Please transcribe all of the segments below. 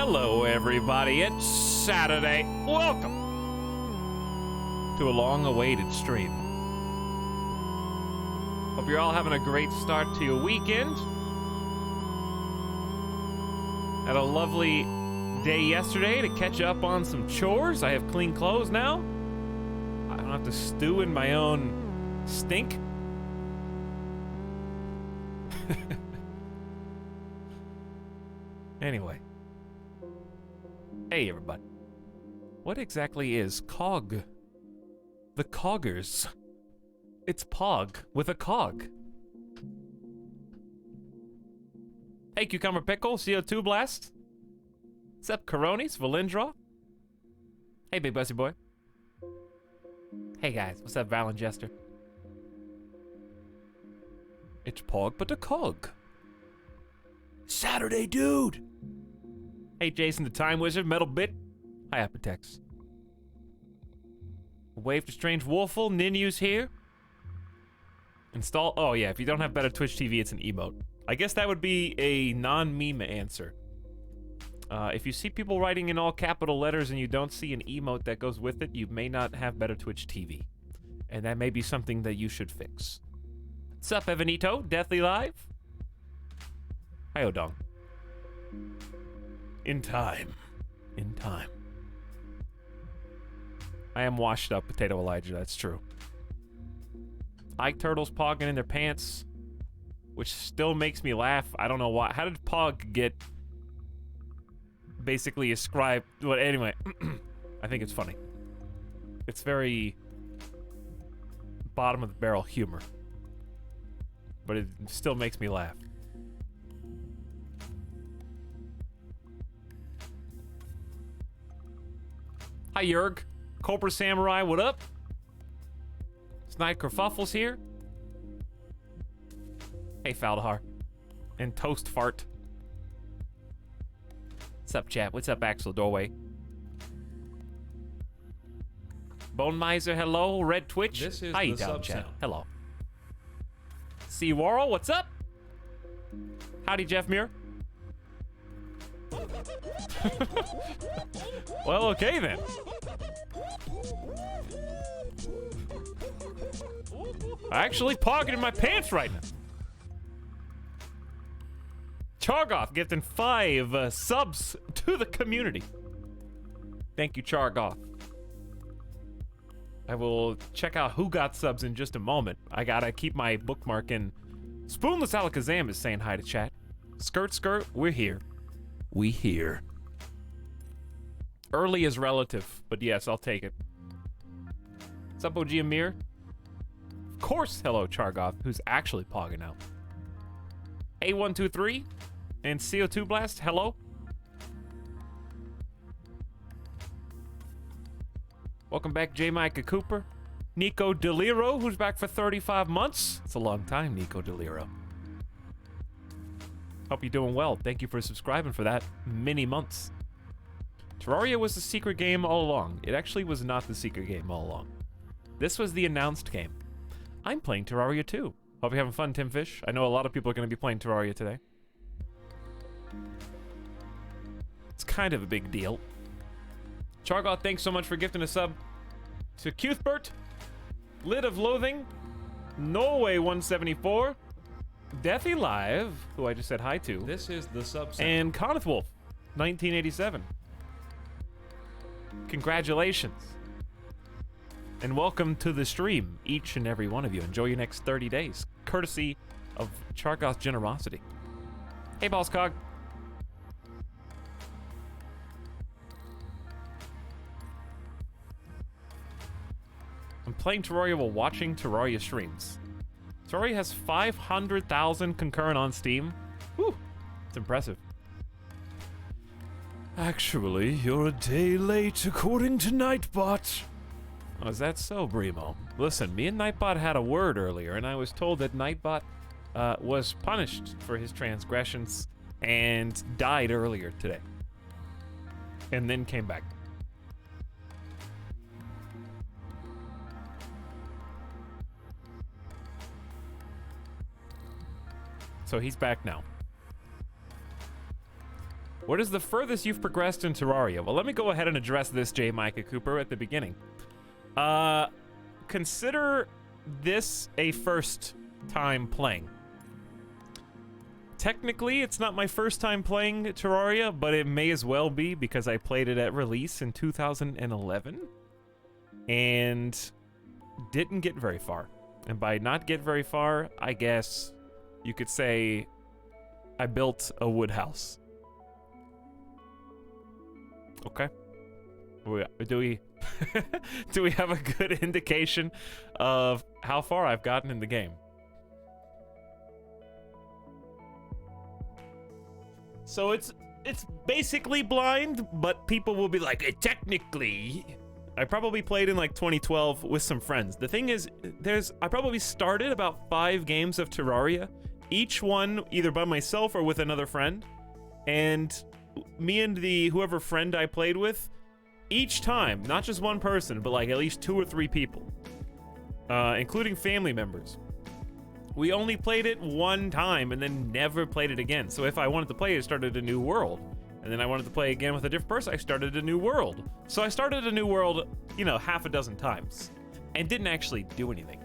Hello, everybody. It's Saturday. Welcome to a long-awaited stream. Hope you're all having a great start to your weekend. Had a lovely day yesterday to catch up on some chores. I have clean clothes now. I don't have to stew in my own stink. Anyway. Hey, everybody. What exactly is COG? The Coggers. It's POG with a COG. Hey, Cucumber Pickle, CO2 Blast. What's up, Coronis, Valindra? Hey, Big Bussy Boy. Hey, guys. What's up, Valen Jester? It's POG but a COG. Saturday, dude! Hey, Jason the Time Wizard, Metal Bit. Hi, Apotex. Wave to Strange Wolfle, Ninu's here. Install, oh yeah, if you don't have better Twitch TV, it's an emote. I guess that would be a non-meme answer. If you see people writing in all capital letters and you don't see an emote that goes with it, you may not have better Twitch TV. And that may be something that you should fix. What's up, Evanito? Deathly Live? Hi, Odong. In time. In time. I am washed up, Potato Elijah, that's true. Ike Turtles pogging in their pants, which still makes me laugh. I don't know why. How did Pog get basically ascribed? Well, anyway, I think it's funny. It's very bottom of the barrel humor, but it still makes me laugh. Hi, Jurg. Cobra Samurai, what up? Snipe Kerfuffles here. Hey, Faldahar. And Toast Fart. What's up, chat? What's up, Axel Doorway? Bone Miser, hello. Red Twitch. This is hi, the down chat. sound. Hello. C Warrell, what's up? Howdy, Jeff Muir. Well, okay then. I actually pocketed my pants right now. Chargoth gifting 5 subs to the community. Thank you, Chargoth. I will check out who got subs in just a moment. I gotta keep my bookmark in. Spoonless Alakazam is saying hi to chat. Skirt, skirt, we're here. We here. Early is relative, but yes, I'll take it. What's up, OG Amir? Of course, hello, Chargoth, who's actually pogging out. A123 and CO2 Blast, hello. Welcome back, J. Micah Cooper. Nico Deliro, who's back for 35 months. It's a long time, Nico Deliro. Hope you're doing well. Thank you for subscribing for that many months. Terraria was the secret game all along. It actually was not the secret game all along. This was the announced game. I'm playing Terraria too. Hope you're having fun, Tim Fish. I know a lot of people are going to be playing Terraria today. It's kind of a big deal. Chargoth, thanks so much for gifting a sub to Cuthbert, Lid of Loathing, Norway 174, Deathy Live, who I just said hi to. This is the sub sound. And Coneth Wolf, 1987. Congratulations. And welcome to the stream, each and every one of you. Enjoy your next 30 days, courtesy of Chargoth's generosity. Hey, Boss Cog. I'm playing Terraria while watching Terraria streams. Terraria has 500,000 concurrent on Steam. Whew, it's impressive. Actually, you're a day late according to Nightbot. Oh, is that so, Brimo? Listen, me and Nightbot had a word earlier, and I was told that Nightbot was punished for his transgressions and died earlier today. And then came back. So he's back now. What is the furthest you've progressed in Terraria? Well, let me go ahead and address this, J. Micah Cooper, at the beginning. Consider this a first time playing. Technically, it's not my first time playing Terraria, but it may as well be because I played it at release in 2011 and didn't get very far. And by not get very far, I guess you could say I built a wood house. Okay. Do we do we have a good indication of how far I've gotten in the game? So it's basically blind, but people will be like, technically. I probably played in like 2012 with some friends. The thing is, I probably started about 5 games of Terraria, each one either by myself or with another friend. And me and whoever friend I played with, each time, not just one person, but like at least 2 or 3 people, including family members. We only played it one time and then never played it again. So if I wanted to play it, I started a new world. And then I wanted to play again with a different person, I started a new world. So I started a new world, you know, half a dozen times. And didn't actually do anything.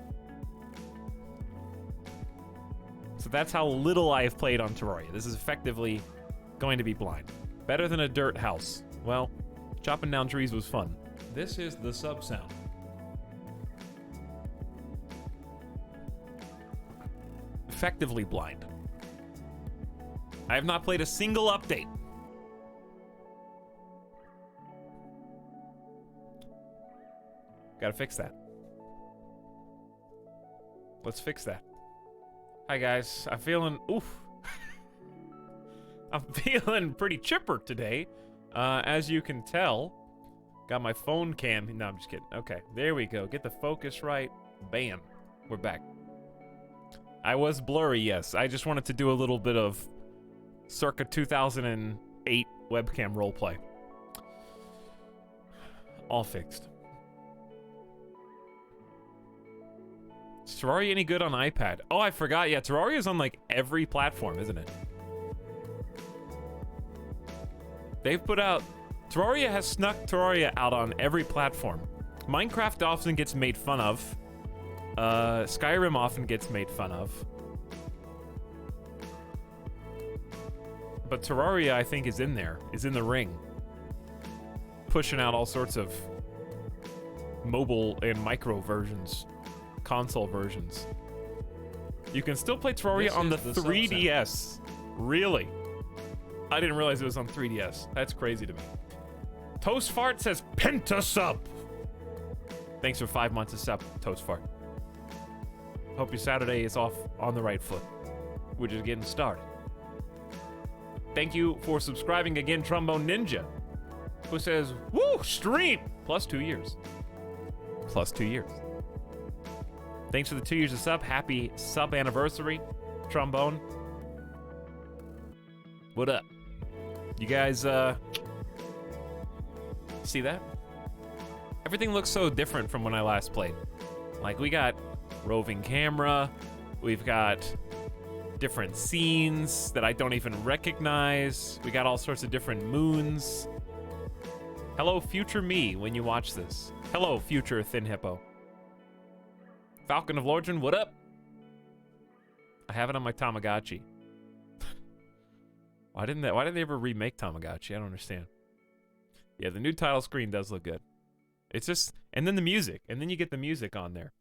So that's how little I have played on Terraria. This is effectively going to be blind. Better than a dirt house. Well, chopping down trees was fun. This is the sub sound. Effectively blind. I have not played a single update. Gotta fix that. Let's fix that. Hi guys, I'm feeling, I'm feeling pretty chipper today. As you can tell, got my phone cam, no, I'm just kidding. Okay, there we go, get the focus right, bam, we're back. I was blurry, yes, I just wanted to do a little bit of circa 2008 webcam roleplay. All fixed. Is Terraria any good on iPad? Oh, I forgot. Yeah, Terraria is on like every platform, isn't it? They've put out... Terraria has snuck Terraria out on every platform. Minecraft often gets made fun of. Skyrim often gets made fun of. But Terraria, I think, is in there. Is in the ring. Pushing out all sorts of mobile and micro versions. Console versions. You can still play Terraria on the 3DS. Really? I didn't realize it was on 3DS. That's crazy to me. Toast Fart says Pentasub. Thanks for 5 months of sub, Toast Fart. Hope your Saturday is off on the right foot. We're just getting started. Thank you for subscribing again, Trombone Ninja, who says, woo, stream! Plus 2 years. Plus 2 years. Thanks for the 2 years of sub. Happy sub anniversary, Trombone. What up? You guys, see that? Everything looks so different from when I last played. Like, we got roving camera. We've got different scenes that I don't even recognize. We got all sorts of different moons. Hello, future me, when you watch this. Hello, future Thin Hippo. Falcon of Lordran, what up? I have it on my Tamagotchi. Why didn't they ever remake Tamagotchi? I don't understand. Yeah, the new title screen does look good. It's just, and then the music, and then you get the music on there.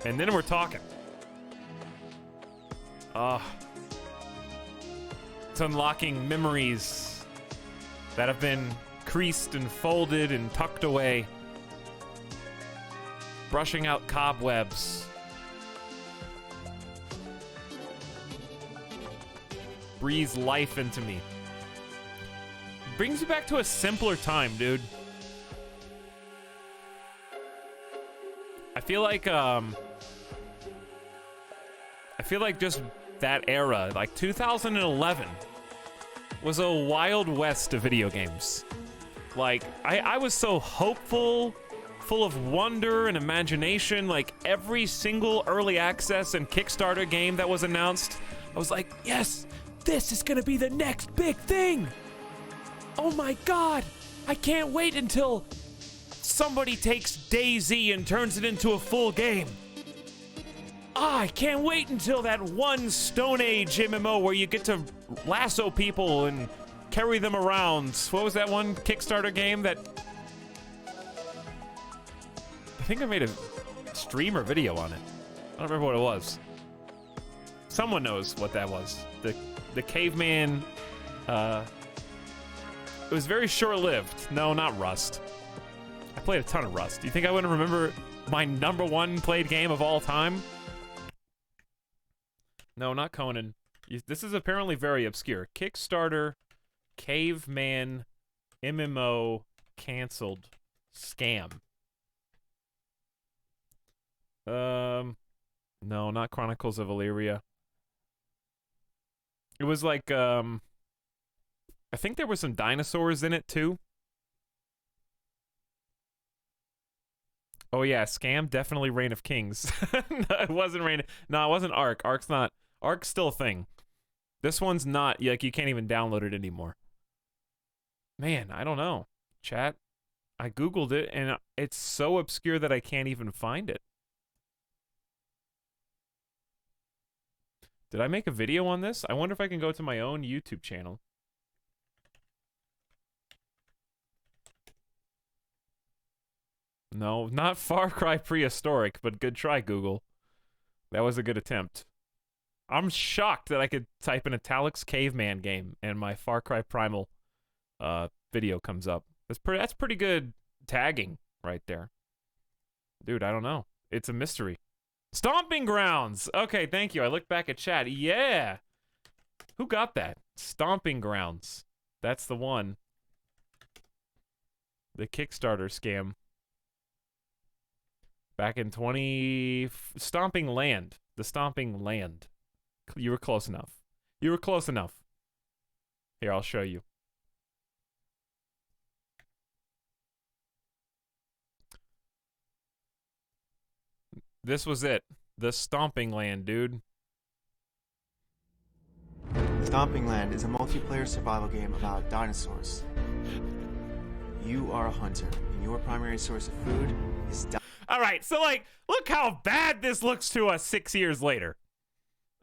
And then we're talking. It's unlocking memories that have been creased and folded and tucked away. Brushing out cobwebs. Breathes life into me. Brings you back to a simpler time, dude. I feel like just that era, like 2011, was a wild west of video games. Like, I was so hopeful full of wonder and imagination. Like every single early access and Kickstarter game that was announced, I was like, yes, this is gonna be the next big thing. Oh my God, I can't wait until somebody takes DayZ and turns it into a full game. I can't wait until that one Stone Age MMO where you get to lasso people and carry them around. What was that one Kickstarter game that... I think I made a stream or video on it. I don't remember what it was. Someone knows what that was. The caveman... It was very short-lived. No, not Rust. I played a ton of Rust. Do you think I wouldn't remember my #1 played game of all time? No, not Conan. This is apparently very obscure. Kickstarter, caveman, MMO, canceled, scam. No, not Chronicles of Illyria. It was like, I think there were some dinosaurs in it, too. Oh, yeah, scam, definitely Reign of Kings. No, it wasn't Reign... No, it wasn't Ark. Ark's not... Ark's still a thing. This one's not... Like, you can't even download it anymore. Man, I don't know. Chat, I Googled it, and it's so obscure that I can't even find it. Did I make a video on this? I wonder if I can go to my own YouTube channel. No, not Far Cry Prehistoric, but good try, Google. That was a good attempt. I'm shocked that I could type in Etalyx caveman game and my Far Cry Primal video comes up. That's pretty good tagging right there. Dude, I don't know. It's a mystery. Stomping Grounds! Okay, thank you. I looked back at chat. Yeah! Who got that? Stomping Grounds. That's the one. The Kickstarter scam. Back in Stomping Land. The Stomping Land. You were close enough. You were close enough. Here, I'll show you. This was it. The Stomping Land, dude. Stomping Land is a multiplayer survival game about dinosaurs. You are a hunter, and your primary source of food is Alright, so like, look how bad this looks to us 6 years later.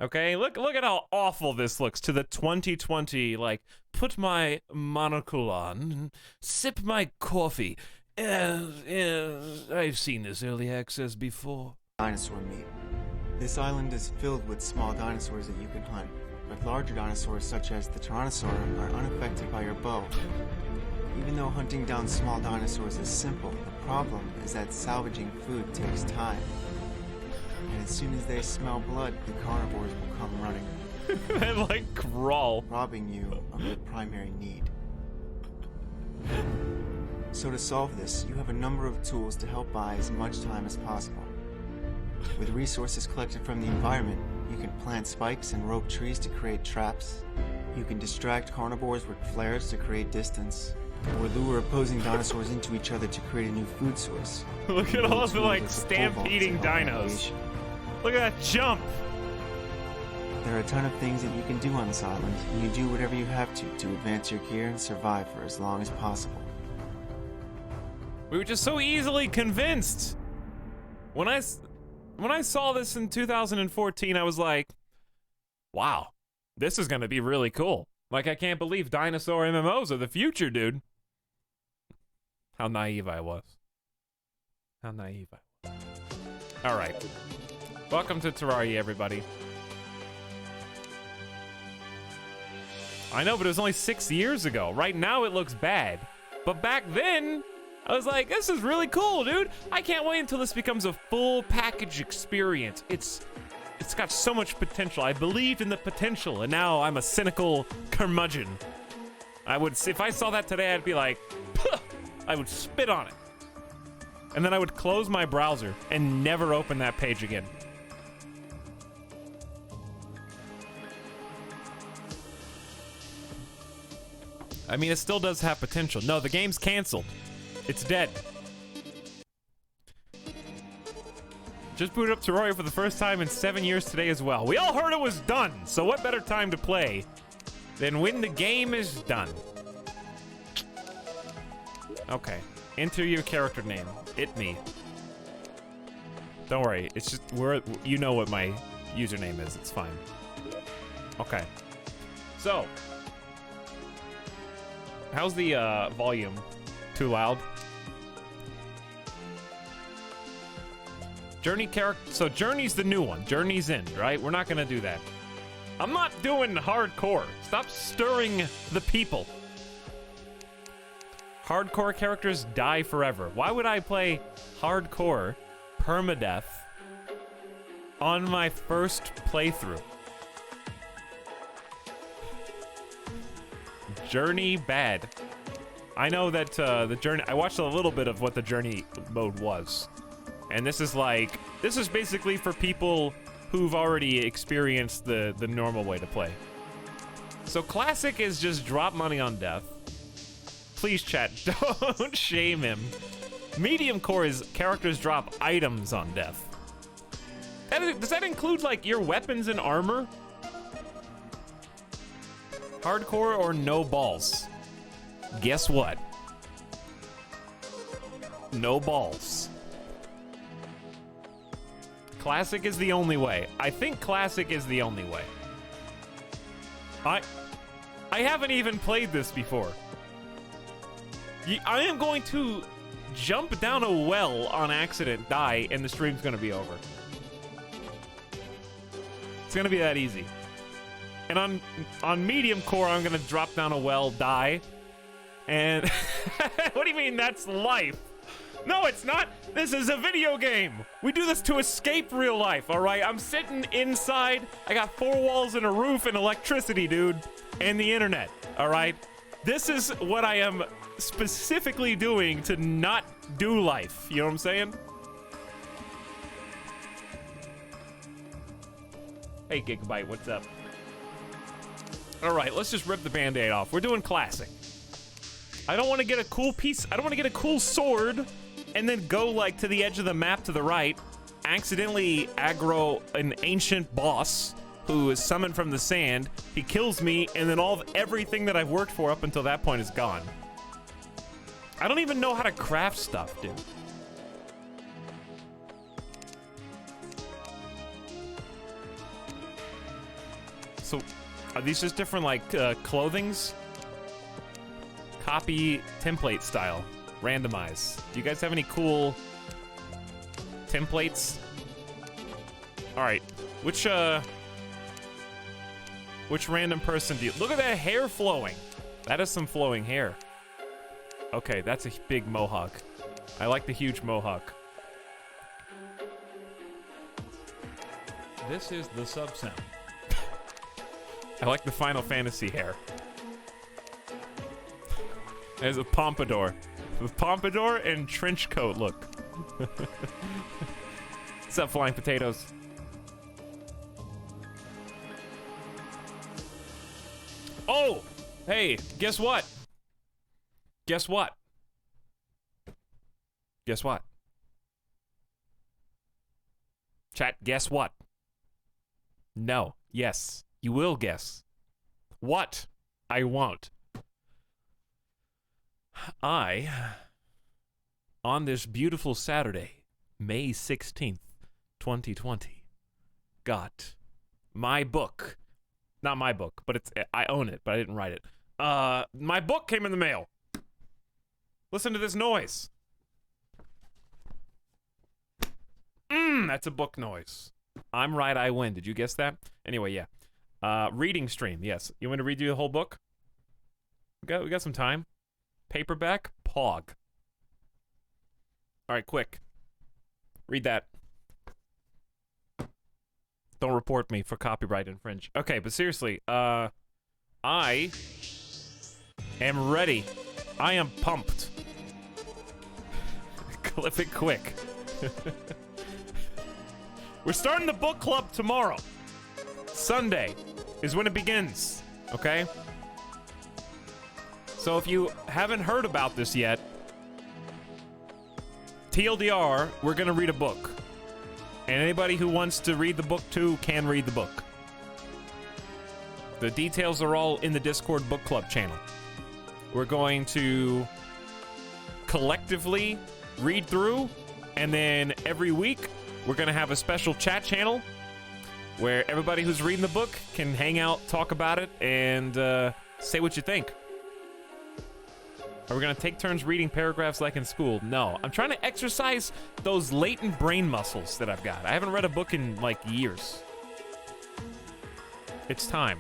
Okay, look at how awful this looks to the 2020, like, put my monocle on, sip my coffee. I've seen this early access before. Dinosaur meat. This island is filled with small dinosaurs that you can hunt, but larger dinosaurs such as the Tyrannosaur are unaffected by your bow. Even though hunting down small dinosaurs is simple, the problem is that salvaging food takes time. And as soon as they smell blood, the carnivores will come running. They like crawl. Robbing you of your primary need. So to solve this, you have a number of tools to help buy as much time as possible. With resources collected from the environment, you can plant spikes and rope trees to create traps. You can distract carnivores with flares to create distance, or lure opposing dinosaurs into each other to create a new food source. Look at all the like stampeding dinos. Look at that jump. There are a ton of things that you can do on this island, and you do whatever you have to advance your gear and survive for as long as possible. We were just so easily convinced. When I saw this in 2014, I was like, wow, this is gonna be really cool. Like, I can't believe dinosaur MMOs are the future, dude. How naive I was. How naive I was. All right. Welcome to Terraria, everybody. I know, but it was only 6 years ago. Right now, it looks bad. But back then, I was like, this is really cool, dude. I can't wait until this becomes a full package experience. It's got so much potential. I believed in the potential, and now I'm a cynical curmudgeon. If I saw that today, I'd be like, puh! I would spit on it. And then I would close my browser and never open that page again. I mean, it still does have potential. No, the game's canceled. It's dead. Just booted up Terraria for the first time in 7 years today as well. We all heard it was done, so what better time to play than when the game is done? Okay. Enter your character name. It me. Don't worry, it's just you know what my username is. It's fine. Okay. So, how's the volume? Too loud? Journey character. So Journey's the new one. Journey's in, right? We're not gonna do that. I'm not doing hardcore. Stop stirring the people. Hardcore characters die forever. Why would I play hardcore permadeath on my first playthrough? Journey bad. I know that the Journey. I watched a little bit of what the Journey mode was. And this is basically for people who've already experienced the normal way to play. So classic is just drop money on death. Please chat, don't shame him. Medium core is characters drop items on death. Does that include like your weapons and armor? Hardcore or no balls? Guess what? No balls. Classic is the only way. I think classic is the only way. I haven't even played this before. I am going to jump down a well on accident, die, and the stream's gonna be over. It's gonna be that easy. And on medium core, I'm gonna drop down a well, die, and what do you mean that's life? No, it's not. This is a video game. We do this to escape real life, all right? I'm sitting inside. I got 4 walls and a roof and electricity, dude, and the internet, all right? This is what I am specifically doing to not do life. You know what I'm saying? Hey, Gigabyte, what's up? All right, let's just rip the Band-Aid off. We're doing classic. I don't want to get a cool piece. I don't want to get a cool sword and then go like to the edge of the map to the right, accidentally aggro an ancient boss who is summoned from the sand. He kills me, and then everything that I've worked for up until that point is gone. I don't even know how to craft stuff, dude. So, are these just different, like, clothings? Copy template style. Randomize. Do you guys have any cool templates? Alright. Which random person do you... Look at that hair flowing. That is some flowing hair. Okay, that's a big mohawk. I like the huge mohawk. This is the sub sound. I like the Final Fantasy hair. There's a pompadour. With pompadour and trench coat look. What's up, flying potatoes? Oh! Hey, guess what? Guess what? Guess what? Chat, guess what? No. Yes. You will guess. What? I won't. On this beautiful Saturday, May 16th, 2020, got my book. Not my book, but I own it, but I didn't write it. My book came in the mail. Listen to this noise. That's a book noise. I'm right, I win. Did you guess that? Anyway, yeah. Reading stream, yes. You want to read you the whole book? We got some time. Paperback, Pog. All right, quick. Read that. Don't report me for copyright infringe. Okay, but seriously, I am ready. I am pumped. Clip it quick. We're starting the book club tomorrow. Sunday is when it begins, okay? So if you haven't heard about this yet, TLDR, we're gonna read a book. And anybody who wants to read the book too can read the book. The details are all in the Discord book club channel. We're going to collectively read through, and then every week we're going to have a special chat channel where everybody who's reading the book can hang out, talk about it, and say what you think. Are we going to take turns reading paragraphs like in school? No. I'm trying to exercise those latent brain muscles that I've got. I haven't read a book in, like, years. It's time.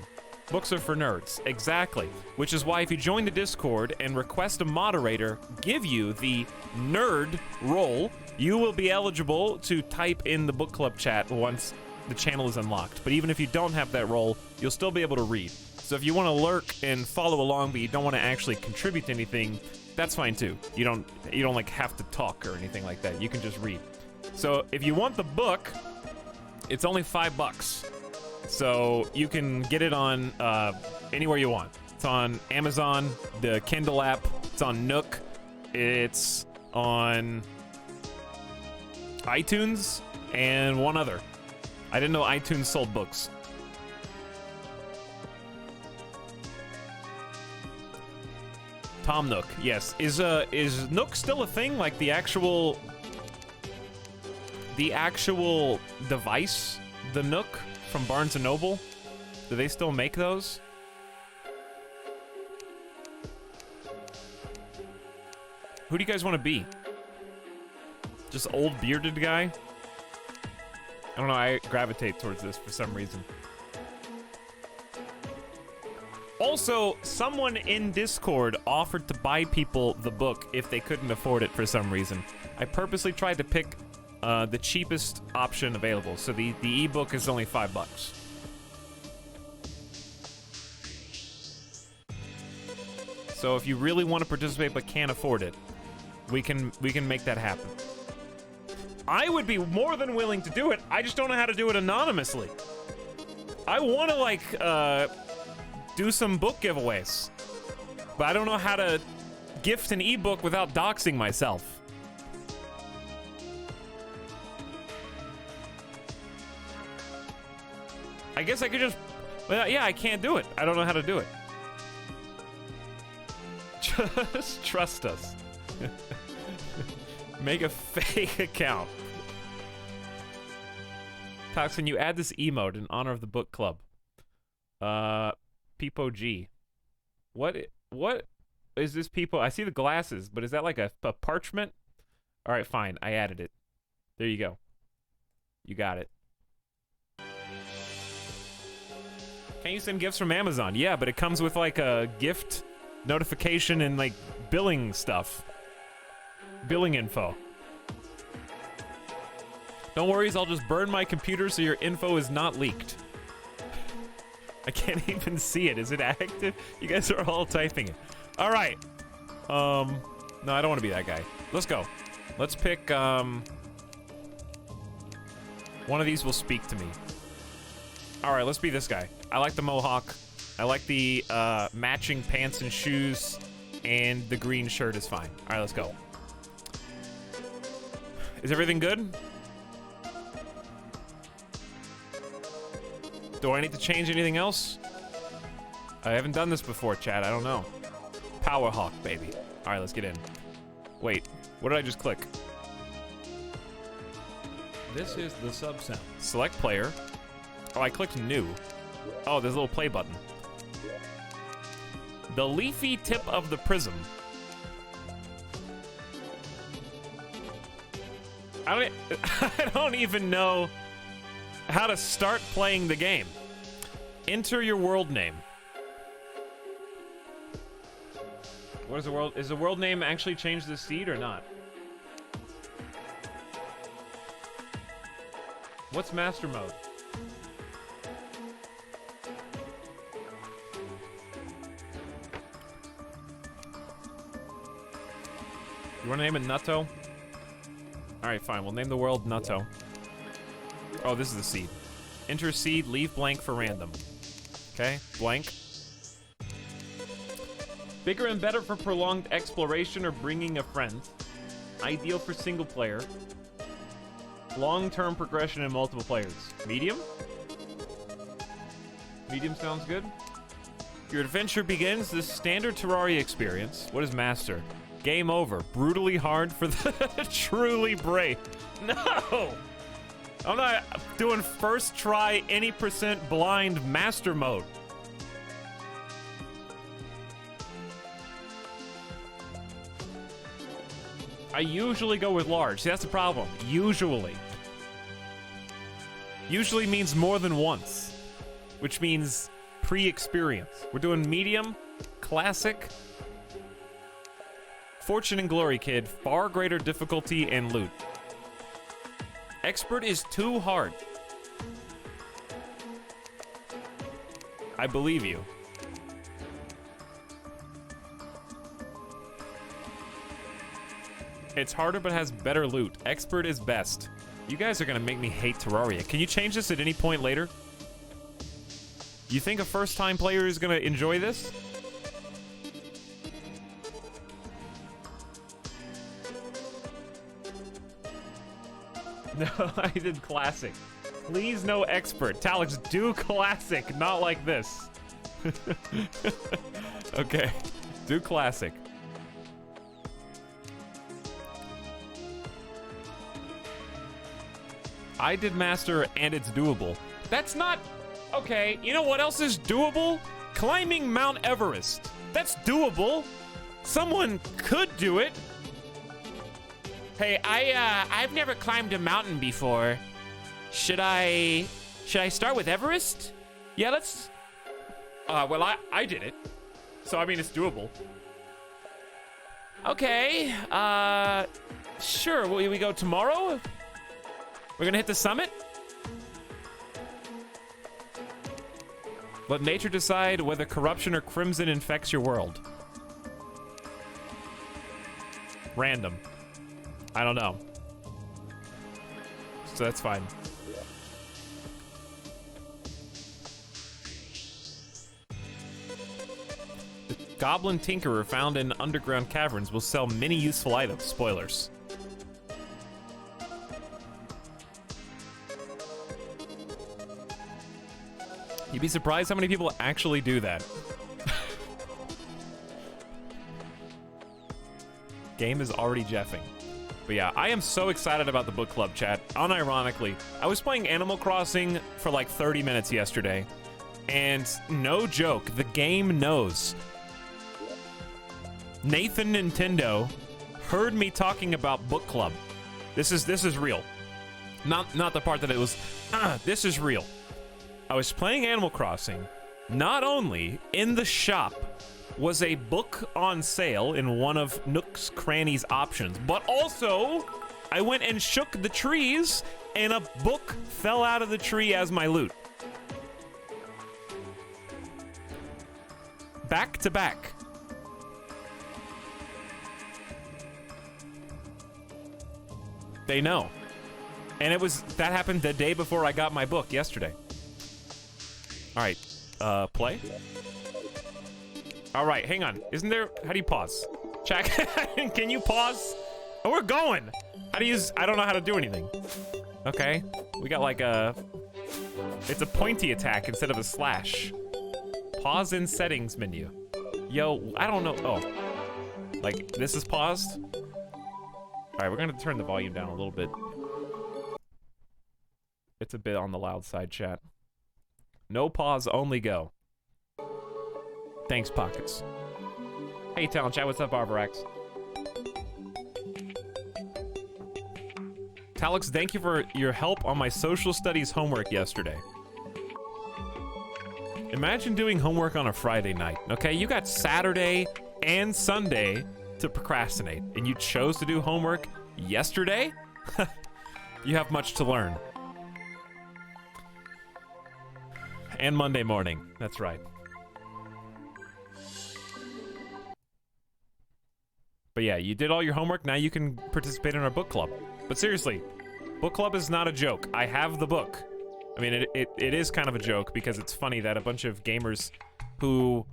Books are for nerds. Exactly. Which is why if you join the Discord and request a moderator give you the nerd role, you will be eligible to type in the book club chat once the channel is unlocked. But even if you don't have that role, you'll still be able to read. So if you want to lurk and follow along, but you don't want to actually contribute to anything, that's fine too. You don't like have to talk or anything like that. You can just read. So if you want the book, it's only $5. So you can get it on anywhere you want. It's on Amazon, the Kindle app. It's on Nook. It's on iTunes and one other. I didn't know iTunes sold books. Tom Nook, yes. Is Nook still a thing? Like the actual device, the Nook from Barnes & Noble? Do they still make those? Who do you guys want to be? Just old bearded guy? I don't know, I gravitate towards this for some reason. Also, someone in Discord offered to buy people the book if they couldn't afford it for some reason. I purposely tried to pick the cheapest option available, so the ebook is only $5. So if you really want to participate but can't afford it, we can make that happen. I would be more than willing to do it. I just don't know how to do it anonymously. I want to like do some book giveaways, but I don't know how to gift an ebook without doxing myself. I guess I could just, well, yeah, I can't do it. I don't know how to do it. Just trust us. Make a fake account. Toxin, you add this emote in honor of the book club. Peepo G. What is this Peepo? I see the glasses, but is that like a parchment? All right, fine. I added it. There you go. You got it. Can you send gifts from Amazon? Yeah, but it comes with like a gift notification and like billing stuff. Billing info. Don't worry, I'll just burn my computer so your info is not leaked. I can't even see it. Is it active? You guys are all typing it. All right. No, I don't want to be that guy. Let's go. Let's pick, one of these will speak to me. All right, let's be this guy. I like the mohawk. I like the, matching pants and shoes, and the green shirt is fine. All right, let's go. Is everything good? Do I need to change anything else? I haven't done this before, chat. I don't know. Powerhawk, baby. All right, let's get in. Wait, what did I just click? This is the sub sound. Select player. Oh, I clicked new. Oh, there's a little play button. The leafy tip of the prism. I don't even know how to start playing the game. Enter your world name. What is the world? Is the world name actually changed the seed or not? What's master mode? You want to name it Nutto? Alright, fine. We'll name the world Nutto. Oh, this is the seed. Enter seed, leave blank for random. Okay, blank. Bigger and better for prolonged exploration or bringing a friend. Ideal for single player. Long-term progression in multiple players. Medium? Medium sounds good. Your adventure begins this standard Terraria experience. What is Master? Game over. Brutally hard for the truly brave. No! I'm not doing first try any percent blind Master mode. I usually go with large. See, that's the problem. Usually. Usually means more than once, which means pre-experience. We're doing medium, classic, fortune and glory, kid. Far greater difficulty and loot. Expert is too hard. I believe you. It's harder but has better loot. Expert is best. You guys are gonna make me hate Terraria. Can you change this at any point later? You think a first-time player is gonna enjoy this? No, I did classic. Please no expert. Etalyx, do classic, not like this. Okay, do classic. I did master and it's doable. That's not... Okay, you know what else is doable? Climbing Mount Everest. That's doable. Someone could do it. Hey, I've never climbed a mountain before. Should I start with Everest? Yeah, let's... well, I did it. So, I mean, it's doable. Okay, sure, will we go tomorrow? We're gonna hit the summit? Let nature decide whether corruption or crimson infects your world. Random. I don't know. So that's fine. The Goblin Tinkerer found in underground caverns will sell many useful items. Spoilers. You'd be surprised how many people actually do that. Game is already jeffing. But yeah, I am so excited about the book club, chat. Unironically, I was playing Animal Crossing for like 30 minutes yesterday, and no joke, the game knows. Nathan Nintendo heard me talking about book club. This is real. Not the part that it was, this is real. I was playing Animal Crossing. Not only in the shop was a book on sale in one of Nook's Cranny's options, but also I went and shook the trees and a book fell out of the tree as my loot. Back to back. They know. And that happened the day before I got my book yesterday. All right, play. All right, hang on. Isn't there, how do you pause? Check, can you pause? Oh, we're going. How do you use, I don't know how to do anything. Okay, we got like it's a pointy attack instead of a slash. Pause in settings menu. Yo, I don't know, oh. Like, this is paused? All right, we're gonna turn the volume down a little bit. It's a bit on the loud side, chat. No pause, only go. Thanks, Pockets. Hey, Talent Chat, what's up, Arborax? Etalyx, thank you for your help on my social studies homework yesterday. Imagine doing homework on a Friday night, okay? You got Saturday and Sunday to procrastinate, and you chose to do homework yesterday? You have much to learn. And Monday morning, that's right. But yeah, you did all your homework, now you can participate in our book club. But seriously, book club is not a joke. I have the book. I mean, it is kind of a joke because it's funny that a bunch of gamers who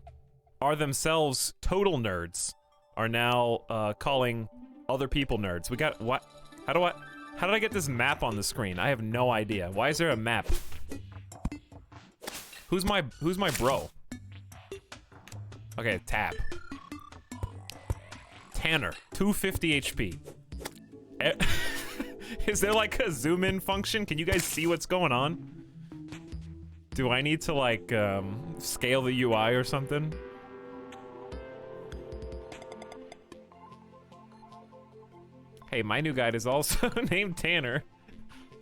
are themselves total nerds are now calling other people nerds. We got, what? How do I, How did I get this map on the screen? I have no idea. Why is there a map? Who's my bro? Okay, tab. Tanner, 250 HP. Is there like a zoom in function? Can you guys see what's going on? Do I need to like scale the UI or something? Hey, my new guide is also named Tanner.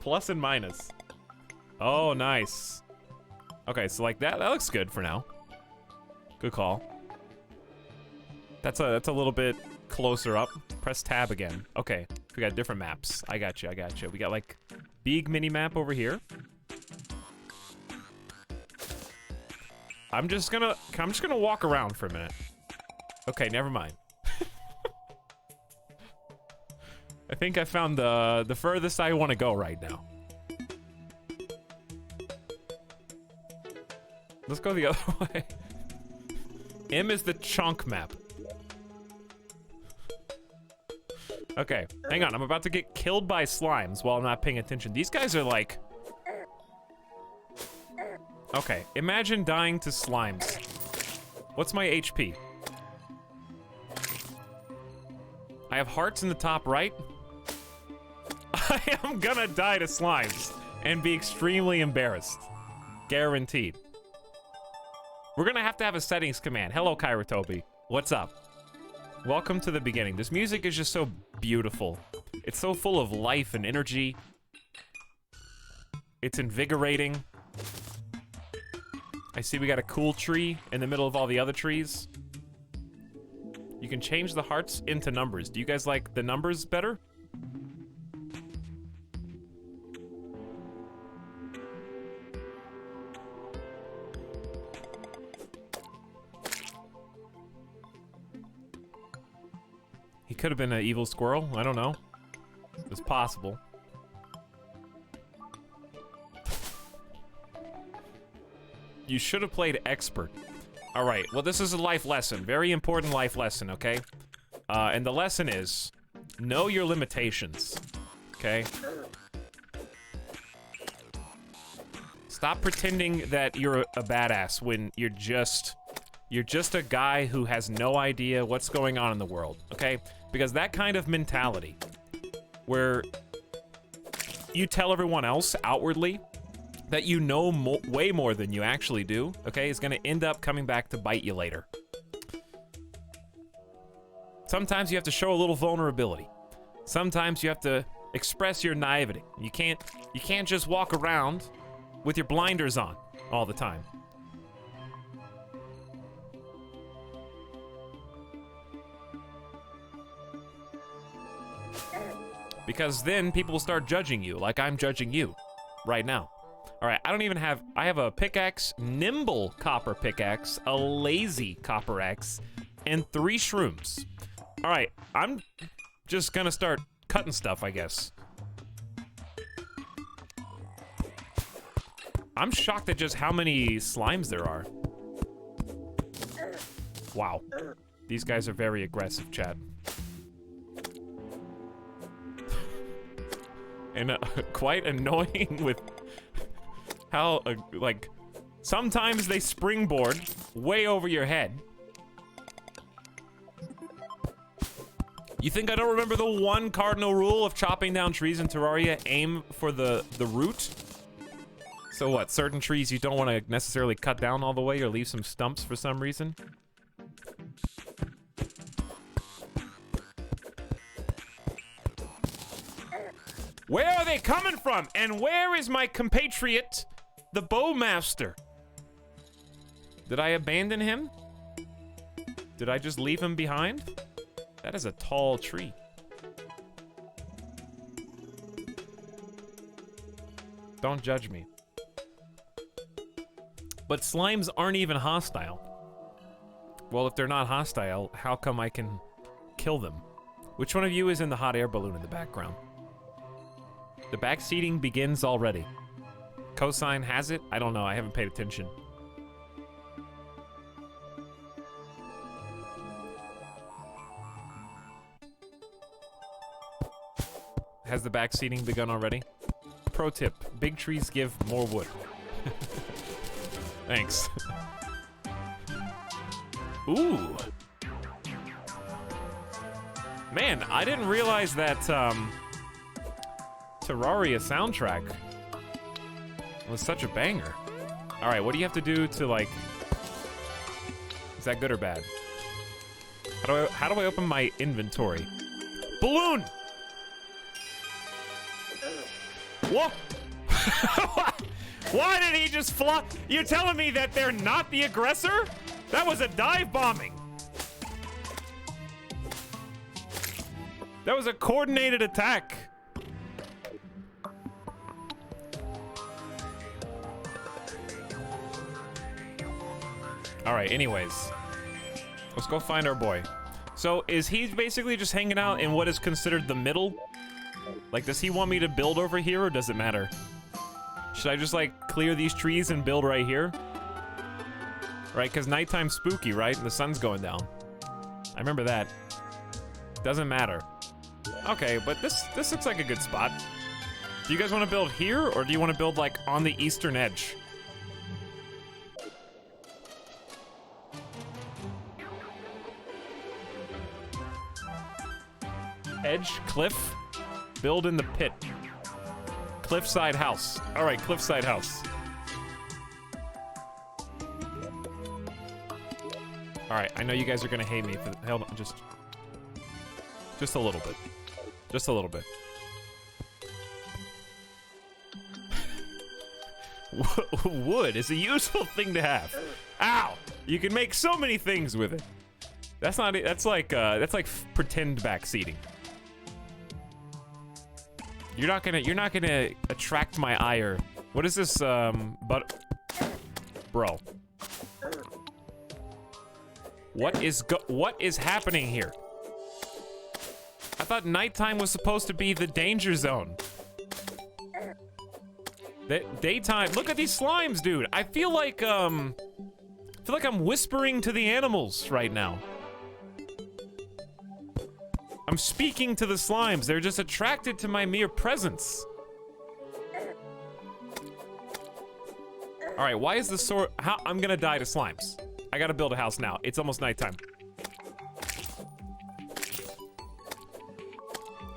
Plus and minus. Oh, nice. Okay, so like that looks good for now. Good call. That's a little bit closer up. Press tab again. Okay, we got different maps. I got you. We got like big mini map over here. I'm just gonna walk around for a minute. Okay, never mind. I think I found the furthest I want to go right now. Let's go the other way. M is the chunk map. Okay, hang on. I'm about to get killed by slimes while I'm not paying attention. These guys are like... Okay, imagine dying to slimes. What's my HP? I have hearts in the top right. I am gonna die to slimes and be extremely embarrassed. Guaranteed. We're gonna have to have a settings command. Hello, Kairatobi. What's up? Welcome to the beginning. This music is just so beautiful. It's so full of life and energy. It's invigorating. I see we got a cool tree in the middle of all the other trees. You can change the hearts into numbers. Do you guys like the numbers better? He could have been an evil squirrel. I don't know. It's possible. You should have played expert. All right. Well, this is a life lesson. Very important life lesson, okay? And the lesson is, know your limitations, okay? Stop pretending that you're a badass when you're just a guy who has no idea what's going on in the world, okay? Because that kind of mentality, where you tell everyone else outwardly that you know way more than you actually do, okay, is gonna end up coming back to bite you later. Sometimes you have to show a little vulnerability. Sometimes you have to express your naivety. You can't just walk around with your blinders on all the time. Because then people will start judging you like I'm judging you right now. All right, I have a pickaxe, nimble copper pickaxe, a lazy copper axe, and 3 shrooms. All right, I'm just gonna start cutting stuff, I guess. I'm shocked at just how many slimes there are. Wow. These guys are very aggressive, chat. And quite annoying with how, like, sometimes they springboard way over your head. You think I don't remember the one cardinal rule of chopping down trees in Terraria? Aim for the root? So what, certain trees you don't want to necessarily cut down all the way or leave some stumps for some reason? Where are they coming from? And where is my compatriot, the Bowmaster? Did I abandon him? Did I just leave him behind? That is a tall tree. Don't judge me. But slimes aren't even hostile. Well, if they're not hostile, how come I can kill them? Which one of you is in the hot air balloon in the background? The backseating begins already. Cosine has it? I don't know. I haven't paid attention. Has the back seating begun already? Pro tip, big trees give more wood. Thanks. Ooh. Man, I didn't realize that, Terraria soundtrack was such a banger. Alright, what do you have to do to, like... Is that good or bad? How do I open my inventory? Balloon! What? Why did he just fly? You're telling me that they're not the aggressor? That was a dive bombing. That was a coordinated attack. All right, anyways. Let's go find our boy. So, is he basically just hanging out in what is considered the middle? Like, does he want me to build over here, or does it matter? Should I just, like, clear these trees and build right here? Right, because nighttime's spooky, right? And the sun's going down. I remember that. Doesn't matter. Okay, but this looks like a good spot. Do you guys want to build here, or do you want to build, like, on the eastern edge? Edge, cliff, build in the pit. Cliffside house. All right, cliffside house. All right, I know you guys are gonna hate me for the, hold on, just a little bit. Just a little bit. Wood is a useful thing to have. Ow! You can make so many things with it. That's not, that's like pretend back seating. You're not gonna attract my ire. What is this, bro. What is happening here? I thought nighttime was supposed to be the danger zone. Daytime, look at these slimes, dude. I feel like I'm whispering to the animals right now. I'm speaking to the slimes. They're just attracted to my mere presence. All right, why is the sword? How I'm gonna die to slimes. I gotta build a house now. It's almost nighttime.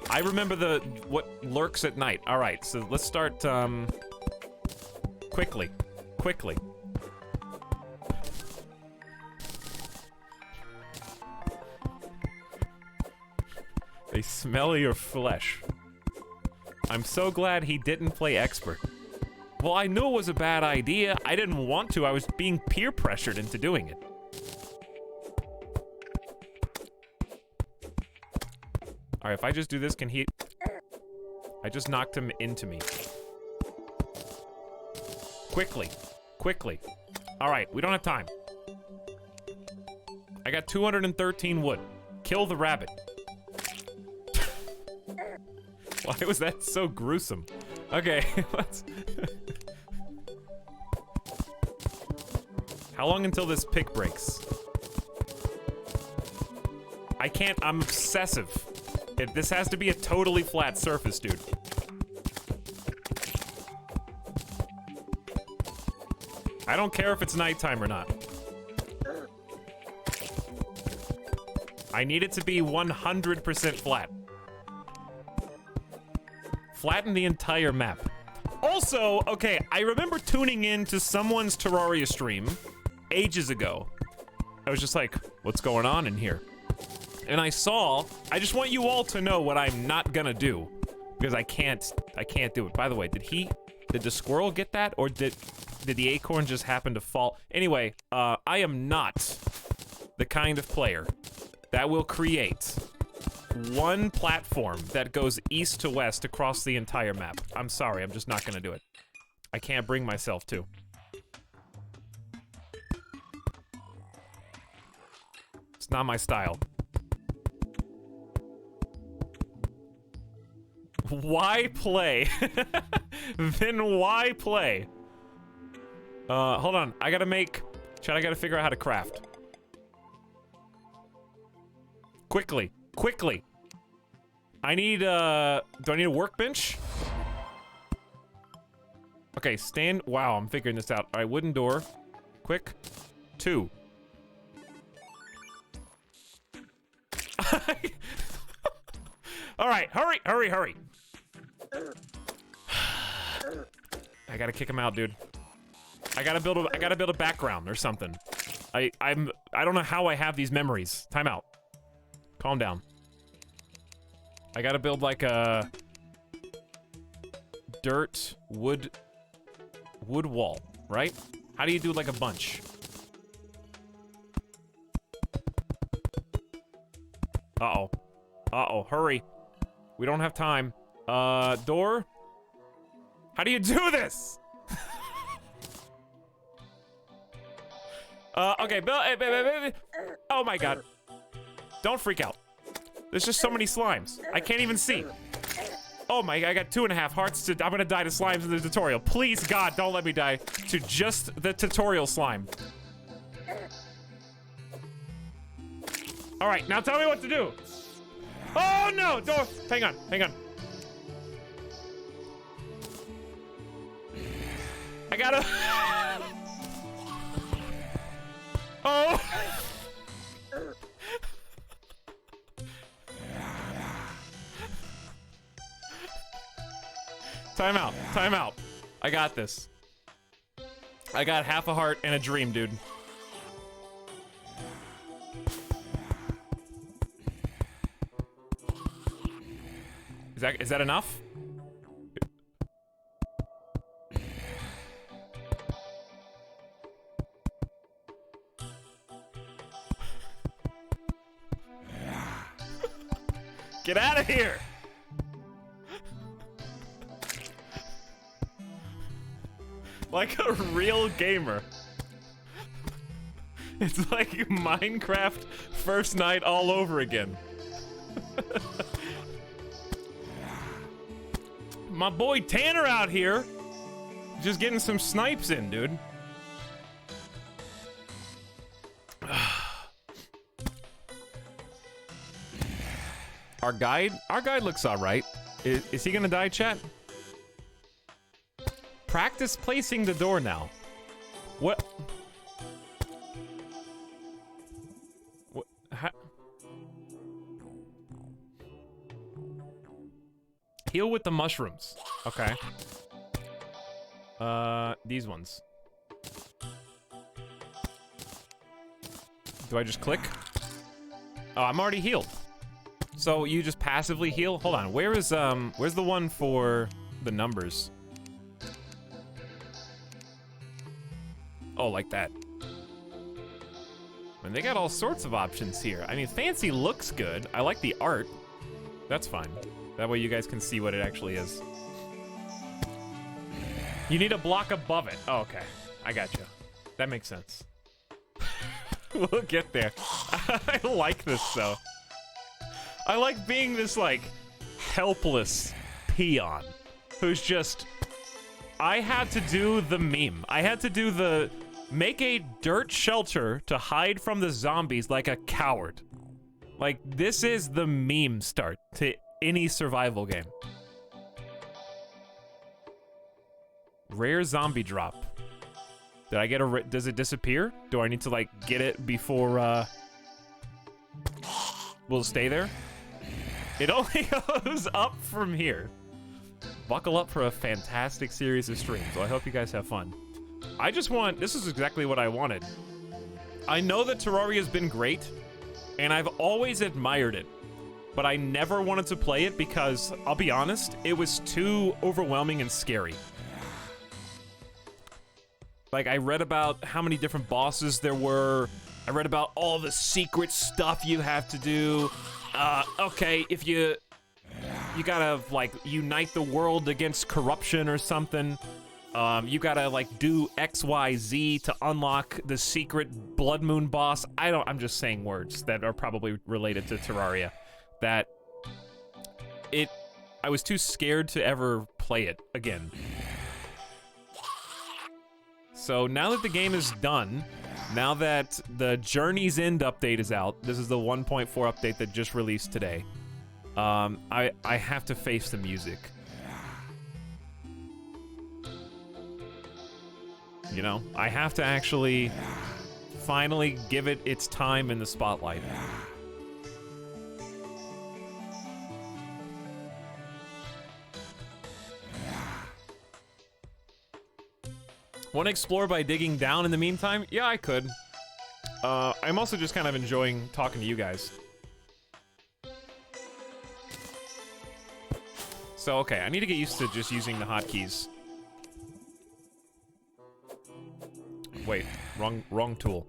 I remember what lurks at night. All right, so let's start quickly. They smell your flesh. I'm so glad he didn't play expert. Well, I knew it was a bad idea. I didn't want to. I was being peer pressured into doing it. All right, if I just do this, can he... I just knocked him into me. Quickly. All right, we don't have time. I got 213 wood. Kill the rabbit. Why was that so gruesome? Okay, let's... How long until this pick breaks? I can't, I'm obsessive. This has to be a totally flat surface, dude. I don't care if it's nighttime or not. I need it to be 100% flat. Flatten the entire map. Also, okay, I remember tuning in to someone's Terraria stream ages ago. I was just like, what's going on in here? And I just want you all to know what I'm not gonna do. Because I can't do it. By the way, did the squirrel get that? Or did the acorn just happen to fall? Anyway, I am not the kind of player that will create one platform that goes east to west across the entire map. I'm sorry, I'm just not gonna do it. I can't bring myself to. It's not my style. Why play? Then why play? Hold on, I gotta figure out how to craft. Quickly. I need, do I need a workbench? Okay, stand. Wow, I'm figuring this out. All right, wooden door. Quick. 2. All right, hurry, hurry, hurry. I gotta kick him out, dude. I gotta build a background or something. I don't know how I have these memories. Time out. Calm down. I gotta build like a dirt wood wall, right? How do you do like a bunch? Uh-oh. Uh-oh, hurry. We don't have time. Door? How do you do this? Okay, Bill, oh my god. Don't freak out. There's just so many slimes. I can't even see. Oh my, I got 2.5 hearts. I'm gonna die to slimes in the tutorial. Please, God, don't let me die to just the tutorial slime. All right, now tell me what to do. Oh no, door, hang on, hang on. I gotta, oh. Time out, time out. I got this. I got half a heart and a dream, dude. Is that enough? Get out of here! Like a real gamer. It's like Minecraft first night all over again. My boy Tanner out here, just getting some snipes in, dude. Our guide looks all right. Is he gonna die, chat? Practice placing the door now. What? What? Heal with the mushrooms. Okay. These ones. Do I just click? Oh, I'm already healed. So you just passively heal? Hold on, where's the one for the numbers? Oh, like that. And they got all sorts of options here. I mean, fancy looks good. I like the art. That's fine. That way you guys can see what it actually is. You need a block above it. Oh, okay. I got you. That makes sense. We'll get there. I like this, though. I like being this, like, helpless peon who's just... I had to do the meme. I had to do the... Make a dirt shelter to hide from the zombies like a coward. Like, this is the meme start to any survival game. Rare zombie drop. Did I get a... Does it disappear? Do I need to, like, get it before, Will it stay there? It only goes up from here. Buckle up for a fantastic series of streams. So I hope you guys have fun. I just want... This is exactly what I wanted. I know that Terraria's been great, and I've always admired it. But I never wanted to play it because, I'll be honest, it was too overwhelming and scary. Like, I read about how many different bosses there were. I read about all the secret stuff you have to do. Okay, if you gotta, like, unite the world against corruption or something. You gotta, like, do XYZ to unlock the secret Blood Moon boss. I'm just saying words that are probably related to Terraria. I was too scared to ever play it again. So now that the game is done, now that the Journey's End update is out, this is the 1.4 update that just released today. I have to face the music. You know, I have to actually finally give it its time in the spotlight. Want to explore by digging down in the meantime? Yeah, I could. I'm also just kind of enjoying talking to you guys. So, okay, I need to get used to just using the hotkeys. Wait, wrong tool.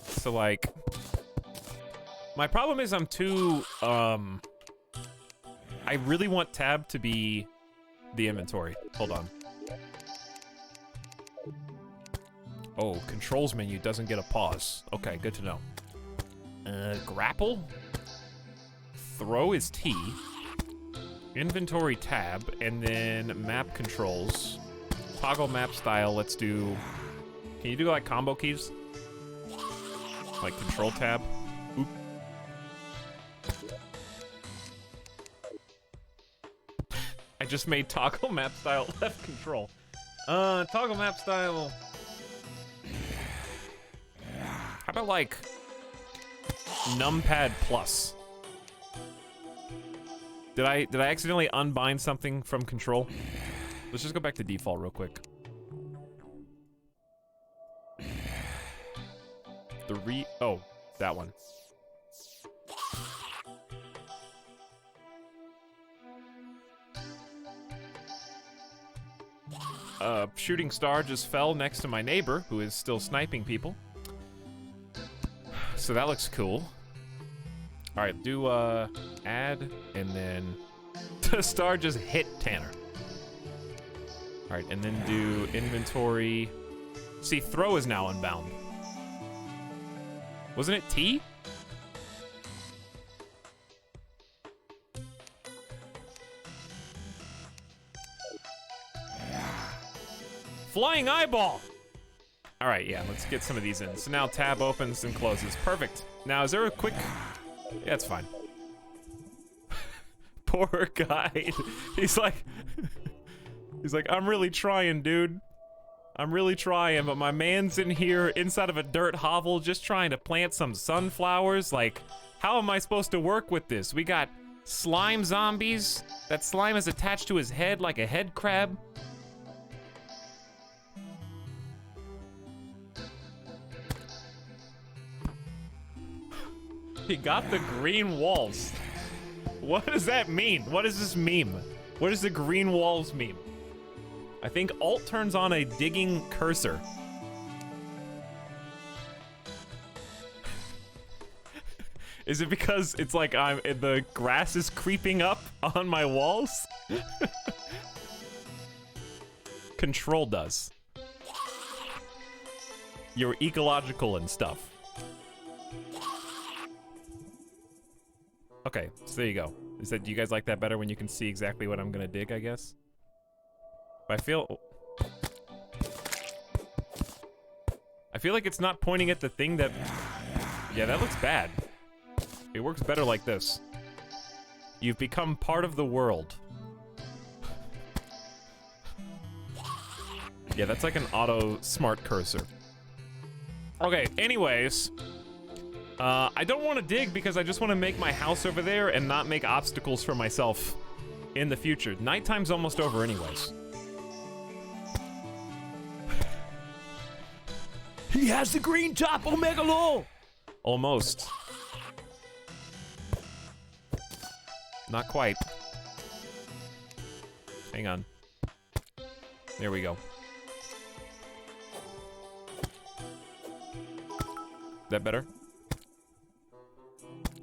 So, like... My problem is I'm too, I really want tab to be the inventory. Hold on. Oh, controls menu doesn't get a pause. Okay, good to know. Grapple? Throw is T. Inventory tab, and then map controls. Toggle map style, let's do... Can you do, like, combo keys? Like, control tab? Oop. I just made toggle map style left control. Toggle map style... How about, like, numpad plus? Did I accidentally unbind something from control? Let's just go back to default real quick. Oh, that one. Shooting star just fell next to my neighbor, who is still sniping people. So that looks cool. All right, do add, and then the star just hit Tanner. All right, and then do inventory. See, throw is now unbound. Wasn't it T? Flying eyeball! All right, yeah, let's get some of these in. So now tab opens and closes. Perfect. Now, is there a quick... Yeah, it's fine. Poor guy. He's like... He's like, I'm really trying, dude. I'm really trying, but my man's in here inside of a dirt hovel just trying to plant some sunflowers. Like, how am I supposed to work with this? We got slime zombies. That slime is attached to his head like a head crab. He got the green walls. What does that mean? What is this meme? What does the green walls mean? I think Alt turns on a digging cursor. Is it because it's like the grass is creeping up on my walls? Control does. You're ecological and stuff. Okay, so there you go. Is that, do you guys like that better when you can see exactly what I'm gonna dig, I guess? But I feel like it's not pointing at the thing that... Yeah, that looks bad. It works better like this. You've become part of the world. Yeah, that's like an auto smart cursor. Okay, anyways. I don't want to dig because I just want to make my house over there and not make obstacles for myself in the future. Nighttime's almost over anyways. He has the green top, Omega Law! Almost. Not quite. Hang on. There we go. Is that better?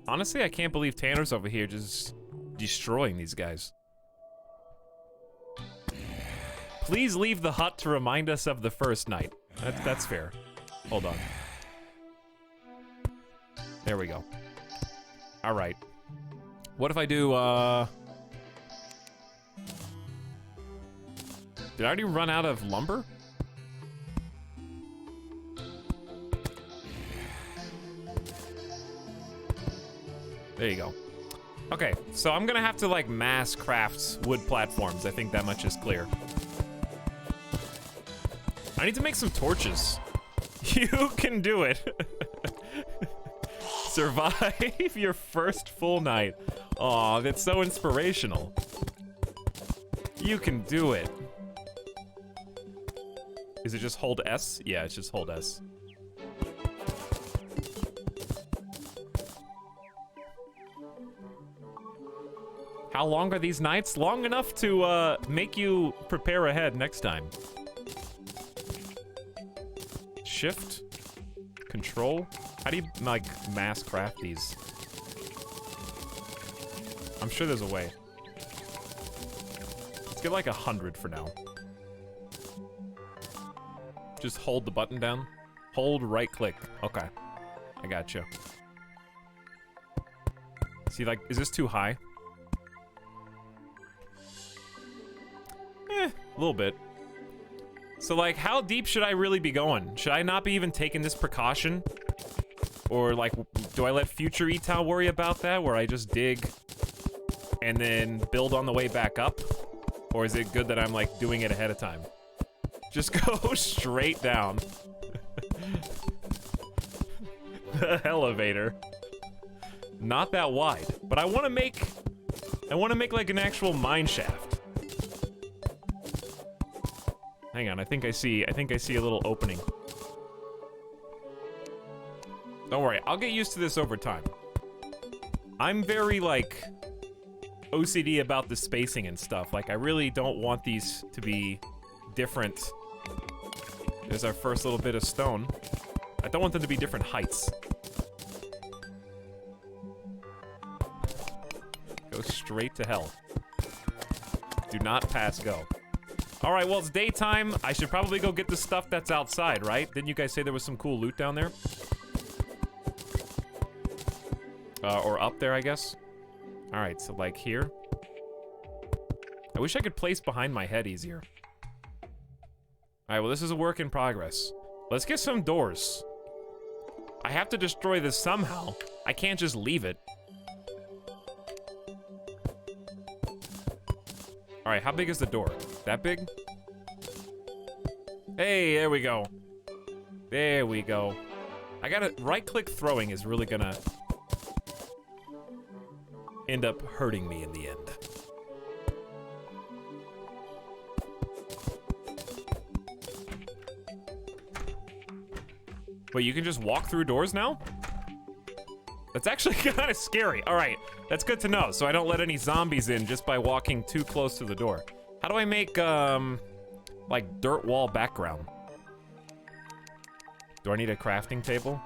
Honestly, I can't believe Tanner's over here just destroying these guys. Please leave the hut to remind us of the first night. That's fair. Hold on. There we go. All right. What if I do, Did I already run out of lumber? There you go. Okay, so I'm gonna have to, like, mass craft wood platforms. I think that much is clear. I need to make some torches. You can do it. Survive your first full night. Aw, that's so inspirational. You can do it. Is it just hold S? Yeah, it's just hold S. How long are these nights? Long enough to make you prepare ahead next time. Shift, control. How do you like mass craft these? I'm sure there's a way. Let's get like 100 for now. Just hold the button down. Hold right click. Okay, I got you. See, like, is this too high? A little bit. So, like, how deep should I really be going? Should I not be even taking this precaution? Or, like, do I let future Etal worry about that, where I just dig and then build on the way back up? Or is it good that I'm, like, doing it ahead of time? Just go straight down. The elevator. Not that wide, but I want to make like an actual mine shaft. Hang on, I think I see a little opening. Don't worry, I'll get used to this over time. I'm very, like, OCD about the spacing and stuff. Like, I really don't want these to be different. There's our first little bit of stone. I don't want them to be different heights. Go straight to hell. Do not pass go. Alright, well, it's daytime. I should probably go get the stuff that's outside, right? Didn't you guys say there was some cool loot down there? Or up there, I guess. Alright, so like here. I wish I could place behind my head easier. Alright, well, this is a work in progress. Let's get some doors. I have to destroy this somehow. I can't just leave it. Alright, how big is the door? That big? Hey, there we go. There we go. I gotta... right-click throwing is really gonna... end up hurting me in the end. Wait, you can just walk through doors now? That's actually kind of scary. All right, that's good to know, so I don't let any zombies in just by walking too close to the door. How do I make, like, dirt wall background? Do I need a crafting table?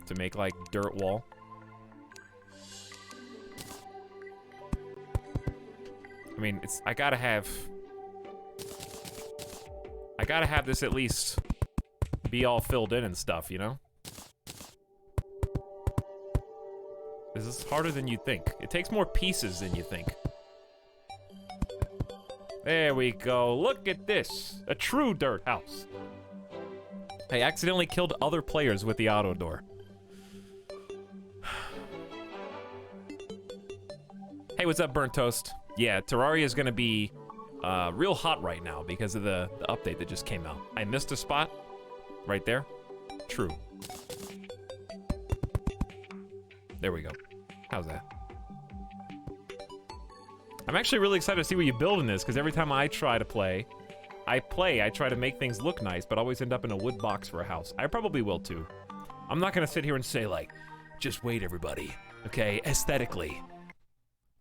To make, like, dirt wall? I mean, it's, I gotta have this at least be all filled in and stuff, you know? This is harder than you think. It takes more pieces than you think. There we go. Look at this. A true dirt house. I accidentally killed other players with the auto door. Hey, what's up, Burnt Toast? Yeah, Terraria is gonna be real hot right now because of the update that just came out. I missed a spot right there. True. There we go. How's that? I'm actually really excited to see what you build in this, because every time I try to play, I try to make things look nice, but always end up in a wood box for a house. I probably will too. I'm not gonna sit here and say, like, just wait, everybody. Okay, aesthetically,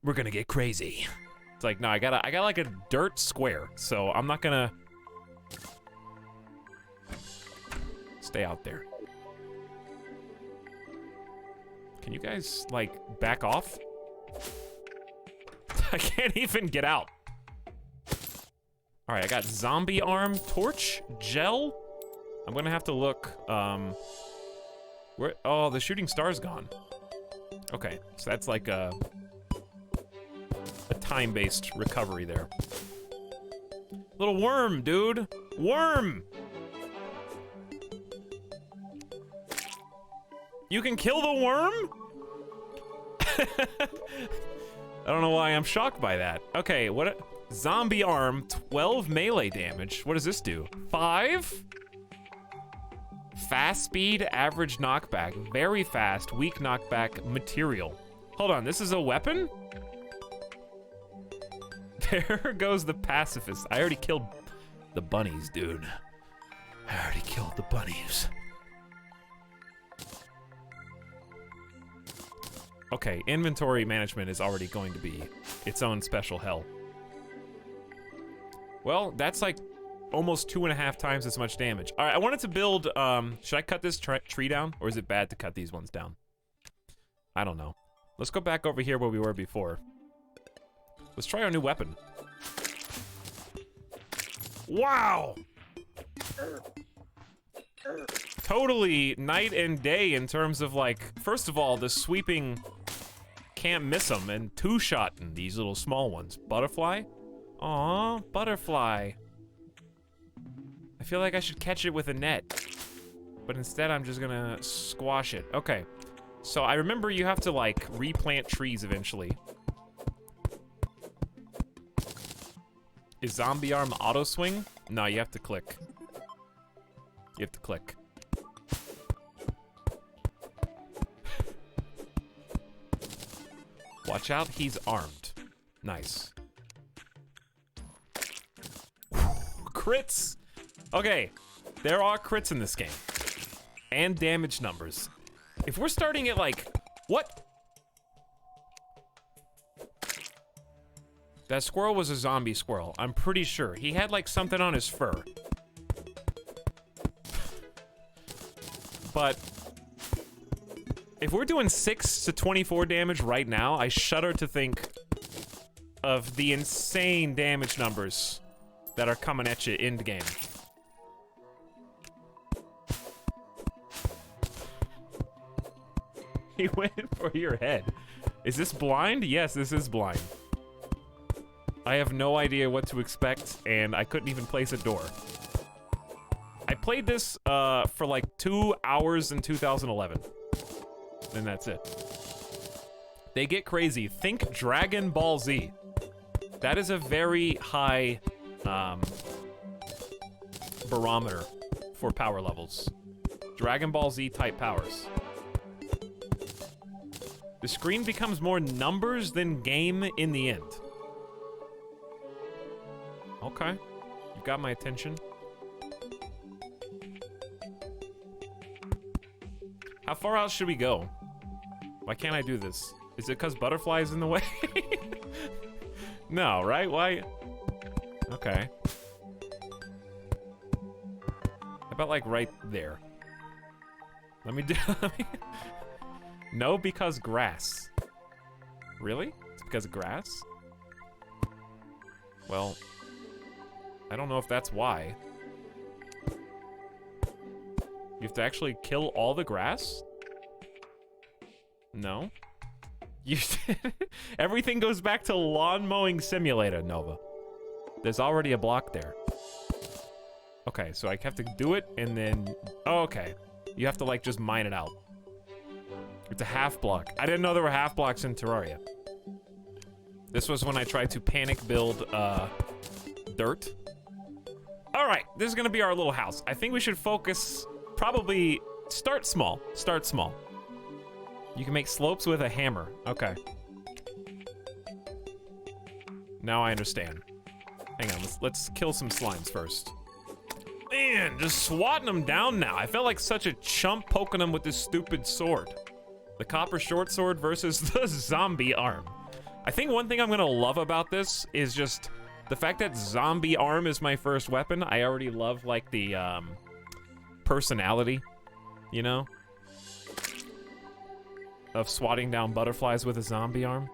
we're gonna get crazy. It's like, no, I got like a dirt square, so I'm not gonna stay out there. Can you guys, like, back off? I can't even get out. All right, I got zombie arm, torch, gel. I'm gonna have to look, where, oh, the shooting star's gone. Okay, so that's like a time-based recovery there. Little worm, dude. Worm! You can kill the worm? I don't know why I'm shocked by that. Okay, what? Zombie arm, 12 melee damage. What does this do? 5? Fast speed, average knockback, very fast, weak knockback, material. Hold on, this is a weapon? There goes the pacifist. I already killed the bunnies, dude. I already killed the bunnies. Okay, inventory management is already going to be its own special hell. Well, that's like almost 2.5 times as much damage. All right, I wanted to build, should I cut this tree down? Or is it bad to cut these ones down? I don't know. Let's go back over here where we were before. Let's try our new weapon. Wow! Totally night and day in terms of like, first of all, the sweeping can't miss them, and two-shotting these little small ones. Butterfly? Aw, butterfly. I feel like I should catch it with a net, but instead I'm just gonna squash it. Okay, so I remember you have to like replant trees eventually. Is zombie arm auto swing? No, you have to click. You have to click. Watch out, he's armed. Nice. Crits! Okay, there are crits in this game. And damage numbers. If we're starting at like, what? That squirrel was a zombie squirrel, I'm pretty sure. He had like something on his fur. But if we're doing 6 to 24 damage right now, I shudder to think of the insane damage numbers that are coming at you in the game. He went for your head. Is this blind? Yes, this is blind. I have no idea what to expect, and I couldn't even place a door. I played this for like 2 hours in 2011. And that's it. They get crazy. Think Dragon Ball Z. That is a very high barometer for power levels. Dragon Ball Z type powers. The screen becomes more numbers than game in the end. Okay. You've got my attention. How far out should we go? Why can't I do this? Is it because butterfly is in the way? No, right? Why? Okay. How about like right there? Let me do... No, because grass. Really? It's because of grass? Well, I don't know if that's why. You have to actually kill all the grass? No? You everything goes back to lawn mowing simulator, Nova. There's already a block there. Okay, so I have to do it and then... Oh, okay. You have to like just mine it out. It's a half block. I didn't know there were half blocks in Terraria. This was when I tried to panic build dirt. All right, this is gonna be our little house. I think we should focus, probably start small. Start small. You can make slopes with a hammer. Okay. Now I understand. Hang on, let's kill some slimes first. Man, just swatting them down now. I felt like such a chump poking them with this stupid sword. The copper short sword versus the zombie arm. I think one thing I'm gonna love about this is just the fact that zombie arm is my first weapon. I already love like the personality, you know, of swatting down butterflies with a zombie arm.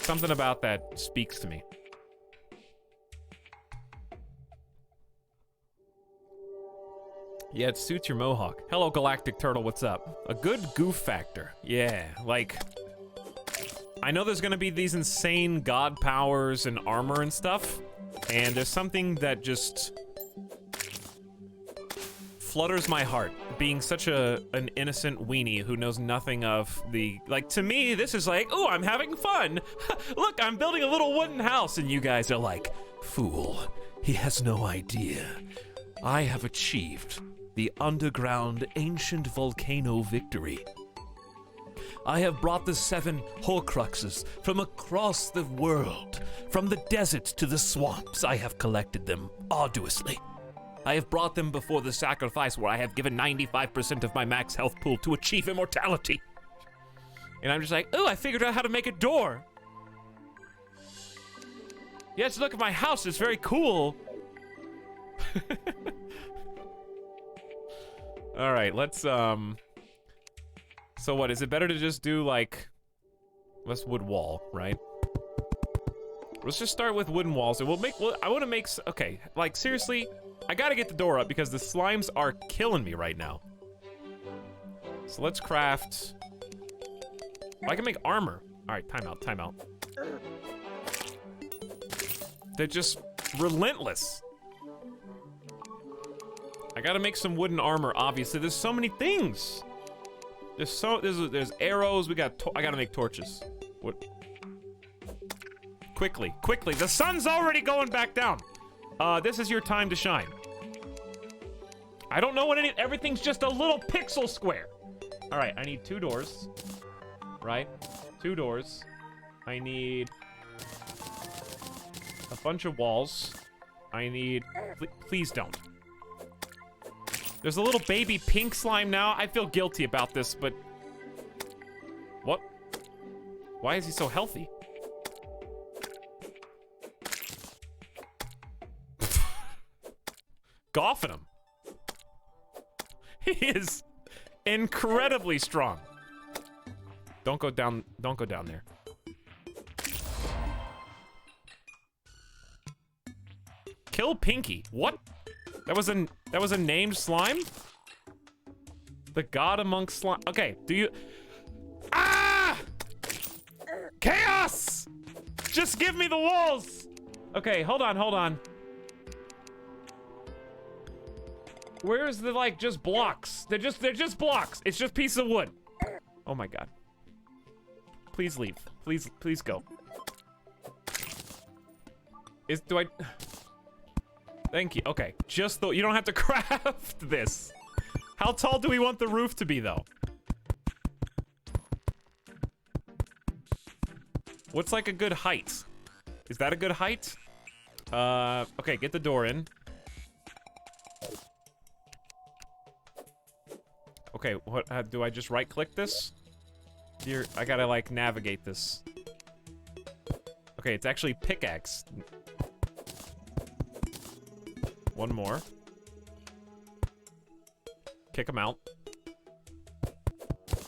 Something about that speaks to me. Yeah, it suits your mohawk. Hello, Galactic Turtle, what's up? A good goof factor. Yeah, like... I know there's gonna be these insane god powers and armor and stuff, and there's something that just flutters my heart. being such an innocent weenie who knows nothing of the, like, to me, this is like, oh, I'm having fun. Look, I'm building a little wooden house, and you guys are like, fool, he has no idea. I have achieved the underground ancient volcano victory. I have brought the 7 Horcruxes from across the world. From the deserts to the swamps, I have collected them arduously. I have brought them before the sacrifice where I have given 95% of my max health pool to achieve immortality. And I'm just like, oh, I figured out how to make a door. Yes, look at my house, it's very cool. All right, let's, so what, is it better to just do, like, let's wood wall, right? Let's just start with wooden walls, and I want to make, okay, like, seriously, I gotta get the door up because the slimes are killing me right now. So let's craft, I can make armor. All right, time out. They're just relentless. I gotta make some wooden armor, obviously. There's so many things. There's arrows, I gotta make torches. What? Quickly, the sun's already going back down. This is your time to shine. I don't know what everything's just a little pixel square. All right, I need 2 doors, right? 2 doors. I need a bunch of walls. I need, please don't. There's a little baby pink slime now. I feel guilty about this, but what? Why is he so healthy? Goffing him. He is incredibly strong. Don't go down there. Kill Pinky. What? That was a named slime? The god amongst slime. Okay, do you... Ah! Chaos! Just give me the walls! Okay, hold on. Where's the, like, just blocks? They're just blocks. It's just pieces of wood. Oh my god. Please leave. Please go. Thank you. Okay, just though, you don't have to craft this. How tall do we want the roof to be, though? What's like a good height? Is that a good height? Okay, get the door in. Okay, what, do I just right-click this? Here, I gotta, like, navigate this. Okay, it's actually pickaxe. One more. Kick him out.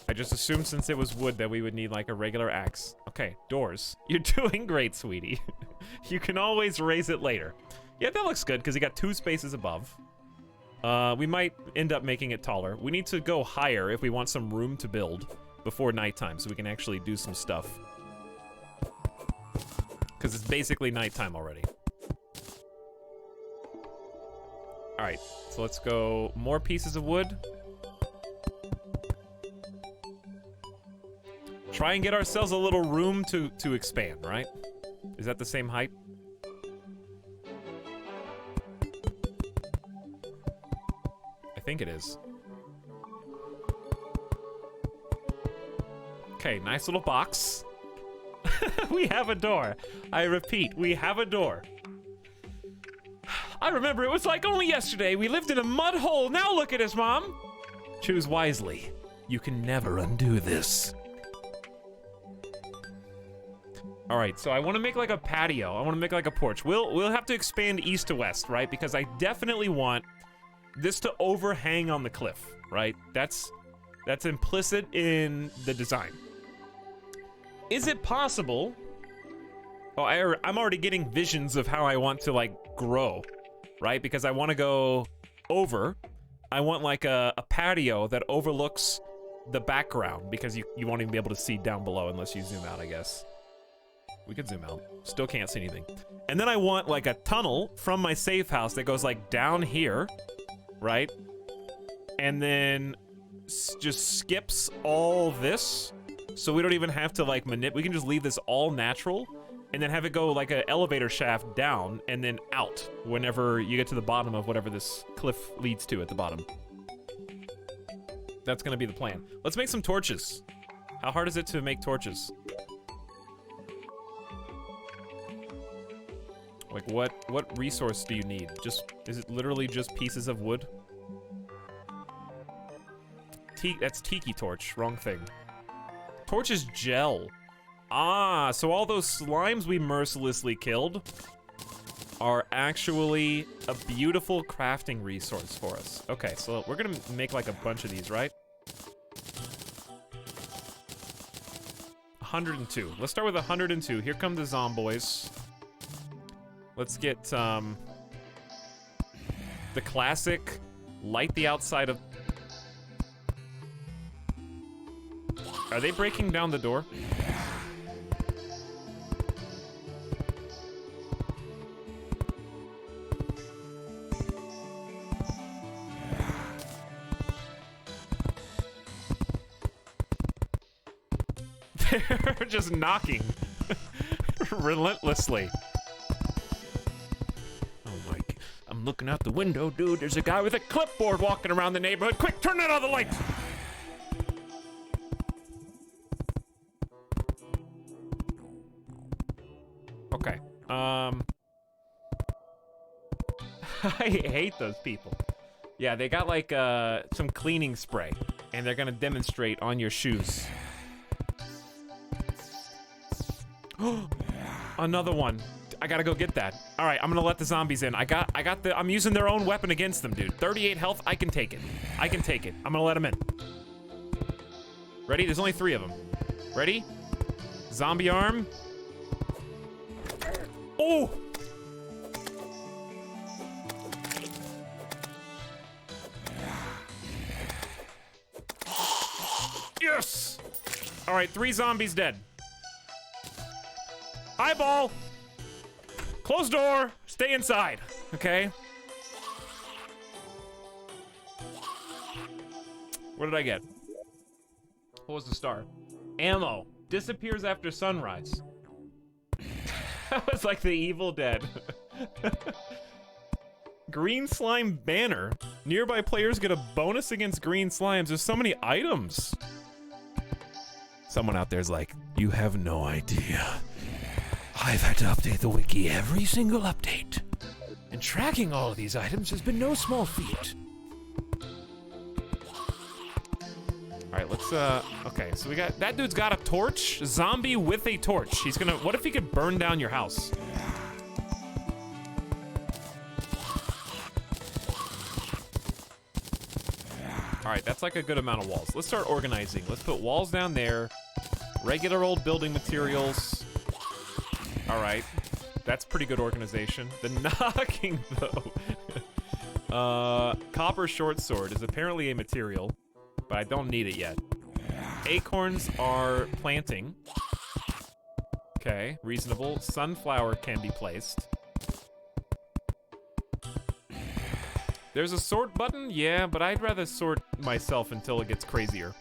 I just assumed since it was wood that we would need, like, a regular axe. Okay, doors. You're doing great, sweetie. You can always raise it later. Yeah, that looks good, because you got 2 spaces above. We might end up making it taller. We need to go higher if we want some room to build before nighttime, so we can actually do some stuff. Because it's basically nighttime already. Alright, so let's go more pieces of wood. Try and get ourselves a little room to expand, right? Is that the same height? I think it is. Okay, nice little box. We have a door. I repeat, we have a door. I remember it was like only yesterday. We lived in a mud hole. Now look at us, Mom. Choose wisely. You can never undo this. All right, so I want to make like a patio. I want to make like a porch. We'll have to expand east to west, right? Because I definitely want this to overhang on the cliff, right? That's implicit in the design. Is it possible? Oh, I'm already getting visions of how I want to like grow, right? Because I want to go over. I want like a patio that overlooks the background because you won't even be able to see down below unless you zoom out, I guess. We could zoom out. Still can't see anything. And then I want like a tunnel from my safe house that goes like down here, right? and then just skips all this, so we don't even have to like we can just leave this all natural, and then have it go like an elevator shaft down and then out whenever you get to the bottom of whatever this cliff leads to at the bottom. That's gonna be the plan. Let's make some torches. How hard is it to make torches? Like what resource do you need? Is it literally just pieces of wood? That's tiki torch, wrong thing. Torch is gel. Ah, so all those slimes we mercilessly killed are actually a beautiful crafting resource for us. Okay, so we're gonna make like a bunch of these, right? 102. Let's start with 102. Here come the zomboys. Let's get the classic light the outside of... Are they breaking down the door? They're just knocking relentlessly. Oh my, I'm looking out the window, dude. There's a guy with a clipboard walking around the neighborhood. Quick, turn out all the lights. Okay. I hate those people. Yeah, they got like some cleaning spray, and they're gonna demonstrate on your shoes. Another one. I gotta go get that. All right, I'm gonna let the zombies in. I'm using their own weapon against them, dude. 38 health, I can take it. I can take it. I'm gonna let them in. Ready? There's only 3 of them. Ready? Zombie arm. Oh! Yes! All right, 3 zombies dead. Eyeball! Close door! Stay inside, okay? What did I get? What was the star? Ammo. Disappears after sunrise. That was like the Evil Dead. Green slime banner. Nearby players get a bonus against green slimes. There's so many items. Someone out there's like, you have no idea. I've had to update the wiki every single update. And tracking all of these items has been no small feat. Alright, let's, okay, so we got, that dude's got a torch. Zombie with a torch. He's gonna, what if he could burn down your house? Alright, that's like a good amount of walls. Let's start organizing. Let's put walls down there. Regular old building materials. Alright, that's pretty good organization. The knocking, though. Copper short sword is apparently a material, but I don't need it yet. Acorns are planting. Okay, reasonable. Sunflower can be placed. There's a sort button? Yeah, but I'd rather sort myself until it gets crazier.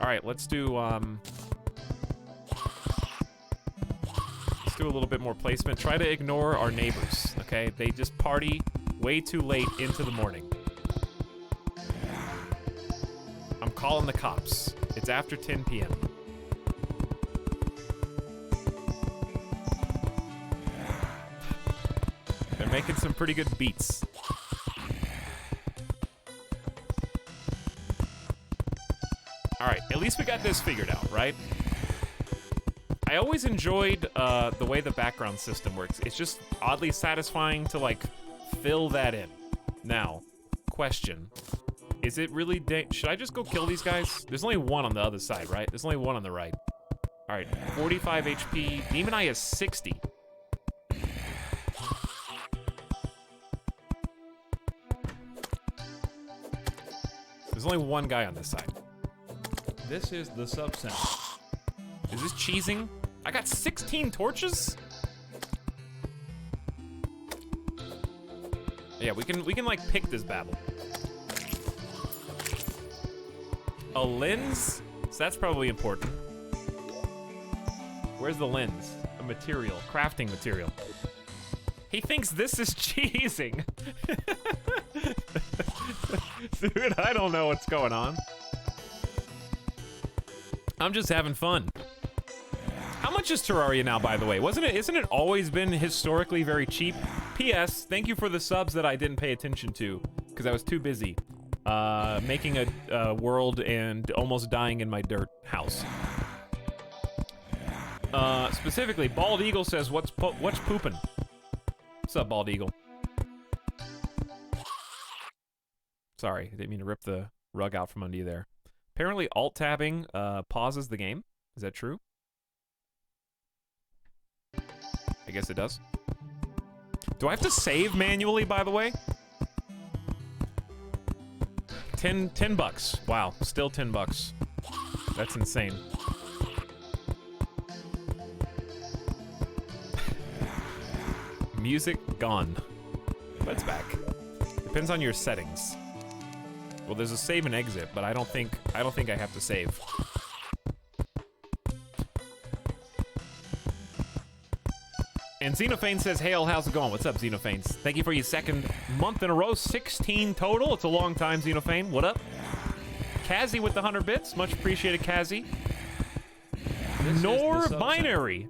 Alright, let's do a little bit more placement. Try to ignore our neighbors, okay? They just party way too late into the morning. I'm calling the cops. It's after 10 p.m. They're making some pretty good beats. Alright, at least we got this figured out, right? I always enjoyed the way the background system works. It's just oddly satisfying to, like, fill that in. Now, question. Is it really should I just go kill these guys? There's only one on the other side, right? There's only one on the right. Alright, 45 HP. Demon Eye is 60. There's only one guy on this side. This is the subcenter. Is this cheesing? I got 16 torches? Yeah, we can like pick this battle. A lens? So that's probably important. Where's the lens? A material. Crafting material. He thinks this is cheesing. Dude, I don't know what's going on. I'm just having fun. How much is Terraria now, by the way? Isn't it always been historically very cheap? P.S. Thank you for the subs that I didn't pay attention to, because I was too busy making a world and almost dying in my dirt house. Specifically, Bald Eagle says, what's pooping? What's up, Bald Eagle? Sorry, I didn't mean to rip the rug out from under you there. Apparently, alt-tabbing pauses the game. Is that true? I guess it does. Do I have to save manually, by the way? 10 bucks. Wow, still 10 bucks. That's insane. Music gone. But it's back. Depends on your settings. Well, there's a save and exit, but I don't think I have to save. And Xenophane says, "Hail, how's it going? What's up, Xenophanes? Thank you for your second month in a row. 16 total. It's a long time, Xenophane. What up? Kazzy with the 100 bits. Much appreciated, Kazzy. Nor Binary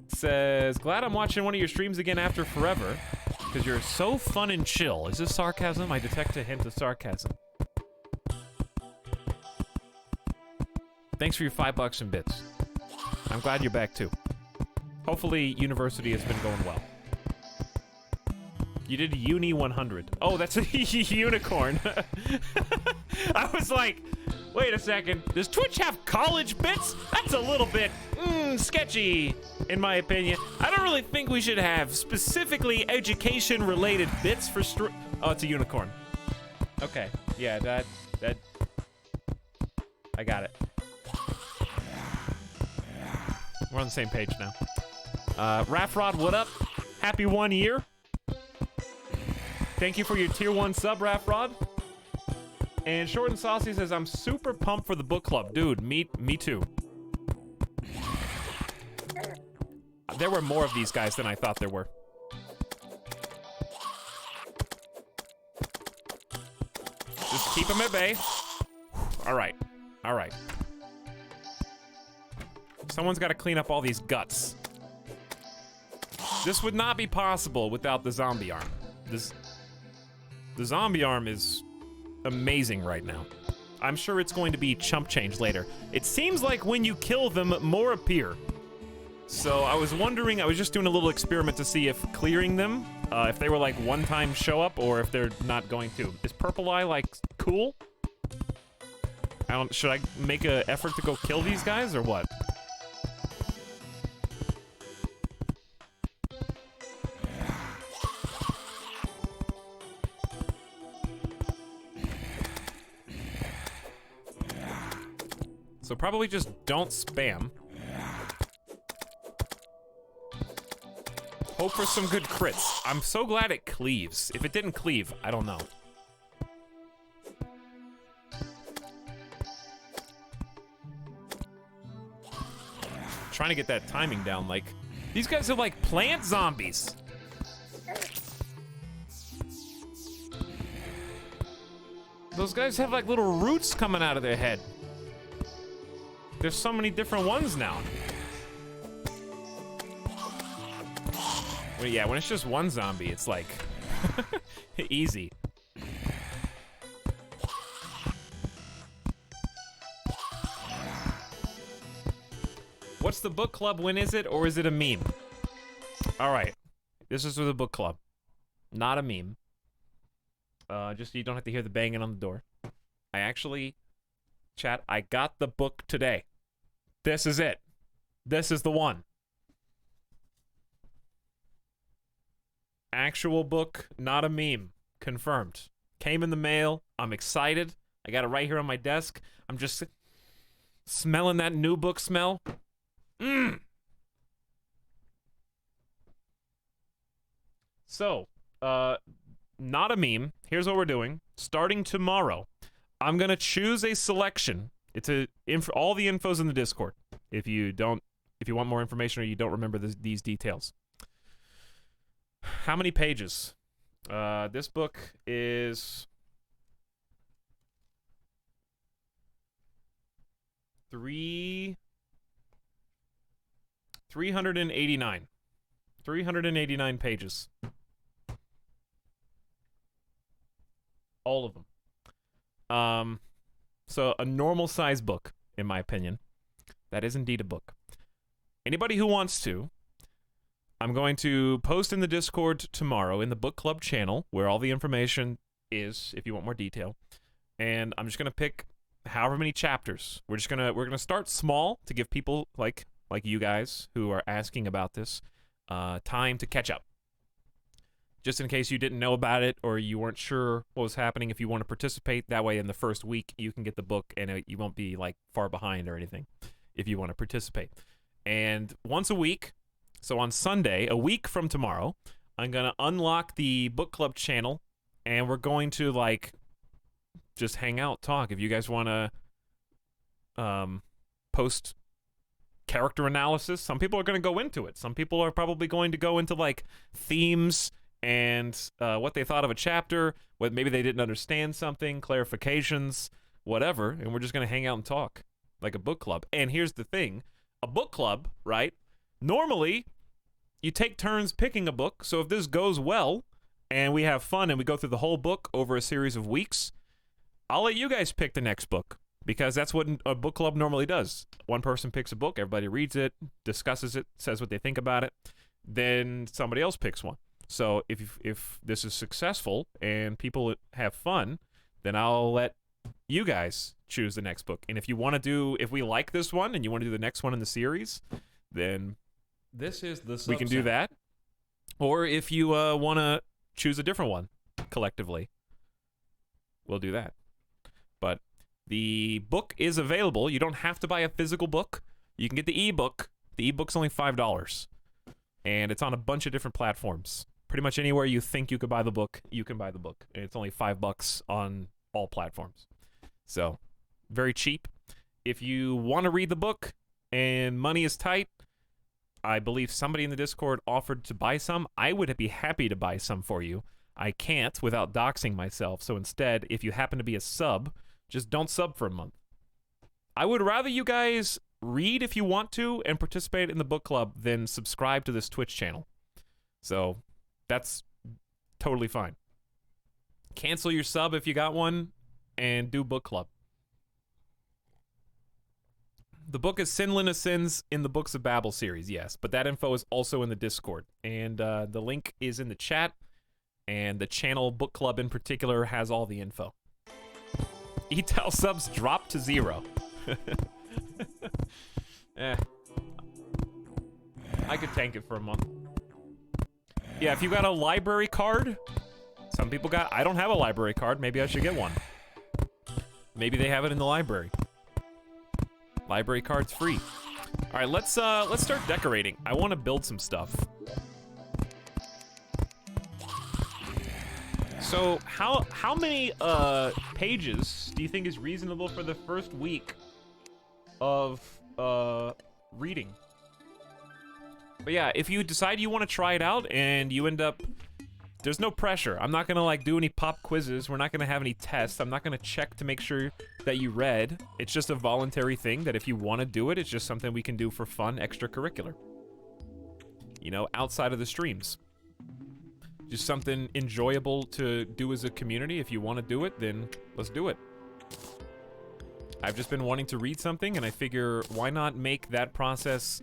says, glad I'm watching one of your streams again after forever, because you're so fun and chill. Is this sarcasm? I detect a hint of sarcasm. Thanks for your $5 and bits. I'm glad you're back too. Hopefully, university has been going well. You did Uni 100. Oh, that's a unicorn. I was like, wait a second. Does Twitch have college bits? That's a little bit sketchy, in my opinion. I don't really think we should have specifically education-related bits for oh, it's a unicorn. Okay, yeah, that I got it. We're on the same page now. Rafrod, what up? Happy 1 year. Thank you for your tier 1 sub, Rafrod. And Short and Saucy says, I'm super pumped for the book club. Dude, me too. There were more of these guys than I thought there were. Just keep them at bay. All right. All right. Someone's got to clean up all these guts. This would not be possible without the zombie arm. The zombie arm is amazing right now. I'm sure it's going to be chump change later. It seems like when you kill them, more appear. So I was wondering, I was just doing a little experiment to see if clearing them, if they were like one-time show up or if they're not going to. Is Purple Eye like cool? Should I make an effort to go kill these guys or what? So probably just don't spam. Hope for some good crits. I'm so glad it cleaves. If it didn't cleave, I don't know. Trying to get that timing down, like... These guys are like plant zombies. Those guys have like little roots coming out of their head. There's so many different ones now. Well, yeah, when it's just one zombie, it's like easy. What's the book club? When is it? Or is it a meme? All right. This is for the book club. Not a meme. Just so you don't have to hear the banging on the door. I actually... Chat, I got the book today. This is it. This is the one. Actual book, not a meme. Confirmed. Came in the mail. I'm excited. I got it right here on my desk. I'm just smelling that new book smell. So, not a meme. Here's what we're doing. Starting tomorrow, I'm gonna choose a selection. It's all the info's in the Discord. If you want more information or you don't remember these details. How many pages? This book is 389. 389 pages. All of them. So a normal size book, in my opinion. That is indeed a book. Anybody who wants to, I'm going to post in the Discord tomorrow in the book club channel where all the information is, if you want more detail. And I'm just gonna pick however many chapters. We're gonna start small to give people like you guys who are asking about this time to catch up. Just in case you didn't know about it or you weren't sure what was happening, if you want to participate, that way in the first week you can get the book and you won't be like far behind or anything if you want to participate. And once a week, so on Sunday, a week from tomorrow, I'm going to unlock the book club channel and we're going to like just hang out, talk. If you guys want to post character analysis, some people are going to go into it. Some people are probably going to go into like themes and what they thought of a chapter, what maybe they didn't understand something, clarifications, whatever, and we're just going to hang out and talk like a book club. And here's the thing, a book club, right? Normally, you take turns picking a book, so if this goes well and we have fun and we go through the whole book over a series of weeks, I'll let you guys pick the next book because that's what a book club normally does. One person picks a book, everybody reads it, discusses it, says what they think about it, then somebody else picks one. So if this is successful and people have fun, then I'll let you guys choose the next book. And if you want to do, if we like this one and you want to do the next one in the series, then this is the subset. We can do that. Or if you want to choose a different one collectively, we'll do that. But the book is available. You don't have to buy a physical book. You can get the ebook. The ebook's only $5. And it's on a bunch of different platforms. Pretty much anywhere you think you could buy the book, you can buy the book. And it's only $5 on all platforms. So, very cheap. If you want to read the book and money is tight, I believe somebody in the Discord offered to buy some. I would be happy to buy some for you. I can't without doxing myself. So instead, if you happen to be a sub, just don't sub for a month. I would rather you guys read if you want to and participate in the book club than subscribe to this Twitch channel. So that's totally fine. Cancel your sub if you got one and do book club. The book is Sinlin of Sins in the Books of Babel series, yes, but that info is also in the Discord. And the link is in the chat, and the channel book club in particular has all the info. Etal subs dropped to 0. I could tank it for a month. Yeah, if you got a library card, some people got, I don't have a library card, maybe I should get one. Maybe they have it in the library. Library card's free. All right, let's start decorating. I want to build some stuff. So how many pages do you think is reasonable for the first week of reading? But yeah, if you decide you want to try it out and you end up, there's no pressure. I'm not gonna like do any pop quizzes. We're not gonna have any tests. I'm not gonna check to make sure that you read. It's just a voluntary thing that if you want to do it, it's just something we can do for fun, extracurricular. You know, outside of the streams. Just something enjoyable to do as a community. If you want to do it, then let's do it. I've just been wanting to read something, and I figure why not make that process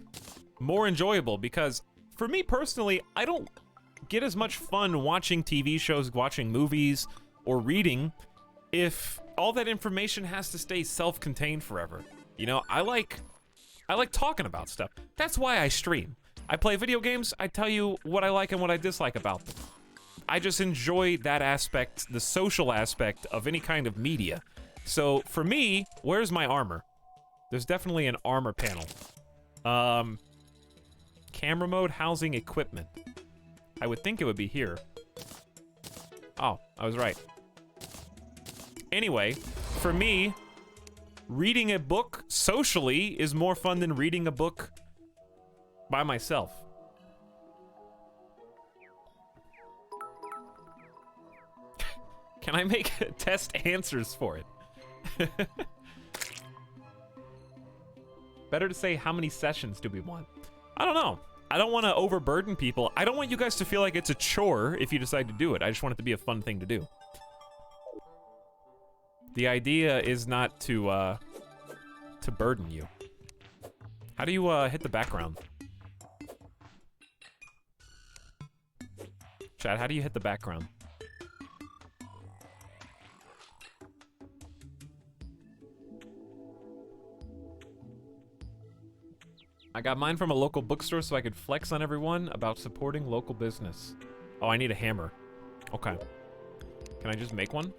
more enjoyable? Because for me personally, I don't get as much fun watching TV shows, watching movies, or reading if all that information has to stay self-contained forever. You know, I like talking about stuff. That's why I stream. I play video games, I tell you what I like and what I dislike about them. I just enjoy that aspect, the social aspect of any kind of media. So for me, where's my armor? There's definitely an armor panel. Camera mode, housing, equipment. I would think it would be here. Oh, I was right. Anyway, for me, reading a book socially is more fun than reading a book by myself. Can I make test answers for it? Better to say, how many sessions do we want? I don't know. I don't want to overburden people. I don't want you guys to feel like it's a chore if you decide to do it. I just want it to be a fun thing to do. The idea is not to burden you. How do you hit the background? Chad, how do you hit the background? I got mine from a local bookstore so I could flex on everyone about supporting local business. Oh, I need a hammer. Okay. Can I just make one?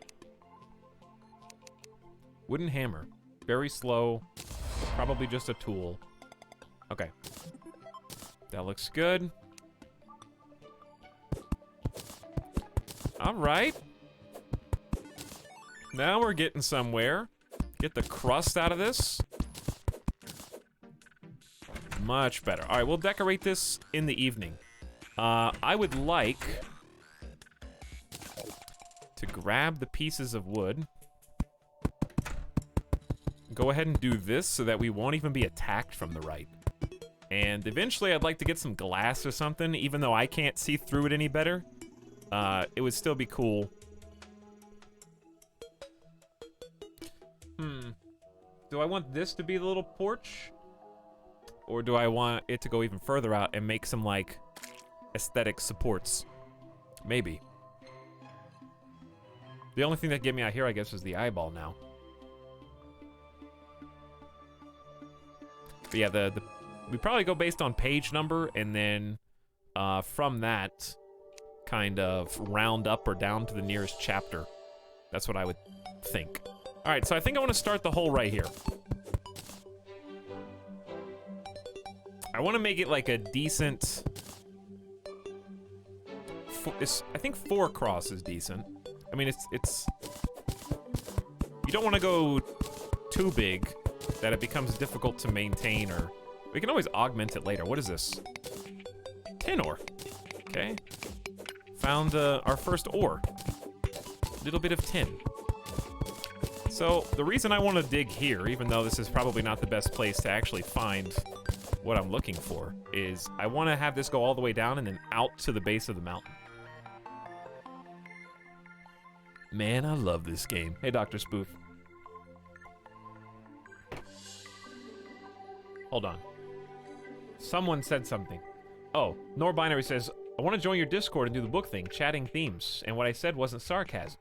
Wooden hammer. Very slow. Probably just a tool. Okay. That looks good. Alright. Now we're getting somewhere. Get the crust out of this. Much better. Alright, we'll decorate this in the evening. I would like to grab the pieces of wood. Go ahead and do this so that we won't even be attacked from the right. And eventually I'd like to get some glass or something, even though I can't see through it any better. It would still be cool. Do I want this to be the little porch? Or do I want it to go even further out and make some, like, aesthetic supports? Maybe. The only thing that get me out here, I guess, is the eyeball now. But yeah, we probably go based on page number, and then from that, kind of round up or down to the nearest chapter. That's what I would think. All right, so I think I want to start the hole right here. I want to make it like a decent... I think 4 across is decent. I mean, it's... You don't want to go too big that it becomes difficult to maintain, or... We can always augment it later. What is this? Tin ore. Okay. Found our first ore. Little bit of tin. So, the reason I want to dig here, even though this is probably not the best place to actually find what I'm looking for, is I want to have this go all the way down and then out to the base of the mountain. Man, I love this game. Hey, Dr. Spoof. Hold on. Someone said something. Oh, Nor-Binary says, I want to join your Discord and do the book thing, chatting themes. And what I said wasn't sarcasm.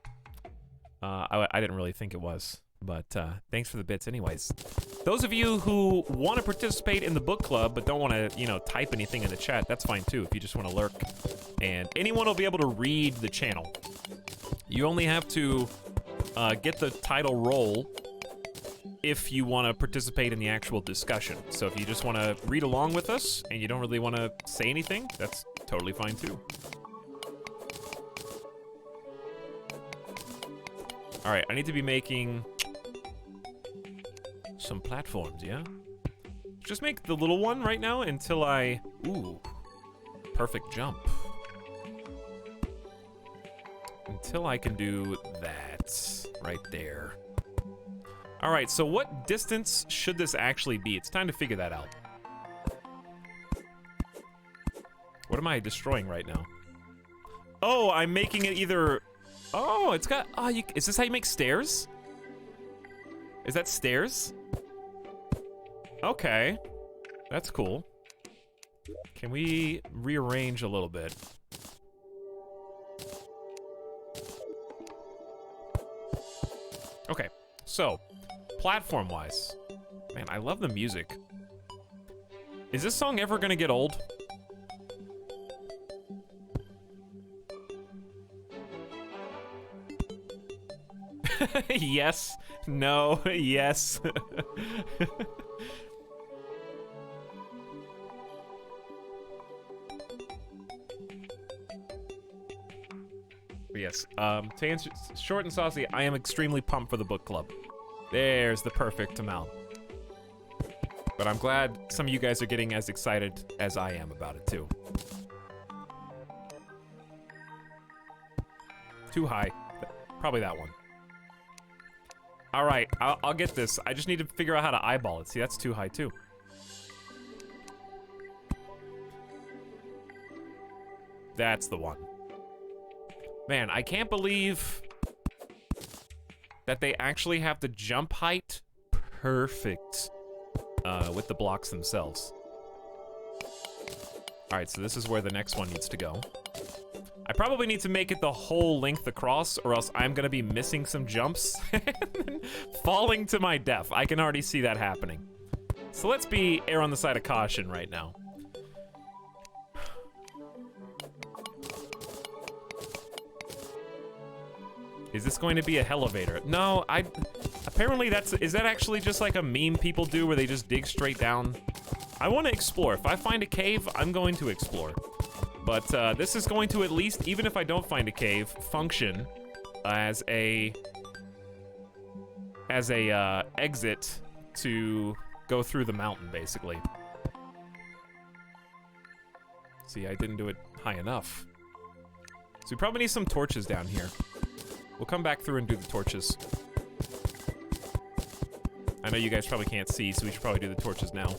I didn't really think it was. But thanks for the bits anyways. Those of you who want to participate in the book club but don't want to, you know, type anything in the chat, that's fine too if you just want to lurk. And anyone will be able to read the channel. You only have to get the title role if you want to participate in the actual discussion. So if you just want to read along with us and you don't really want to say anything, that's totally fine too. All right, I need to be making some platforms, yeah? Just make the little one right now until I... Ooh, perfect jump. Until I can do that right there. All right, so what distance should this actually be? It's time to figure that out. What am I destroying right now? Oh, I'm making it either... Oh, it's got... Oh, is this how you make stairs? Is that stairs? Okay. That's cool. Can we rearrange a little bit? Okay, so, platform-wise. Man, I love the music. Is this song ever gonna get old? Yes. No. Yes. Yes. To answer short and saucy, I am extremely pumped for the book club. There's the perfect amount. But I'm glad some of you guys are getting as excited as I am about it too. Too high. Probably that one. All right, I'll get this. I just need to figure out how to eyeball it. See, that's too high too. That's the one. Man, I can't believe that they actually have the jump height perfect with the blocks themselves. All right, so this is where the next one needs to go. I probably need to make it the whole length across, or else I'm gonna be missing some jumps and falling to my death. I can already see that happening. So let's err on the side of caution right now. Is this going to be a elevator? No, apparently is that actually just like a meme people do where they just dig straight down? I want to explore. If I find a cave, I'm going to explore. But this is going to at least, even if I don't find a cave, function as a exit to go through the mountain, basically. See, I didn't do it high enough. So we probably need some torches down here. We'll come back through and do the torches. I know you guys probably can't see, so we should probably do the torches now.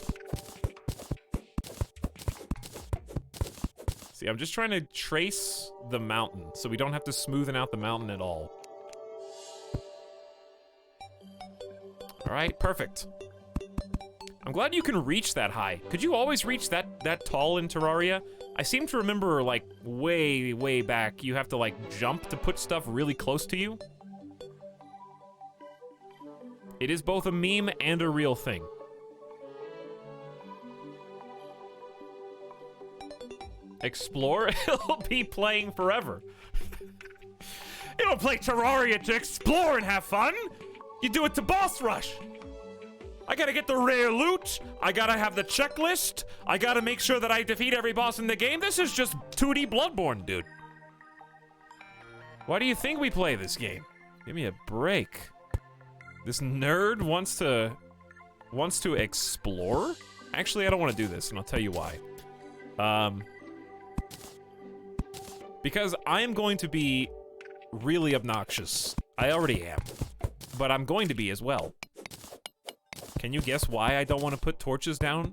See, I'm just trying to trace the mountain, so we don't have to smoothen out the mountain at all. All right, perfect. I'm glad you can reach that high. Could you always reach that tall in Terraria? I seem to remember, like, way back, you have to, like, jump to put stuff really close to you. It is both a meme and a real thing. Explore? It'll be playing forever. You don't play Terraria to explore and have fun. You do it to boss rush. I gotta get the rare loot. I gotta have the checklist. I gotta make sure that I defeat every boss in the game. This is just 2D Bloodborne, dude. Why do you think we play this game? Give me a break. This nerd wants to explore? Actually, I don't want to do this, and I'll tell you why. Because I am going to be really obnoxious. I already am. But I'm going to be as well. Can you guess why I don't want to put torches down?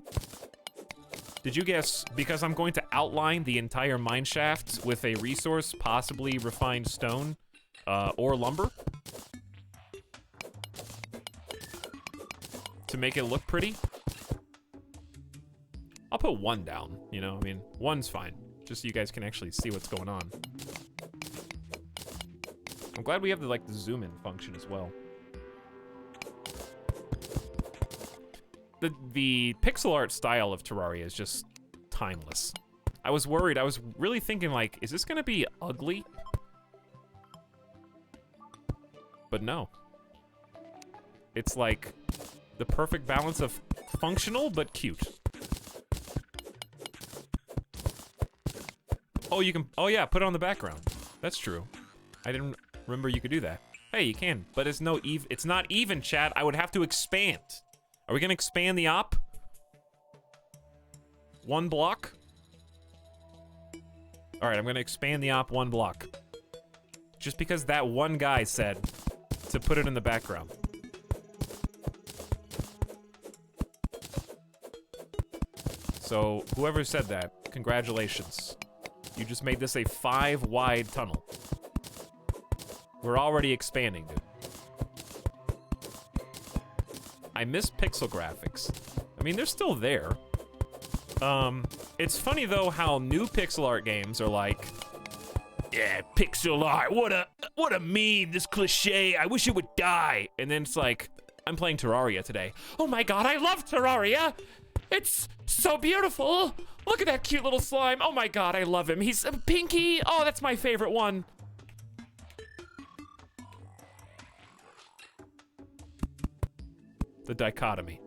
Did you guess because I'm going to outline the entire mineshaft with a resource, possibly refined stone, or lumber? To make it look pretty? I'll put one down, you know? I mean, one's fine. Just so you guys can actually see what's going on. I'm glad we have the zoom in function as well. The pixel art style of Terraria is just timeless. I was worried. I was really thinking, like, is this gonna be ugly? But no. It's like the perfect balance of functional but cute. Oh, you can. Oh yeah, put it on the background. That's true. I didn't remember you could do that. Hey, you can, but it's it's not even, chat. I would have to expand. Are we gonna expand the op? One block? All right, I'm gonna expand the op one block. Just because that one guy said to put it in the background. So, whoever said that, congratulations. You just made this a 5-wide tunnel. We're already expanding, dude. I miss pixel graphics. I mean, they're still there. It's funny though how new pixel art games are like, yeah, pixel art, what a meme, this cliche, I wish it would die. And then it's like, I'm playing Terraria today. Oh my god, I love Terraria! It's so beautiful! Look at that cute little slime. Oh my god, I love him. He's Pinky. Oh, that's my favorite one. The dichotomy.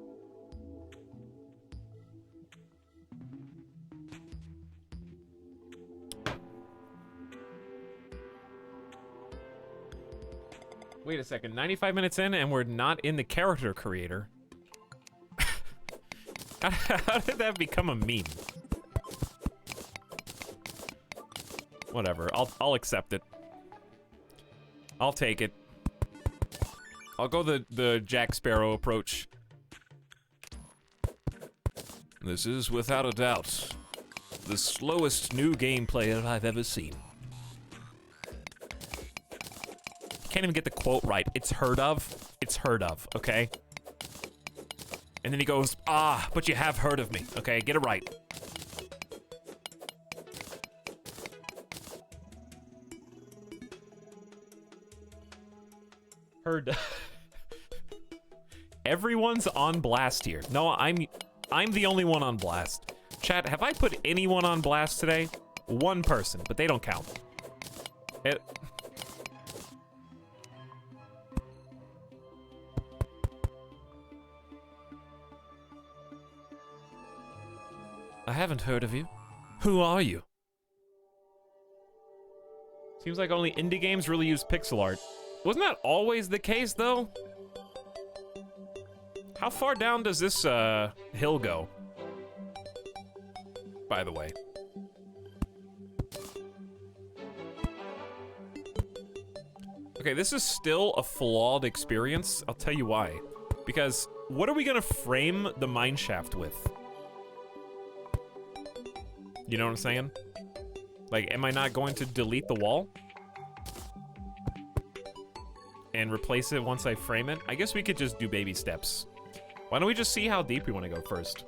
Wait a second, 95 minutes in and we're not in the character creator. How did that become a meme? Whatever, I'll accept it. I'll take it. I'll go the Jack Sparrow approach. This is, without a doubt, the slowest new gameplay that I've ever seen. Can't even get the quote right. It's heard of. It's heard of, okay? And then he goes, ah, but you have heard of me. Okay, get it right. Heard. Everyone's on blast here. No, I'm the only one on blast. Chat, have I put anyone on blast today? One person, but they don't count. I haven't heard of you. Who are you? Seems like only indie games really use pixel art. Wasn't that always the case, though? How far down does this, hill go? By the way. Okay, this is still a flawed experience. I'll tell you why. Because what are we gonna frame the mineshaft with? You know what I'm saying? Like, am I not going to delete the wall? And replace it once I frame it? I guess we could just do baby steps. Why don't we just see how deep we want to go first?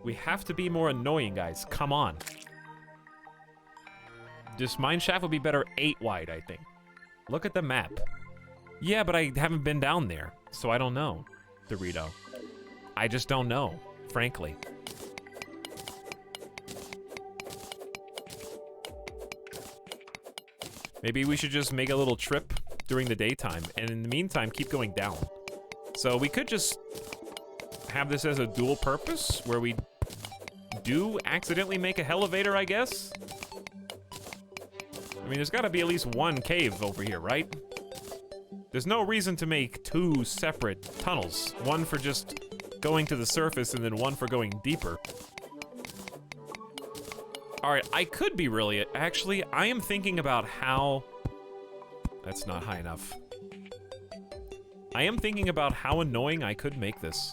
We have to be more annoying, guys. Come on. This mineshaft would be better 8 wide, I think. Look at the map. Yeah, but I haven't been down there, so I don't know, Dorito. I just don't know, frankly. Maybe we should just make a little trip during the daytime, and in the meantime, keep going down. So we could just have this as a dual purpose, where we do accidentally make a elevator, I guess? I mean, there's gotta be at least one cave over here, right? There's no reason to make 2 separate tunnels. One for just going to the surface, and then one for going deeper. Alright, I could be really... Actually, I am thinking about how... That's not high enough. I am thinking about how annoying I could make this.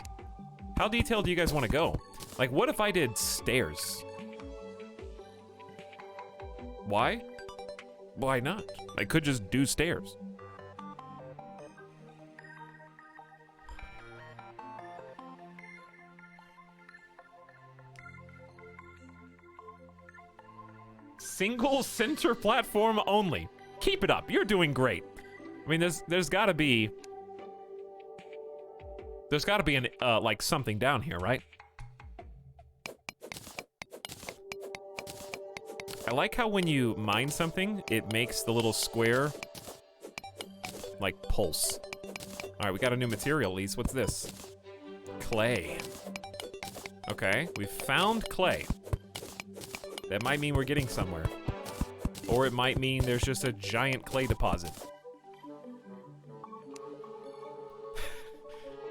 How detailed do you guys want to go? Like, what if I did stairs? Why? Why not? I could just do stairs. Single center platform only. Keep it up. You're doing great. I mean, there's gotta be... There's gotta be an, like, something down here, right? I like how when you mine something, it makes the little square, like, pulse. Alright, we got a new material, at least. What's this? Clay. Okay, we found clay. That might mean we're getting somewhere. Or it might mean there's just a giant clay deposit.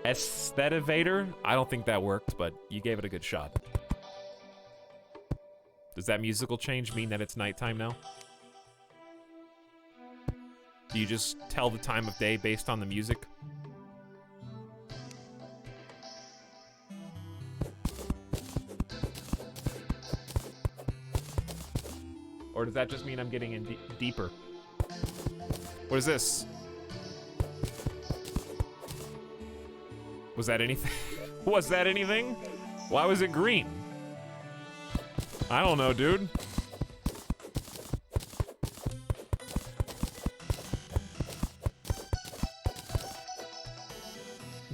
Aesthetivator? I don't think that worked, but you gave it a good shot. Does that musical change mean that it's nighttime now? Do you just tell the time of day based on the music? Or does that just mean I'm getting in deeper? What is this? Was that anything? Was that anything? Why was it green? I don't know, dude.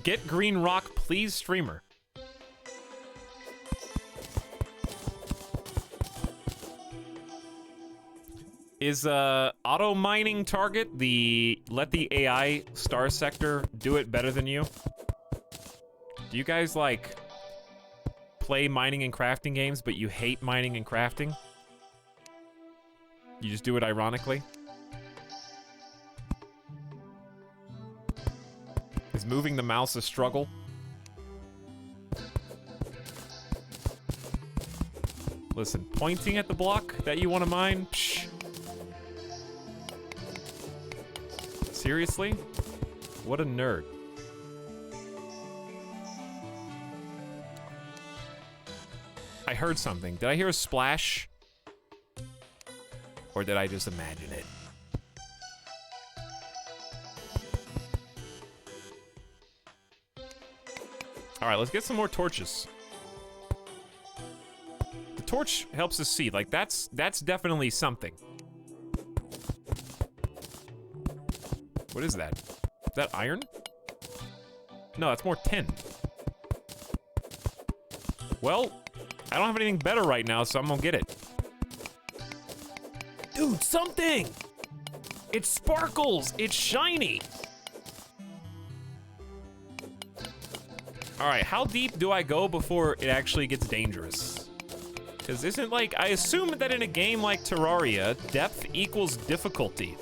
Get green rock, please, streamer. Is auto mining target the let the AI star sector do it better than you? Do you guys like play mining and crafting games, but you hate mining and crafting? You just do it ironically? moving the mouse a struggle? Listen, pointing at the block that you want to mine? Psh. Seriously? What a nerd. I heard something. Did I hear a splash? Or did I just imagine it? Alright, let's get some more torches. The torch helps us see. Like, that's definitely something. What is that? Is that iron? No, that's more tin. Well, I don't have anything better right now, so I'm gonna get it. Dude, something! It sparkles! It's shiny! Alright, how deep do I go before it actually gets dangerous? Because isn't like, I assume that in a game like Terraria, depth equals difficulty.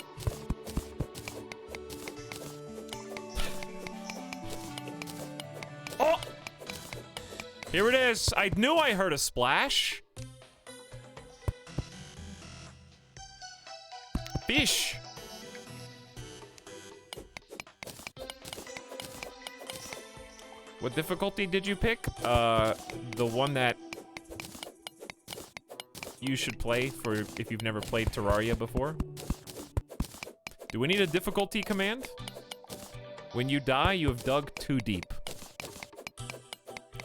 Oh! Here it is. I knew I heard a splash. Fish. What difficulty did you pick? The one that you should play for if you've never played Terraria before. Do we need a difficulty command? When you die, you have dug too deep.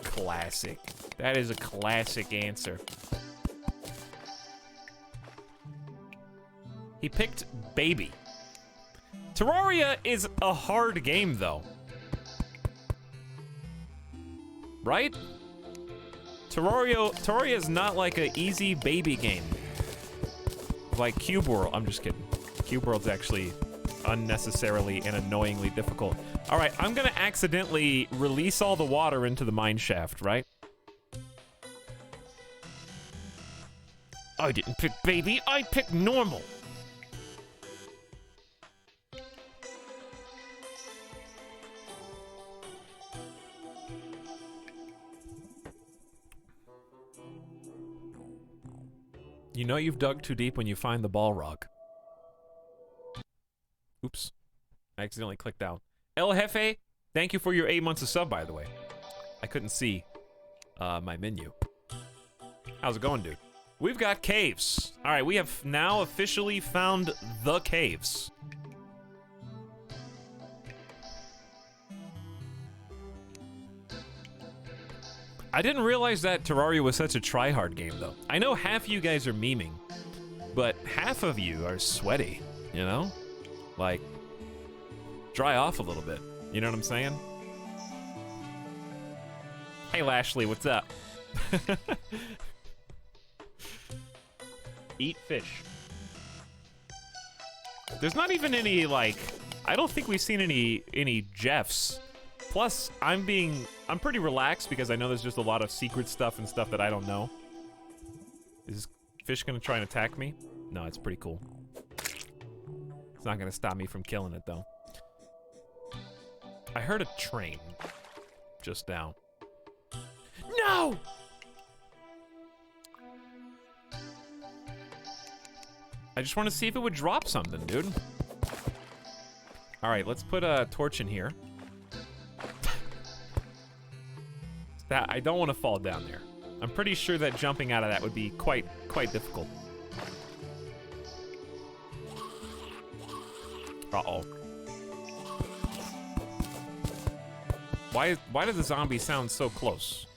Classic. That is a classic answer. He picked baby. Terraria is a hard game, though. Right? Terraria is not like an easy baby game. Like Cube World. I'm just kidding. Cube World's actually unnecessarily and annoyingly difficult. All right, I'm gonna accidentally release all the water into the mine shaft, right? I didn't pick baby, I picked normal. You know you've dug too deep when you find the ball rock. Oops. I accidentally clicked out. El Jefe, thank you for your 8 months of sub, by the way. I couldn't see my menu. How's it going, dude? We've got caves. All right, we have now officially found the caves. I didn't realize that Terraria was such a try-hard game, though. I know half of you guys are memeing, but half of you are sweaty, you know? Like, dry off a little bit. You know what I'm saying? Hey, Lashley, what's up? Eat fish. There's not even any, like, I don't think we've seen any Jeffs. Plus, I'm pretty relaxed because I know there's just a lot of secret stuff and stuff that I don't know. Is this fish gonna try and attack me? No, it's pretty cool. It's not gonna stop me from killing it, though. I heard a train just now. No! I just want to see if it would drop something, dude. All right, let's put a torch in here. That I don't want to fall down there. I'm pretty sure that jumping out of that would be quite difficult. Uh-oh. Why does the zombie sound so close?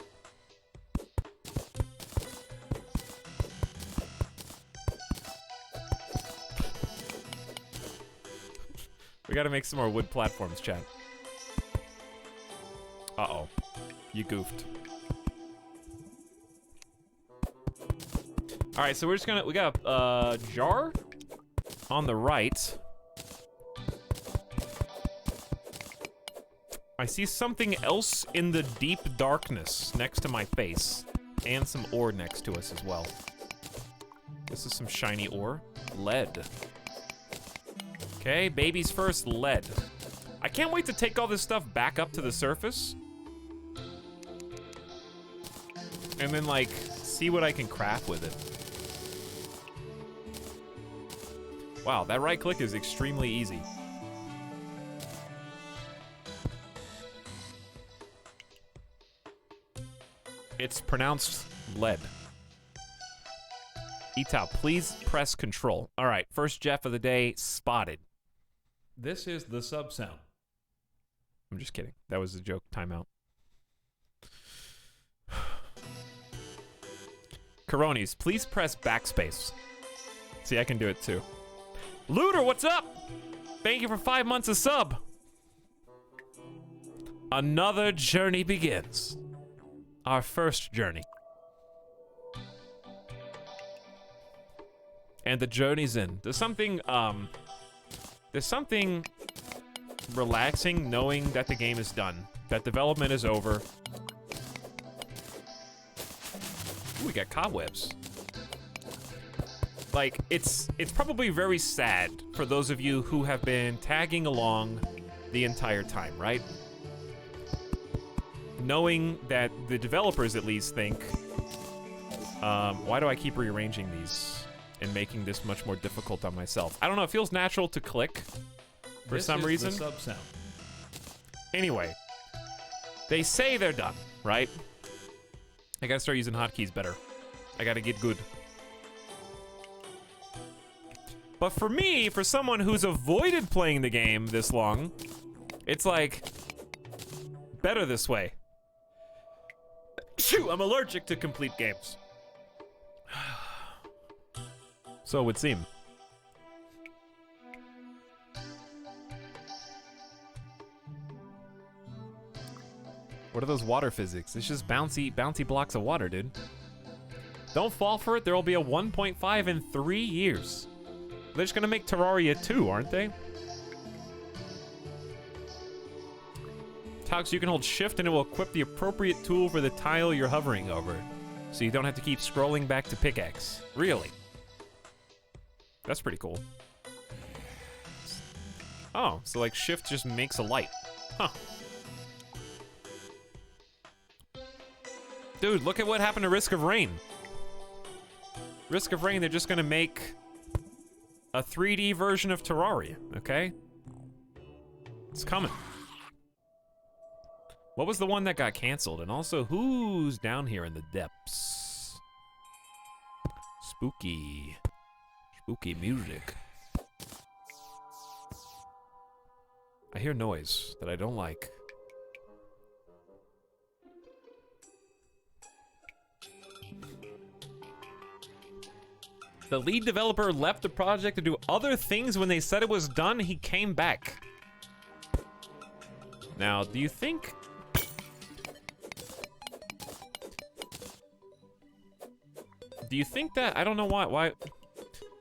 We gotta make some more wood platforms, chat. Uh-oh. You goofed. All right, so we got a jar on the right. I see something else in the deep darkness next to my face, and some ore next to us as well. This is some shiny ore. Lead. Okay, babies first, lead. I can't wait to take all this stuff back up to the surface. And then, like, see what I can craft with it. Wow, that right click is extremely easy. It's pronounced lead. Etau, please press control. All right, first Jeff of the day spotted. This is the sub sound. I'm just kidding. That was a joke. Timeout. Coronis, please press backspace. See, I can do it too. Looter, what's up? Thank you for 5 months of sub. Another journey begins. Our first journey. And the journey's in. There's something relaxing knowing that the game is done, that development is over. Ooh, we got cobwebs. Like, it's probably very sad for those of you who have been tagging along the entire time, right? Knowing that the developers at least think, why do I keep rearranging these and making this much more difficult on myself? I don't know, it feels natural to click for some reason. This is the sub sound. Anyway, they say they're done, right? I gotta start using hotkeys better. I gotta get good. But for me, for someone who's avoided playing the game this long, it's like, better this way. Shoot, I'm allergic to complete games. So it would seem. What are those water physics? It's just bouncy blocks of water, dude. Don't fall for it. There will be a 1.5 in 3 years. They're just gonna make Terraria 2, aren't they? Tox, you can hold shift and it will equip the appropriate tool for the tile you're hovering over. So you don't have to keep scrolling back to pickaxe. Really? That's pretty cool. Oh, so like shift just makes a light. Huh. Dude, look at what happened to Risk of Rain. Risk of Rain, they're just gonna make a 3D version of Terraria, okay? It's coming. What was the one that got canceled? And also, who's down here in the depths? Spooky. Spooky music. I hear noise that I don't like. The lead developer left the project to do other things. When they said it was done, he came back. Now, do you think... Do you think that... I don't know why...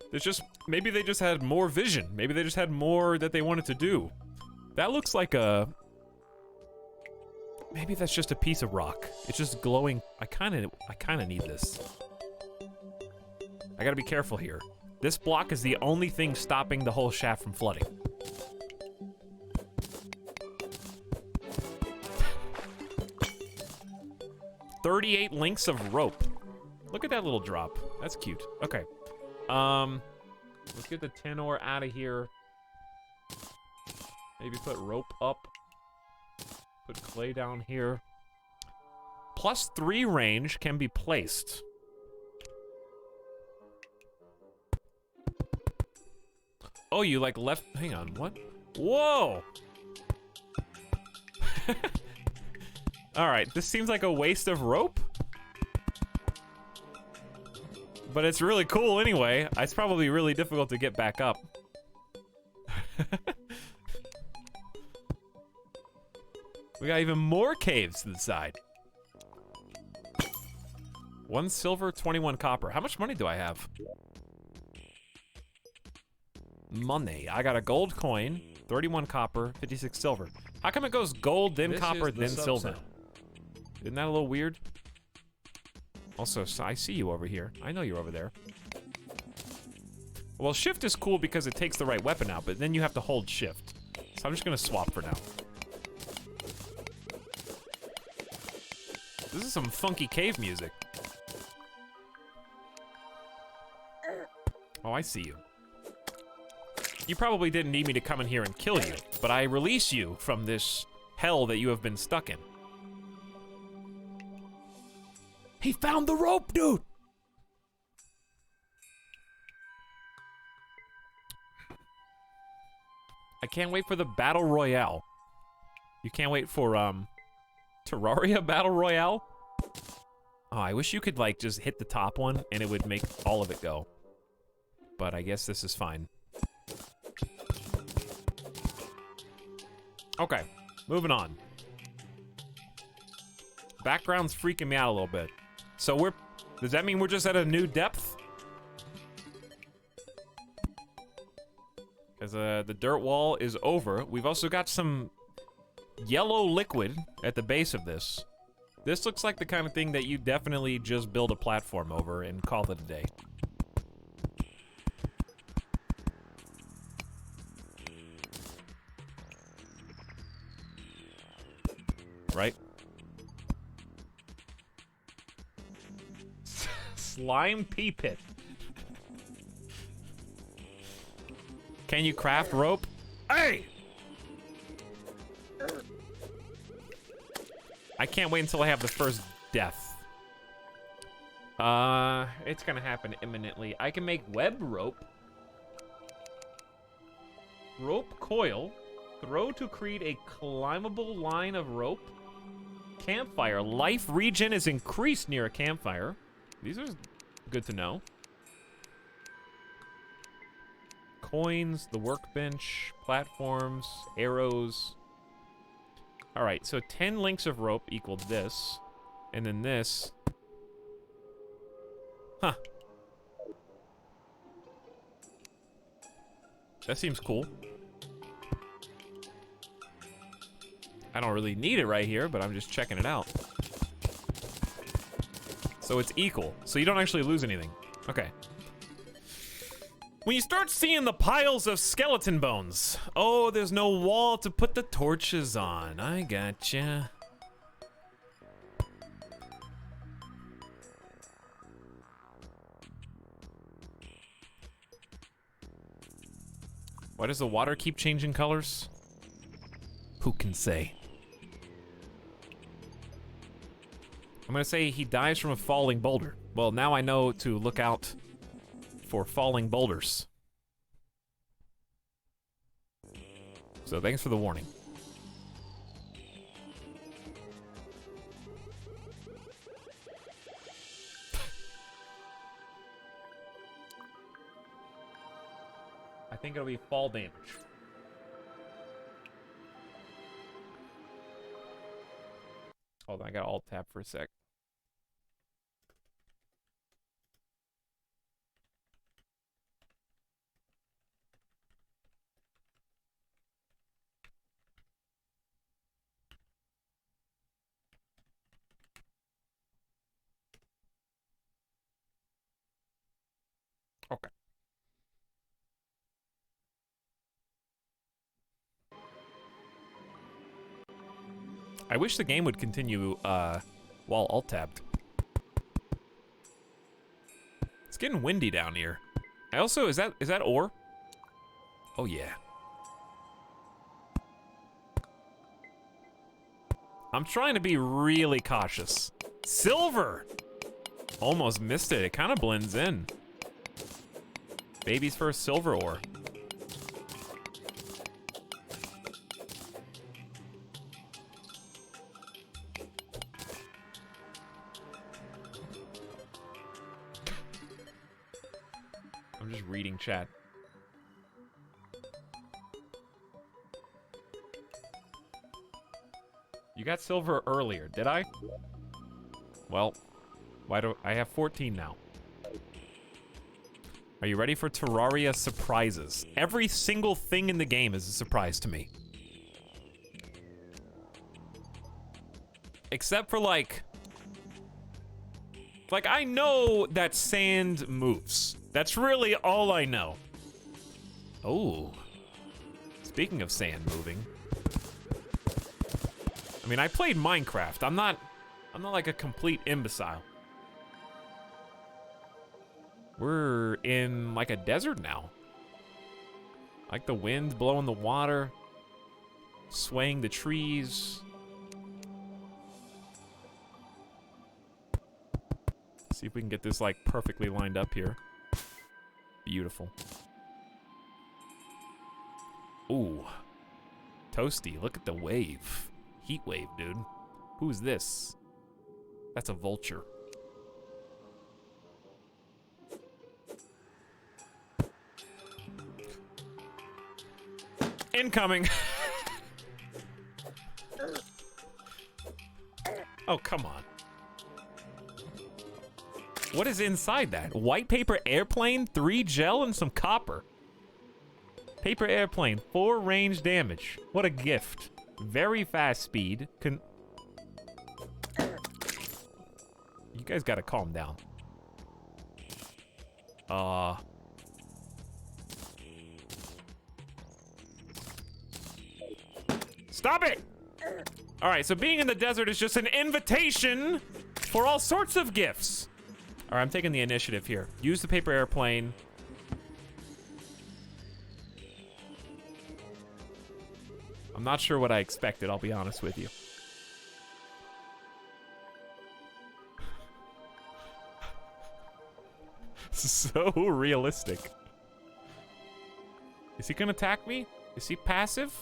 There's just... Maybe they just had more vision. Maybe they just had more that they wanted to do. That looks like a... Maybe that's just a piece of rock. It's just glowing. I kind of need this. I gotta be careful here. This block is the only thing stopping the whole shaft from flooding. $38 links of rope. Look at that little drop. That's cute. Okay. Let's get the 10 ore out of here. Maybe put rope up. Put clay down here. +3 range can be placed. Oh, you like left... Hang on, what? Whoa! Alright, this seems like a waste of rope. But it's really cool anyway. It's probably really difficult to get back up. We got even more caves to the side. 1 silver, 21 copper. How much money do I have? Money. I got a gold coin, 31 copper, 56 silver. How come it goes gold, then copper, then silver? Isn't that a little weird? Also, so I see you over here. I know you're over there. Well, shift is cool because it takes the right weapon out, but then you have to hold shift. So I'm just gonna swap for now. This is some funky cave music. Oh, I see you. You probably didn't need me to come in here and kill you, but I release you from this hell that you have been stuck in. He found the rope, dude! I can't wait for the Battle Royale. You can't wait for, Terraria Battle Royale? Oh, I wish you could, like, just hit the top one and it would make all of it go. But I guess this is fine. Okay, moving on. Background's freaking me out a little bit. So does that mean we're just at a new depth? Because the dirt wall is over. We've also got some yellow liquid at the base of this. This looks like the kind of thing that you definitely just build a platform over and call it a day. Right? Slime pea pit. Can you craft rope? Hey! I can't wait until I have the first death. It's gonna happen imminently. I can make web rope. Rope coil. Throw to create a climbable line of rope. Campfire. Life regen is increased near a campfire. These are good to know. Coins, the workbench, platforms, arrows. All right, so 10 links of rope equal this. And then this. Huh. That seems cool. I don't really need it right here, but I'm just checking it out. So it's equal. So you don't actually lose anything. Okay. When you start seeing the piles of skeleton bones. Oh, there's no wall to put the torches on. I gotcha. Why does the water keep changing colors? Who can say? I'm gonna say he dies from a falling boulder. Well, now I know to look out for falling boulders. So thanks for the warning. I think it'll be fall damage. Hold on, I got alt tab for a sec. Okay. I wish the game would continue while alt-tabbed. It's getting windy down here. I also, is that ore? Oh yeah. I'm trying to be really cautious. Silver! Almost missed it. It kind of blends in. Baby's first silver ore. I'm just reading chat. You got silver earlier, did I? Well, why do I have 14 now? Are you ready for Terraria surprises? Every single thing in the game is a surprise to me. Except for like I know that sand moves. That's really all I know. Oh. It's Speaking of sand moving. I mean, I played Minecraft. I'm not like a complete imbecile. We're in like a desert now. Like the wind blowing the water, swaying the trees. See if we can get this like perfectly lined up here. Beautiful. Ooh. Toasty, look at the wave. Heat wave, dude. Who's this? That's a vulture. Incoming. Oh, come on. What is inside that? White paper airplane, 3 gel, and some copper. Paper airplane, 4 range damage. What a gift. Very fast speed. You guys gotta calm down. Stop it! Alright, so being in the desert is just an invitation for all sorts of gifts. Alright, I'm taking the initiative here. Use the paper airplane. I'm not sure what I expected, I'll be honest with you. So realistic. Is he gonna attack me? Is he passive?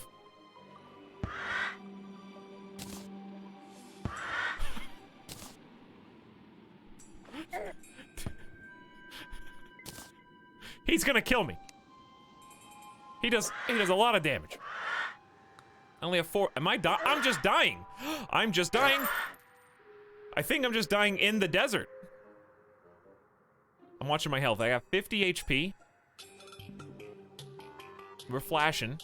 He's gonna kill me. He does a lot of damage. I only have 4. Am I dying? I'm just dying. I'm just dying. I think I'm just dying in the desert. I'm watching my health. I got 50 HP. We're flashing.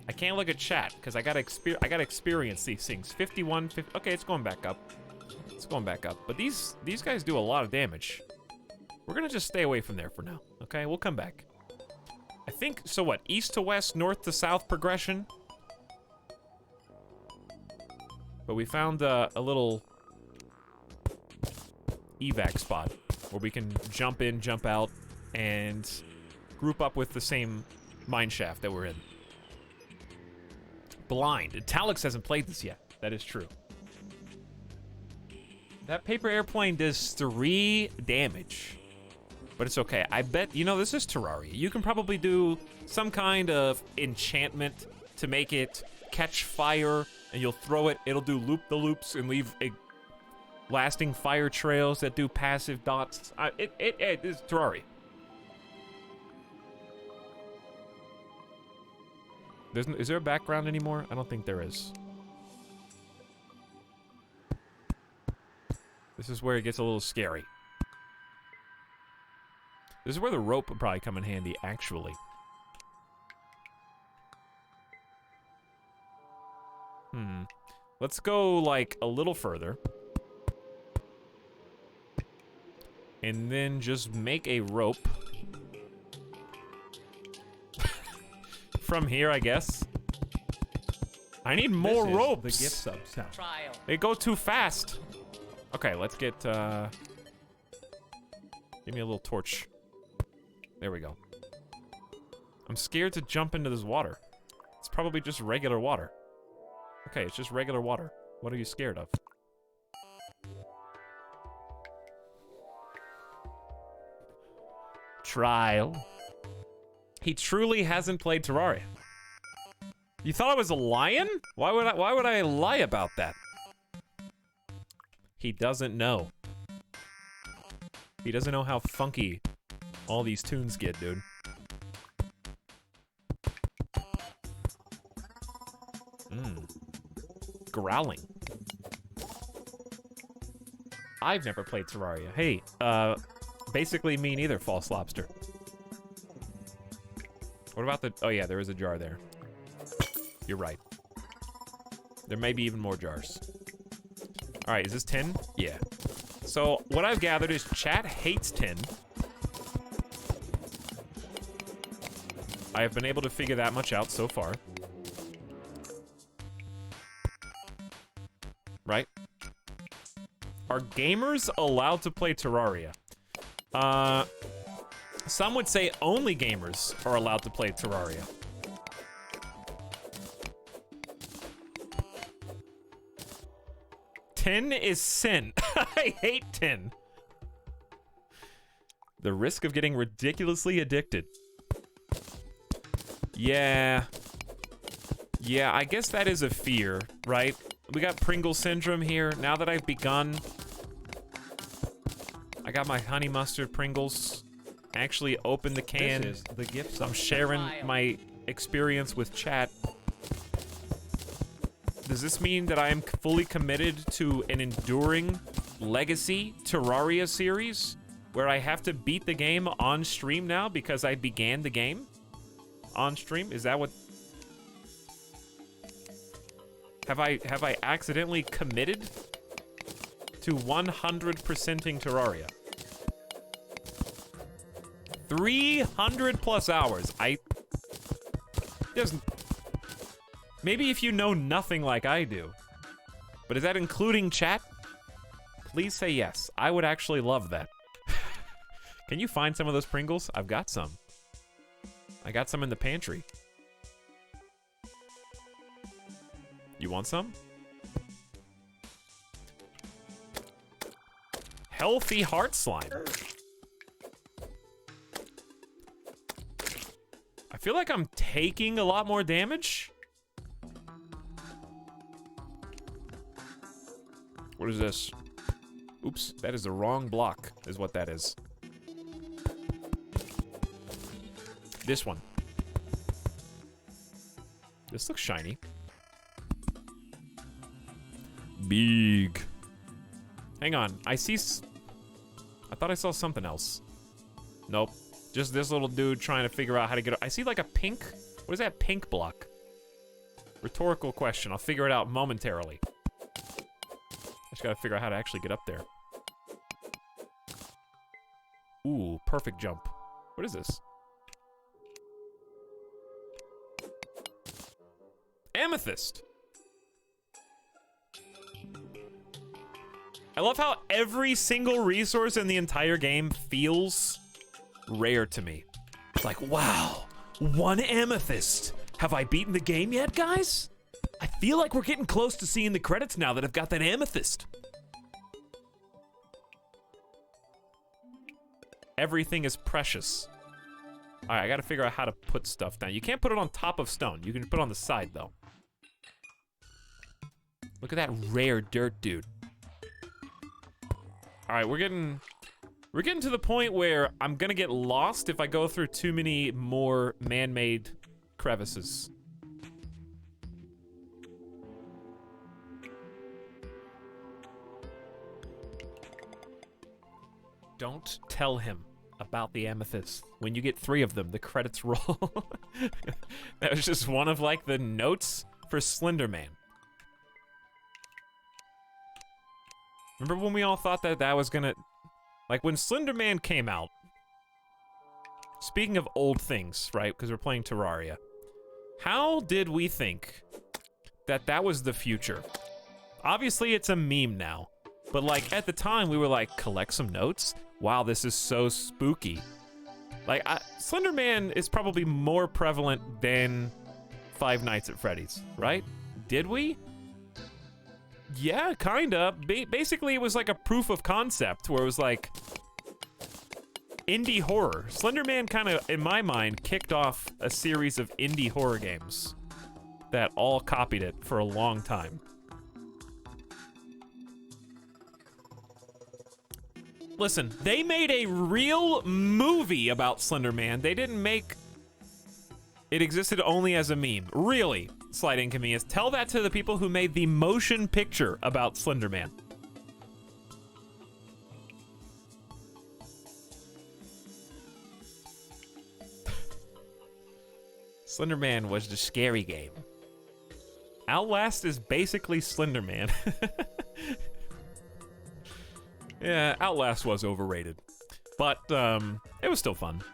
I can't look at chat because I gotta experience these things. 51, 50. Okay, it's going back up. It's going back up. But these guys do a lot of damage. We're gonna just stay away from there for now. Okay, we'll come back. I think, so what, east to west, north to south progression? But we found a little evac spot where we can jump in, jump out, and group up with the same mine shaft that we're in. Blind. Etalyx hasn't played this yet. That is true. That paper airplane does 3 damage. But it's okay. I bet, you know, this is Terraria. You can probably do some kind of enchantment to make it catch fire, and you'll throw it. It'll do loop-the-loops and leave lasting fire trails that do passive dots. It is Terraria. Is there a background anymore? I don't think there is. This is where it gets a little scary. This is where the rope would probably come in handy, actually. Let's go, like, a little further. And then just make a rope. From here, I guess. I need more ropes. The gift sub-sound. Trial. They go too fast. Okay, let's get, give me a little torch. There we go. I'm scared to jump into this water. It's probably just regular water. Okay, it's just regular water. What are you scared of? Trial. He truly hasn't played Terraria. You thought I was a lion? Why would I lie about that? He doesn't know. He doesn't know how funky all these tunes get, dude. Growling. I've never played Terraria. Hey, basically me neither, False Lobster. What about the... Oh yeah, there is a jar there. You're right. There may be even more jars. Alright, is this tin? Yeah. So, what I've gathered is chat hates tin. I have been able to figure that much out so far. Right? Are gamers allowed to play Terraria? Some would say only gamers are allowed to play Terraria. Tin is sin. I hate tin. The risk of getting ridiculously addicted. Yeah. Yeah, I guess that is a fear, right? We got Pringle syndrome here. Now that I've begun, I got my honey mustard Pringles. Actually opened the can. This is the gift. I'm sharing my experience with chat. Does this mean that I am fully committed to an enduring legacy Terraria series where I have to beat the game on stream now because I began the game on stream? Is that what... Have I accidentally committed to 100%ing Terraria? 300 plus hours. Doesn't... Maybe if you know nothing like I do. But is that including chat? Please say yes. I would actually love that. Can you find some of those Pringles? I've got some. I got some in the pantry. You want some? Healthy heart slime. I feel like I'm taking a lot more damage. What is this? Oops, that is the wrong block, is what that is. This one. This looks shiny. Big. Hang on, I thought I saw something else. Nope. Just this little dude trying to figure out how to get up. I see like a pink, what is that pink block? Rhetorical question, I'll figure it out momentarily. I just gotta figure out how to actually get up there. Ooh, perfect jump. What is this? Amethyst. I love how every single resource in the entire game feels rare to me. It's like, wow, 1 amethyst. Have I beaten the game yet, guys? I feel like we're getting close to seeing the credits now that I've got that amethyst. Everything is precious. All right, I gotta figure out how to put stuff down. You can't put it on top of stone. You can put it on the side, though. Look at that rare dirt, dude. All right, we're getting to the point where I'm gonna get lost if I go through too many more man-made crevices. Don't tell him about the amethyst. When you get 3 of them, the credits roll. That was just one of like the notes for Slender Man. Remember when we all thought that that was gonna... Like when Slender Man came out, speaking of old things, right, because we're playing Terraria, how did we think that that was the future? Obviously it's a meme now, but like at the time we were like, collect some notes? Wow, this is so spooky. Like, Slender Man is probably more prevalent than Five Nights at Freddy's, right? Did we? Yeah, kinda. Basically, it was like a proof of concept where it was like indie horror. Slender Man kind of, in my mind, kicked off a series of indie horror games that all copied it for a long time. Listen, they made a real movie about Slender Man. They didn't make it existed only as a meme. Really, slight inconvenience. Tell that to the people who made the motion picture about Slender Man. Slender Man was the scary game. Outlast is basically Slender Man. Yeah, Outlast was overrated, but it was still fun.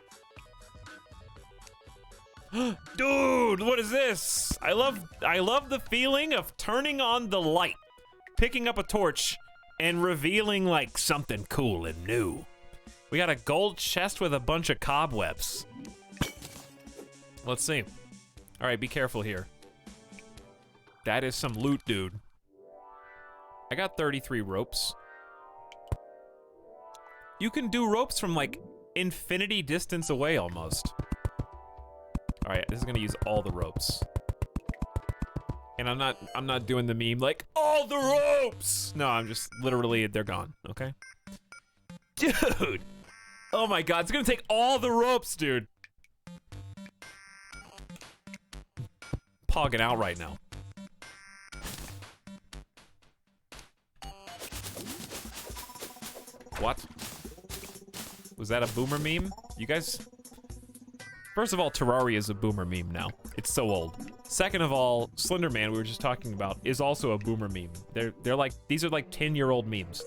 Dude, what is this? I love the feeling of turning on the light, picking up a torch, and revealing like something cool and new. We got a gold chest with a bunch of cobwebs. Let's see. All right, be careful here. That is some loot, dude. I got 33 ropes. You can do ropes from like infinity distance away almost. All right, this is gonna use all the ropes. And I'm not doing the meme like, all the ropes! No, I'm just literally, they're gone, okay? Dude! Oh my god, it's gonna take all the ropes, dude. Pogging out right now. What? Was that a boomer meme? You guys... First of all, Terraria is a boomer meme now. It's so old. Second of all, Slender Man, we were just talking about, is also a boomer meme. They're like, these are like 10-year-old memes.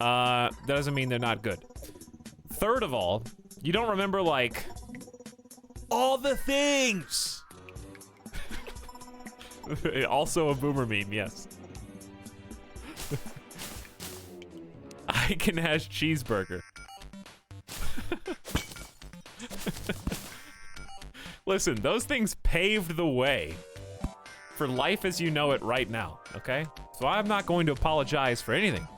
That doesn't mean they're not good. Third of all, you don't remember like, all the things! Also a boomer meme, yes. I can hash cheeseburger. Listen, those things paved the way for life as you know it right now, okay? So I'm not going to apologize for anything.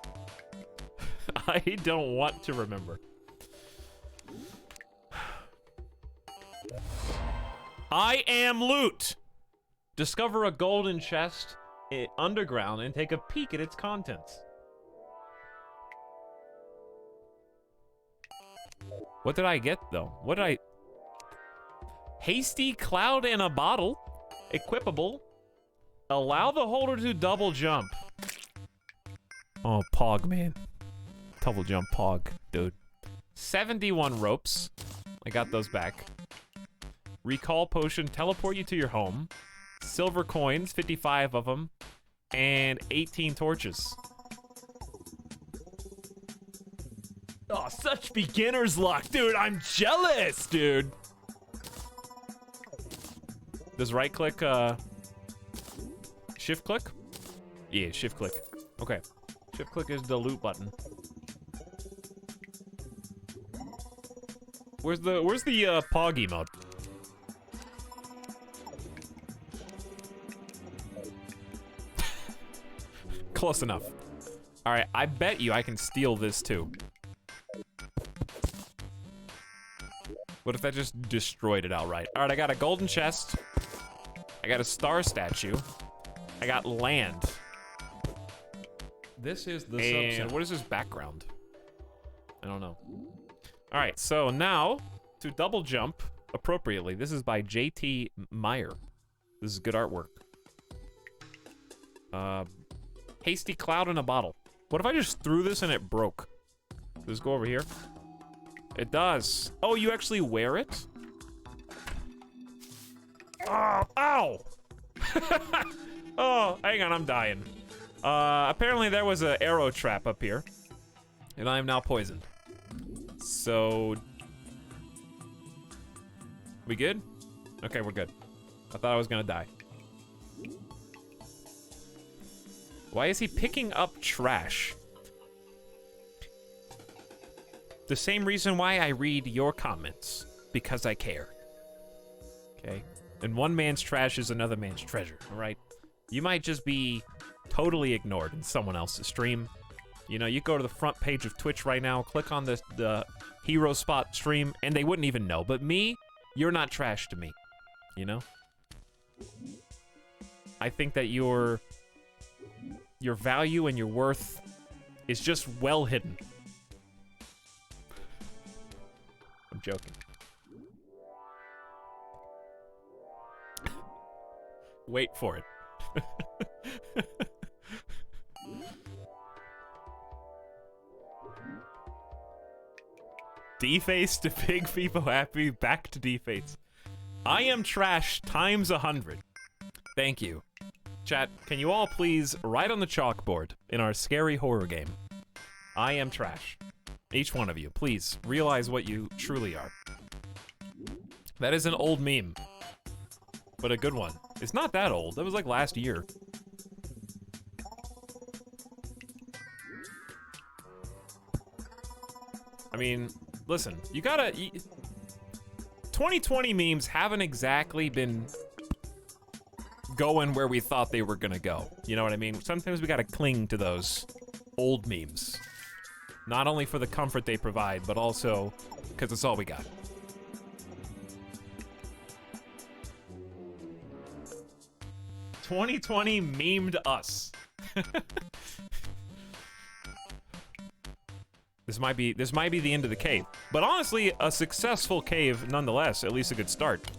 I don't want to remember. I am loot! Discover a golden chest underground and take a peek at its contents. What did I get, though? What did I... Hasty cloud in a bottle. Equipable. Allow the holder to double jump. Oh, Pog, man. Double jump Pog, dude. 71 ropes. I got those back. Recall potion, teleport you to your home. Silver coins, 55 of them. And 18 torches. Oh, such beginner's luck, dude. I'm jealous, dude. Does right click, shift click? Yeah, shift click. Okay. Shift click is the loot button. Where's the Pog emote? Close enough. All right, I bet you I can steal this too. What if that just destroyed it outright? All right, I got a golden chest. I got a star statue. I got land. This is the And subsound. what is this background? I don't know. All right, so now to double jump appropriately. This is by JT Meyer. This is good artwork. Hasty cloud in a bottle. What if I just threw this and it broke? Does this go over here? It does. Oh, you actually wear it? Oh, ow! Oh, hang on, I'm dying. Apparently there was an arrow trap up here. And I am now poisoned. So... We good? Okay, we're good. I thought I was gonna die. Why is he picking up trash? The same reason why I read your comments. Because I care. Okay? And one man's trash is another man's treasure, alright? You might just be totally ignored in someone else's stream. You know, you go to the front page of Twitch right now, click on the Hero Spot stream, and they wouldn't even know. But me, you're not trash to me. You know? I think that your value and your worth is just well hidden. I'm joking. Wait for it. D-face to Big Feepo Happy, back to D-face. I am trash times 100. Thank you. Chat, can you all please write on the chalkboard in our scary horror game? I am trash. Each one of you, please realize what you truly are. That is an old meme. but a good one. It's not that old. That was like last year. I mean, listen, you gotta... 2020 memes haven't exactly been going where we thought they were gonna go. You know what I mean? Sometimes we gotta cling to those old memes. Not only for the comfort they provide, but also because it's all we got. "2020 memed us." This might be the end of the cave. But honestly, a successful cave nonetheless, at least a good start.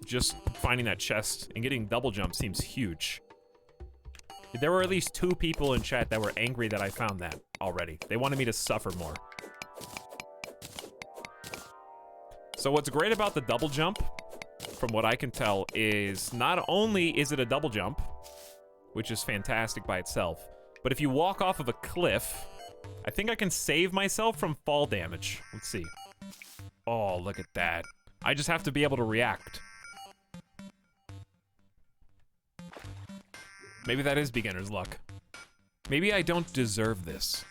Just finding that chest and getting double jump seems huge. There were at least 2 people in chat that were angry that I found that already. They wanted me to suffer more. So what's great about the double jump, from what I can tell, is not only is it a double jump, which is fantastic by itself, but if you walk off of a cliff, I think I can save myself from fall damage. Let's see. Oh, look at that. I just have to be able to react. Maybe that is beginner's luck. Maybe I don't deserve this.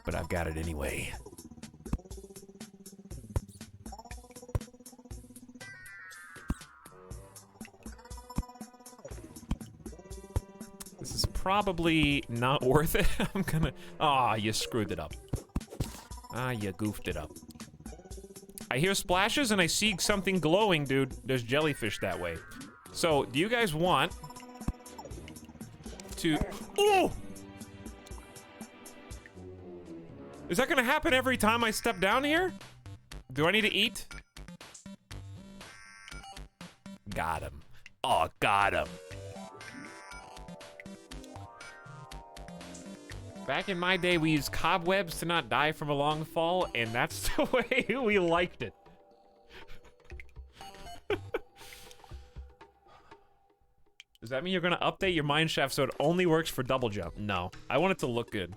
But I've got it anyway. This is probably not worth it. I'm gonna... Ah, you screwed it up. Ah, you goofed it up. I hear splashes and I see something glowing, dude. There's jellyfish that way. So, do you guys want to... Oh! Is that gonna happen every time I step down here? Do I need to eat? Got him. Oh, got him. Back in my day, we used cobwebs to not die from a long fall, and that's the way we liked it. Does that mean you're gonna update your mineshaft so it only works for double jump? No, I want it to look good.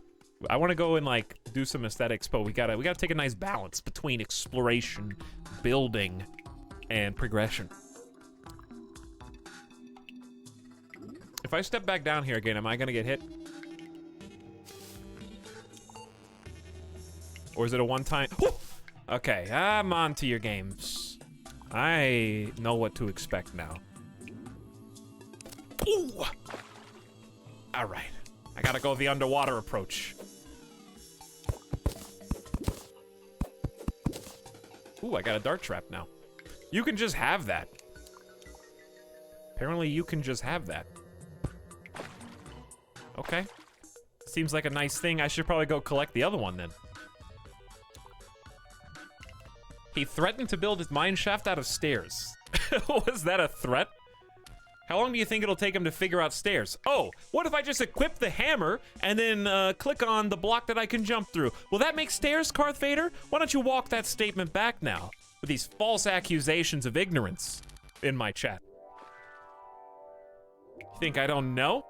I want to go and like do some aesthetics, but we gotta take a nice balance between exploration, building, and progression. If I step back down here again, am I gonna get hit? Or is it a one-time? Okay, I'm on to your games. I know what to expect now. Ooh. All right, I gotta go the underwater approach. Ooh, I got a dart trap now. You can just have that. Apparently you can just have that. Okay. Seems like a nice thing. I should probably go collect the other one then. He threatened to build his mine shaft out of stairs. Was that a threat? How long do you think it'll take him to figure out stairs? Oh, what if I just equip the hammer and then click on the block that I can jump through? Will that make stairs, Karth Vader? Why don't you walk that statement back now with these false accusations of ignorance in my chat? You think I don't know?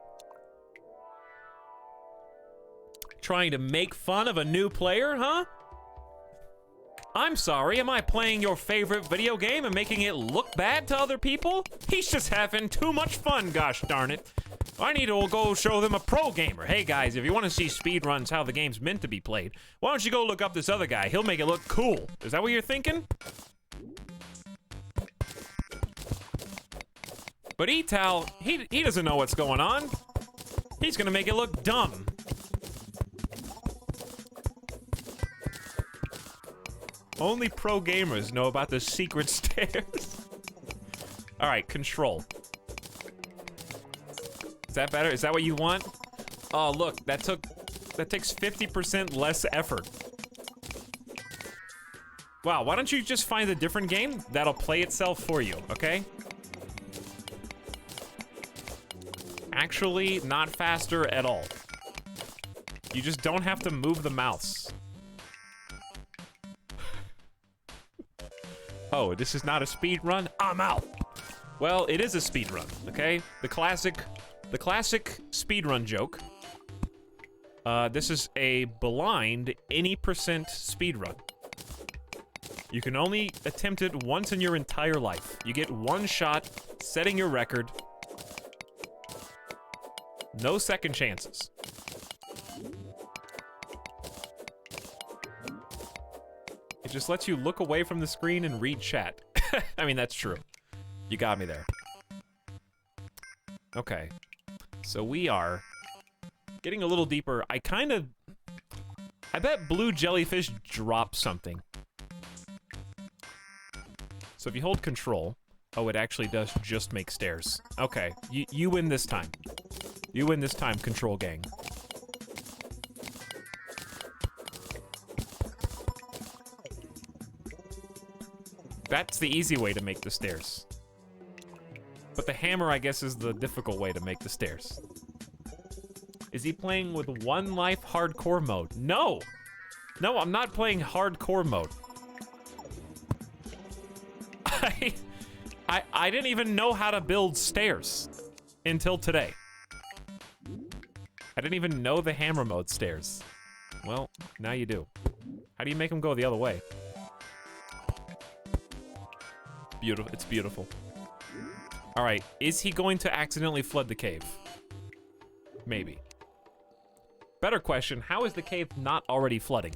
Trying to make fun of a new player, huh? I'm sorry, am I playing your favorite video game and making it look bad to other people? He's just having too much fun, gosh darn it. I need to go show them a pro gamer. Hey guys, if you want to see speedruns how the game's meant to be played, why don't you go look up this other guy? He'll make it look cool. Is that what you're thinking? But Etal, he doesn't know what's going on. He's gonna make it look dumb. Only pro gamers know about the secret stairs. All right, control. Is that better? Is that what you want? Oh, look, that takes 50% less effort. Wow, why don't you just find a different game that'll play itself for you, okay? Actually, not faster at all. You just don't have to move the mouse. Oh, this is not a speed run? I'm out. Well, it is a speed run, okay? The classic speed run joke. This is a blind any percent speed run. You can only attempt it once in your entire life. You get one shot, setting your record. No second chances. It just lets you look away from the screen and read chat. I mean, that's true. You got me there. Okay. So we are getting a little deeper. I bet blue jellyfish drop something. So if you hold control... Oh, it actually does just make stairs. Okay, you win this time. You win this time, control gang. That's the easy way to make the stairs. But the hammer, I guess, is the difficult way to make the stairs. Is he playing with one life hardcore mode? No! No, I'm not playing hardcore mode. I didn't even know how to build stairs until today. I didn't even know the hammer mode stairs. Well, now you do. How do you make them go the other way? Beautiful. It's beautiful. All right, is he going to accidentally flood the cave? Maybe. Better question, how is the cave not already flooding?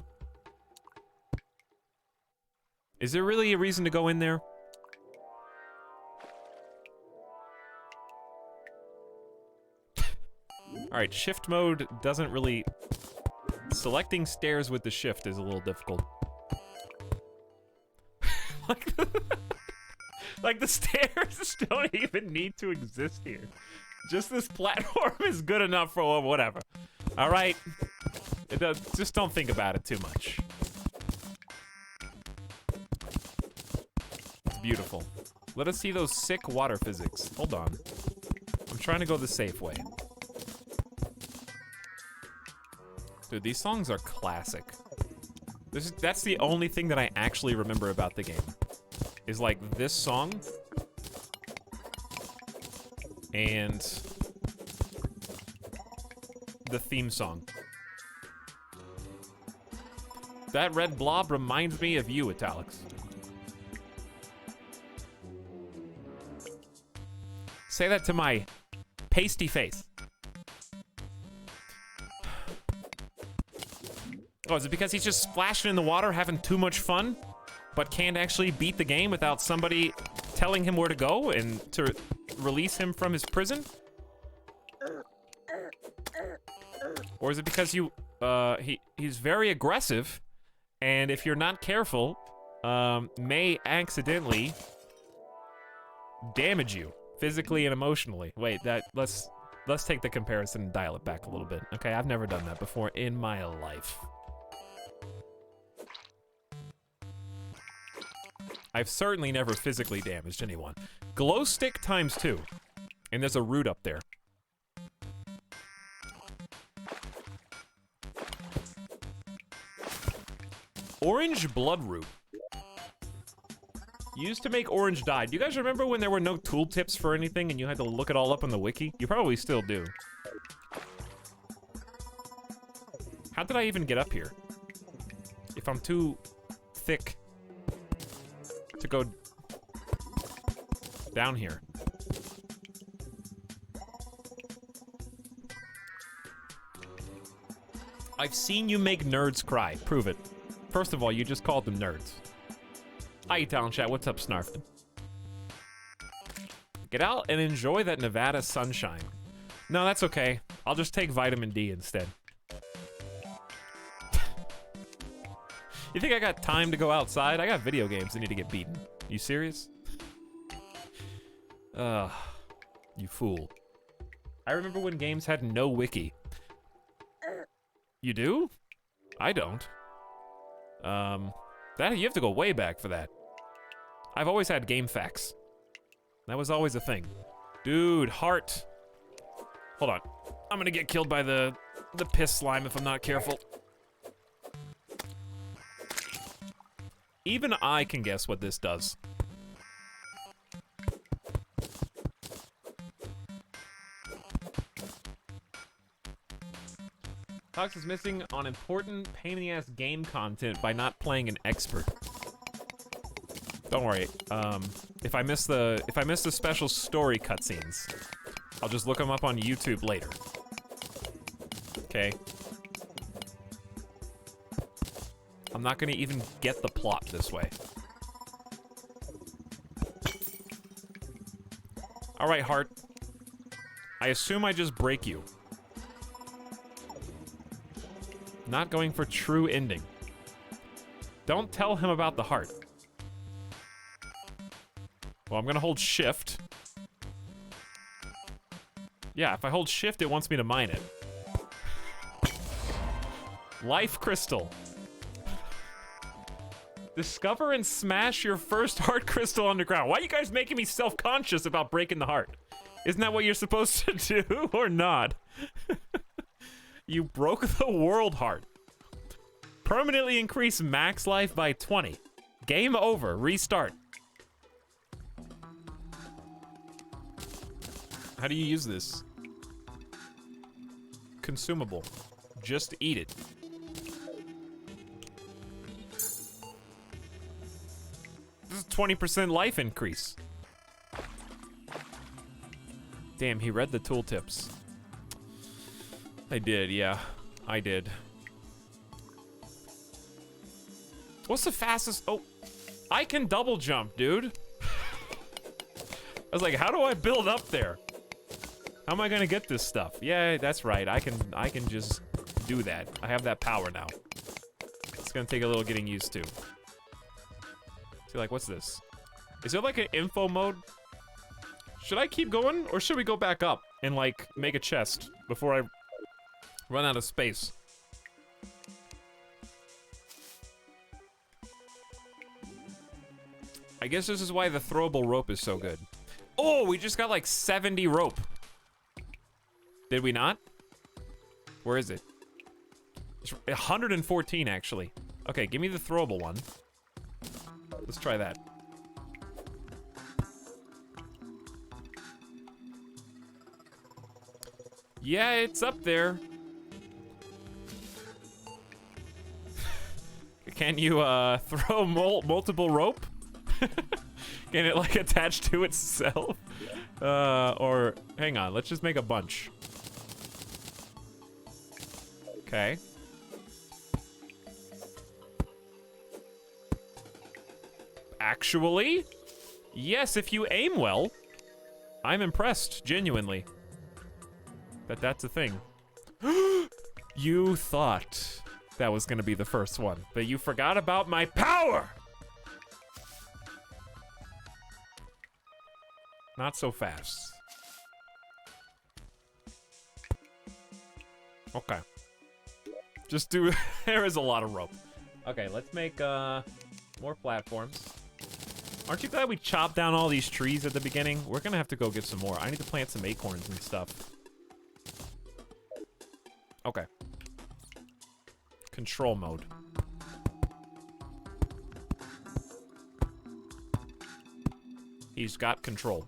Is there really a reason to go in there? Alright, shift mode doesn't really... Selecting stairs with the shift is a little difficult. Like the stairs don't even need to exist here. Just this platform is good enough for whatever. Alright? Just don't think about it too much. It's beautiful. Let us see those sick water physics. Hold on. I'm trying to go the safe way. Dude, these songs are classic. That's the only thing that I actually remember about the game. Is like this song and the theme song. That red blob reminds me of you, Etalyx. Say that to my pasty face. Oh, is it because he's just splashing in the water, having too much fun, but can't actually beat the game without somebody telling him where to go and to release him from his prison? Or is it because he's very aggressive, and if you're not careful, may accidentally damage you physically and emotionally? Wait, let's take the comparison and dial it back a little bit. Okay, I've never done that before in my life. I've certainly never physically damaged anyone. Glow stick times 2. And there's a root up there. Orange blood root. Used to make orange dye. Do you guys remember when there were no tooltips for anything and you had to look it all up on the wiki? You probably still do. How did I even get up here? If I'm too thick to go down here. I've seen you make nerds cry. Prove it. First of all, you just called them nerds. Hi, Talent Chat. What's up, Snarfton? Get out and enjoy that Nevada sunshine. No, that's okay. I'll just take vitamin D instead. You think I got time to go outside? I got video games that need to get beaten. You serious? You fool. I remember when games had no wiki. You do? I don't. You have to go way back for that. I've always had game facts. That was always a thing. Dude, heart. Hold on. I'm gonna get killed by the piss slime if I'm not careful. Even I can guess what this does. Fox is missing on important pain-in-the-ass game content by not playing an expert. Don't worry. If I miss the special story cutscenes, I'll just look them up on YouTube later. Okay. I'm not gonna even get the plot this way. Alright, Heart. I assume I just break you. Not going for true ending. Don't tell him about the heart. Well, I'm gonna hold shift. Yeah, if I hold shift, it wants me to mine it. Life crystal. Discover and smash your first heart crystal underground. Why are you guys making me self-conscious about breaking the heart? Isn't that what you're supposed to do, or not? You broke the world heart. Permanently increase max life by 20. Game over. Restart. How do you use this? Consumable. Just eat it. This is 20% life increase. Damn, he read the tooltips. I did, yeah. I did. What's the fastest? Oh, I can double jump, dude. I was like, how do I build up there? How am I gonna get this stuff? Yeah, that's right. I can just do that. I have that power now. It's gonna take a little getting used to. See, like, what's this? Is there like an info mode? Should I keep going, or should we go back up and like make a chest before I run out of space? I guess this is why the throwable rope is so good. Oh, we just got like 70 rope. Did we not? Where is it? It's 114 actually. Okay, give me the throwable one. Let's try that. Yeah, it's up there. Can you throw multiple rope? Can it like attach to itself? Or hang on, let's just make a bunch. Okay. Actually, yes, if you aim well. I'm impressed, genuinely. That's a thing. You thought that was gonna be the first one, but you forgot about my power! Not so fast. Okay. Just do... There is a lot of rope. Okay, let's make more platforms. Aren't you glad we chopped down all these trees at the beginning? We're gonna have to go get some more. I need to plant some acorns and stuff. Okay. Control mode. He's got control.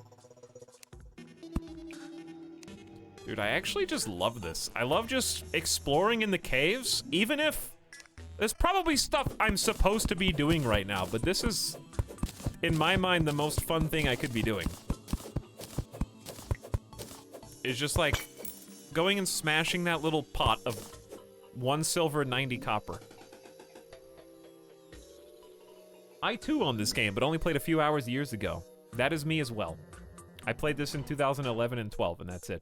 Dude, I actually just love this. I love just exploring in the caves, even if there's probably stuff I'm supposed to be doing right now, but this is, in my mind, the most fun thing I could be doing. It's just like going and smashing that little pot of 1 silver, 90 copper. I too own this game, but only played a few hours years ago. That is me as well. I played this in 2011 and 12, and that's it.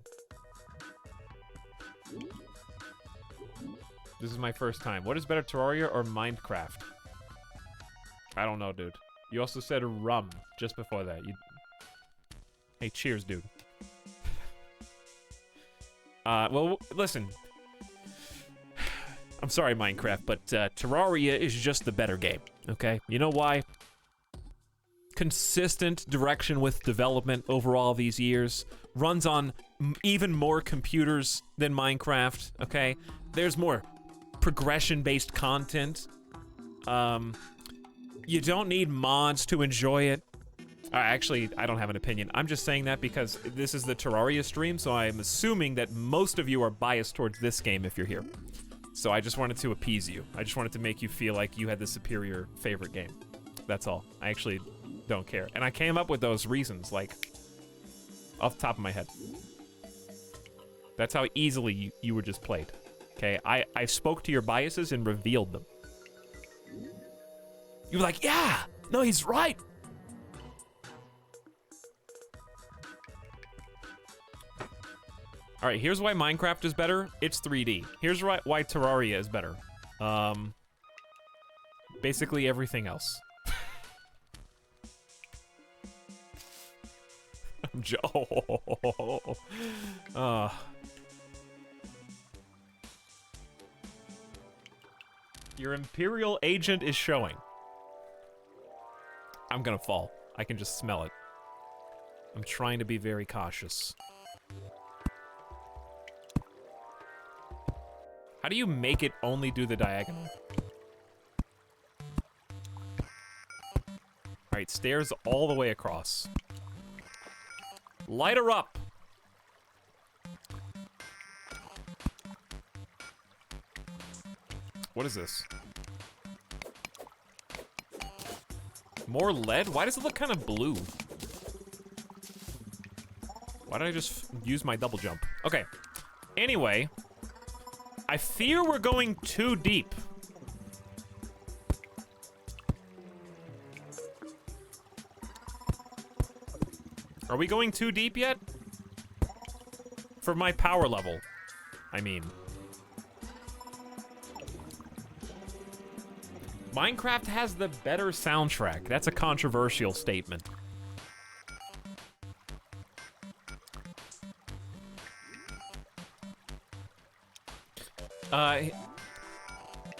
This is my first time. What is better, Terraria or Minecraft? I don't know, dude. You also said rum just before that. Hey, cheers, dude. Well, listen. I'm sorry, Minecraft, but Terraria is just the better game, okay? You know why? Consistent direction with development over all these years. Runs on even more computers than Minecraft, okay? There's more progression-based content. You don't need mods to enjoy it. Actually, I don't have an opinion. I'm just saying that because this is the Terraria stream, so I'm assuming that most of you are biased towards this game if you're here. So I just wanted to appease you. I just wanted to make you feel like you had the superior favorite game. That's all. I actually don't care. And I came up with those reasons, like, off the top of my head. That's how easily you were just played. Okay, I spoke to your biases and revealed them. You were like, yeah, no, he's right. All right, here's why Minecraft is better. It's 3D. Here's why Terraria is better. Basically everything else. I'm Your Imperial agent is showing. I'm gonna fall. I can just smell it. I'm trying to be very cautious. How do you make it only do the diagonal? Alright, stairs all the way across. Light her up! What is this? More lead? Why does it look kind of blue? Why did I just use my double jump? Okay. Anyway, I fear we're going too deep. Are we going too deep yet? For my power level, I mean. Minecraft has the better soundtrack. That's a controversial statement.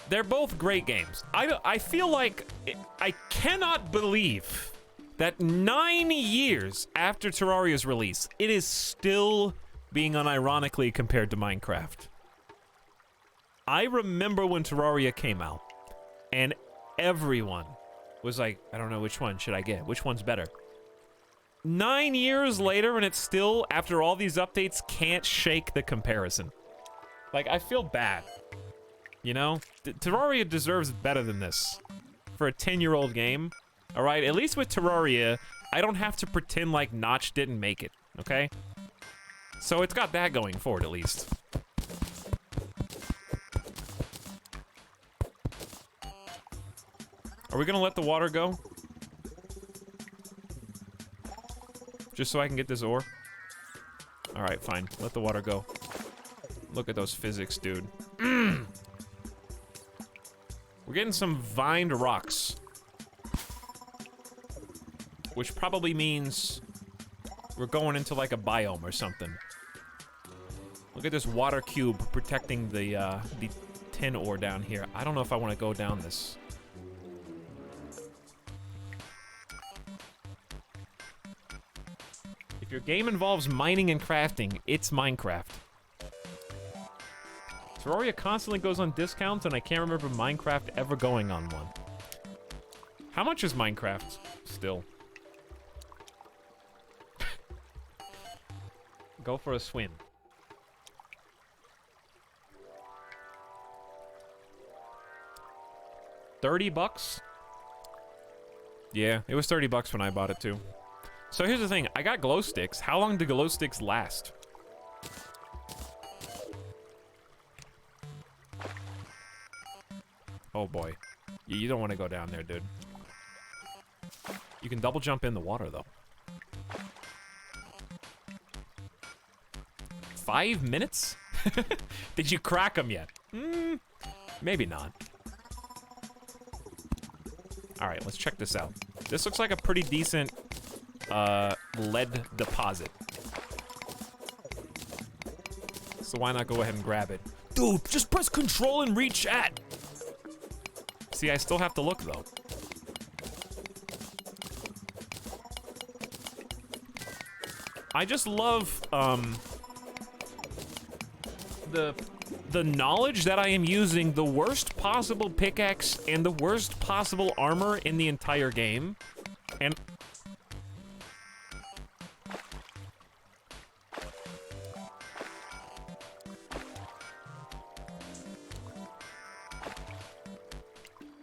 They're both great games. I feel like I cannot believe that 9 years after Terraria's release, it is still being unironically compared to Minecraft. I remember when Terraria came out, and everyone was like, I don't know, which one should I get? Which one's better? 9 years later, and it's still, after all these updates, can't shake the comparison. Like, I feel bad. You know? Terraria deserves better than this. For a 10-year-old game. Alright, at least with Terraria, I don't have to pretend like Notch didn't make it. Okay? So it's got that going for it, at least. Are we gonna let the water go? Just so I can get this ore? Alright, fine. Let the water go. Look at those physics, dude. We're getting some vined rocks. Which probably means we're going into like a biome or something. Look at this water cube protecting the tin ore down here. I don't know if I want to go down this. If your game involves mining and crafting, it's Minecraft. Terraria constantly goes on discounts, and I can't remember Minecraft ever going on one. How much is Minecraft still? Go for a swim. $30? Yeah, it was $30 when I bought it too. So here's the thing, I got glow sticks. How long do glow sticks last? Oh boy. You don't want to go down there, dude. You can double jump in the water though. 5 minutes? Did you crack them yet? Maybe not. Alright, let's check this out. This looks like a pretty decent lead deposit. So why not go ahead and grab it? Dude, just press control and reach chat! See, I still have to look though. I just love, the knowledge that I am using the worst possible pickaxe and the worst possible armor in the entire game. And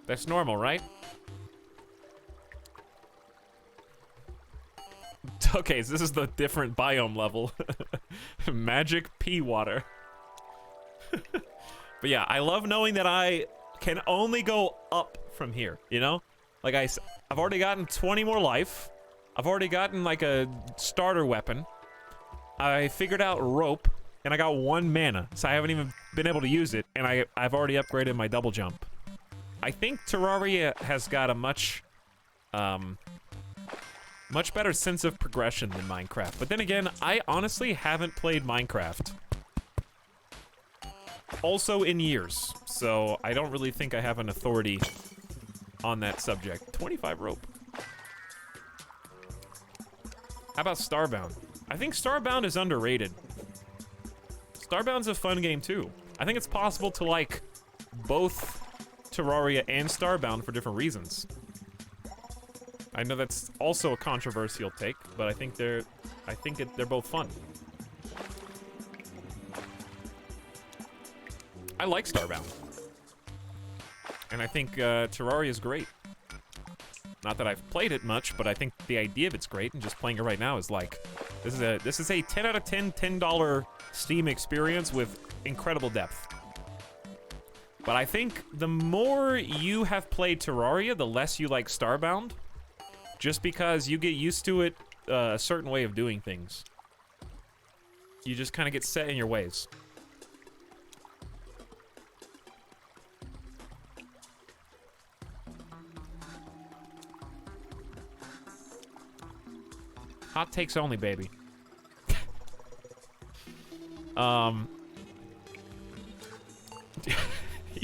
that's normal, right? Okay, so this is the different biome level. Magic pea water. But yeah, I love knowing that I can only go up from here, you know? Like I've already gotten 20 more life. I've already gotten like a starter weapon. I figured out rope, and I got 1 mana, so I haven't even been able to use it, and I've already upgraded my double jump. I think Terraria has got a much better sense of progression than Minecraft. But then again, I honestly haven't played Minecraft. Also in years, so I don't really think I have an authority on that subject. 25 rope. How about Starbound? I think Starbound is underrated. Starbound's a fun game too. I think it's possible to like both Terraria and Starbound for different reasons. I know that's also a controversial take, but I think they're both fun. I like Starbound. And I think Terraria is great. Not that I've played it much, but I think the idea of it's great, and just playing it right now is like, this is a 10 out of 10 $10 Steam experience with incredible depth. But I think the more you have played Terraria, the less you like Starbound, just because you get used to it, a certain way of doing things. You just kind of get set in your ways. Hot takes only, baby.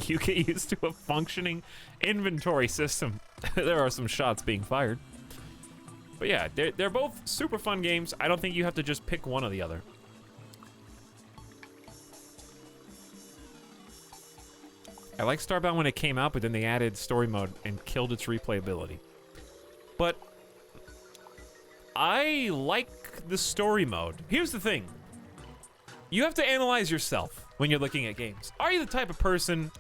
You get used to a functioning inventory system. There are some shots being fired. But yeah, they're both super fun games. I don't think you have to just pick one or the other. I like Starbound when it came out, but then they added story mode and killed its replayability. But I like the story mode. Here's the thing. You have to analyze yourself when you're looking at games. Are you the type of person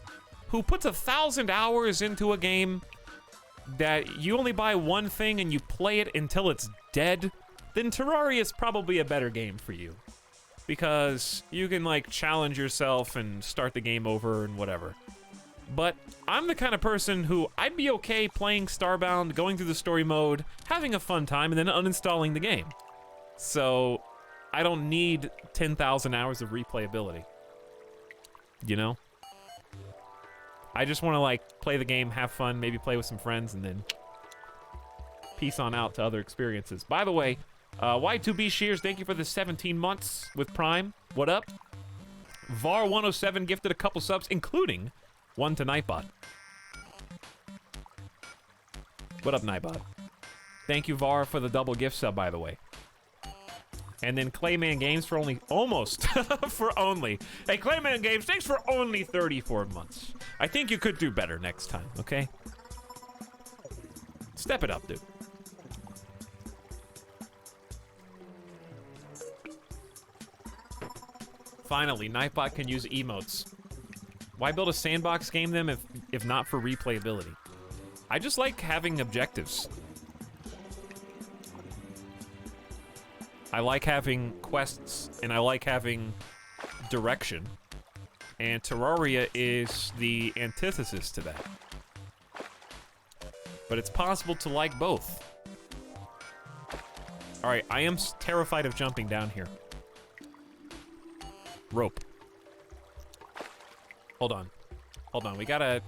who puts 1,000 hours into a game that you only buy one thing and you play it until it's dead? Then Terraria is probably a better game for you. Because you can, like, challenge yourself and start the game over and whatever. But I'm the kind of person who I'd be okay playing Starbound, going through the story mode, having a fun time, and then uninstalling the game. So I don't need 10,000 hours of replayability. You know? I just want to, like, play the game, have fun, maybe play with some friends, and then peace on out to other experiences. By the way, Y2B Shears, thank you for the 17 months with Prime. What up? VAR107 gifted a couple subs, including one to Nightbot. What up, Nightbot? Thank you, VAR, for the double gift sub, by the way. And then Clayman Games for only, almost, for only. Hey, Clayman Games, thanks for only 34 months. I think you could do better next time, okay? Step it up, dude. Finally, Nightbot can use emotes. Why build a sandbox game then if not for replayability? I just like having objectives. I like having quests, and I like having direction. And Terraria is the antithesis to that. But it's possible to like both. Alright, I am terrified of jumping down here. Rope. Hold on. Hold on, we gotta...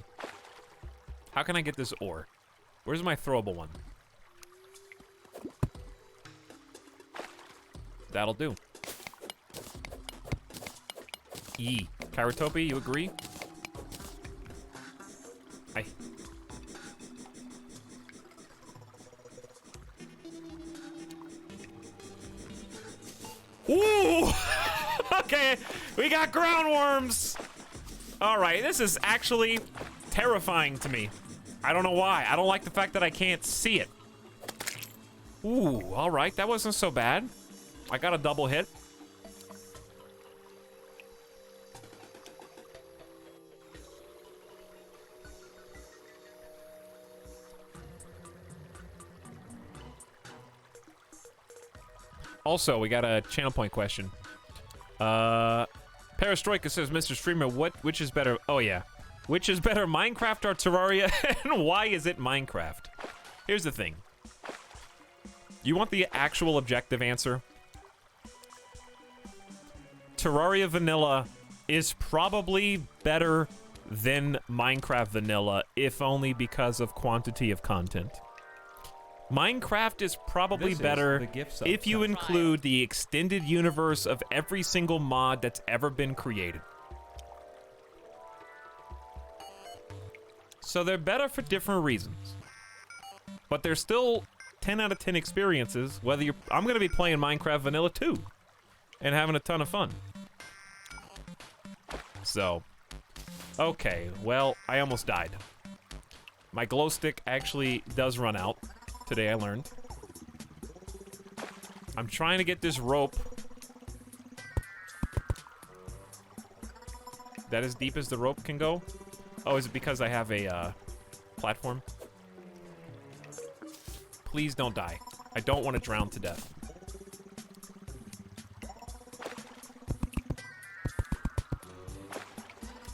How can I get this ore? Where's my throwable one? That'll do. E. Karatopia, you agree? Ooh! Okay, we got ground worms! Alright, this is actually terrifying to me. I don't know why. I don't like the fact that I can't see it. Ooh, alright, that wasn't so bad. I got a double hit. Also, we got a channel point question. Perestroika says, Mr. Streamer, which is better? Oh, yeah. Which is better, Minecraft or Terraria? And why is it Minecraft? Here's the thing. You want the actual objective answer? Terraria Vanilla is probably better than Minecraft Vanilla, if only because of quantity of content. Minecraft is probably better if you include the extended universe of every single mod that's ever been created. So they're better for different reasons. But they're still 10 out of 10 experiences, whether you're... I'm going to be playing Minecraft Vanilla too, and having a ton of fun. So, okay, well, I almost died. My glow stick actually does run out. Today I learned. I'm trying to get this rope that as deep as the rope can go. Oh, is it because I have a platform? Please don't die. I don't want to drown to death.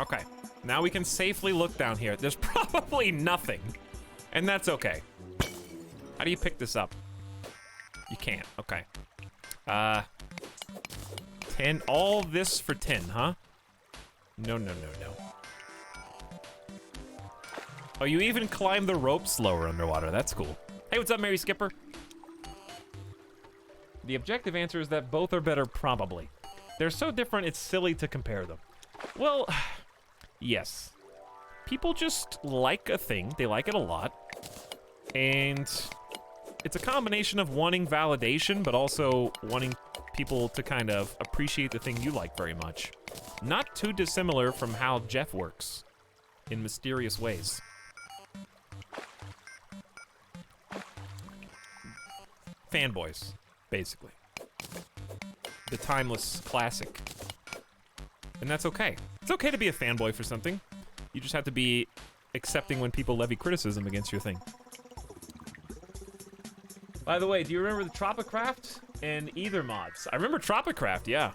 Okay, now we can safely look down here. There's probably nothing, and that's okay. How do you pick this up? You can't, okay. 10, all this for 10, huh? No, no, no, no. Oh, you even climb the rope slower underwater, that's cool. Hey, what's up, Mary Skipper? The objective answer is that both are better, probably. They're so different, it's silly to compare them. Well, yes. People just like a thing, they like it a lot. And it's a combination of wanting validation, but also wanting people to kind of appreciate the thing you like very much. Not too dissimilar from how Jeff works in mysterious ways. Fanboys, basically. The timeless classic. And that's okay. It's okay to be a fanboy for something. You just have to be accepting when people levy criticism against your thing. By the way, do you remember the Tropicraft and Ether mods? I remember Tropicraft, yeah.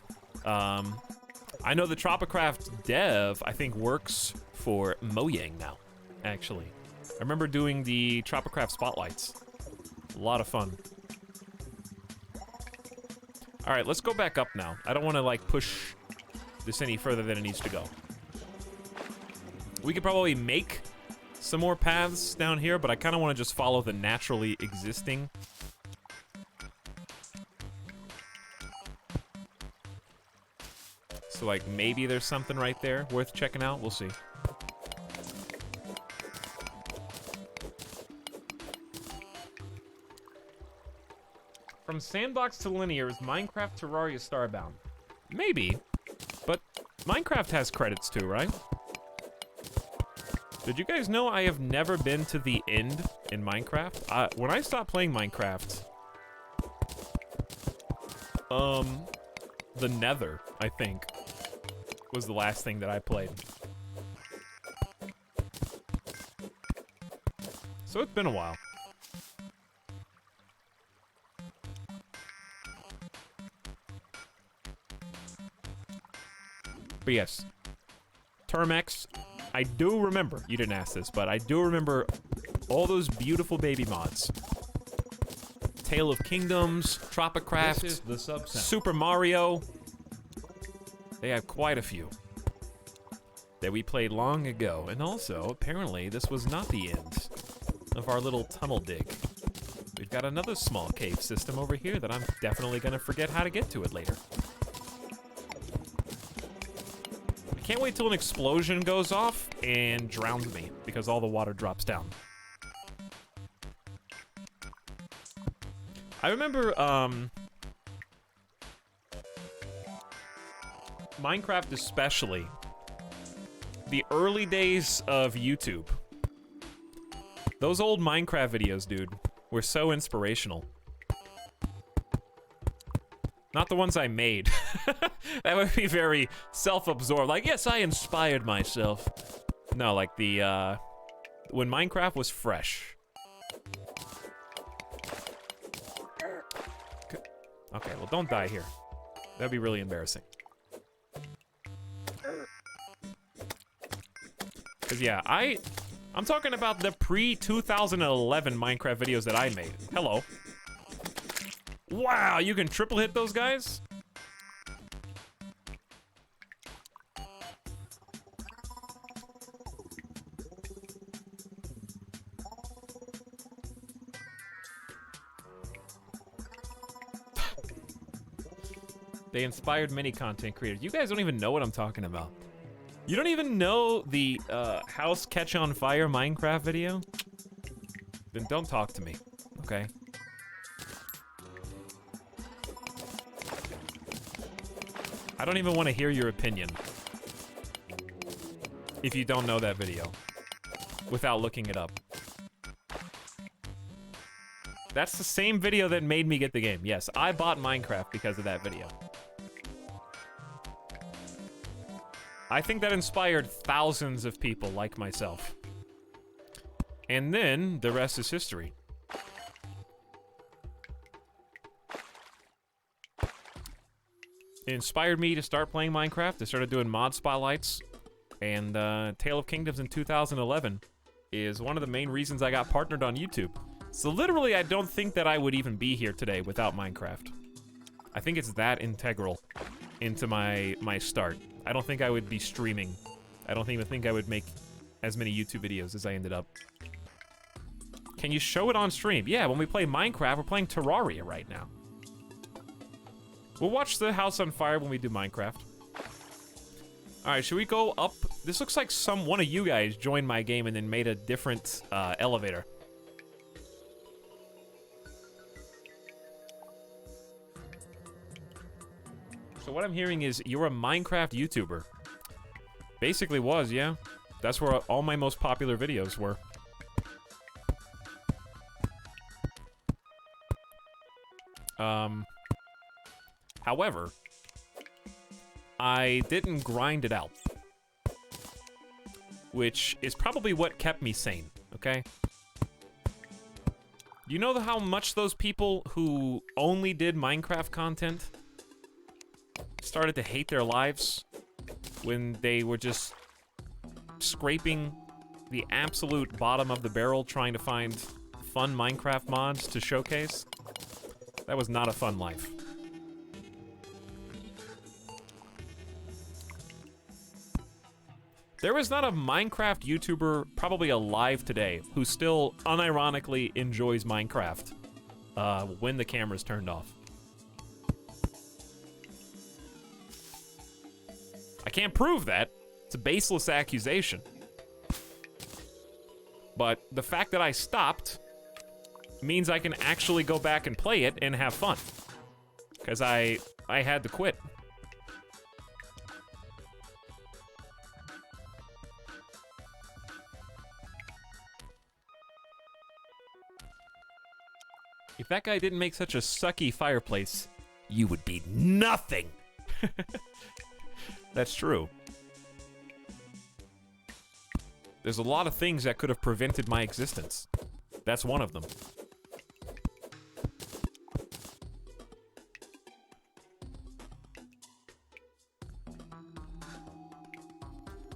I know the Tropicraft dev, I think, works for Mojang now, actually. I remember doing the Tropicraft spotlights. A lot of fun. All right, let's go back up now. I don't want to, like, push this any further than it needs to go. We could probably make some more paths down here, but I kind of want to just follow the naturally existing. So, like, maybe there's something right there worth checking out. We'll see. From sandbox to linear, is Minecraft Terraria Starbound? Maybe, but Minecraft has credits too, right? Did you guys know I have never been to the end in Minecraft? When I stopped playing Minecraft, the Nether, I think, was the last thing that I played. So it's been a while. But yes, Termex, I do remember, you didn't ask this, but I do remember all those beautiful baby mods. Tale of Kingdoms, Tropicraft, This is the subsound. Super Mario. They have quite a few that we played long ago. And also, apparently, this was not the end of our little tunnel dig. We've got another small cave system over here that I'm definitely going to forget how to get to it later. Can't wait till an explosion goes off and drowns me because all the water drops down. I remember Minecraft especially, the early days of YouTube. Those old Minecraft videos, dude, were so inspirational. Not the ones I made. That would be very self-absorbed. Like, yes, I inspired myself. No, like the, when Minecraft was fresh. Okay, well, don't die here. That'd be really embarrassing. Because, yeah, I'm talking about the pre-2011 Minecraft videos that I made. Hello. Wow, you can triple hit those guys? They inspired many content creators. You guys don't even know what I'm talking about. You don't even know the house catch on fire Minecraft video? Then don't talk to me, okay? I don't even want to hear your opinion if you don't know that video without looking it up. That's the same video that made me get the game. Yes, I bought Minecraft because of that video. I think that inspired thousands of people like myself. And then, the rest is history. It inspired me to start playing Minecraft. I started doing mod spotlights. And Tale of Kingdoms in 2011 is one of the main reasons I got partnered on YouTube. So literally, I don't think that I would even be here today without Minecraft. I think it's that integral into my start. I don't think I would be streaming. I don't even think I would make as many YouTube videos as I ended up. Can you show it on stream? Yeah, when we play Minecraft, we're playing Terraria right now. We'll watch the house on fire when we do Minecraft. Alright, should we go up? This looks like one of you guys joined my game and then made a different elevator. So what I'm hearing is you're a Minecraft YouTuber. Basically was, yeah. That's where all my most popular videos were. However, I didn't grind it out. Which is probably what kept me sane, okay? You know how much those people who only did Minecraft content started to hate their lives when they were just scraping the absolute bottom of the barrel trying to find fun Minecraft mods to showcase? That was not a fun life. There is not a Minecraft YouTuber probably alive today who still unironically enjoys Minecraft when the camera's turned off. I can't prove that. It's a baseless accusation. But the fact that I stopped means I can actually go back and play it and have fun. Because I had to quit. If that guy didn't make such a sucky fireplace, you would be nothing. That's true. There's a lot of things that could have prevented my existence. That's one of them.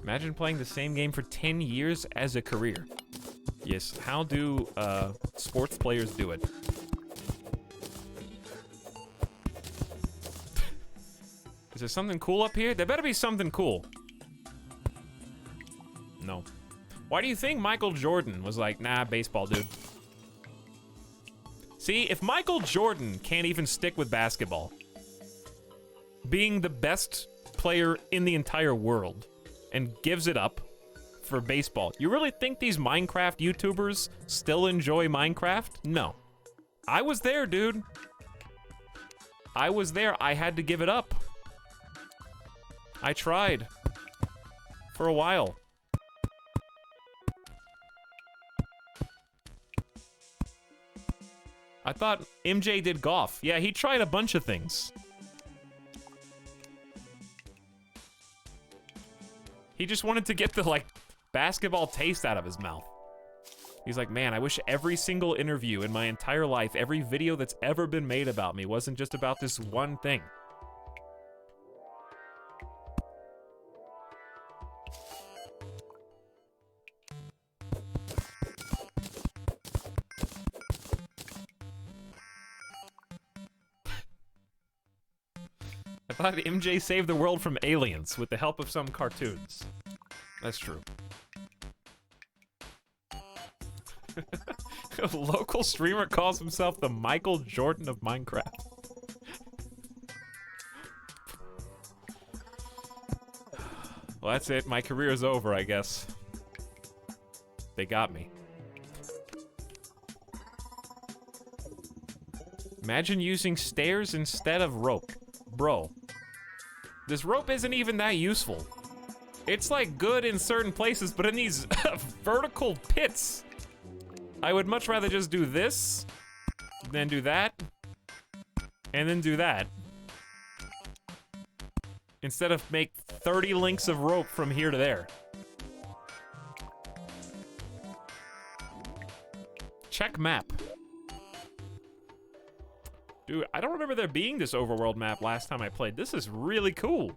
Imagine playing the same game for 10 years as a career. Yes, how do sports players do it? Is there something cool up here? There better be something cool. No. Why do you think Michael Jordan was like, nah, baseball, dude? See, if Michael Jordan can't even stick with basketball, being the best player in the entire world, and gives it up for baseball, you really think these Minecraft YouTubers still enjoy Minecraft? No. I was there, dude. I was there. I had to give it up. I tried. For a while. I thought MJ did golf. Yeah, he tried a bunch of things. He just wanted to get the, like, basketball taste out of his mouth. He's like, man, I wish every single interview in my entire life, every video that's ever been made about me wasn't just about this one thing. I thought MJ saved the world from aliens with the help of some cartoons. That's true. A local streamer calls himself the Michael Jordan of Minecraft. Well, that's it. My career is over, I guess. They got me. Imagine using stairs instead of rope. Bro, this rope isn't even that useful. It's like good in certain places, but in these vertical pits, I would much rather just do this, then do that, and then do that. Instead of make 30 links of rope from here to there. Check map. Dude, I don't remember there being this overworld map last time I played. This is really cool.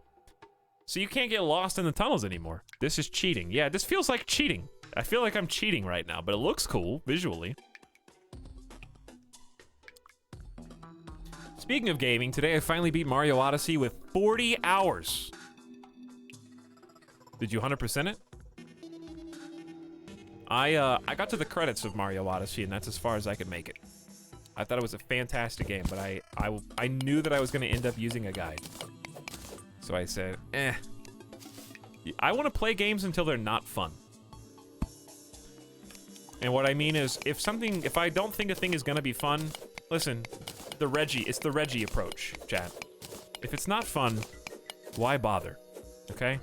So you can't get lost in the tunnels anymore. This is cheating. Yeah, this feels like cheating. I feel like I'm cheating right now, but it looks cool visually. Speaking of gaming, today I finally beat Mario Odyssey with 40 hours. Did you 100% it? I got to the credits of Mario Odyssey, and that's as far as I could make it. I thought it was a fantastic game, but I knew that I was going to end up using a guide. So I said, eh. I want to play games until they're not fun. And what I mean is, if I don't think a thing is going to be fun, listen, it's the Reggie approach, chat. If it's not fun, why bother? Okay?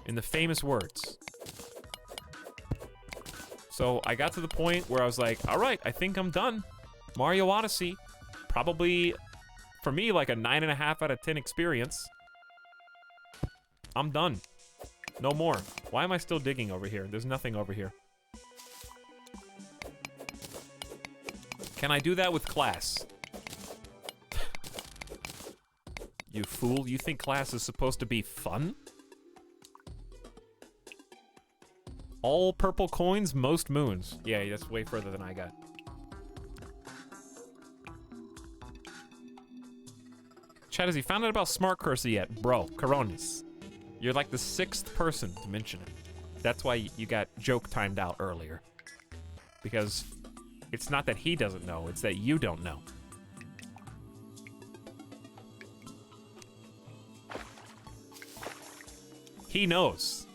In the famous words. So I got to the point where I was like, all right, I think I'm done. Mario Odyssey, probably, for me, like a 9.5 out of 10 experience. I'm done. No more. Why am I still digging over here? There's nothing over here. Can I do that with class? You fool, you think class is supposed to be fun? All purple coins, most moons. Yeah, that's way further than I got. Chat, has he found out about Smart Cursor yet? Bro, Coronis. You're like the 6th person to mention it. That's why you got joke timed out earlier. Because it's not that he doesn't know, it's that you don't know. He knows.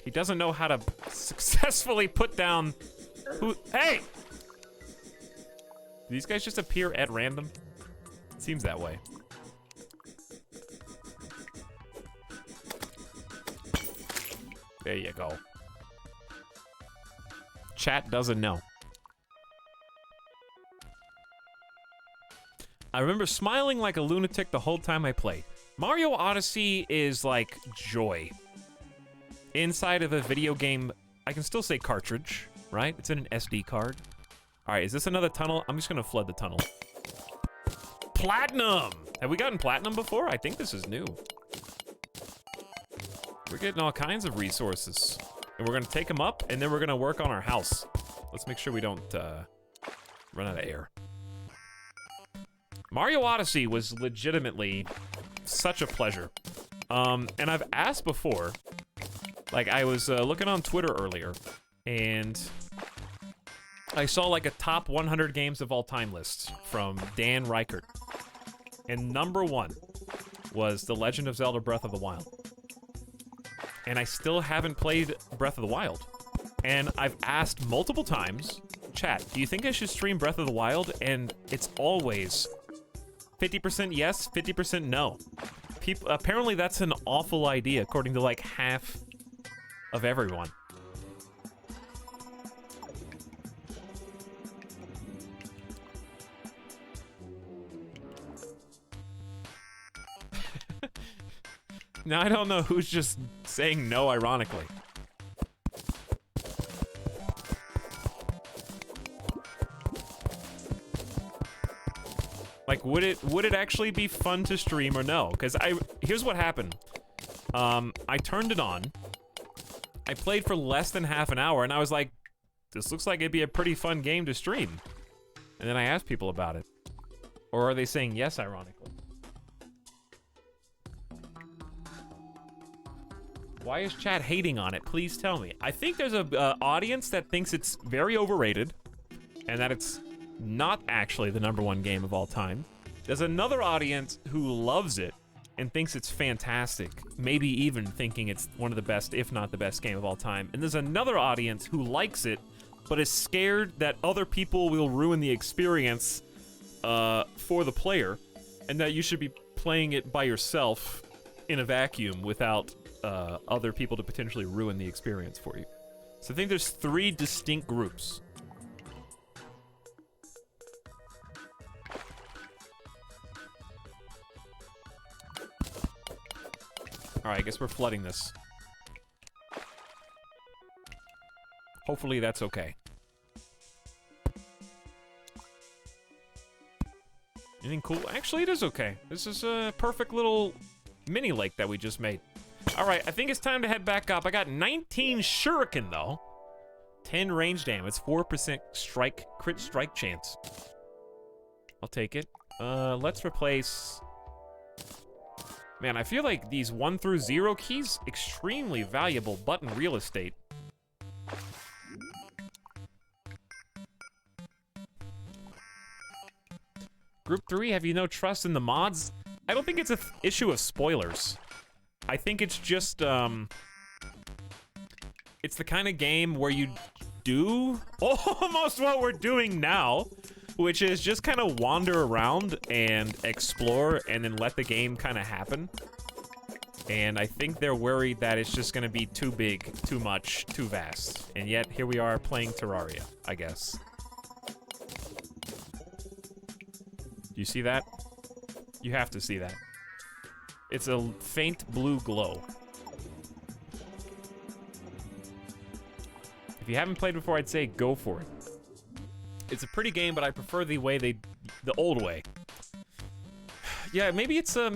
He doesn't know how to successfully put down who. Hey! Do these guys just appear at random? It seems that way. There you go. Chat doesn't know. I remember smiling like a lunatic the whole time I played. Mario Odyssey is like joy. Inside of a video game, I can still say cartridge, right? It's in an SD card. All right, is this another tunnel? I'm just gonna flood the tunnel. Platinum! Have we gotten platinum before? I think this is new. We're getting all kinds of resources. And we're gonna take them up, and then we're gonna work on our house. Let's make sure we don't run out of air. Mario Odyssey was legitimately such a pleasure. And I've asked before, like I was looking on Twitter earlier, and I saw like a top 100 games of all time list from Dan Reichert. And number 1 was The Legend of Zelda Breath of the Wild. And I still haven't played Breath of the Wild. And I've asked multiple times, chat, do you think I should stream Breath of the Wild? And it's always 50% yes, 50% no. Apparently that's an awful idea, according to like half of everyone. Now I don't know who's just saying no ironically. Like, would it actually be fun to stream or no? Because here's what happened. I turned it on. I played for less than half an hour, and I was like, this looks like it'd be a pretty fun game to stream. And then I asked people about it. Or are they saying yes, ironically? Why is chat hating on it? Please tell me. I think there's a audience that thinks it's very overrated, and that it's not actually the #1 game of all time. There's another audience who loves it and thinks it's fantastic, maybe even thinking it's one of the best, if not the best game of all time. And there's another audience who likes it, but is scared that other people will ruin the experience for the player, and that you should be playing it by yourself in a vacuum without other people to potentially ruin the experience for you. So I think there's 3 distinct groups. Alright, I guess we're flooding this. Hopefully that's okay. Anything cool? Actually, it is okay. This is a perfect little mini lake that we just made. Alright, I think it's time to head back up. I got 19 shuriken, though. 10 range damage, 4% crit strike chance. I'll take it. Let's replace... Man, I feel like these 1 through 0 keys, extremely valuable button real estate. Group 3, have you no trust in the mods? I don't think it's an issue of spoilers. I think it's just, it's the kind of game where you do almost what we're doing now, which is just kind of wander around and explore and then let the game kind of happen. And I think they're worried that it's just going to be too big, too much, too vast. And yet, here we are playing Terraria, I guess. Do you see that? You have to see that. It's a faint blue glow. If you haven't played before, I'd say go for it. It's a pretty game, but I prefer the way the old way. Yeah, maybe it's a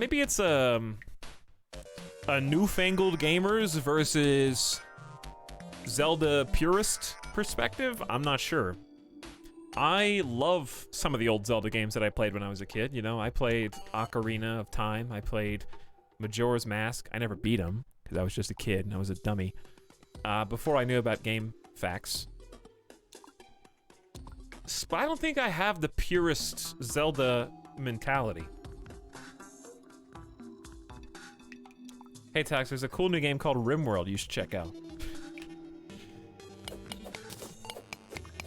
newfangled gamers versus Zelda purist perspective. I'm not sure. I love some of the old Zelda games that I played when I was a kid. You know, I played Ocarina of Time. I played Majora's Mask. I never beat them because I was just a kid and I was a dummy. Before I knew about game facts. But I don't think I have the purist Zelda mentality. Hey, Tax, there's a cool new game called RimWorld you should check out.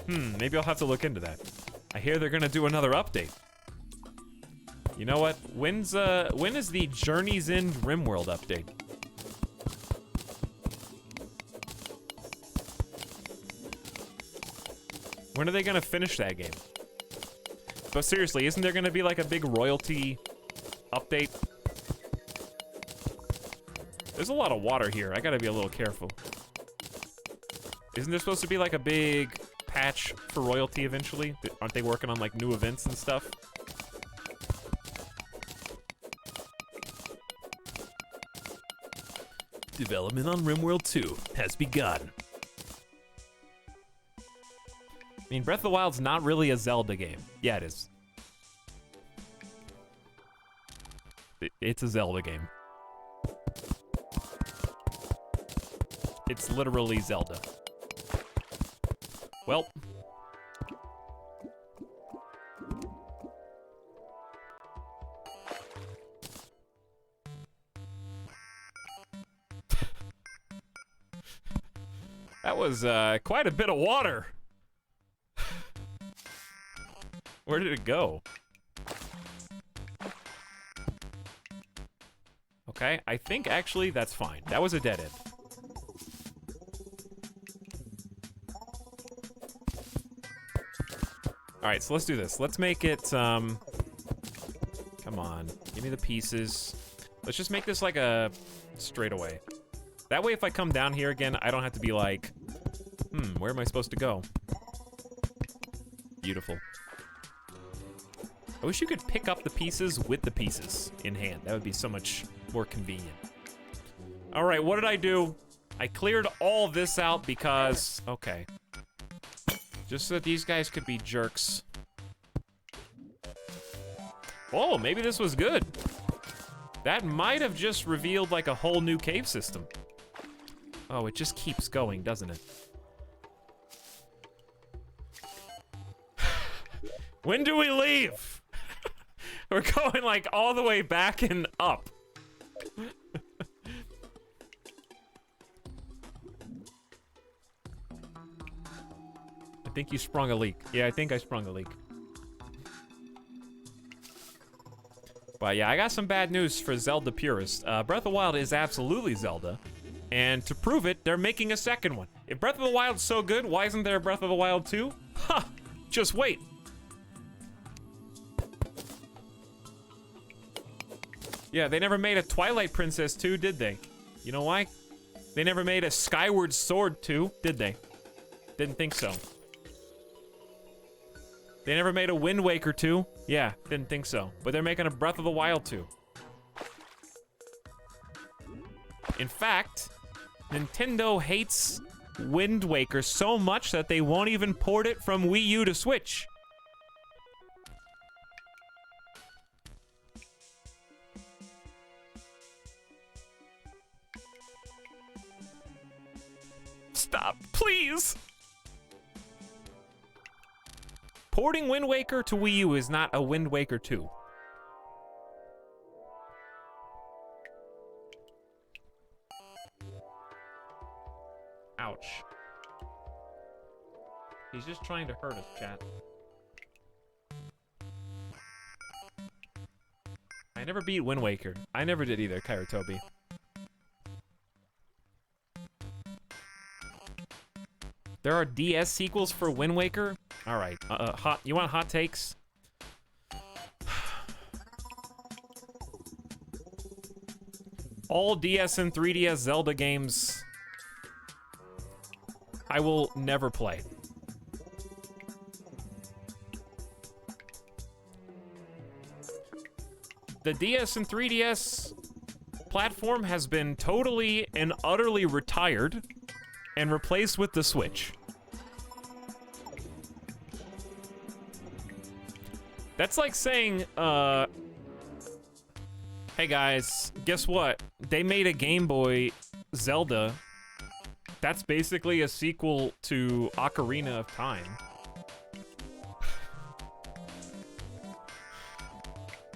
Maybe I'll have to look into that. I hear they're gonna do another update. You know what? When is the Journey's End RimWorld update? When are they gonna finish that game? But seriously, isn't there gonna be like a big royalty update? There's a lot of water here. I gotta be a little careful. Isn't there supposed to be like a big patch for royalty eventually? Aren't they working on like new events and stuff? Development on RimWorld 2 has begun. I mean, Breath of the Wild's not really a Zelda game. Yeah, it is. It's a Zelda game. It's literally Zelda. Well. That was quite a bit of water. Where did it go? Okay, I think actually that's fine. That was a dead end. Alright, so let's do this. Let's make it, come on. Give me the pieces. Let's just make this like a straightaway. That way if I come down here again, I don't have to be like, where am I supposed to go? Beautiful. I wish you could pick up the pieces with the pieces in hand. That would be so much more convenient. All right, what did I do? I cleared all this out because, okay. Just so that these guys could be jerks. Oh, maybe this was good. That might have just revealed like a whole new cave system. Oh, it just keeps going, doesn't it? When do we leave? We're going like all the way back and up. I think you sprung a leak. Yeah, I think I sprung a leak. But yeah, I got some bad news for Zelda purists. Breath of the Wild is absolutely Zelda. And to prove it, they're making a second one. If Breath of the Wild's so good, why isn't there a Breath of the Wild 2? Ha! Just wait. Yeah, they never made a Twilight Princess 2, did they? You know why? They never made a Skyward Sword 2, did they? Didn't think so. They never made a Wind Waker 2. Yeah, didn't think so. But they're making a Breath of the Wild 2. In fact, Nintendo hates Wind Waker so much that they won't even port it from Wii U to Switch. Stop, please! Porting Wind Waker to Wii U is not a Wind Waker 2. Ouch. He's just trying to hurt us, chat. I never beat Wind Waker. I never did either, Kairatobi. There are DS sequels for Wind Waker? All right, you want hot takes? All DS and 3DS Zelda games I will never play. The DS and 3DS platform has been totally and utterly retired and replaced with the Switch. That's like saying, hey guys, guess what? They made a Game Boy Zelda. That's basically a sequel to Ocarina of Time.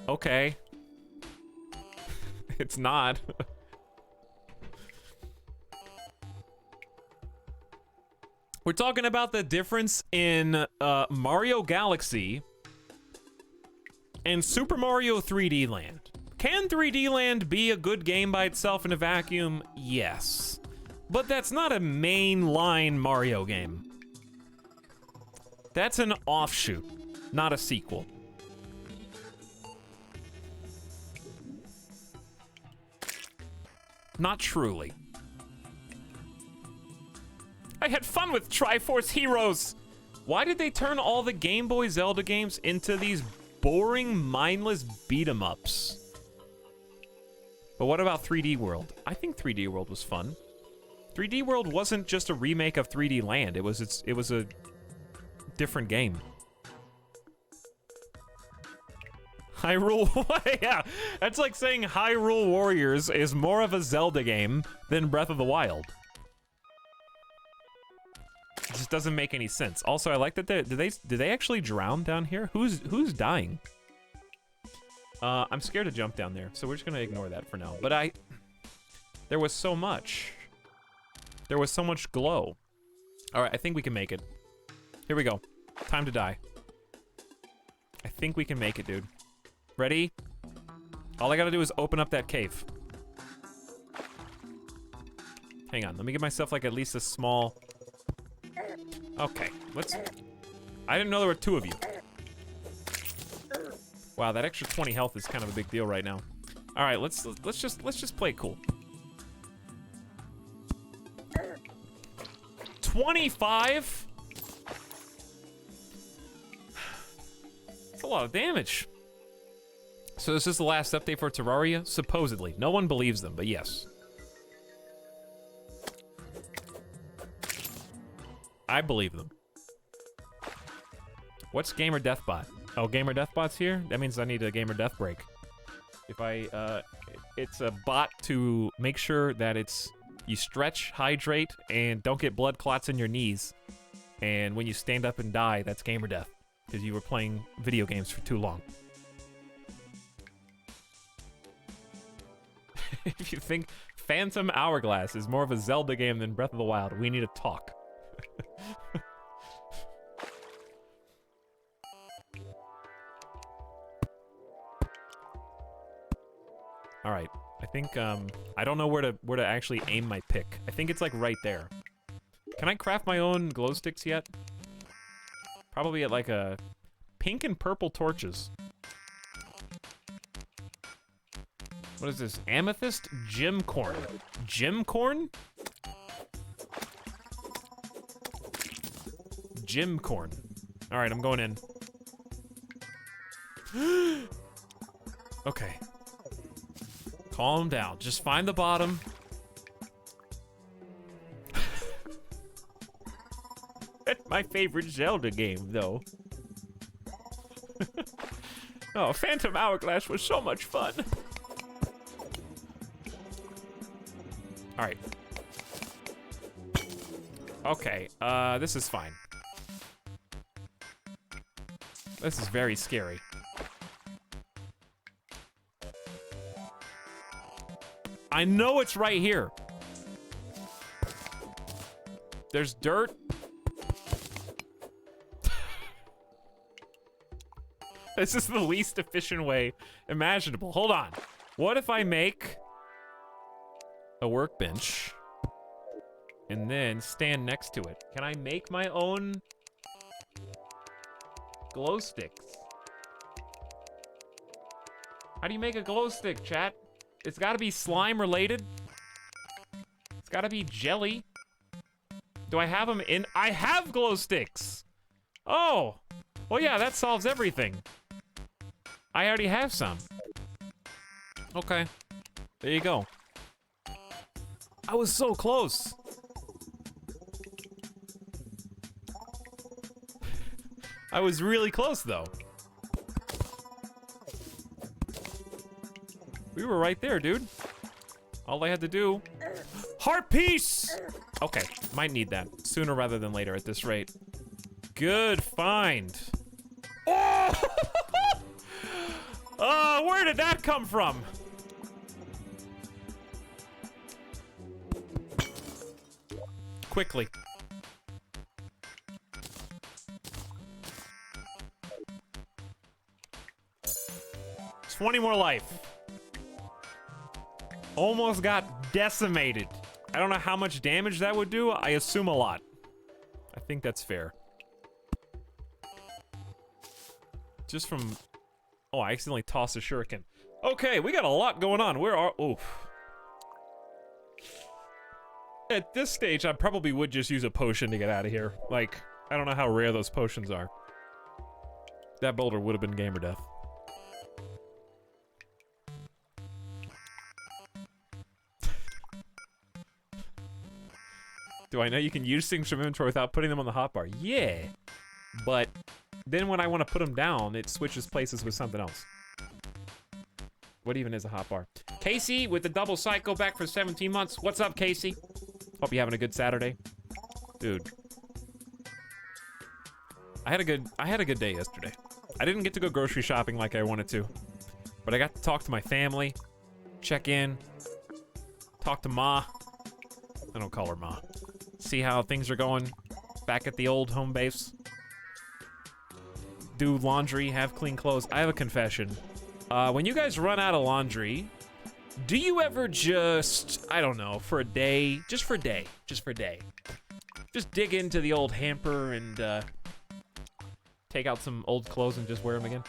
Okay. It's not. We're talking about the difference in Mario Galaxy and Super Mario 3D Land. Can 3D Land be a good game by itself in a vacuum? Yes. But that's not a mainline Mario game. That's an offshoot, not a sequel. Not truly. I had fun with Triforce Heroes! Why did they turn all the Game Boy Zelda games into these boring, mindless beat-em-ups? But what about 3D World? I think 3D World was fun. 3D World wasn't just a remake of 3D Land. It was a different game. Hyrule, yeah, that's like saying Hyrule Warriors is more of a Zelda game than Breath of the Wild. It just doesn't make any sense. Also, I like that did they actually drown down here? Who's dying? I'm scared to jump down there, so we're just gonna ignore that for now. But there was so much. There was so much glow. All right, I think we can make it. Here we go. Time to die. I think we can make it, dude. Ready? All I gotta do is open up that cave. Hang on, let me give myself like at least a small... Okay, let's... I didn't know there were two of you. Wow, that extra 20 health is kind of a big deal right now. All right, let's just play it cool. 25? That's a lot of damage. So this is the last update for Terraria? Supposedly. No one believes them, but yes. I believe them. What's Gamer Deathbot? Oh, Gamer Deathbot's here? That means I need a Gamer Death break. If I, it's a bot to make sure that you stretch, hydrate, and don't get blood clots in your knees. And when you stand up and die, that's Gamer Death. Because you were playing video games for too long. If you think Phantom Hourglass is more of a Zelda game than Breath of the Wild, we need to talk. All right, I think I don't know where to actually aim my pick. I think it's like right there. Can I craft my own glow sticks yet? Probably at like a pink and purple torches. What is this? Amethyst gem corn. Gem corn? Gem corn. All right, I'm going in. Okay. Calm down. Just find the bottom. That's my favorite Zelda game, though. Oh, Phantom Hourglass was so much fun. All right. Okay, this is fine. This is very scary. I know it's right here. There's dirt. This is the least efficient way imaginable. Hold on. What if I make a workbench and then stand next to it? Can I make my own glow sticks? How do you make a glow stick, chat? It's gotta be slime related. It's gotta be jelly. Do I have them in? I have glow sticks! Oh! Well, yeah, that solves everything. I already have some. Okay. There you go. I was so close. I was really close, though. We were right there, dude. All I had to do... Heart piece! Okay, might need that. Sooner rather than later at this rate. Good find. Oh! Oh, where did that come from? Quickly. 20 more life. Almost got decimated. I don't know how much damage that would do. I assume a lot. I think that's fair. Just from... Oh, I accidentally tossed a shuriken. Okay, we got a lot going on. Where are... Oof. At this stage, I probably would just use a potion to get out of here. Like, I don't know how rare those potions are. That boulder would have been gamer death. Do I know you can use things from inventory without putting them on the hotbar? Yeah. But then when I want to put them down, it switches places with something else. What even is a hotbar? Casey with the double cycle back for 17 months. What's up, Casey? Hope you're having a good Saturday. Dude. I had a good day yesterday. I didn't get to go grocery shopping like I wanted to. But I got to talk to my family, check in, talk to Ma. I don't call her Ma. See how things are going back at the old home base. Do laundry, have clean clothes. I have a confession. When you guys run out of laundry, do you ever just, I don't know, for a day, just for a day, just dig into the old hamper and take out some old clothes and just wear them again?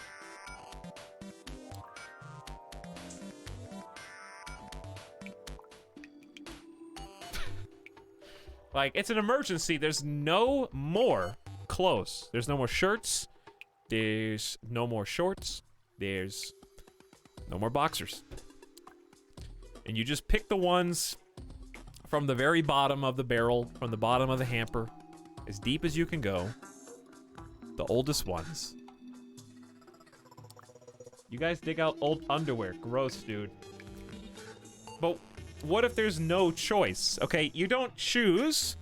Like, it's an emergency. There's no more clothes. There's no more shirts. There's no more shorts. There's No more boxers. And you just pick the ones from the very bottom of the barrel, from the bottom of the hamper, as deep as you can go. The oldest ones. You guys dig out old underwear. Gross, dude. But what if there's no choice? Okay, you don't choose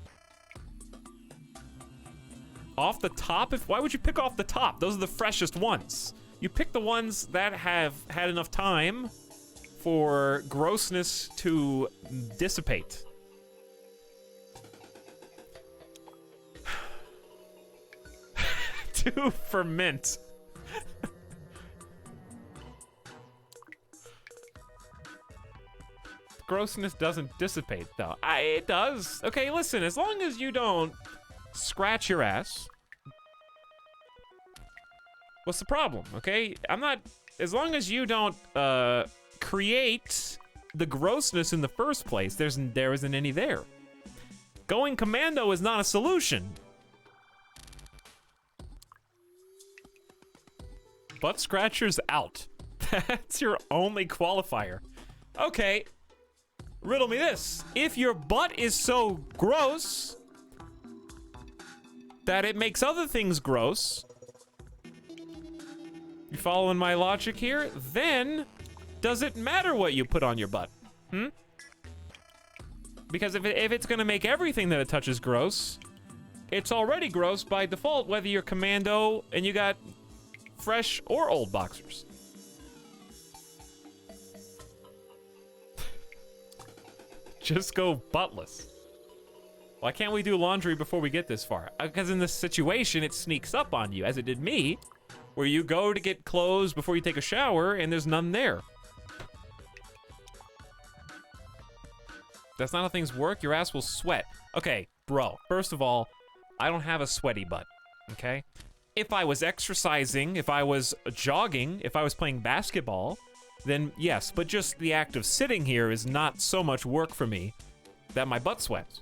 off the top. Why would you pick off the top? Those are the freshest ones. You pick the ones that have had enough time for grossness to dissipate. To ferment. Grossness doesn't dissipate, though. It does. Okay, listen, as long as you don't scratch your ass, what's the problem, okay? As long as you don't, create the grossness in the first place, there isn't any there. Going commando is not a solution. Butt scratchers out. That's your only qualifier. Okay. Riddle me this. If your butt is so gross that it makes other things gross, you following my logic here? Then, does it matter what you put on your butt? Because if it's gonna make everything that it touches gross, it's already gross by default, whether you're commando and you got fresh or old boxers. Just go buttless. Why can't we do laundry before we get this far? Because in this situation, it sneaks up on you, as it did me, where you go to get clothes before you take a shower, and there's none there. That's not how things work. Your ass will sweat. Okay, bro, first of all, I don't have a sweaty butt, okay? If I was exercising, if I was jogging, if I was playing basketball, then yes, but just the act of sitting here is not so much work for me that my butt sweats.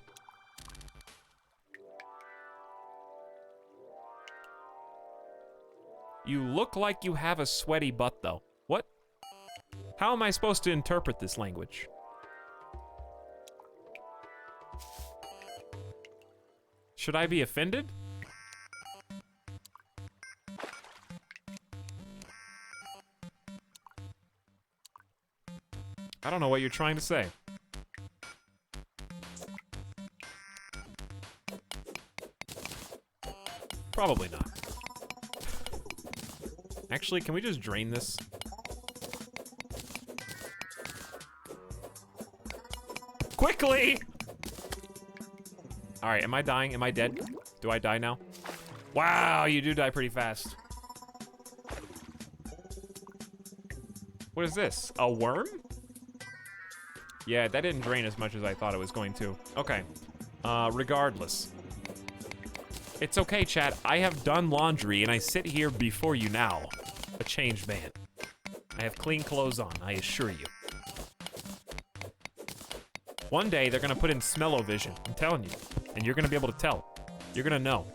You look like you have a sweaty butt, though. What? How am I supposed to interpret this language? Should I be offended? I don't know what you're trying to say. Probably not. Actually, can we just drain this? Quickly! Alright, am I dying? Am I dead? Do I die now? Wow, you do die pretty fast. What is this? A worm? Yeah, that didn't drain as much as I thought it was going to. Okay. Regardless. It's okay, chat. I have done laundry, and I sit here before you now. A changed man. I have clean clothes on, I assure you. One day, they're gonna put in smell-o-vision. I'm telling you. And you're gonna be able to tell. You're gonna know.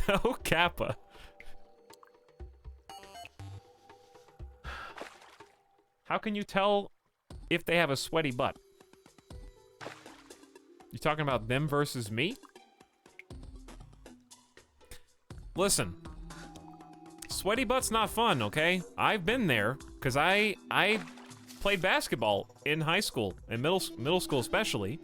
No Kappa. How can you tell if they have a sweaty butt? You talking about them versus me? Listen. Sweaty butt's not fun, okay? I've been there, because I played basketball in high school, and middle school especially,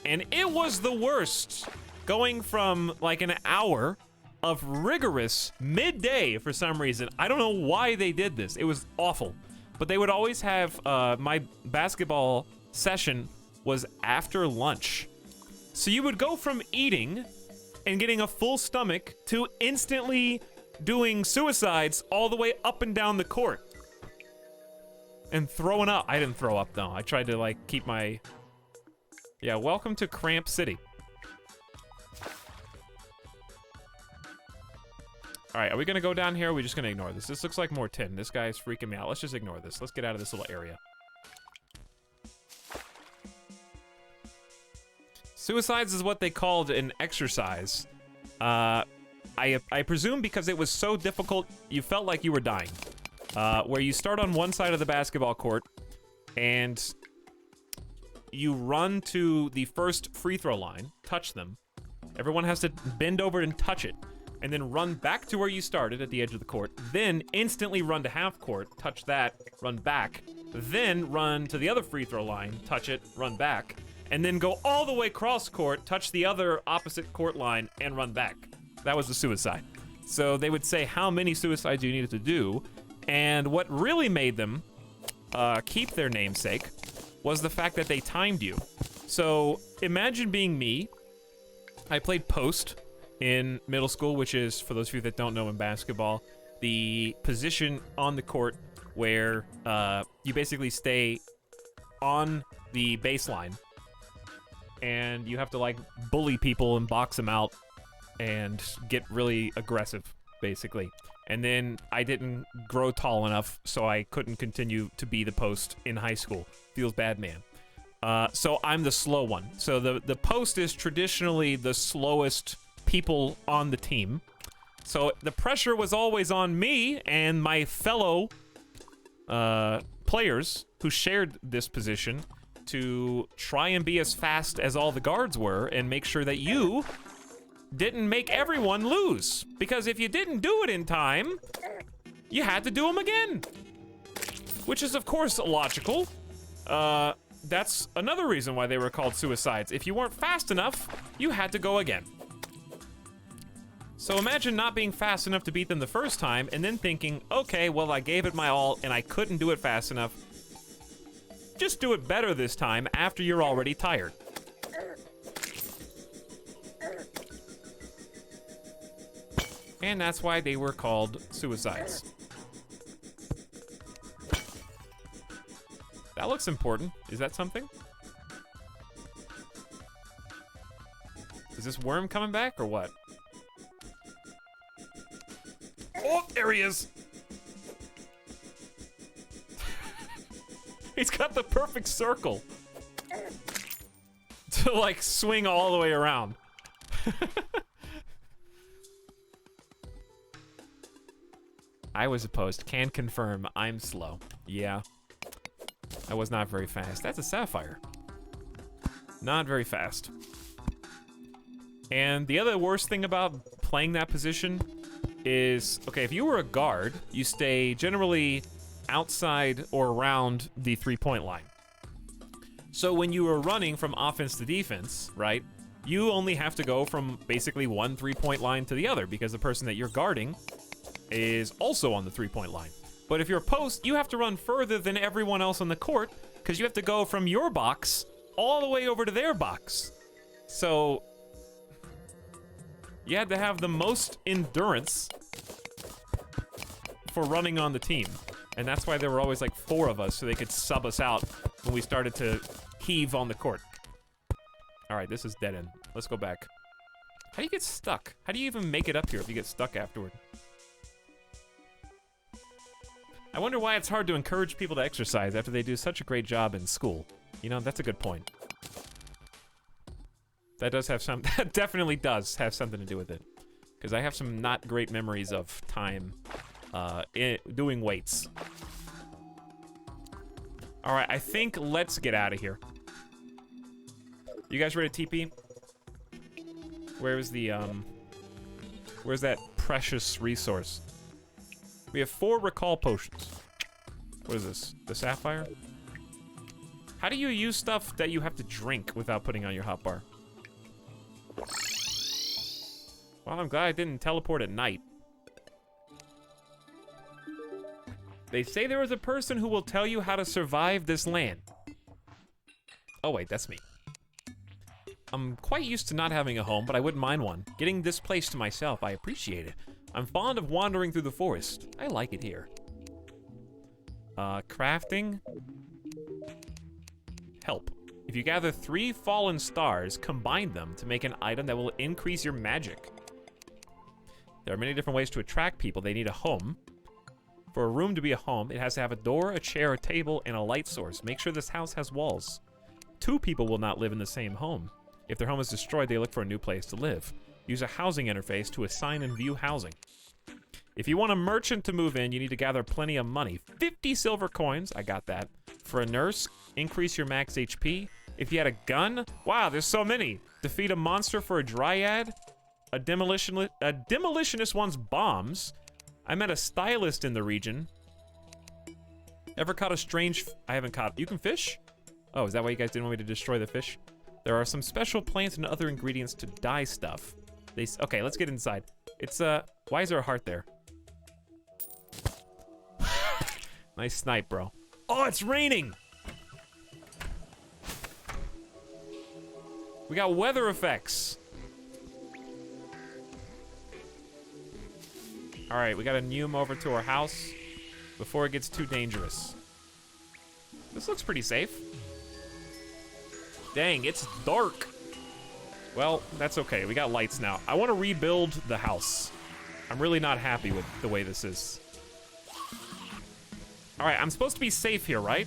and it was the worst. Going from, like, an hour of rigorous midday for some reason. I don't know why they did this. It was awful. But they would always have, my basketball session was after lunch. So you would go from eating and getting a full stomach to instantly doing suicides all the way up and down the court. And throwing up. I didn't throw up, though. I tried to, like, keep my... Yeah, welcome to Cramp City. Alright, are we gonna go down here, or are we just gonna ignore this? This looks like more tin. This guy is freaking me out. Let's just ignore this. Let's get out of this little area. Suicides is what they called an exercise. I I presume because it was so difficult, you felt like you were dying. Where you start on one side of the basketball court, and you run to the first free throw line, touch them. Everyone has to bend over and touch it, and then run back to where you started at the edge of the court. Then instantly run to half court, touch that, run back. Then run to the other free throw line, touch it, run back. And then go all the way cross court, touch the other opposite court line, and run back. That was the suicide. So they would say how many suicides you needed to do, and what really made them keep their namesake was the fact that they timed you. So imagine being me. I played post in middle school, which is, for those of you that don't know in basketball, the position on the court where you basically stay on the baseline and you have to like bully people and box them out and get really aggressive, basically. And then I didn't grow tall enough, so I couldn't continue to be the post in high school. Feels bad, man. So I'm the slow one. So the post is traditionally the slowest people on the team. So the pressure was always on me and my fellow players who shared this position to try and be as fast as all the guards were and make sure that you didn't make everyone lose. Because if you didn't do it in time, you had to do them again. Which is, of course, logical. That's another reason why they were called suicides. If you weren't fast enough, you had to go again. So imagine not being fast enough to beat them the first time and then thinking, okay, well, I gave it my all and I couldn't do it fast enough. Just do it better this time after you're already tired. And that's why they were called suicides. That looks important. Is that something? Is this worm coming back or what? Oh, there he is. He's got the perfect circle to like swing all the way around. I was opposed. Can confirm I'm slow. Yeah. I was not very fast. That's a sapphire. Not very fast. And the other worst thing about playing that position is, okay, if you were a guard, you stay generally outside or around the three-point line. So when you are running from offense to defense, right, you only have to go from basically one three-point line to the other because the person that you're guarding is also on the three-point line. But if you're a post, you have to run further than everyone else on the court because you have to go from your box all the way over to their box. So you had to have the most endurance for running on the team. And that's why there were always like 4 of us so they could sub us out when we started to heave on the court. All right, this is dead end. Let's go back. How do you get stuck? How do you even make it up here if you get stuck afterward? I wonder why it's hard to encourage people to exercise after they do such a great job in school. You know, that's a good point. That does have some, that definitely does have something to do with it. Because I have some not great memories of time doing weights. All right, I think let's get out of here. You guys ready to TP? Where's the, where's that precious resource? We have 4 recall potions. What is this? The sapphire? How do you use stuff that you have to drink without putting on your hotbar? Well, I'm glad I didn't teleport at night. They say there is a person who will tell you how to survive this land. Oh wait, that's me. I'm quite used to not having a home, but I wouldn't mind one. Getting this place to myself, I appreciate it. I'm fond of wandering through the forest. I like it here. Crafting. Help. If you gather 3 fallen stars, combine them to make an item that will increase your magic. There are many different ways to attract people. They need a home. For a room to be a home, it has to have a door, a chair, a table, and a light source. Make sure this house has walls. 2 people will not live in the same home. If their home is destroyed, they look for a new place to live. Use a housing interface to assign and view housing. If you want a merchant to move in, you need to gather plenty of money. 50 silver coins, I got that. For a nurse, increase your max HP. If you had a gun, wow, there's so many. Defeat a monster for a dryad. A demolitionist wants bombs. I met a stylist in the region. Ever caught a strange... I haven't caught... You can fish? Oh, is that why you guys didn't want me to destroy the fish? There are some special plants and other ingredients to dye stuff. Okay, let's get inside. It's, why is there a heart there? Nice snipe, bro. Oh, it's raining! We got weather effects. All right, we gotta neum over to our house before it gets too dangerous. This looks pretty safe. Dang, it's dark. Well, that's okay. We got lights now. I want to rebuild the house. I'm really not happy with the way this is. All right, I'm supposed to be safe here, right?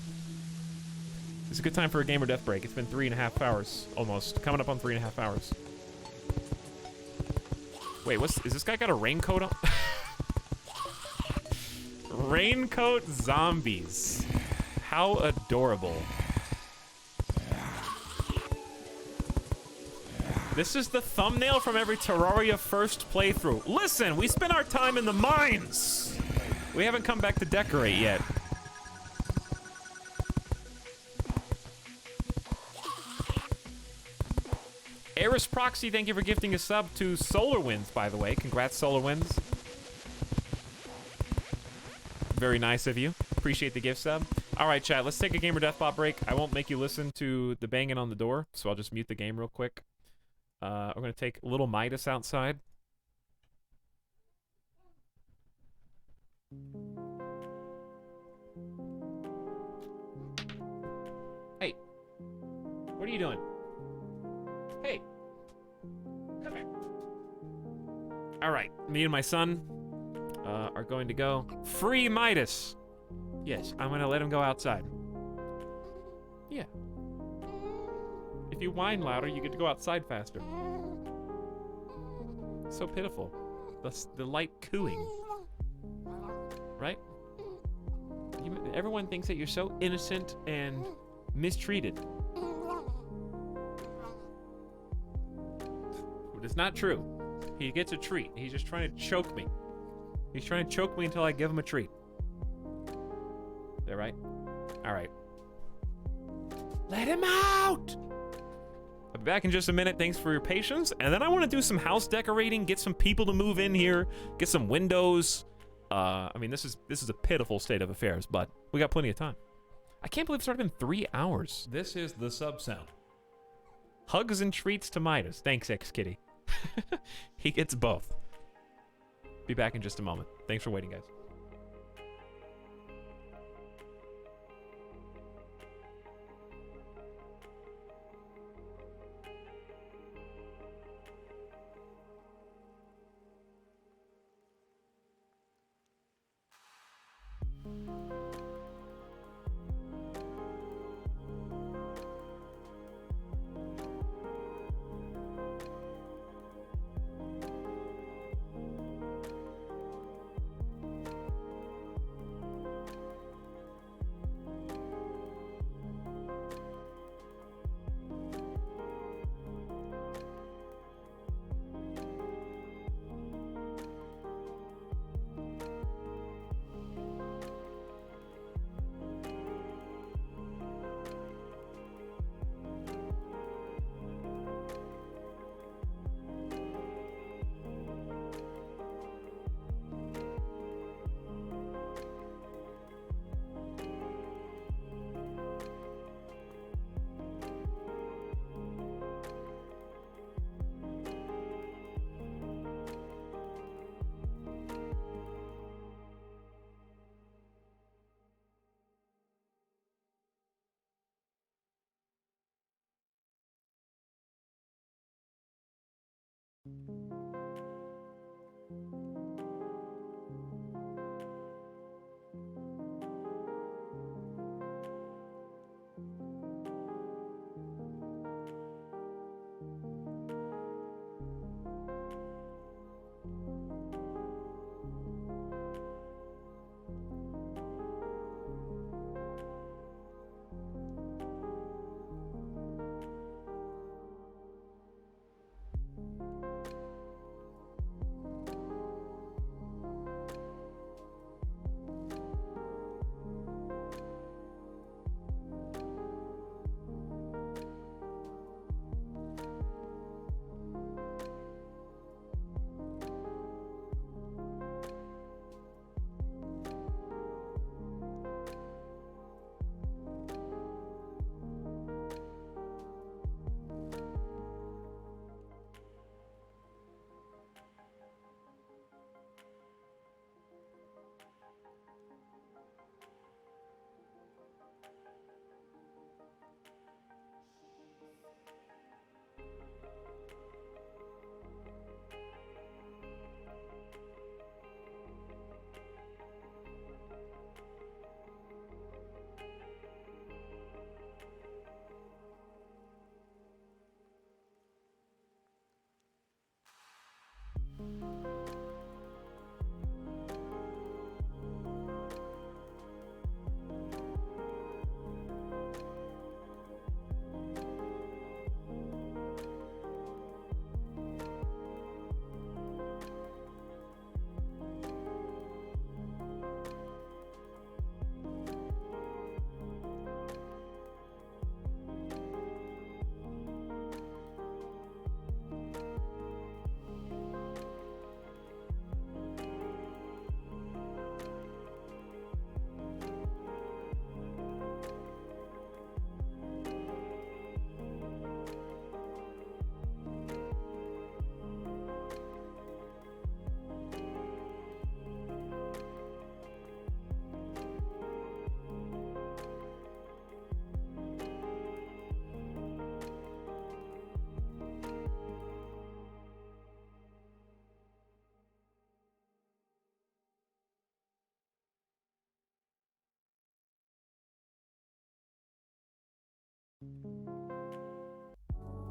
It's a good time for a game or death break. It's been 3.5 hours, almost. Coming up on 3.5 hours. Wait, is this guy got a raincoat on? Raincoat zombies. How adorable. This is the thumbnail from every Terraria first playthrough. Listen, we spent our time in the mines. We haven't come back to decorate yet. Eris Proxy, thank you for gifting a sub to Solar Winds, by the way. Congrats, Solar Winds. Very nice of you. Appreciate the gift sub. All right, chat, let's take a Gamer Deathbot break. I won't make you listen to the banging on the door, so I'll just mute the game real quick. We're gonna take little Midas outside. Hey, what are you doing? Hey, come here. All right, me and my son are going to go free Midas. Yes, I'm gonna let him go outside. Yeah. If you whine louder, you get to go outside faster. So pitiful. The light cooing. Right? Everyone thinks that you're so innocent and mistreated. But it's not true. He gets a treat. He's just trying to choke me. He's trying to choke me until I give him a treat. Is that right? All right. Let him out! I'll be back in just a minute. Thanks for your patience. And then I want to do some house decorating, get some people to move in here, get some windows. I mean, this is a pitiful state of affairs, but we got plenty of time. I can't believe it's already been 3 hours. This is the sub sound. Hugs and treats to Midas. Thanks, X-Kitty. He gets both. Be back in just a moment. Thanks for waiting, guys.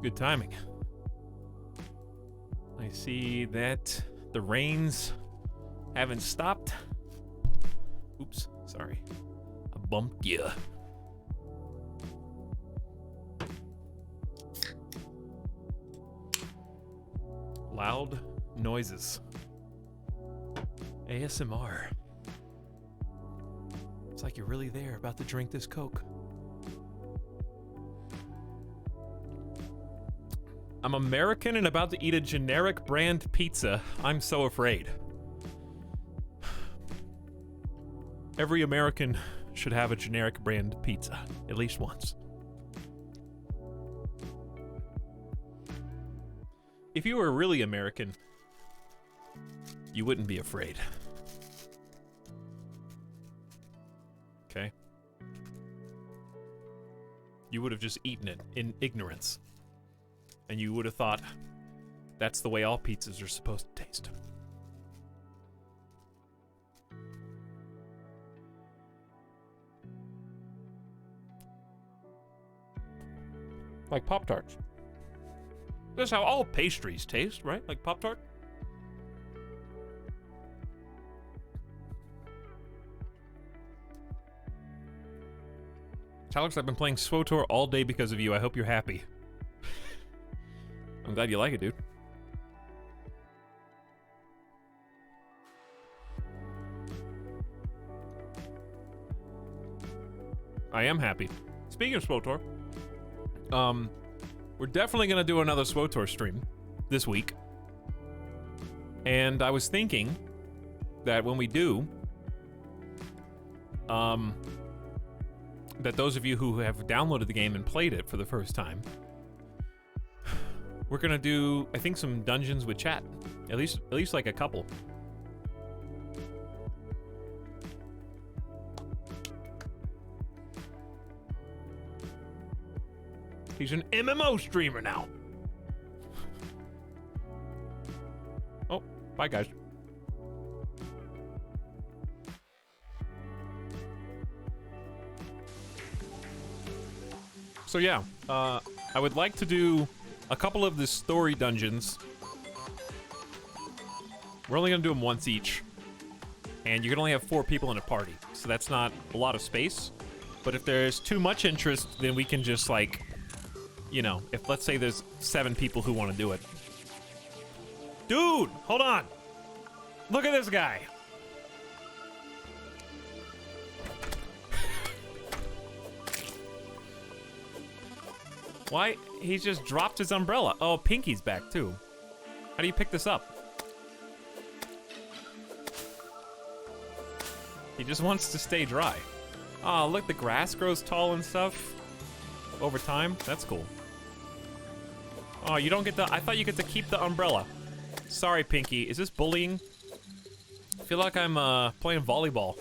Good timing. I see that the rains haven't stopped. Oops, sorry. I bumped you. Loud noises. ASMR. It's like you're really there about to drink this Coke. I'm American and about to eat a generic brand pizza. I'm so afraid. Every American should have a generic brand pizza, at least once. If you were really American, you wouldn't be afraid. Okay? You would have just eaten it in ignorance. And you would have thought, that's the way all pizzas are supposed to taste. Like Pop-Tarts. That's how all pastries taste, right? Like Pop-Tart? Etalyx, I've been playing SWTOR all day because of you. I hope you're happy. I'm glad you like it, dude. I am happy. Speaking of SWTOR, we're definitely gonna do another SWTOR stream this week. And I was thinking that when we do, that those of you who have downloaded the game and played it for the first time, we're gonna do, I think, some dungeons with chat. At least like a couple. He's an MMO streamer now. Oh, bye guys. So yeah, I would like to do a couple of the story dungeons. We're only gonna do them once each. And you can only have 4 people in a party, so that's not a lot of space. But if there's too much interest, then we can just, like, you know, if let's say there's 7 people who want to do it. Dude, hold on. Look at this guy. Why? He just dropped his umbrella. Oh, Pinky's back, too. How do you pick this up? He just wants to stay dry. Oh, look, the grass grows tall and stuff. Over time. That's cool. Oh, you don't get the... I thought you get to keep the umbrella. Sorry, Pinky. Is this bullying? I feel like I'm, playing volleyball.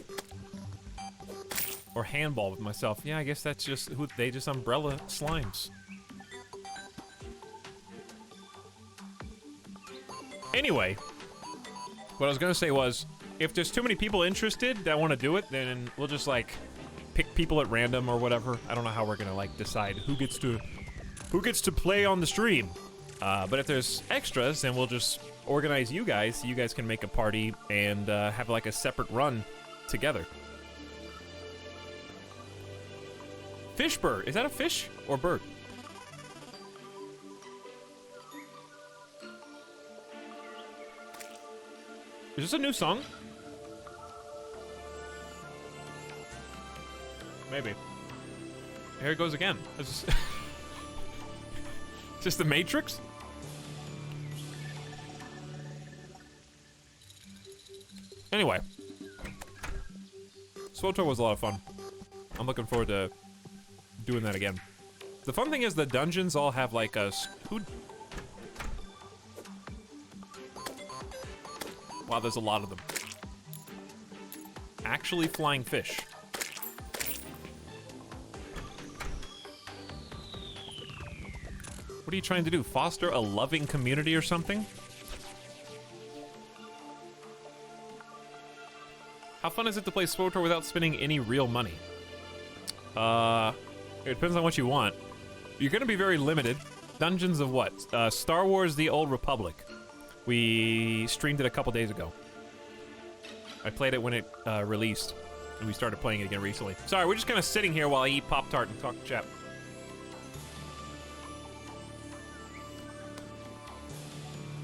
Or handball with myself. Yeah, I guess that's just... They just umbrella slimes. Anyway, what I was gonna say was, if there's too many people interested that want to do it, then we'll just, like, pick people at random or whatever. I don't know how we're gonna, like, decide who gets to play on the stream. But if there's extras, then we'll just organize you guys so you guys can make a party and have, like, a separate run together. Fishbird. Is that a fish or bird? Is this a new song? Maybe. Here it goes again. Is this the Matrix? Anyway. SWTOR was a lot of fun. I'm looking forward to doing that again. The fun thing is the dungeons all have like a... Wow, there's a lot of them. Actually flying fish. What are you trying to do? Foster a loving community or something? How fun is it to play SWTOR without spending any real money? It depends on what you want. You're gonna be very limited. Dungeons of what? Star Wars: The Old Republic. We streamed it a couple days ago. I played it when it released, and we started playing it again recently. Sorry, we're just kind of sitting here while I eat Pop-Tart and talk to chat.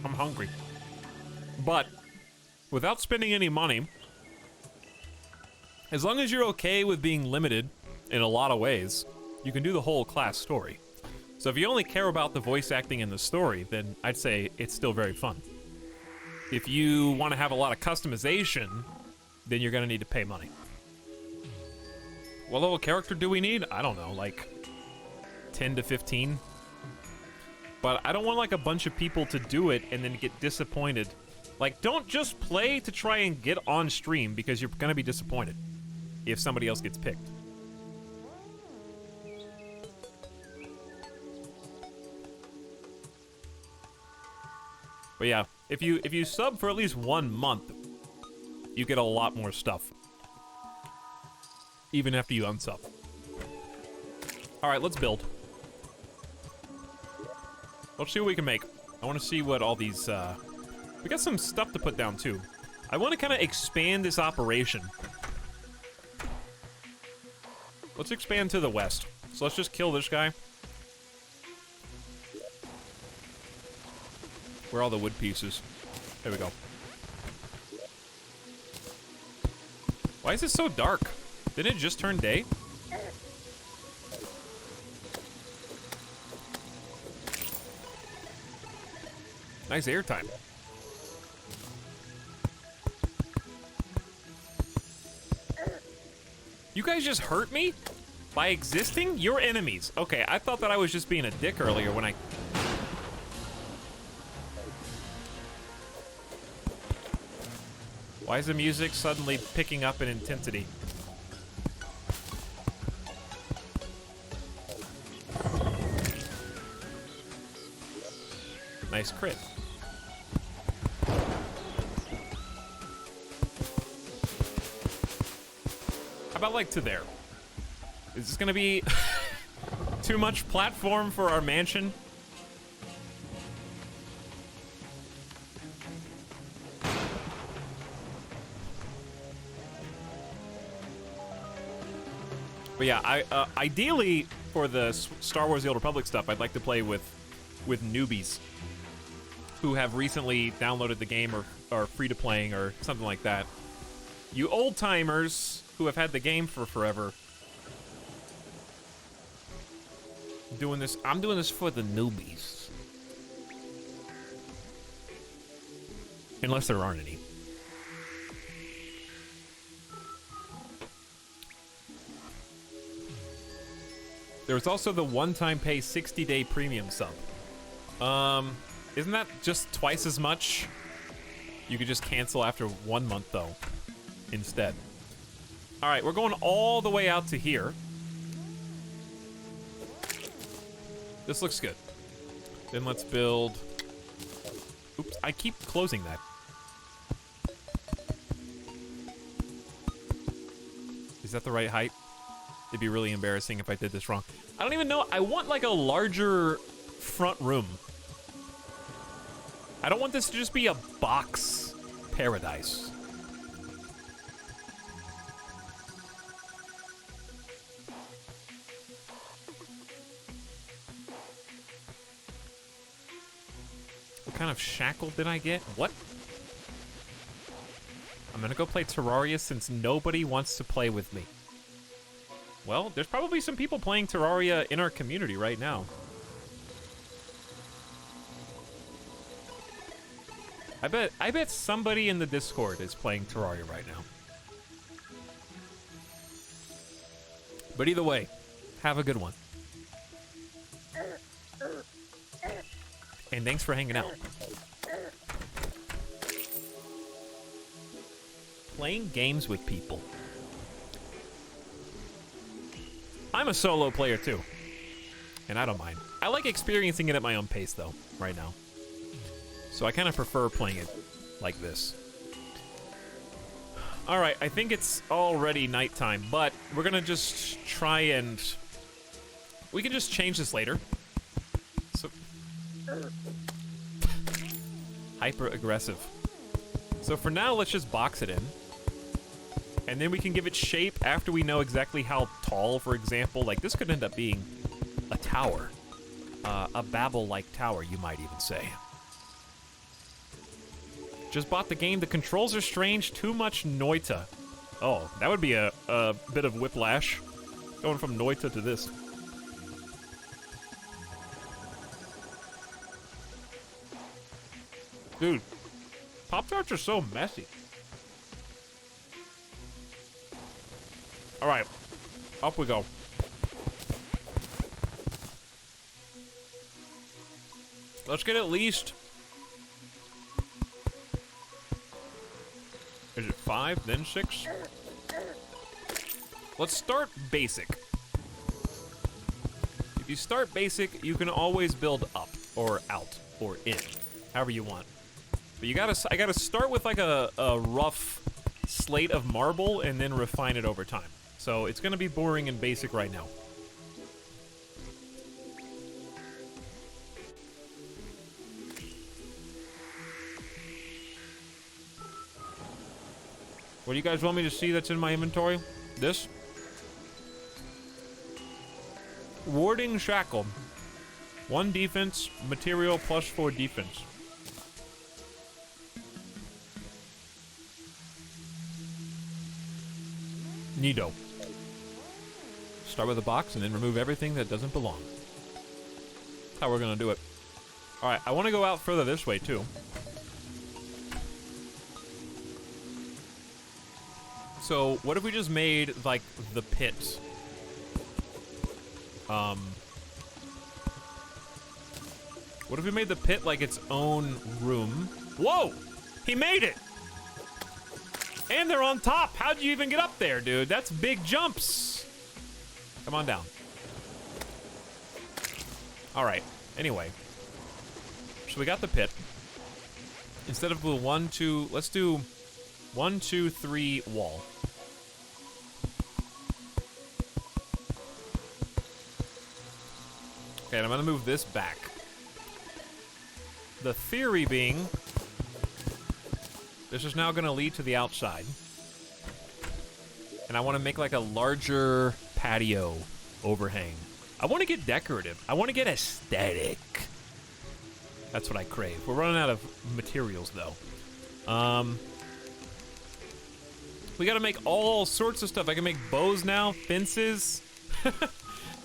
I'm hungry. But, without spending any money, as long as you're okay with being limited in a lot of ways, you can do the whole class story. So if you only care about the voice acting and the story, then I'd say it's still very fun. If you want to have a lot of customization, then you're going to need to pay money. What level character do we need? I don't know, like 10 to 15. But I don't want like a bunch of people to do it and then get disappointed. Like, don't just play to try and get on stream, because you're going to be disappointed if somebody else gets picked. But yeah, if you sub for at least 1 month, you get a lot more stuff. Even after you unsub. Alright, let's build. Let's see what we can make. I want to see what all these, we got some stuff to put down, too. I want to kind of expand this operation. Let's expand to the west. So let's just kill this guy. Where are all the wood pieces? There we go. Why is it so dark? Didn't it just turn day? Nice airtime. You guys just hurt me? By existing? You're enemies. Okay, I thought that I was just being a dick earlier when I... Why is the music suddenly picking up in intensity? Nice crit. How about like to there? Is this gonna be too much platform for our mansion? But yeah, ideally for the Star Wars: The Old Republic stuff, I'd like to play with newbies who have recently downloaded the game or are free to playing or something like that. You old timers who have had the game for forever. I'm doing this for the newbies. Unless there aren't any. There was also the one-time pay 60-day premium sub. Isn't that just twice as much? You could just cancel after 1 month, though, instead. All right, we're going all the way out to here. This looks good. Then let's build... Oops, I keep closing that. Is that the right height? It'd be really embarrassing if I did this wrong. I don't even know. I want like a larger front room. I don't want this to just be a box paradise. What kind of shackle did I get? What? I'm gonna go play Terraria since nobody wants to play with me. Well, there's probably some people playing Terraria in our community right now. I bet somebody in the Discord is playing Terraria right now. But either way, have a good one. And thanks for hanging out. Playing games with people. I'm a solo player too, and I don't mind. I like experiencing it at my own pace though, right now. So I kind of prefer playing it like this. All right, I think it's already nighttime, but we're gonna just try and... We can just change this later. So Hyper aggressive. So for now, let's just box it in. And then we can give it shape after we know exactly how tall, for example. Like, this could end up being a tower. A Babel-like tower, you might even say. Just bought the game. The controls are strange. Too much Noita. Oh, that would be a bit of whiplash. Going from Noita to this. Dude, Pop-Tarts are so messy. All right, up we go. Let's get at least... Is it 5, then 6? Let's start basic. If you start basic, you can always build up, or out, or in, however you want. But I gotta start with like a rough slate of marble and then refine it over time. So it's gonna be boring and basic right now. What do you guys want me to see that's in my inventory? This? Warding Shackle. 1 defense, material +4 defense. Neato. Start with a box and then remove everything that doesn't belong. That's how we're gonna do it. Alright, I wanna go out further this way too. So, what if we just made, like, the pit? What if we made the pit like its own room? Whoa! He made it! And they're on top! How'd you even get up there, dude? That's big jumps! Come on down. Alright, anyway. So we got the pit. Instead of the 1, 2, let's do 1, 2, 3 wall. Okay, and I'm gonna move this back. The theory being, this is now gonna lead to the outside. And I wanna make like a larger patio overhang. I wanna get decorative. I wanna get aesthetic. That's what I crave. We're running out of materials though. We gotta make all sorts of stuff. I can make bows now, fences.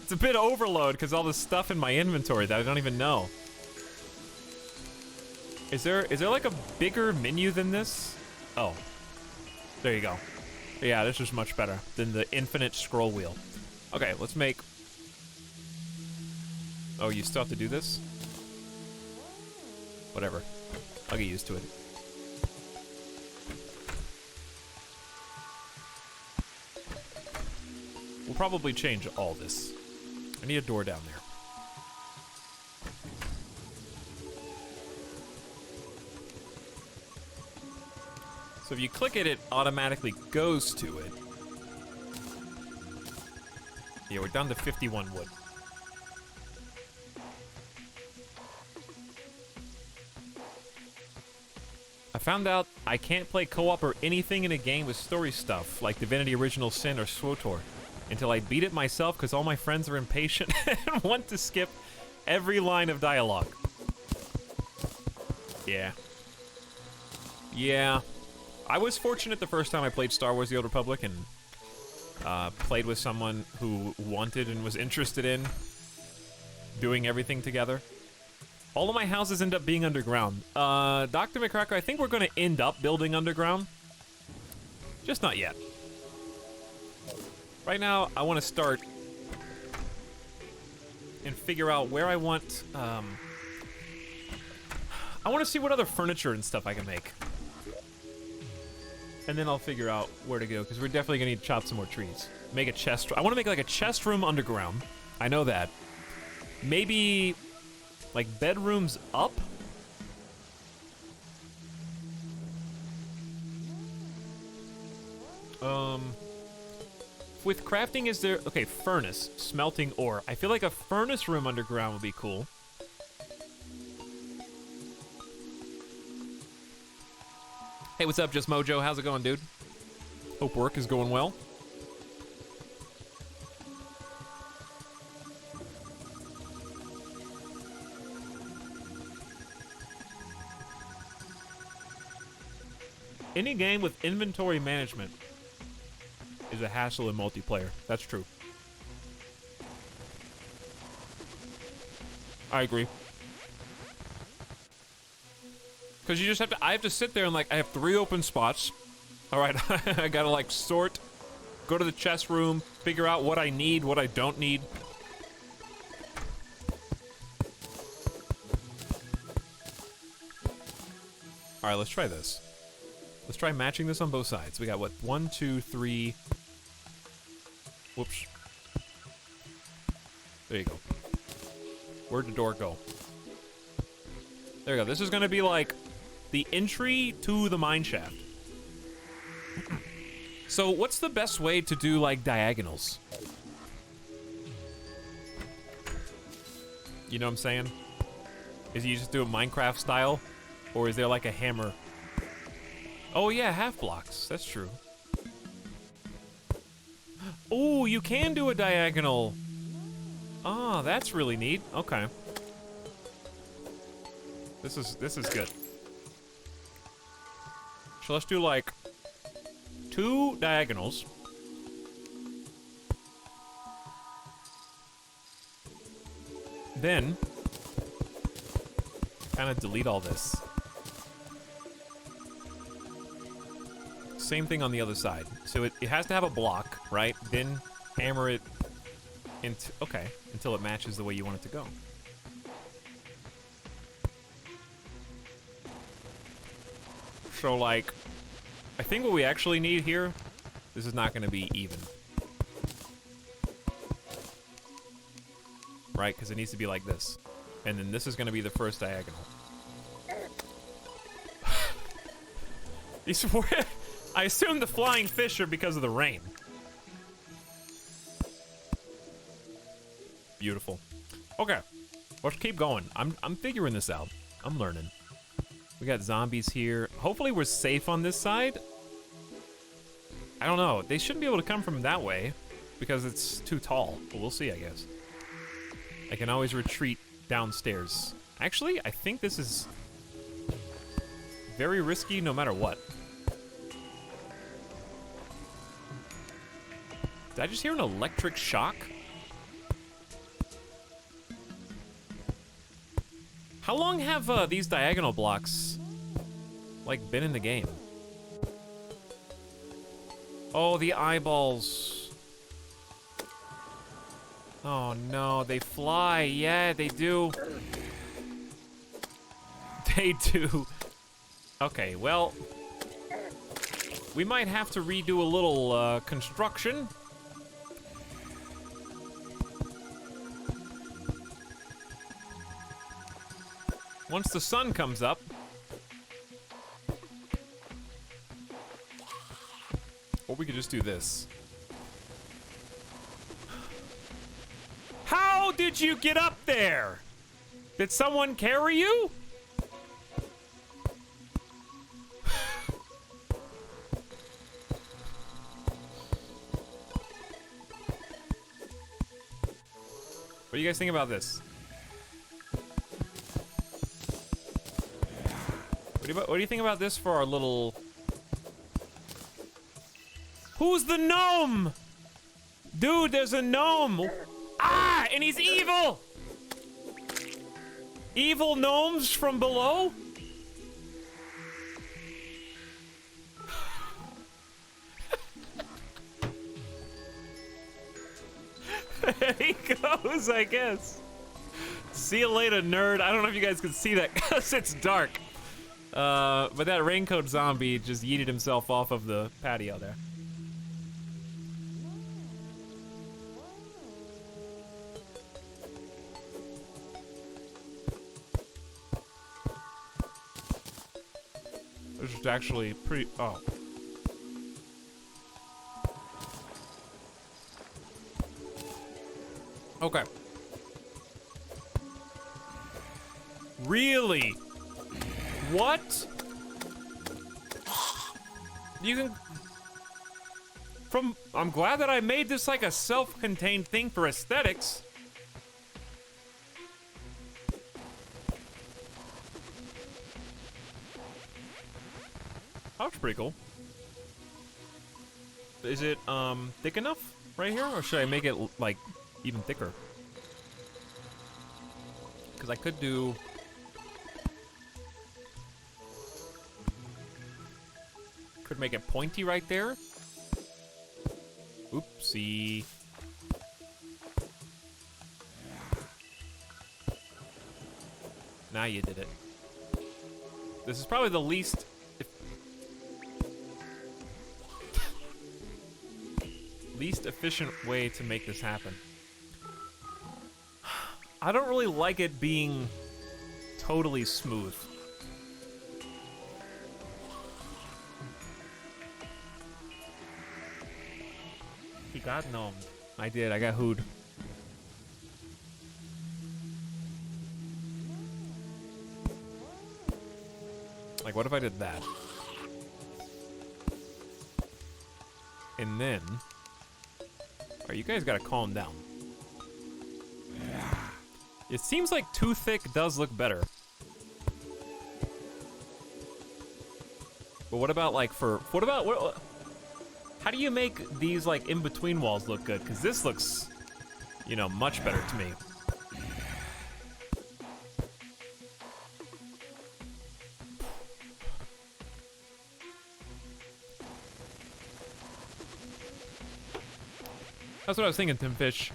It's a bit overload because all the stuff in my inventory that I don't even know. Is there like a bigger menu than this? Oh, there you go. Yeah, this is much better than the infinite scroll wheel. Okay, let's make... Oh, you still have to do this? Whatever. I'll get used to it. We'll probably change all this. I need a door down there. So if you click it, it automatically goes to it. Yeah, we're down to 51 wood. I found out I can't play co-op or anything in a game with story stuff, like Divinity Original Sin or SWTOR, until I beat it myself because all my friends are impatient and want to skip every line of dialogue. Yeah. Yeah. I was fortunate the first time I played Star Wars The Old Republic and played with someone who wanted and was interested in doing everything together. All of my houses end up being underground. Dr. McCracker, I think we're going to end up building underground. Just not yet. Right now, I want to start and figure out where I want, I want to see what other furniture and stuff I can make. And then I'll figure out where to go, because we're definitely going to need to chop some more trees. Make a chest. I want to make like a chest room underground. I know that. Maybe like bedrooms up? With crafting, is there... Okay, furnace. Smelting ore. I feel like a furnace room underground would be cool. Hey, what's up, Just Mojo? How's it going, dude? Hope work is going well. Any game with inventory management is a hassle in multiplayer. That's true. I agree. Because you just have to, I have to sit there and like, I have 3 open spots. All right, I gotta like sort, go to the chess room, figure out what I need, what I don't need. All right, let's try this. Let's try matching this on both sides. We got what? 1, 2, 3. Whoops. There you go. Where'd the door go? There you go. This is gonna be like the entry to the mine shaft. So what's the best way to do like diagonals? You know what I'm saying? Is you just do a Minecraft style? Or is there like a hammer? Oh yeah, half blocks. That's true. Oh, you can do a diagonal. Ah, that's really neat. Okay. This is good. So let's do like 2 diagonals. Then kind of delete all this. Same thing on the other side. So it has to have a block, right? Then hammer it into, okay, until it matches the way you want it to go. So like, I think what we actually need here, this is not gonna be even. Right, because it needs to be like this. And then this is gonna be the first diagonal. These were, I assume the flying fish are because of the rain. Beautiful. Okay, let's keep going. I'm figuring this out. I'm learning. We got zombies here. Hopefully we're safe on this side. I don't know. They shouldn't be able to come from that way because it's too tall. But we'll see, I guess. I can always retreat downstairs. Actually, I think this is very risky no matter what. Did I just hear an electric shock? How long have these diagonal blocks, like, been in the game? Oh, the eyeballs. Oh no, they fly. Yeah, they do. They do. Okay, well, we might have to redo a little construction. Once the sun comes up. Or we could just do this. How did you get up there? Did someone carry you? What do you guys think about this? What do you think about this for our little... Who's the gnome? Dude, there's a gnome. Ah, and he's evil. Evil gnomes from below? There he goes, I guess. See you later, nerd. I don't know if you guys can see that because it's dark. But that raincoat zombie just yeeted himself off of the patio there. This is actually pretty... Oh. Okay. Really? What? You can... I'm glad that I made this like a self-contained thing for aesthetics. That was pretty cool. Is it, thick enough right here? Or should I make it, like, even thicker? Because I could do... Could make it pointy right there. Oopsie. Now you did it. This is probably the least... least efficient way to make this happen. I don't really like it being totally smooth. He got gnomed. I did, I got hooed. Like, what if I did that? And then... Alright, you guys gotta calm down. It seems like too thick does look better. But what about, like, how do you make these, like, in-between walls look good? Because this looks, you know, much better to me. That's what I was thinking, Tim Fish.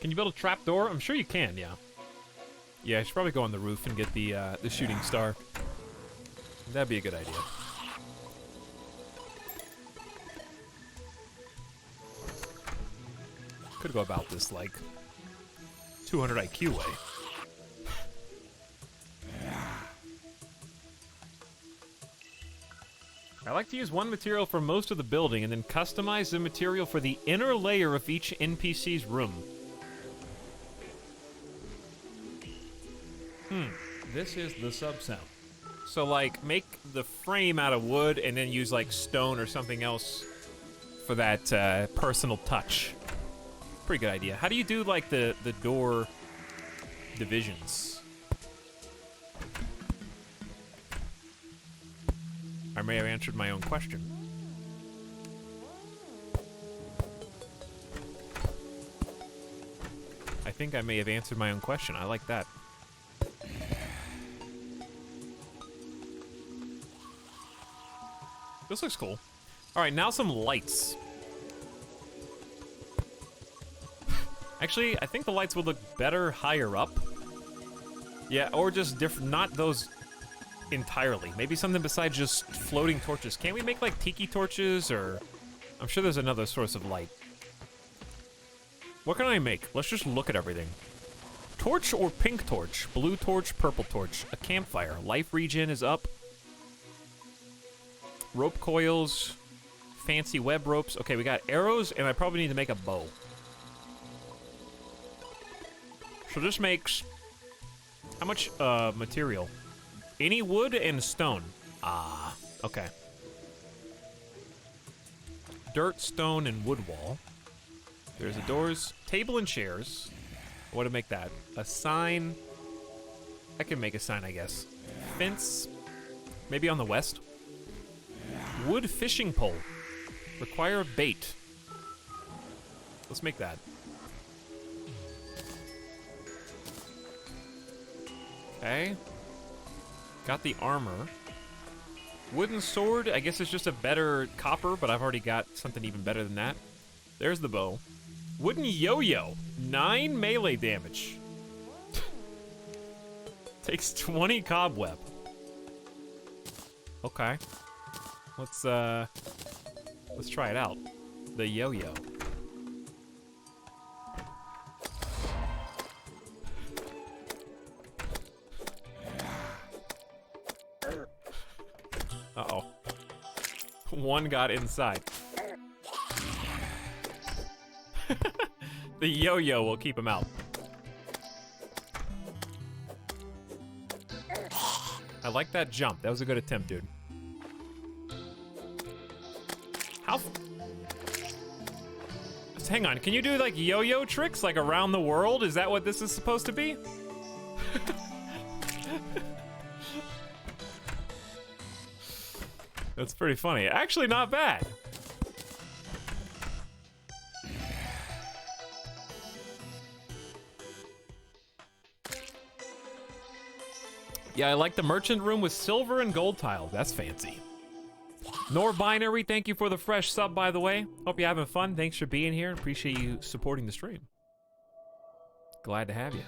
Can you build a trapdoor? I'm sure you can, yeah. Yeah, I should probably go on the roof and get the shooting star. That'd be a good idea. Could go about this, like, 200 IQ way. I like to use one material for most of the building and then customize the material for the inner layer of each NPC's room. This is the sub-sound. So, like, make the frame out of wood and then use, like, stone or something else for that personal touch. Pretty good idea. How do you do, like, the door divisions? I may have answered my own question. I think I may have answered my own question. I like that. This looks cool. All right, now some lights. Actually, I think the lights would look better higher up. Yeah, or just different, not those entirely. Maybe something besides just floating torches. Can't we make, like, tiki torches, or... I'm sure there's another source of light. What can I make? Let's just look at everything. Torch or pink torch? Blue torch, purple torch. A campfire. Life regen is up. Rope coils. Fancy web ropes. Okay, we got arrows, and I probably need to make a bow. So this makes... How much material? Any wood and stone. Ah, okay. Dirt, stone, and wood wall. There's the doors. Table and chairs. What to make that? A sign. I can make a sign, I guess. Fence. Maybe on the west. Wood fishing pole. Require bait. Let's make that. Okay. Got the armor. Wooden sword, I guess it's just a better copper, but I've already got something even better than that. There's the bow. Wooden yo-yo. 9 melee damage. Takes 20 cobweb. Okay. Let's try it out. The yo-yo. Uh-oh. One got inside. The yo-yo will keep him out. I like that jump. That was a good attempt, dude. hang on. Can you do like yo-yo tricks like around the world? Is that what this is supposed to be? That's pretty funny. Actually, not bad. Yeah, I like the merchant room with silver and gold tiles. That's fancy. Nor Binary, thank you for the fresh sub, by the way. Hope you're having fun. Thanks for being here. Appreciate you supporting the stream. Glad to have you.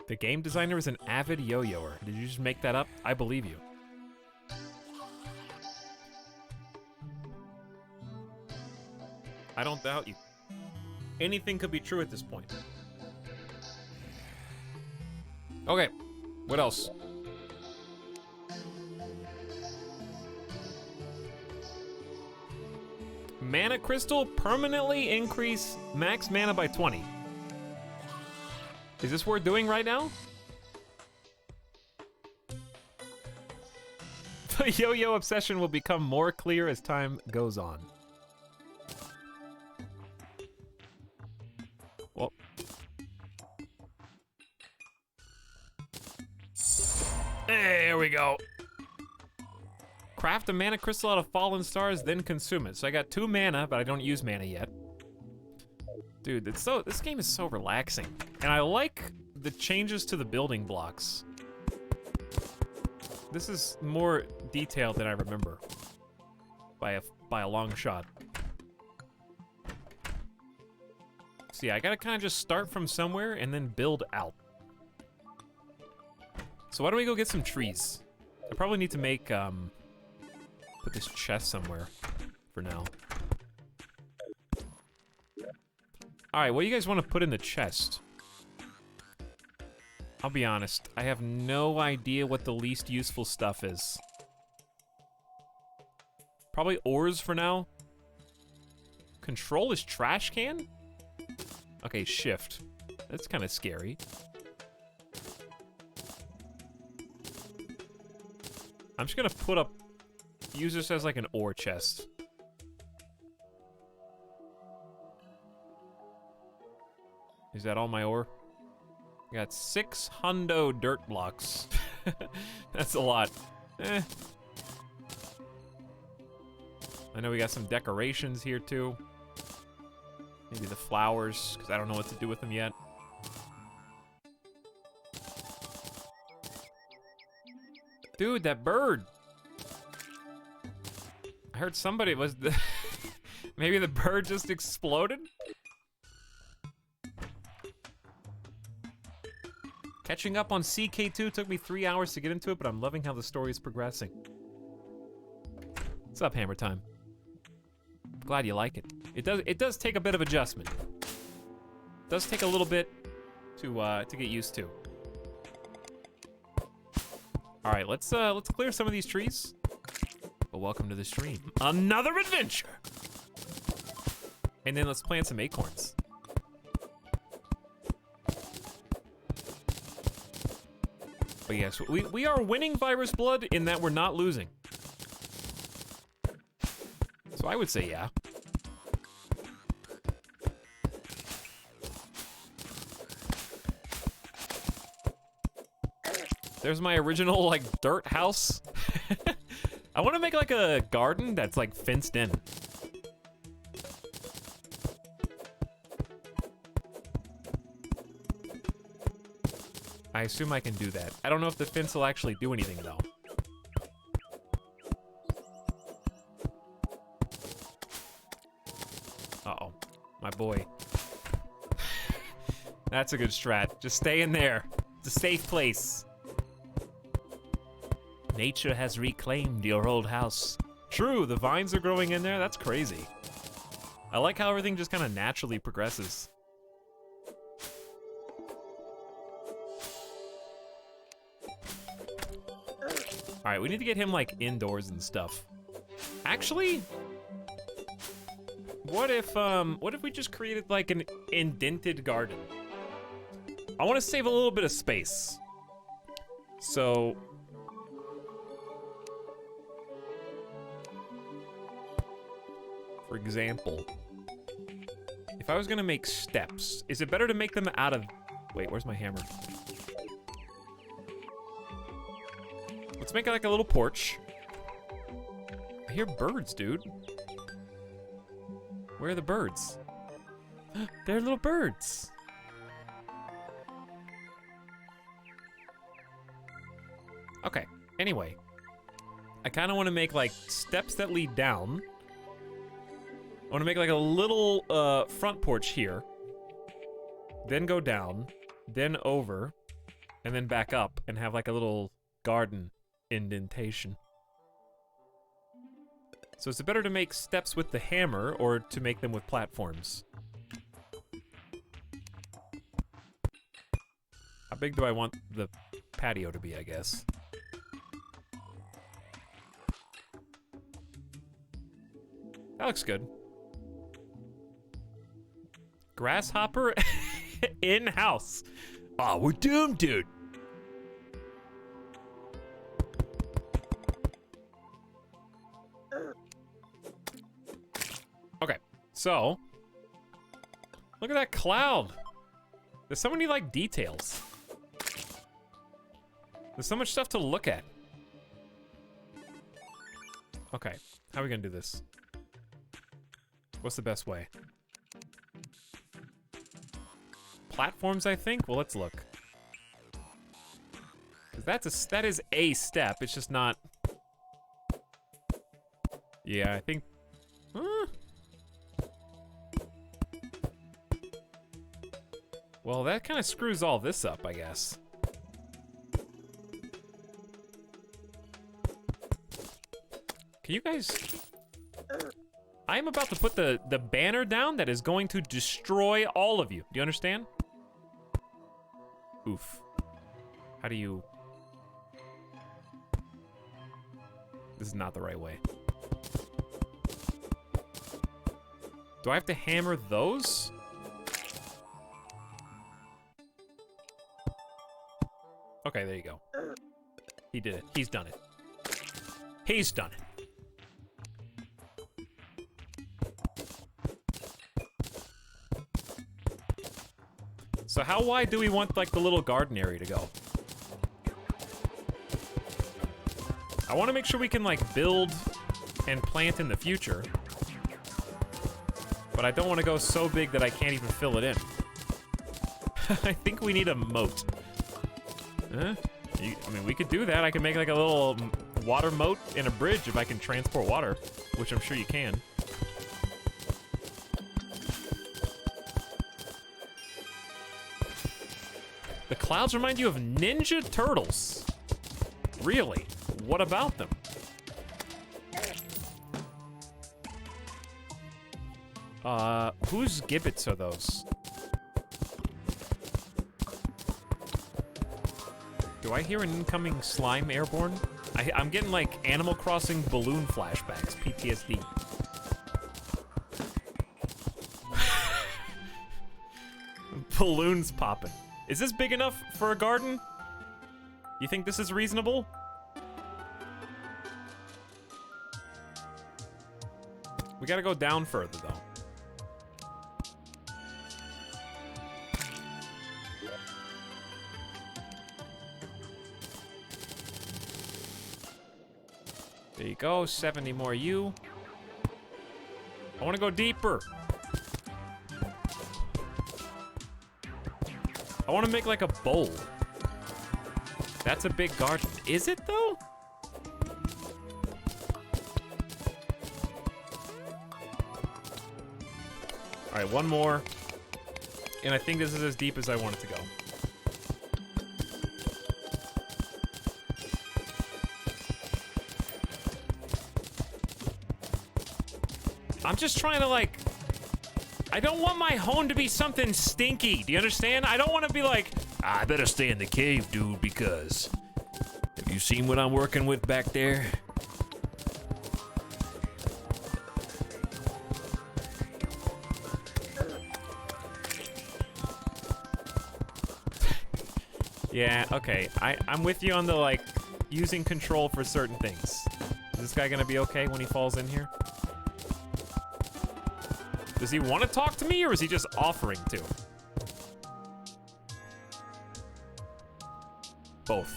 The game designer is an avid yo-yoer. Did you just make that up? I believe you. I don't doubt you. Anything could be true at this point. Okay, what else? Mana crystal permanently increase max mana by 20. Is this worth doing right now? The yo-yo obsession will become more clear as time goes on. Well. There we go. Craft a mana crystal out of fallen stars, then consume it. So I got 2 mana, but I don't use mana yet. Dude, this game is so relaxing. And I like the changes to the building blocks. This is more detailed than I remember. By a long shot. So yeah, I gotta kind of just start from somewhere and then build out. So why don't we go get some trees? I probably need to make, put this chest somewhere for now. All right, what do you guys want to put in the chest? I'll be honest, I have no idea what the least useful stuff is. Probably ores for now. Control is trash can? Okay, shift. That's kind of scary. I'm just gonna put up, use this as like an ore chest. Is that all my ore? I got 6 hundo dirt blocks. That's a lot. Eh. I know we got some decorations here too. Maybe the flowers, because I don't know what to do with them yet. Dude, that bird. I heard somebody was the... Maybe the bird just exploded? Catching up on CK2 took me 3 hours to get into it, but I'm loving how the story is progressing. What's up, Hammer Time? Glad you like it. It does take a bit of adjustment. It does take a little bit to get used to. All right, let's clear some of these trees. Well, welcome to the stream. Another adventure. And then let's plant some acorns. But yes, we are winning Virus Blood in that we're not losing. So I would say yeah. There's my original, like, dirt house. I want to make, like, a garden that's, like, fenced in. I assume I can do that. I don't know if the fence will actually do anything, though. Uh-oh. My boy. That's a good strat. Just stay in there. It's a safe place. Nature has reclaimed your old house. True, the vines are growing in there. That's crazy. I like how everything just kind of naturally progresses. All right, we need to get him like indoors and stuff. Actually, what if we just created like an indented garden? I want to save a little bit of space. So For example, if I was gonna make steps, is it better to make them out of... Wait, where's my hammer? Let's make it like a little porch. I hear birds, dude. Where are the birds? They're little birds. Okay, anyway. I kind of want to make, like, steps that lead down. I want to make, like, a little front porch here. Then go down. Then over. And then back up. And have, like, a little garden indentation. So is it better to make steps with the hammer or to make them with platforms? How big do I want the patio to be, I guess? That looks good. Grasshopper in-house. Aw, we're doomed, dude. Okay, so look at that cloud. There's so many, like, details. There's so much stuff to look at. Okay, how are we gonna do this? What's the best way? Platforms, I think? Well, let's look. 'Cause that is a step, it's just not... Yeah, I think... Well, that kind of screws all this up, I guess. Can you guys... I am about to put the banner down that is going to destroy all of you. Do you understand? Oof. How do you... This is not the right way. Do I have to hammer those? Okay, there you go. He did it. He's done it. He's done it. So how wide do we want, like, the little garden area to go? I want to make sure we can, like, build and plant in the future. But I don't want to go so big that I can't even fill it in. I think we need a moat. Huh? I mean, we could do that. I could make, like, a little water moat and a bridge if I can transport water, which I'm sure you can. The clouds remind you of Ninja Turtles. Really? What about them? Whose gibbets are those? Do I hear an incoming slime airborne? I'm getting, like, Animal Crossing balloon flashbacks, PTSD. Balloons popping. Is this big enough for a garden? You think this is reasonable? We gotta go down further, though. There you go, 70 more you. I wanna go deeper. I want to make, like, a bowl. That's a big garden. Is it, though? All right, one more. And I think this is as deep as I want it to go. I'm just trying to, like... I don't want my home to be something stinky. Do you understand? I don't want to be like, I better stay in the cave, dude, because... Have you seen what I'm working with back there? Yeah, okay. I'm with you on the, like, using control for certain things. Is this guy gonna be okay when he falls in here? Does he want to talk to me, or is he just offering to? Both.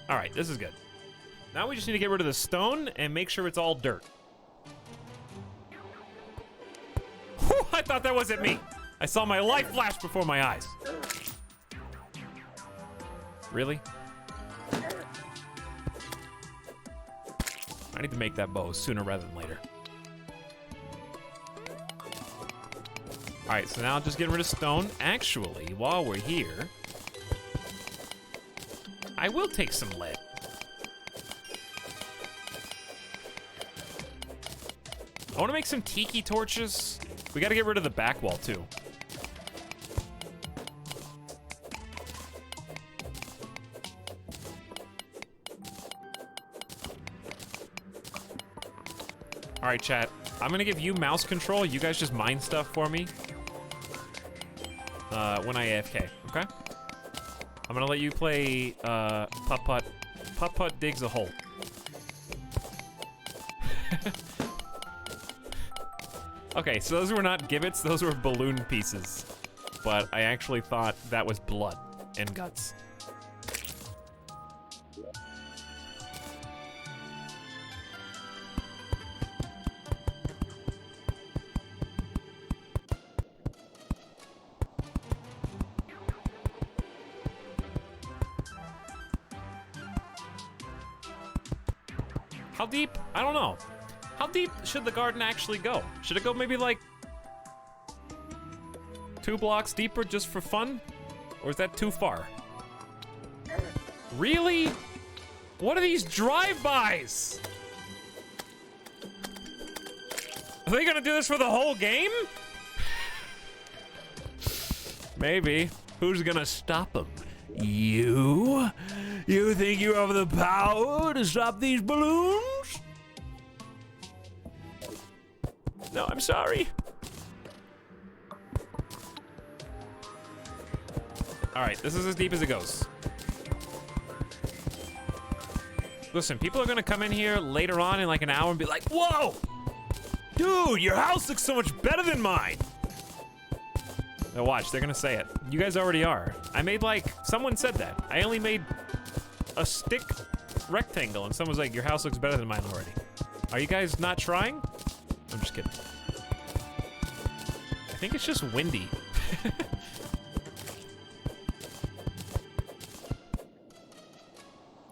All right, this is good. Now we just need to get rid of the stone and make sure it's all dirt. Whew, I thought that wasn't me. I saw my life flash before my eyes. Really? I need to make that bow sooner rather than later. All right, so now just getting rid of stone. Actually, while we're here, I will take some lead. I want to make some tiki torches. We got to get rid of the back wall, too. All right, chat. I'm going to give you mouse control. You guys just mine stuff for me when I AFK, okay? I'm going to let you play Putt-Putt. Putt-Putt digs a hole. Okay, so those were not gibbets, those were balloon pieces. But I actually thought that was blood and guts. How deep? I don't know. How deep should the garden actually go? Should it go maybe like 2 blocks deeper just for fun? Or is that too far? Really? What are these drive-bys? Are they gonna do this for the whole game? Maybe. Who's gonna stop them? You? You think you have the power to stop these balloons? No, I'm sorry. All right, this is as deep as it goes. Listen, people are gonna come in here later on in like an hour and be like, whoa! Dude, your house looks so much better than mine! Now watch, they're gonna say it. You guys already are. I made like, someone said that. I only made a stick rectangle and someone was like, your house looks better than mine already. Are you guys not trying? I'm just kidding. I think it's just windy.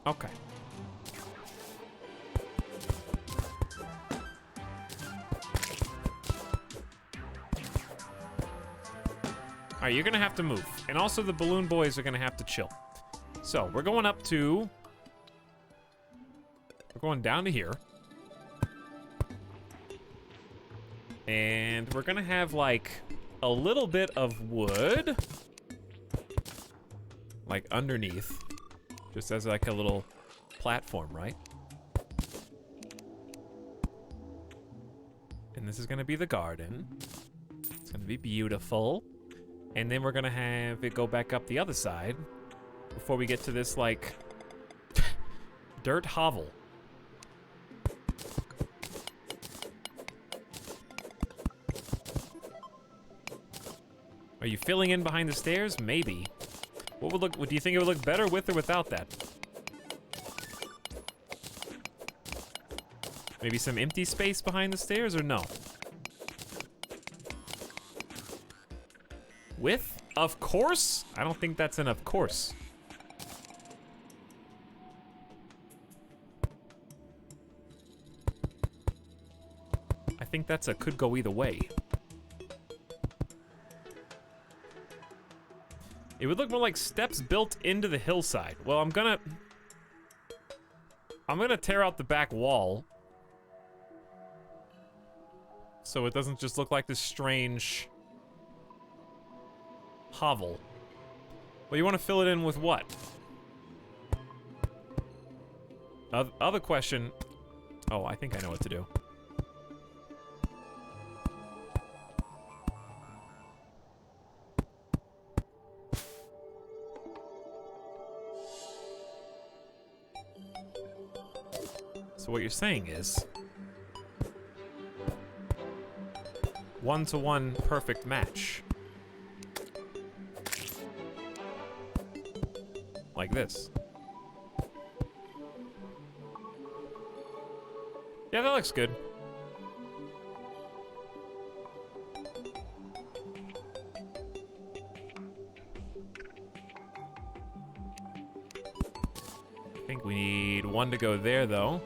Okay. All right, you're gonna have to move. And also the balloon boys are gonna have to chill. So we're going up to, we're going down to here. And we're gonna have like a little bit of wood, like underneath, just as like a little platform, right? And this is gonna be the garden. It's gonna be beautiful. And then we're gonna have it go back up the other side before we get to this like dirt hovel. Are you filling in behind the stairs? Maybe. What would look? Do you think it would look better with or without that? Maybe some empty space behind the stairs, or no? With? Of course? I don't think that's an of course. I think that's a could go either way. It would look more like steps built into the hillside. Well, I'm gonna tear out the back wall so it doesn't just look like this strange hovel. Well, you want to fill it in with what? Other question. Oh, I think I know what to do. So what you're saying is 1-to-1 perfect match. Like this. Yeah, that looks good. I think we need one to go there, though.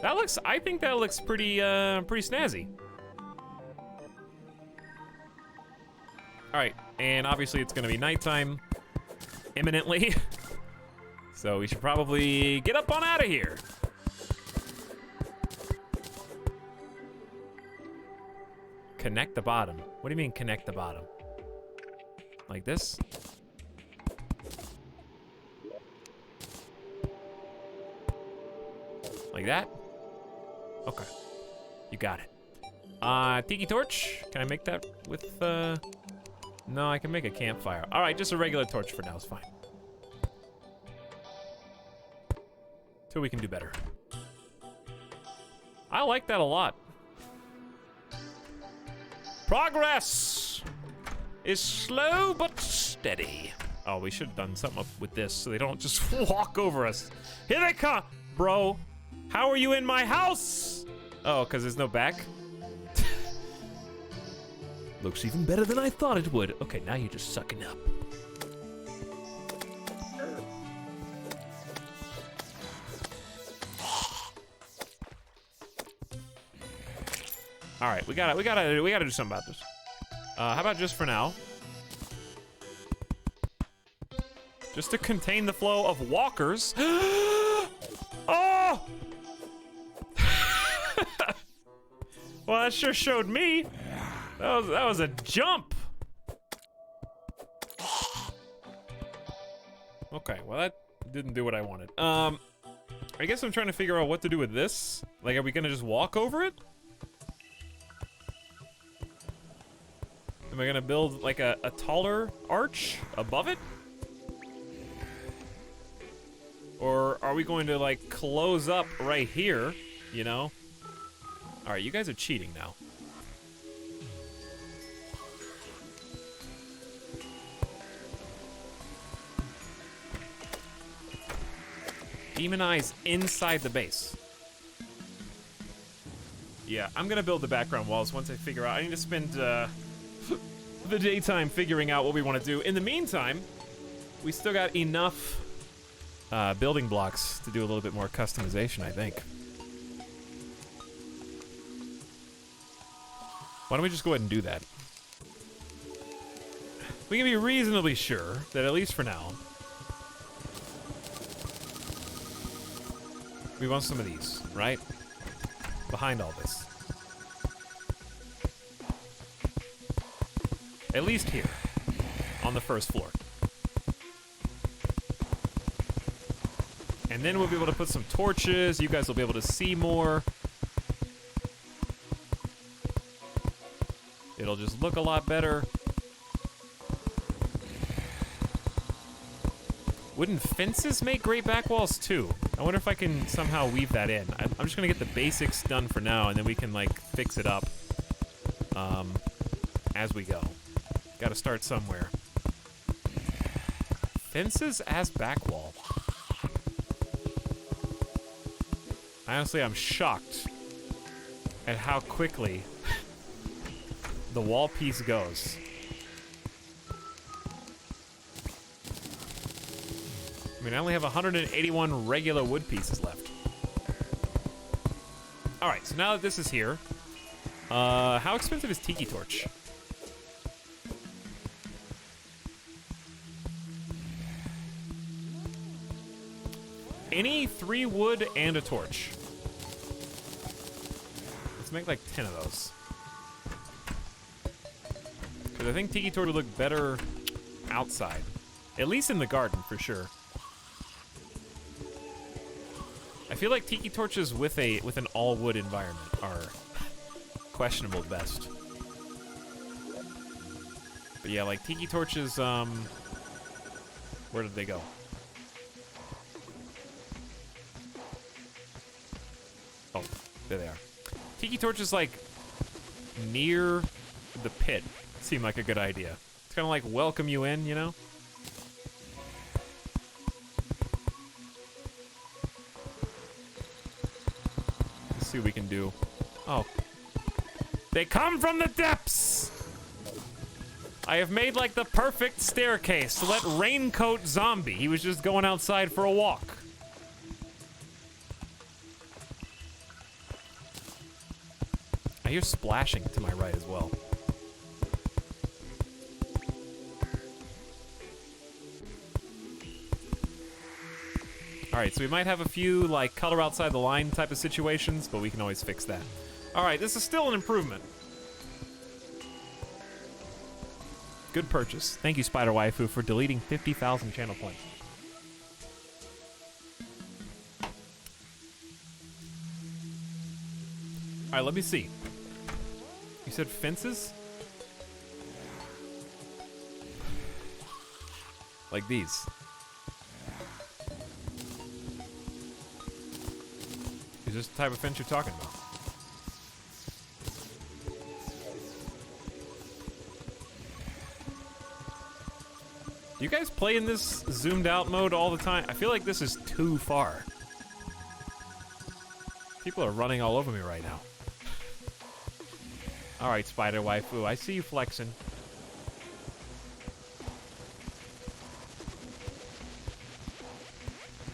That looks, I think that looks pretty snazzy. All right, and obviously it's gonna be nighttime imminently. So we should probably get up on out of here. Connect the bottom. What do you mean connect the bottom? Like this? Like that? Okay. You got it. Tiki torch. Can I make that with, No, I can make a campfire. All right, just a regular torch for now is fine. Till we can do better. I like that a lot. Progress is slow but steady. Oh, we should have done something up with this so they don't just walk over us. Here they come, bro. How are you in my house? Oh, because there's no back? Looks even better than I thought it would. Okay, now you're just sucking up. All right, we gotta do something about this. How about just for now? Just to contain the flow of walkers. Oh! Well, that sure showed me. That was a jump. Okay, well that didn't do what I wanted. I guess I'm trying to figure out what to do with this. Like, are we gonna just walk over it? Am I gonna build like a taller arch above it? Or are we going to like close up right here, you know? All right, you guys are cheating now. Demonize inside the base. Yeah, I'm gonna build the background walls once I figure out. I need to spend the daytime figuring out what we want to do. In the meantime, we still got enough building blocks to do a little bit more customization, I think. Why don't we just go ahead and do that? We can be reasonably sure that at least for now, we want some of these, right? Behind all this. At least here, on the first floor. And then we'll be able to put some torches. You guys will be able to see more. It'll just look a lot better. Wooden fences make great back walls too. I wonder if I can somehow weave that in. I'm just gonna get the basics done for now, and then we can like fix it up as we go. Gotta start somewhere. Fences as back wall. Honestly, I'm shocked at how quickly the wall piece goes. I mean, I only have 181 regular wood pieces left. All right, so now that this is here, how expensive is Tiki Torch? Any 3 wood and a torch. Let's make like 10 of those. Because I think Tiki Torch would look better outside. At least in the garden, for sure. I feel like Tiki Torches with an all-wood environment are questionable at best. But yeah, like Tiki Torches, where did they go? There they are. Tiki torch is like near the pit. Seemed like a good idea. It's kind of like welcome you in, you know? Let's see what we can do. Oh. They come from the depths! I have made like the perfect staircase to let Raincoat Zombie. He was just going outside for a walk. I hear splashing to my right as well. Alright, so we might have a few, like, color outside the line type of situations, but we can always fix that. Alright, this is still an improvement. Good purchase. Thank you, Spider Waifu, for deleting 50,000 channel points. Alright, let me see. You said fences? Like these. Is this the type of fence you're talking about? Do you guys play in this zoomed out mode all the time? I feel like this is too far. People are running all over me right now. Alright, Spider Waifu, I see you flexing.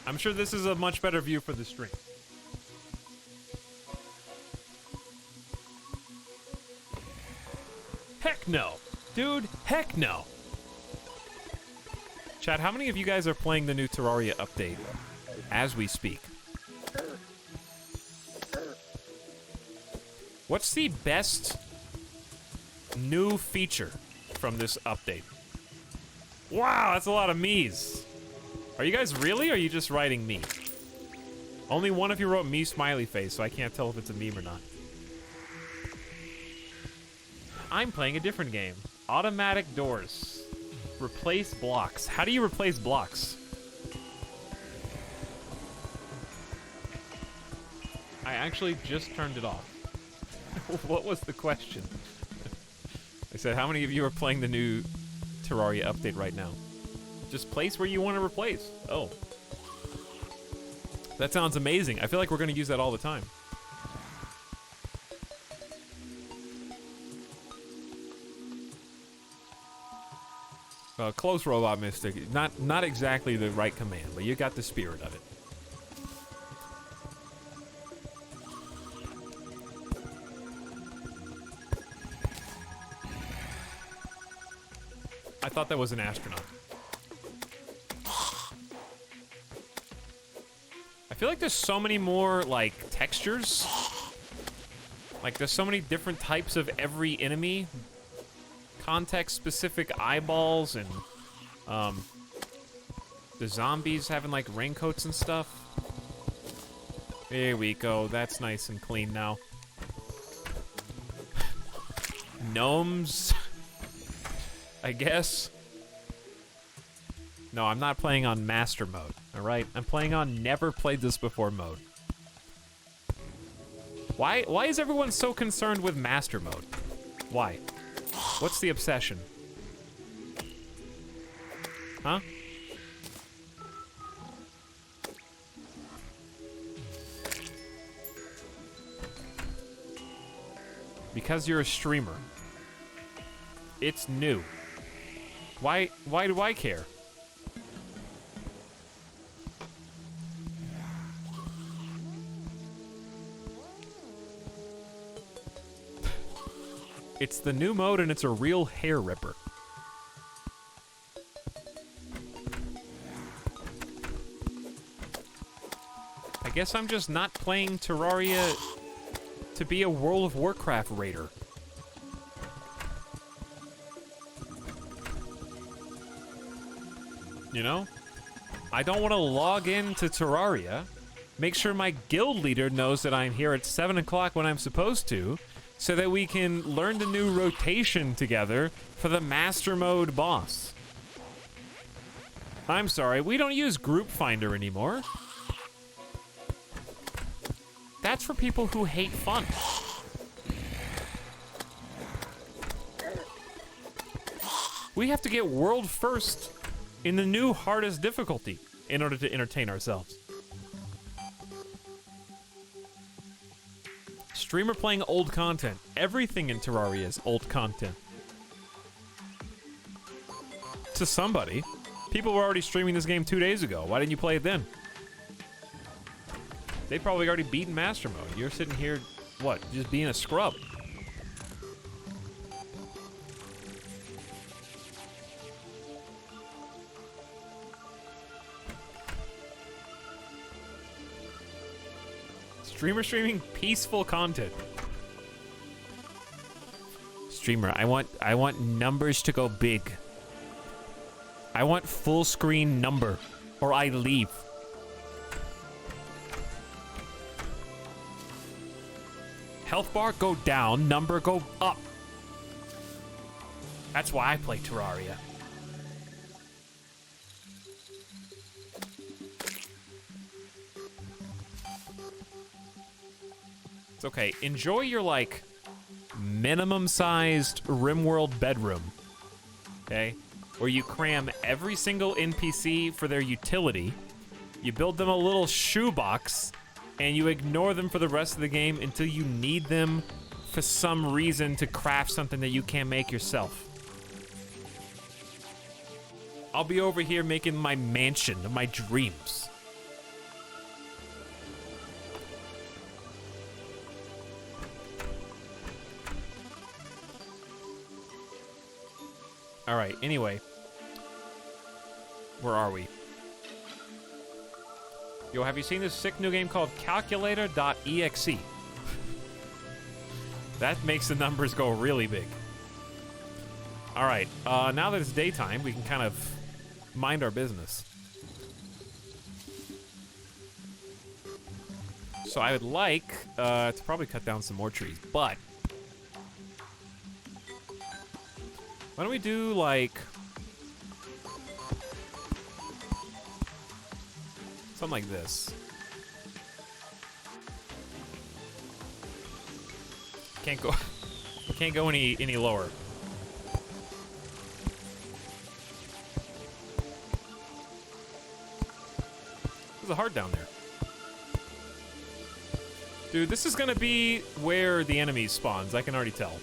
I'm sure this is a much better view for the stream. Heck no! Dude, heck no! Chat, how many of you guys are playing the new Terraria update as we speak? What's the best new feature from this update? Wow, that's a lot of me's. Are you guys really, or are you just writing me? Only one of you wrote me smiley face, so I can't tell if it's a meme or not. I'm playing a different game. Automatic doors. Replace blocks. How do you replace blocks? I actually just turned it off. What was the question? I said, how many of you are playing the new Terraria update right now? Just place where you want to replace. Oh. That sounds amazing. I feel like we're going to use that all the time. Close robot mystic. Not exactly the right command, but you got the spirit of it. I thought that was an astronaut. I feel like there's so many more, like, textures. Like, there's so many different types of every enemy. Context-specific eyeballs and, the zombies having, like, raincoats and stuff. There we go. That's nice and clean now. Gnomes, I guess. No, I'm not playing on master mode, alright? I'm playing on never played this before mode. Why is everyone so concerned with master mode? Why? What's the obsession? Huh? Because you're a streamer. It's new. Why do I care? It's the new mode and it's a real hair ripper. I guess I'm just not playing Terraria to be a World of Warcraft raider. You know? I don't want to log into Terraria, make sure my guild leader knows that I'm here at 7 o'clock when I'm supposed to, so that we can learn the new rotation together for the Master Mode boss. I'm sorry, we don't use Group Finder anymore. That's for people who hate fun. We have to get world first in the new hardest difficulty in order to entertain ourselves. Streamer playing old content. Everything in Terraria is old content. To somebody. People were already streaming this game 2 days ago. Why didn't you play it then? They probably already beaten Master Mode. You're sitting here, what, just being a scrub. Streamer streaming peaceful content. Streamer, I want numbers to go big. I want full screen number, or I leave. Health bar go down, number go up. That's why I play Terraria. It's okay. Enjoy your, like, minimum-sized RimWorld bedroom. Okay? Where you cram every single NPC for their utility, you build them a little shoebox, and you ignore them for the rest of the game until you need them for some reason to craft something that you can't make yourself. I'll be over here making my mansion of my dreams. All right, anyway. Where are we? Yo, have you seen this sick new game called Calculator.exe? That makes the numbers go really big. All right, now that it's daytime, we can kind of mind our business. So I would like to probably cut down some more trees, but why don't we do, like, something like this. Can't go any lower. There's a heart down there. Dude, this is gonna be where the enemy spawns, I can already tell.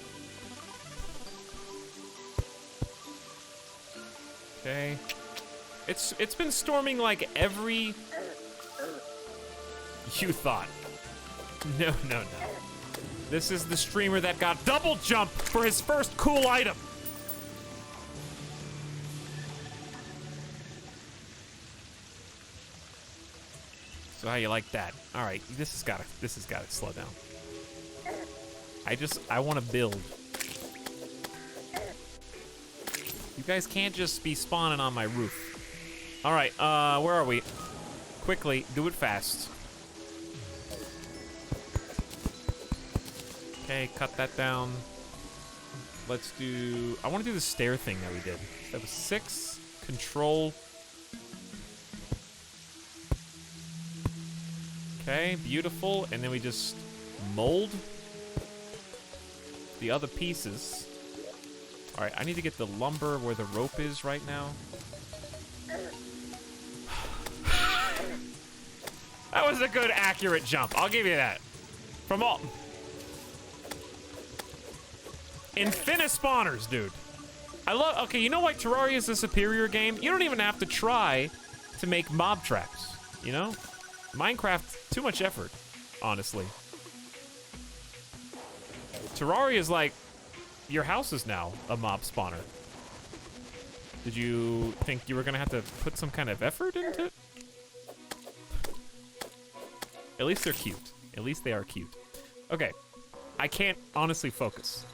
Okay. It's been storming like every... You thought. No. This is the streamer that got double jump for his first cool item. So how you like that? All right, this has gotta slow down. I want to build. You guys can't just be spawning on my roof. All right, where are we? Quickly, do it fast. Okay, cut that down. Let's do... I want to do the stair thing that we did. That was 6, control. Okay, beautiful. And then we just mold the other pieces. All right, I need to get the lumber where the rope is right now. That was a good, accurate jump. I'll give you that. From all... Infinite spawners, dude. I love... Okay, you know why Terraria is a superior game? You don't even have to try to make mob traps, you know? Minecraft, too much effort, honestly. Terraria is like... Your house is now a mob spawner. Did you think you were gonna have to put some kind of effort into it? At least they're cute. At least they are cute. Okay. I can't honestly focus.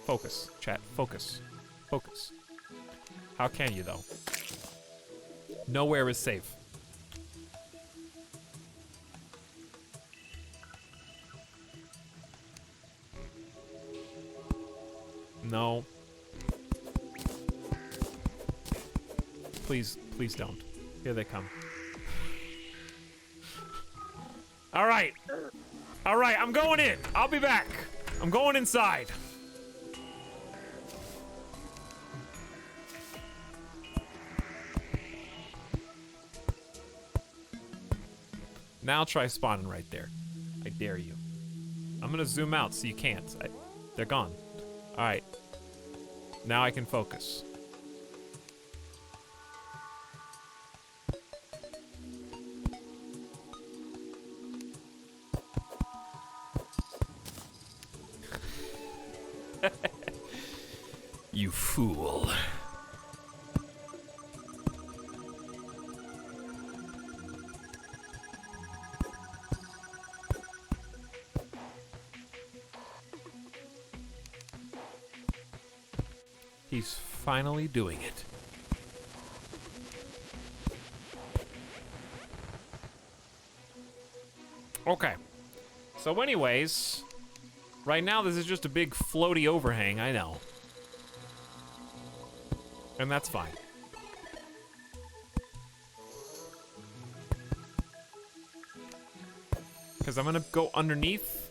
Focus, chat. Focus. Focus. How can you, though? Nowhere is safe. No. Please don't. Here they come. All right. All right, I'm going in. I'll be back. I'm going inside. Now try spawning right there. I dare you. I'm gonna zoom out so you can't. They're gone. All right. Now I can focus. You fool. He's finally doing it. Okay. So anyways, right now this is just a big floaty overhang, I know. And that's fine. Because I'm gonna go underneath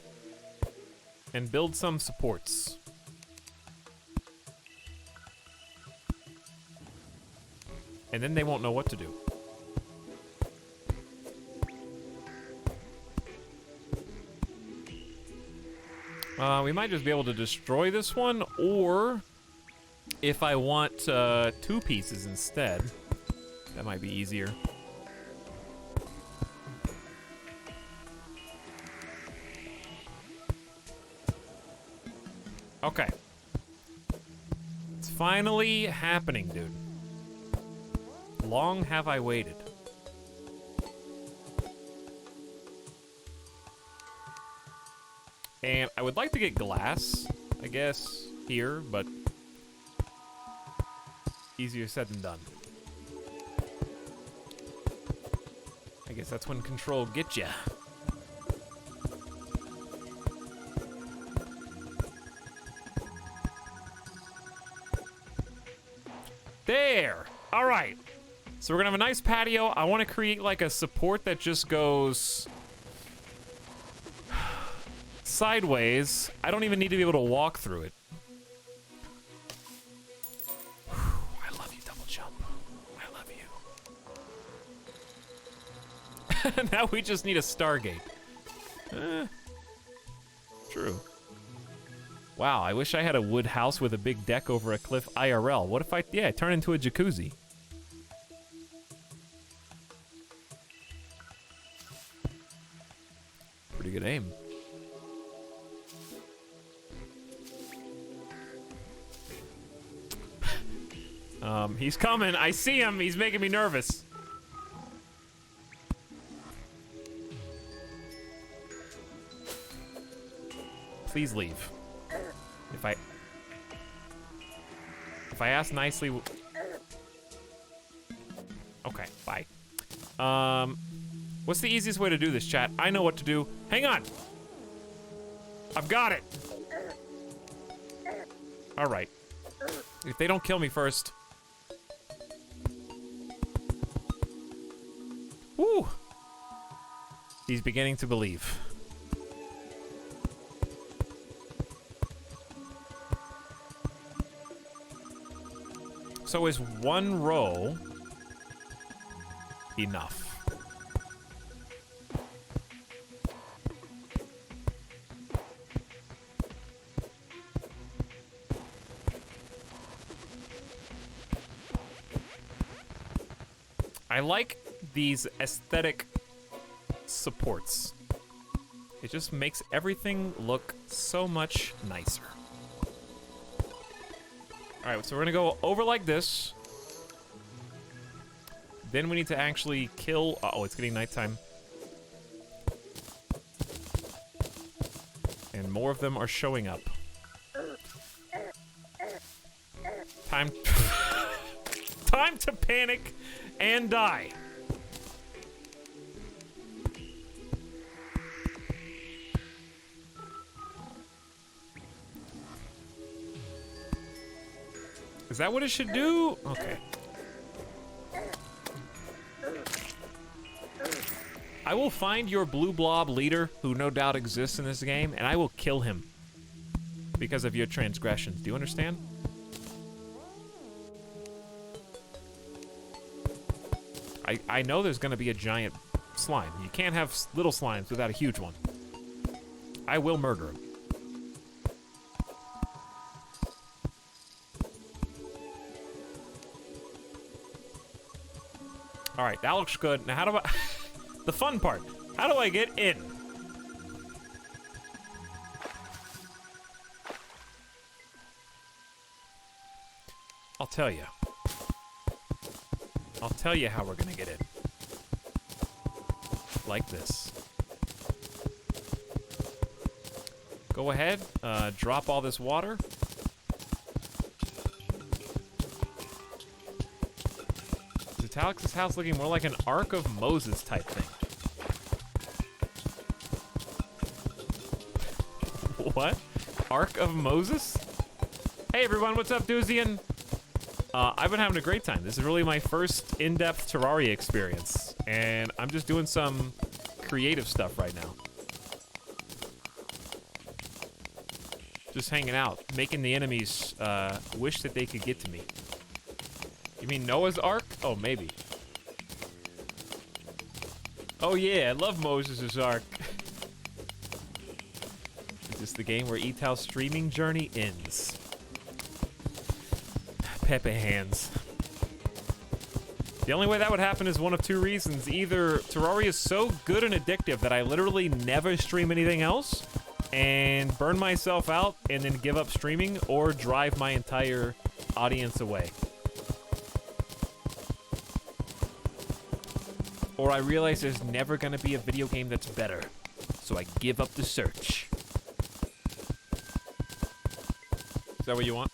and build some supports. And then they won't know what to do. We might just be able to destroy this one, or if I want 2 pieces instead, that might be easier. Okay. It's finally happening, dude. Long have I waited. And I would like to get glass, I guess, here, but easier said than done. I guess that's when control gets ya. There! All right. So we're gonna have a nice patio. I want to create like a support that just goes sideways. I don't even need to be able to walk through it. I love you, double jump. I love you. Now we just need a Stargate. True. Wow, I wish I had a wood house with a big deck over a cliff IRL. What if I turn into a jacuzzi? Pretty good aim. He's coming. I see him. He's making me nervous. Please leave. If I ask nicely... Okay, bye. What's the easiest way to do this, chat? I know what to do. Hang on. I've got it. All right. If they don't kill me first. Woo. He's beginning to believe. So is one row enough? I like these aesthetic supports. It just makes everything look so much nicer. All right, so we're gonna go over like this. Then we need to actually kill... Uh-oh, it's getting nighttime. And more of them are showing up. Time... Time to panic and die. Is that what it should do? Okay. I I will find your blue blob leader, who no doubt exists in this game, and I will kill him because of your transgressions. Do you understand? I know there's gonna be a giant slime. You can't have little slimes without a huge one. I will murder him. All right, that looks good. Now, how do I... the fun part. How do I get in? I'll tell you. I'll tell you how we're gonna get in. Like this. Go ahead, drop all this water. Is Etalyx's house looking more like an Ark of Moses type thing? What? Ark of Moses? Hey everyone, what's up, Doozian? I've been having a great time. This is really my first in-depth Terraria experience, and I'm just doing some creative stuff right now. Just hanging out, making the enemies wish that they could get to me. You mean Noah's Ark? Oh, maybe. Oh yeah, I love Moses' Ark. Is this the game where Etal's streaming journey ends? Pepe hands. The only way that would happen is one of two reasons. Either Terraria is so good and addictive that I literally never stream anything else and burn myself out and then give up streaming, or drive my entire audience away. Or I realize there's never gonna be a video game that's better, so I give up the search. Is that what you want?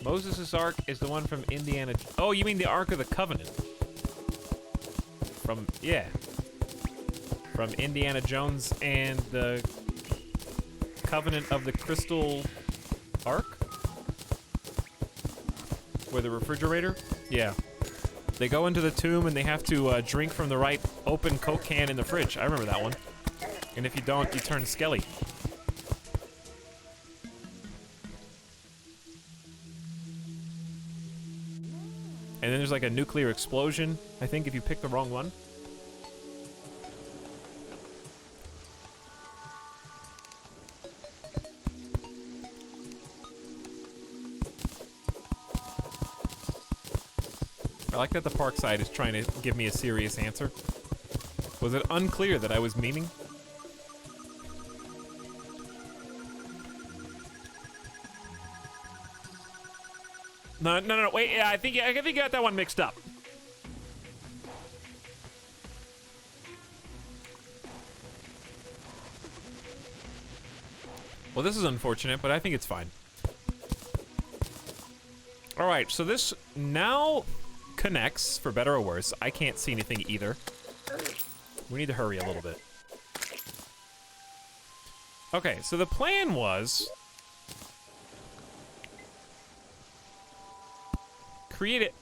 Moses' Ark is the one from Indiana... Oh, you mean the Ark of the Covenant. From... yeah. From Indiana Jones and the Covenant of the Crystal Ark? Where the refrigerator? Yeah. They go into the tomb and they have to drink from the right open Coke can in the fridge. I remember that one. And if you don't, you turn skelly. And then there's like a nuclear explosion, I think, if you pick the wrong one. I like that the park side is trying to give me a serious answer. Was it unclear that I was memeing? No, wait, yeah, I think you got that one mixed up. Well, this is unfortunate, but I think it's fine. All right, so this now connects, for better or worse. I can't see anything either. We need to hurry a little bit. Okay, so the plan was... create it.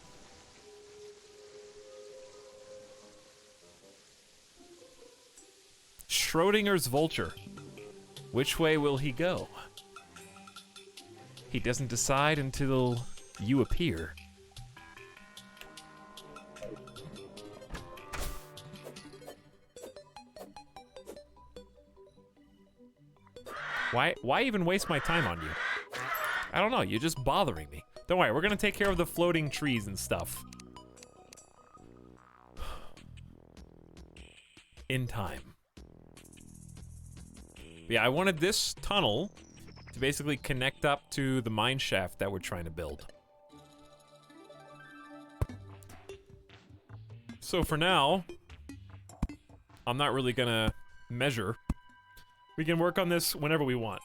Schrodinger's vulture. Which way will he go? He doesn't decide until you appear. Why even waste my time on you? I don't know, you're just bothering me. Don't worry, we're gonna take care of the floating trees and stuff. In time. Yeah, I wanted this tunnel to basically connect up to the mine shaft that we're trying to build. So for now, I'm not really gonna measure. We can work on this whenever we want.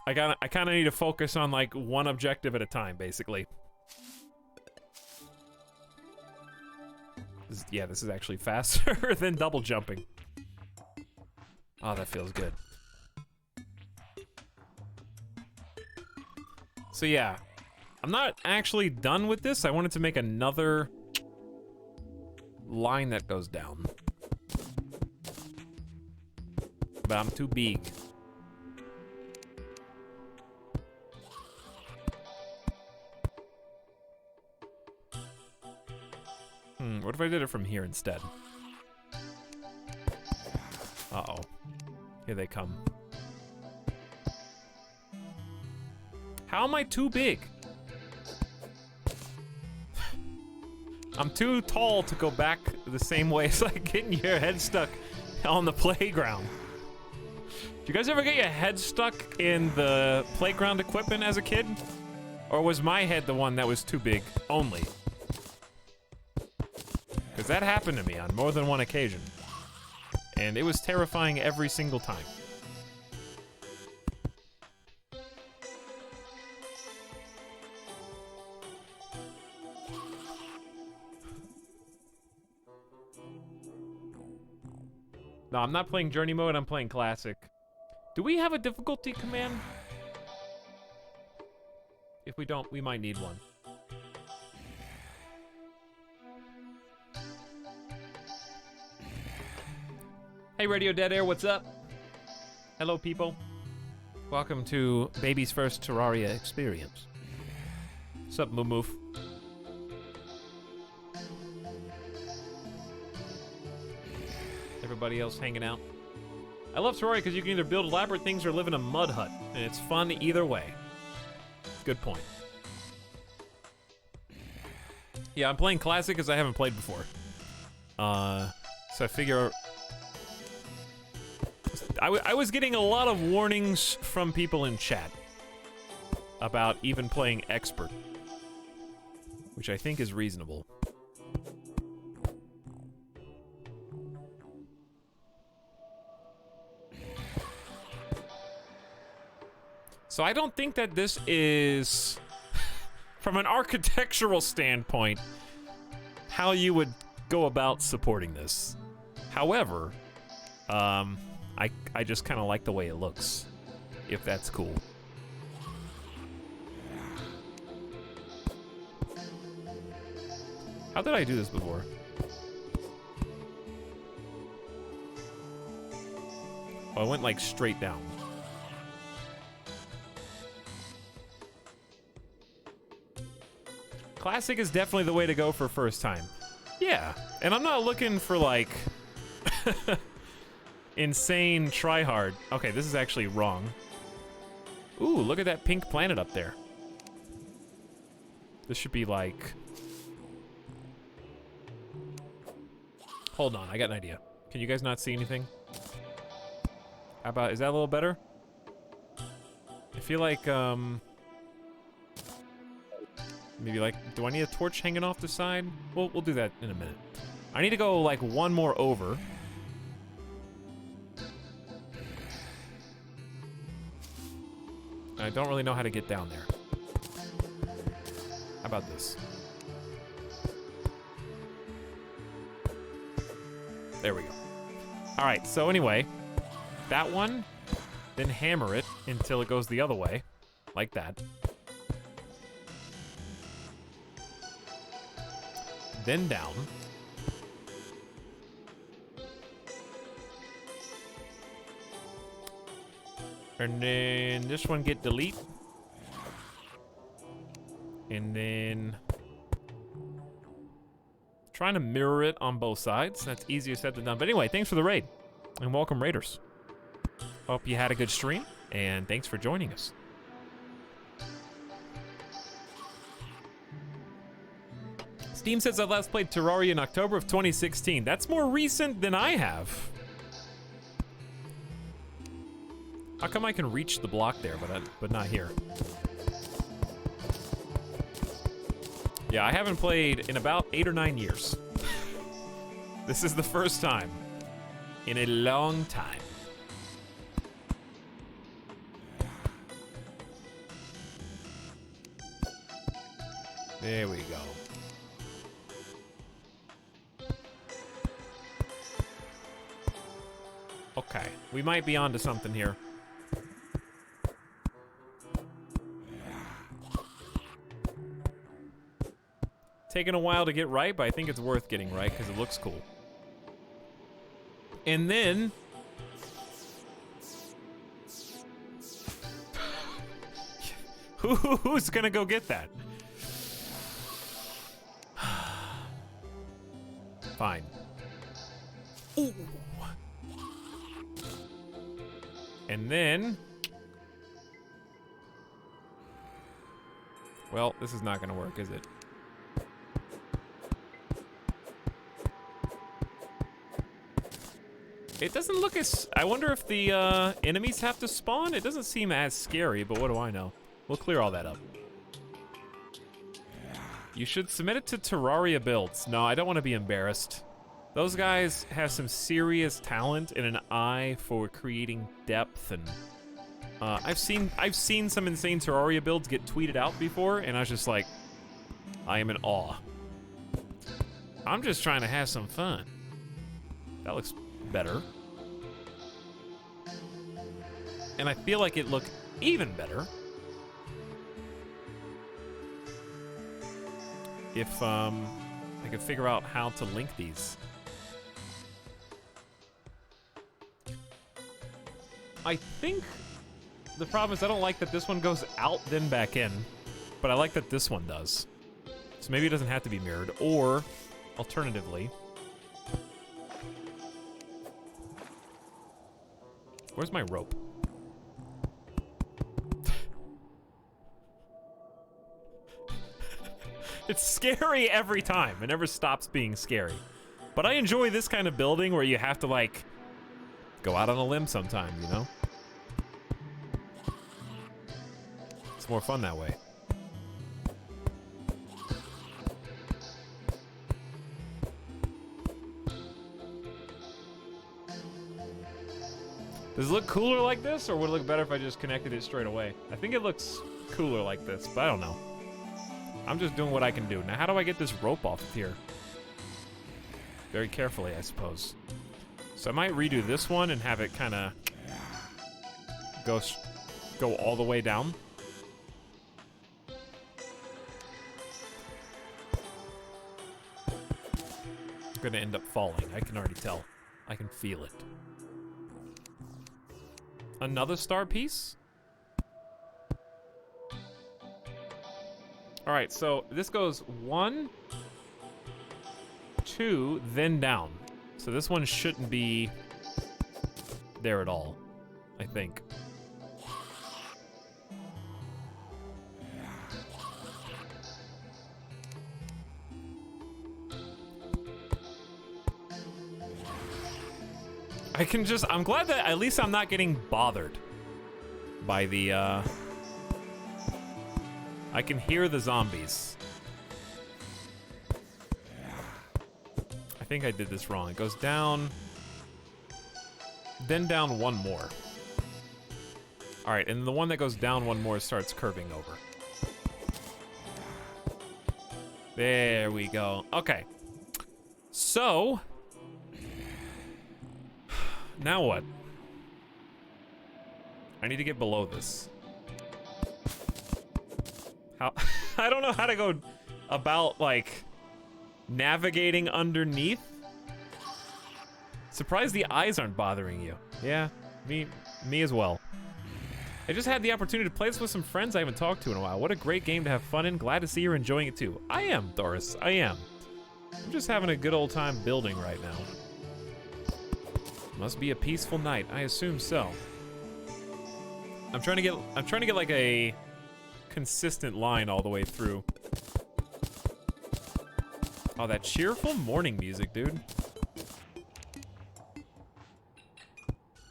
I kind of need to focus on like one objective at a time, basically. This is actually faster than double jumping. Oh, that feels good. So yeah, I'm not actually done with this. I wanted to make another line that goes down. But I'm too big. What if I did it from here instead? Uh-oh. Here they come. How am I too big? I'm too tall to go back the same way. It's like getting your head stuck on the playground. Do you guys ever get your head stuck in the playground equipment as a kid? Or was my head the one that was too big only? Because that happened to me on more than one occasion. And it was terrifying every single time. No, I'm not playing Journey mode, I'm playing Classic. Do we have a difficulty command? If we don't, we might need one. Hey, Radio Dead Air, what's up? Hello, people. Welcome to Baby's first Terraria experience. What's up, Moo? Everybody else hanging out. I love Terraria because you can either build elaborate things or live in a mud hut, and it's fun either way. Good point. Yeah, I'm playing Classic because I haven't played before. So I figure... I was getting a lot of warnings from people in chat about even playing Expert, which I think is reasonable. So I don't think that this is, from an architectural standpoint, how you would go about supporting this. However, I just kind of like the way it looks, if that's cool. How did I do this before? Oh, I went like straight down. Classic is definitely the way to go for first time. Yeah, and I'm not looking for like insane tryhard. Okay, this is actually wrong. Ooh, look at that pink planet up there. This should be like... Hold on, I got an idea. Can you guys not see anything? How about, is that a little better? I feel like, maybe like, do I need a torch hanging off the side? We'll do that in a minute. I need to go like one more over. I don't really know how to get down there. How about this? There we go. All right, so anyway, that one, then hammer it until it goes the other way, like that. Then down. And then this one get delete. And then trying to mirror it on both sides. That's easier said than done. But anyway, thanks for the raid. And welcome, Raiders. Hope you had a good stream. And thanks for joining us. Steam says I last played Terraria in October of 2016. That's more recent than I have. How come I can reach the block there, but not here? Yeah, I haven't played in about 8 or 9 years. This is the first time in a long time. There we go. Okay, we might be onto something here. taken a while to get right, but I think it's worth getting right because it looks cool. And then... who's gonna go get that? Fine. Ooh. And then... well, this is not gonna work, is it? It doesn't look as... I wonder if the enemies have to spawn? It doesn't seem as scary, but what do I know? We'll clear all that up. You should submit it to Terraria builds. No, I don't want to be embarrassed. Those guys have some serious talent and an eye for creating depth, and I've seen some insane Terraria builds get tweeted out before, and I was just like, I am in awe. I'm just trying to have some fun. That looks better. And I feel like it looked even better if I could figure out how to link these. I think the problem is I don't like that this one goes out then back in, but I like that this one does. So maybe it doesn't have to be mirrored, or alternatively, where's my rope? It's scary every time. It never stops being scary. But I enjoy this kind of building where you have to, like, go out on a limb sometimes, you know? It's more fun that way. Does it look cooler like this, or would it look better if I just connected it straight away? I think it looks cooler like this, but I don't know. I'm just doing what I can do. Now, how do I get this rope off of here? Very carefully, I suppose. So I might redo this one and have it kind of go all the way down. I'm gonna end up falling. I can already tell. I can feel it. Another star piece? All right, so this goes 1, 2, then down. So this one shouldn't be there at all, I think. I'm glad that at least I'm not getting bothered by the, I can hear the zombies. I think I did this wrong. It goes down, then down one more. All right, and the one that goes down one more starts curving over. There we go. Okay. So, now what? I need to get below this. How? I don't know how to go about, like, navigating underneath. Surprised the eyes aren't bothering you. Yeah, me as well. I just had the opportunity to play this with some friends I haven't talked to in a while. What a great game to have fun in. Glad to see you're enjoying it too. I am, Doris. I am. I'm just having a good old time building right now. Must be a peaceful night. I assume so. I'm trying to get like a consistent line all the way through. Oh, that cheerful morning music, dude.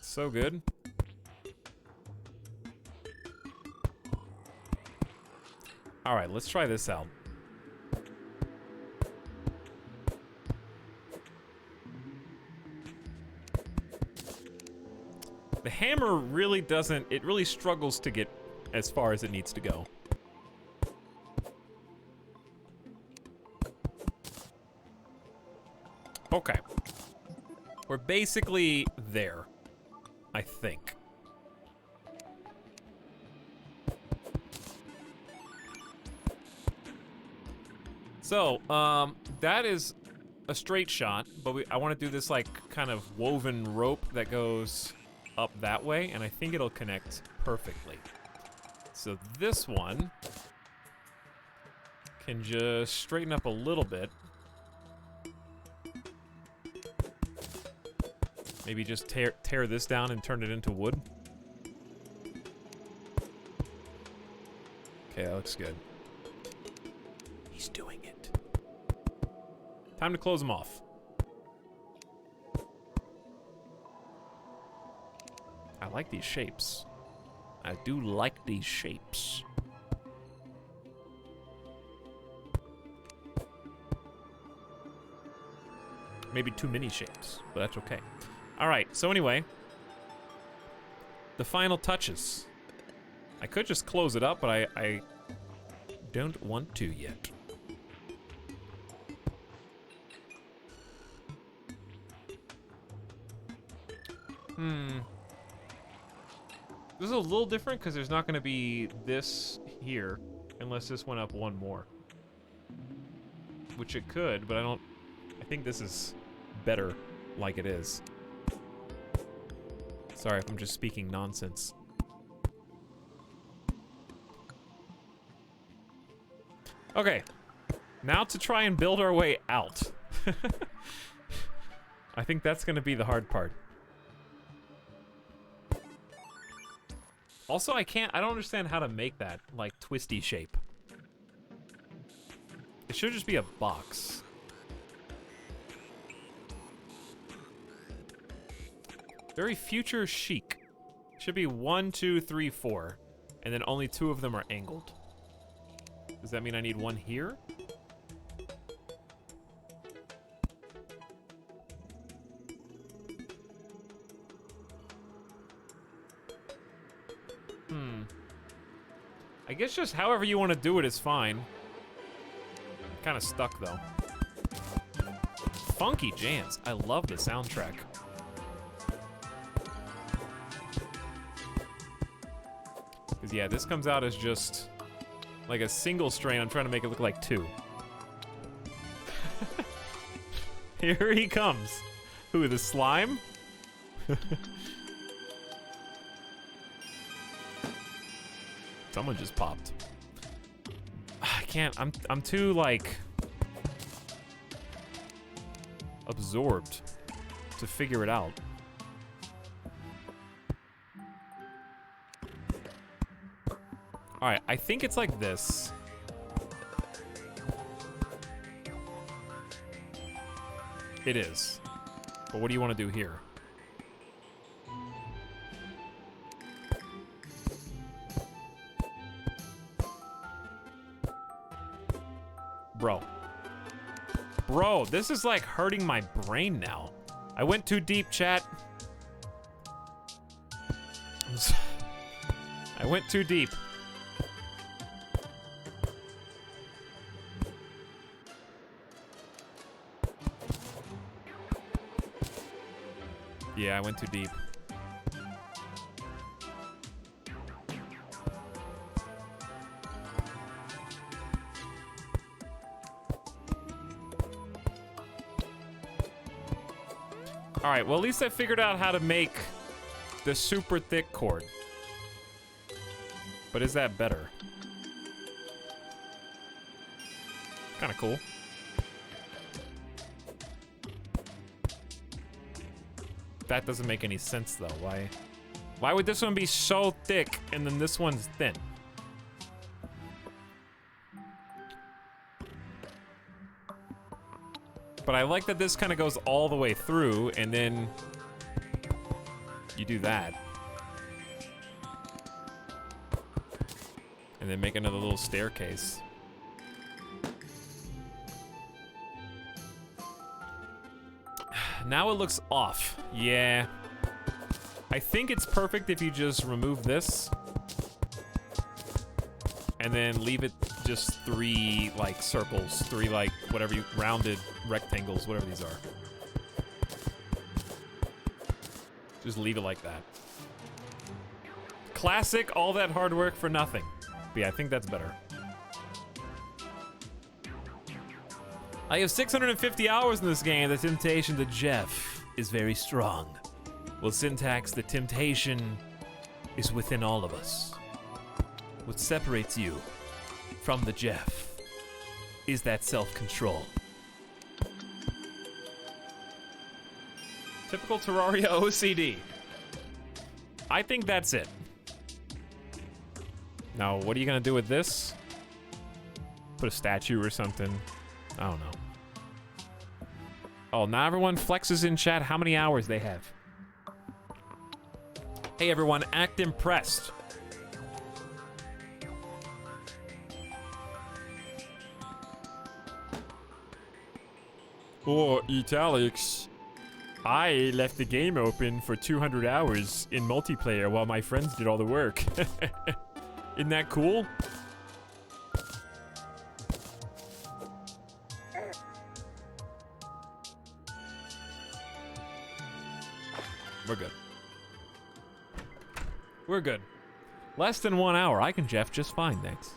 So good. All right, let's try this out. The hammer really doesn't, it really struggles to get as far as it needs to go. Okay. We're basically there, I think. So, that is a straight shot, but I want to do this like kind of woven rope that goes up that way, and I think it'll connect perfectly. So this one can just straighten up a little bit. Maybe just tear this down and turn it into wood. Okay, that looks good. He's doing it. Time to close them off. I like these shapes. I do like these shapes. Maybe too many shapes, but that's okay. All right, so anyway, the final touches. I could just close it up, but I don't want to yet. This is a little different because there's not going to be this here unless this went up one more. Which it could, but I think this is better like it is. Sorry if I'm just speaking nonsense. Okay, now to try and build our way out. I think that's going to be the hard part. Also, I don't understand how to make that, like, twisty shape. It should just be a box. Very future chic. Should be 1, 2, 3, 4. And then only 2 of them are angled. Does that mean I need one here? I guess just however you want to do it is fine. I'm kind of stuck, though. Funky jams. I love the soundtrack. Because, yeah, this comes out as just like a single strain. I'm trying to make it look like 2. Here he comes. Who, the slime? Someone just popped. I can't. I'm too, like, absorbed to figure it out. Alright, I think it's like this. It is. But what do you want to do here? Bro, this is like hurting my brain now. I went too deep, chat. I went too deep. Yeah, I went too deep. Alright, well, at least I figured out how to make the super thick cord. But is that better? Kinda cool. That doesn't make any sense, though. Why would this one be so thick and then this one's thin? But I like that this kind of goes all the way through, and then you do that. And then make another little staircase. Now it looks off. Yeah. I think it's perfect if you just remove this. And then leave it just 3, like, circles. 3, like, whatever you... rounded rectangles, whatever these are. Just leave it like that. Classic, all that hard work for nothing. But yeah, I think that's better. I have 650 hours in this game. The temptation to Jeff is very strong. Well, Syntax, the temptation is within all of us. What separates you from the Jeff is that self-control. Typical Terraria OCD. I think that's it. Now, what are you gonna do with this? Put a statue or something. I don't know. Oh, now everyone flexes in chat how many hours they have. Hey everyone, act impressed. Oh, Etalyx. I left the game open for 200 hours in multiplayer while my friends did all the work. Isn't that cool? We're good. We're good. Less than 1 hour. I can Jeff just fine, thanks.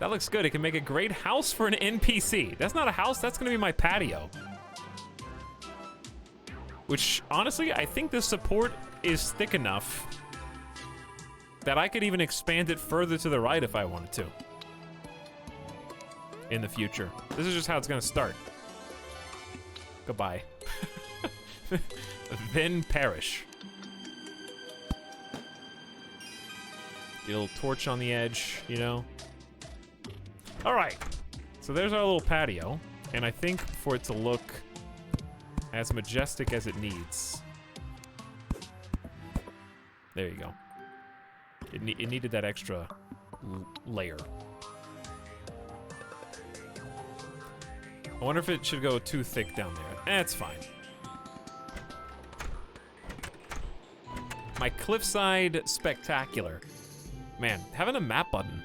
That looks good. It can make a great house for an NPC. That's not a house, that's gonna be my patio. Which, honestly, I think the support is thick enough that I could even expand it further to the right if I wanted to. In the future. This is just how it's gonna start. Goodbye. Then perish. Get a little torch on the edge, you know? Alright. So there's our little patio. And I think for it to look as majestic as it needs. There you go. It needed that extra layer. I wonder if it should go too thick down there. It's fine. My cliffside spectacular. Man, having a map button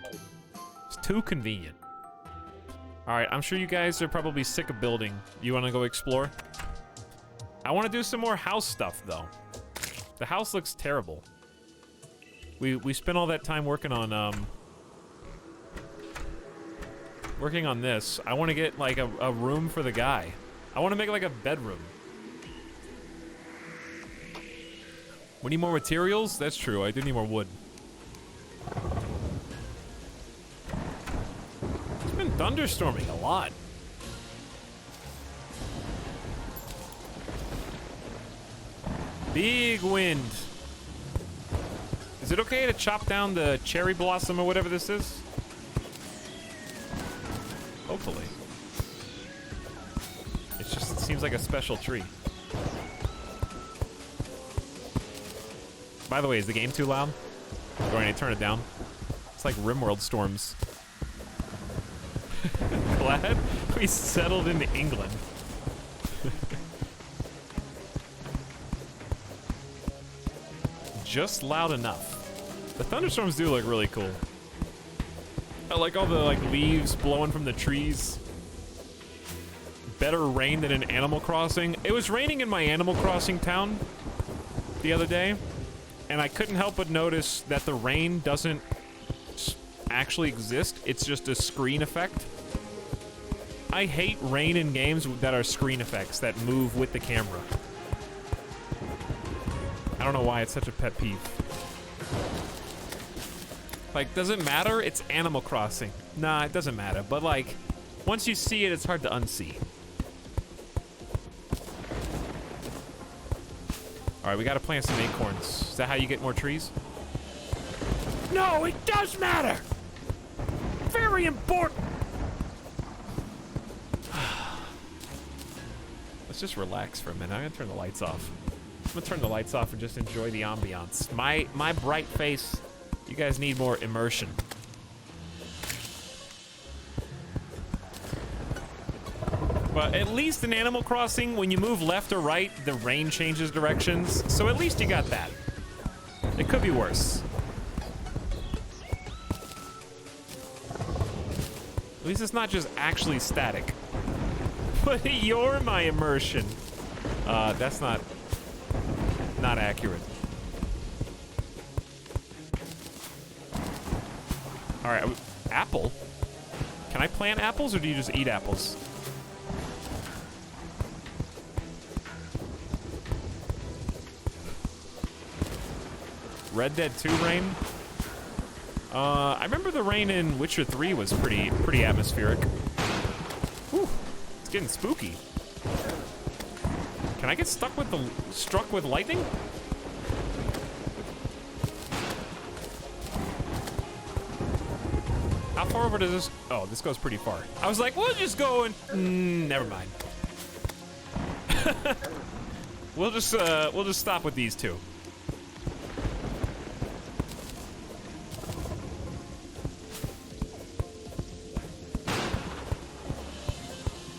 is too convenient. Alright, I'm sure you guys are probably sick of building. You want to go explore? I want to do some more house stuff, though. The house looks terrible. We spent all that time working on this. I want to get, like, a room for the guy. I want to make, like, a bedroom. We need more materials? That's true, I do need more wood. It's been thunderstorming a lot. Big wind. Is it okay to chop down the cherry blossom or whatever this is? Hopefully. It seems like a special tree. By the way, is the game too loud? Or I need to turn it down? It's like RimWorld storms. Glad we settled into England. Just loud enough. The thunderstorms do look really cool. I like all the leaves blowing from the trees. Better rain than in Animal Crossing. It was raining in my Animal Crossing town the other day. And I couldn't help but notice that the rain doesn't actually exist. It's just a screen effect. I hate rain in games that are screen effects that move with the camera. I don't know why it's such a pet peeve. Like, does it matter? It's Animal Crossing. Nah, it doesn't matter. But, like, once you see it, it's hard to unsee. Alright, we gotta plant some acorns. Is that how you get more trees? No, it does matter! Very important! Let's just relax for a minute. I'm gonna turn the lights off. I'm gonna turn the lights off and just enjoy the ambiance. My bright face, you guys need more immersion. But at least in Animal Crossing, when you move left or right, the rain changes directions. So at least you got that. It could be worse. At least it's not just actually static. But you're my immersion. That's not accurate. All right, apple. Can I plant apples, or do you just eat apples? Red Dead 2 rain? I remember the rain in Witcher 3 was pretty atmospheric. Whew, it's getting spooky. Can I get struck with lightning? How far over does this? Oh, this goes pretty far. I was like, we'll just go and never mind. we'll just stop with these two.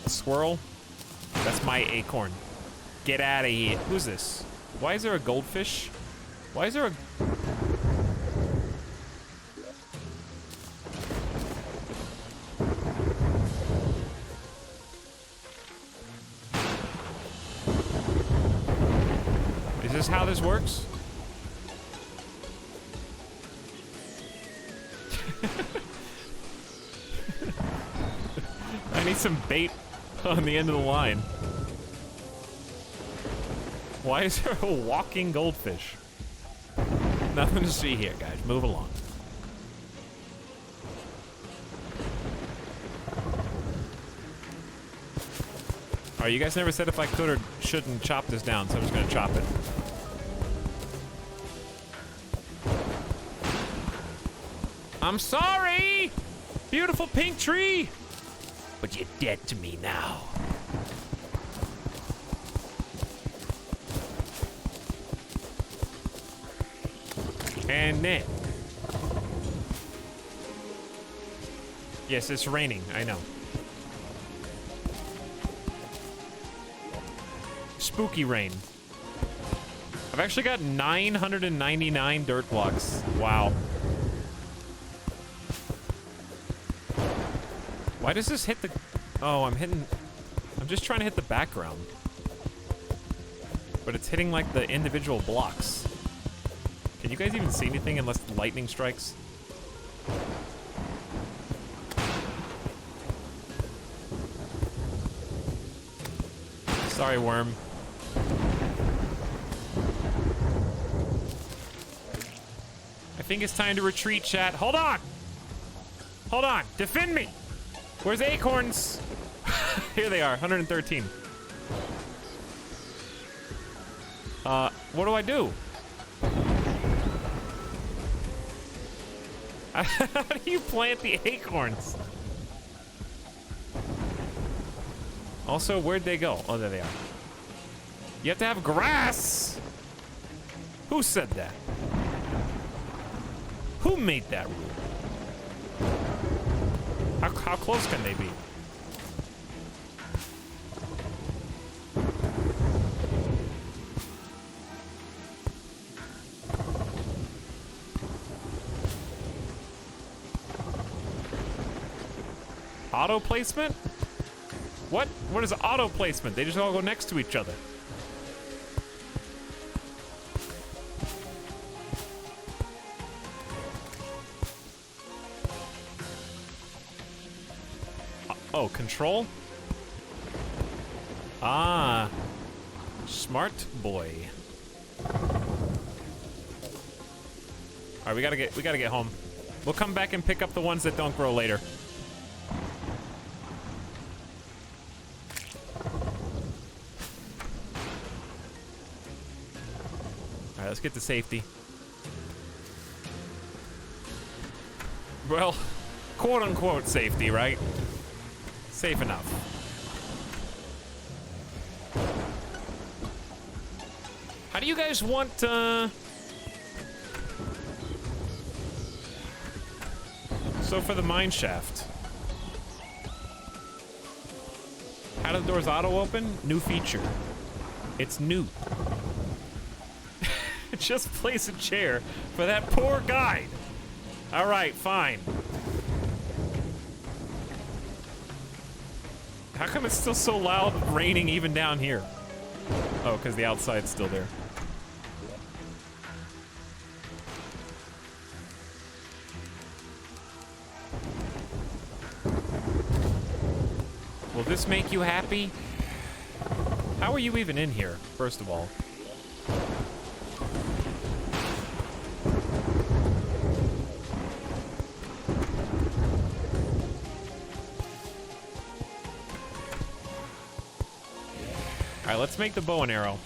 Squirrel? That's my acorn. Get out of here. Who's this? Why is there a goldfish? Why is there a... Is this how this works? I need some bait on the end of the line. Why is there a walking goldfish? Nothing to see here, guys. Move along. Alright, you guys never said if I could or shouldn't chop this down, so I'm just gonna chop it. I'm sorry! Beautiful pink tree! But you're dead to me now. And then. Yes, it's raining, I know. Spooky rain. I've actually got 999 dirt blocks. Wow. Why does this hit the... Oh, I'm just trying to hit the background. But it's hitting, like, the individual blocks. Can you guys even see anything unless lightning strikes? Sorry, worm. I think it's time to retreat, chat. Hold on! Hold on! Defend me! Where's acorns? Here they are, 113. What do I do? How do you plant the acorns? Also, where'd they go? Oh, there they are. You have to have grass! Who said that? Who made that rule? How close can they be? Auto placement? What? What is auto placement? They just all go next to each other. Oh, control? Ah. Smart boy. Alright, we gotta get home. We'll come back and pick up the ones that don't grow later. Alright, let's get to safety. Well, quote-unquote safety, right? Safe enough. How do you guys want, So for the mine shaft. How do the doors auto open? New feature. It's new. Just place a chair for that poor guide. All right, fine. How come it's still so loud raining even down here? Oh, because the outside's still there. this make you happy? How are you even in here, first of all? All right, let's make the bow and arrow.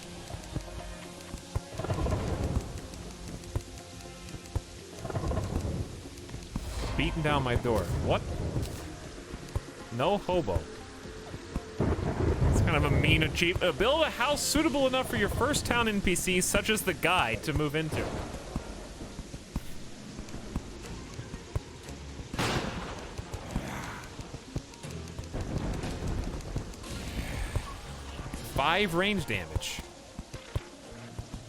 Beating down my door. What? No hobo. It's kind of a mean achievement. Build a house suitable enough for your first town NPC, such as the guide, to move into. Five range damage.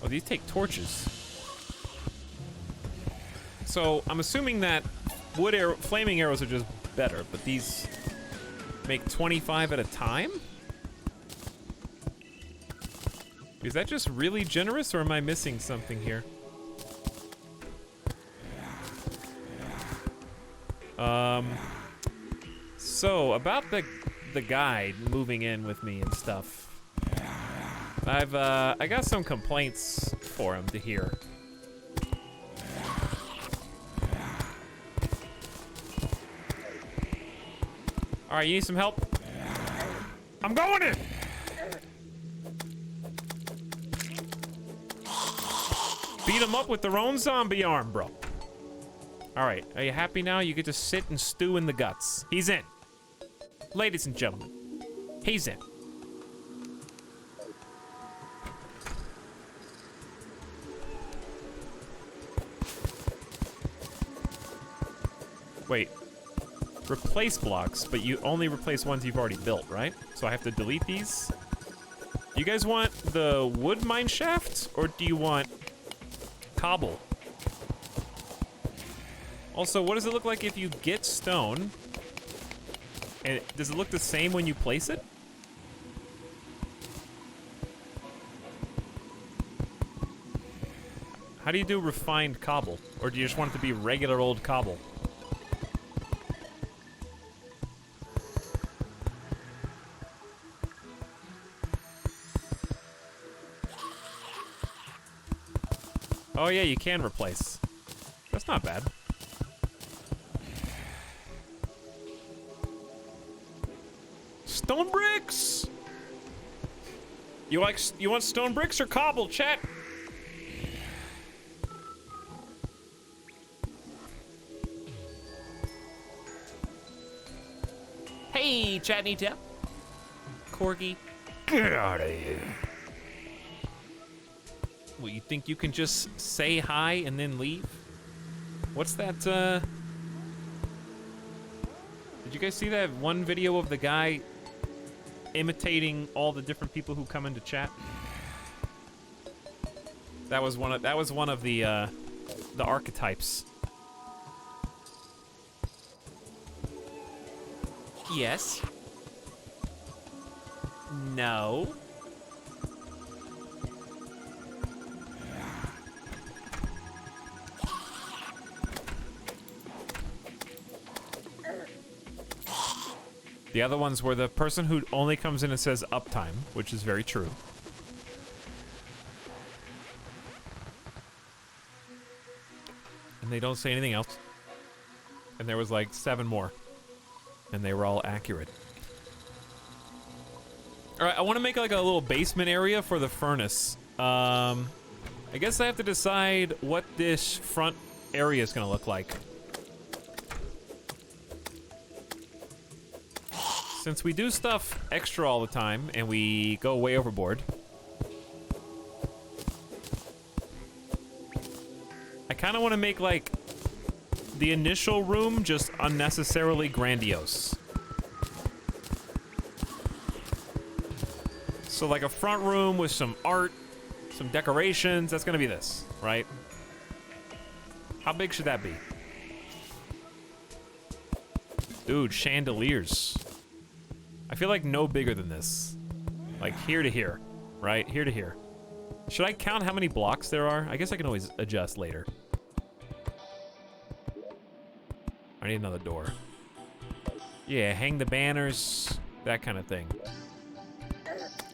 Oh, these take torches. So I'm assuming that flaming arrows are just better, but these make 25 at a time? Is that just really generous, or am I missing something here? So about the guide moving in with me and stuff. I got some complaints for him to hear. All right, you need some help? I'm going in! Beat him up with their own zombie arm, bro. All right, are you happy now? You get to sit and stew in the guts. He's in. Ladies and gentlemen, he's in. Wait. Replace blocks, but you only replace ones you've already built, right? So I have to delete these? You guys want the wood mine shaft, or do you want cobble? Also, what does it look like if you get stone? And does it look the same when you place it? How do you do refined cobble? Or do you just want it to be regular old cobble? Oh yeah, you can replace. That's not bad. Stone bricks! You want stone bricks or cobble, chat? Hey, Chatney Tap. Corgi. Get out of here. What, you think you can just say hi and then leave? What's that, Did you guys see that one video of the guy imitating all the different people who come into chat? That was one of the archetypes. Yes. No. The other ones were the person who only comes in and says uptime, which is very true. And they don't say anything else. And there was like 7 more. And they were all accurate. Alright, I want to make like a little basement area for the furnace. I guess I have to decide what this front area is going to look like. Since we do stuff extra all the time, and we go way overboard, I kind of want to make, like, the initial room just unnecessarily grandiose. So, like, a front room with some art, some decorations, that's gonna be this, right? How big should that be? Dude, chandeliers. I feel like no bigger than this. Like here to here, right? Here to here. Should I count how many blocks there are? I guess I can always adjust later. I need another door. Yeah, hang the banners. That kind of thing.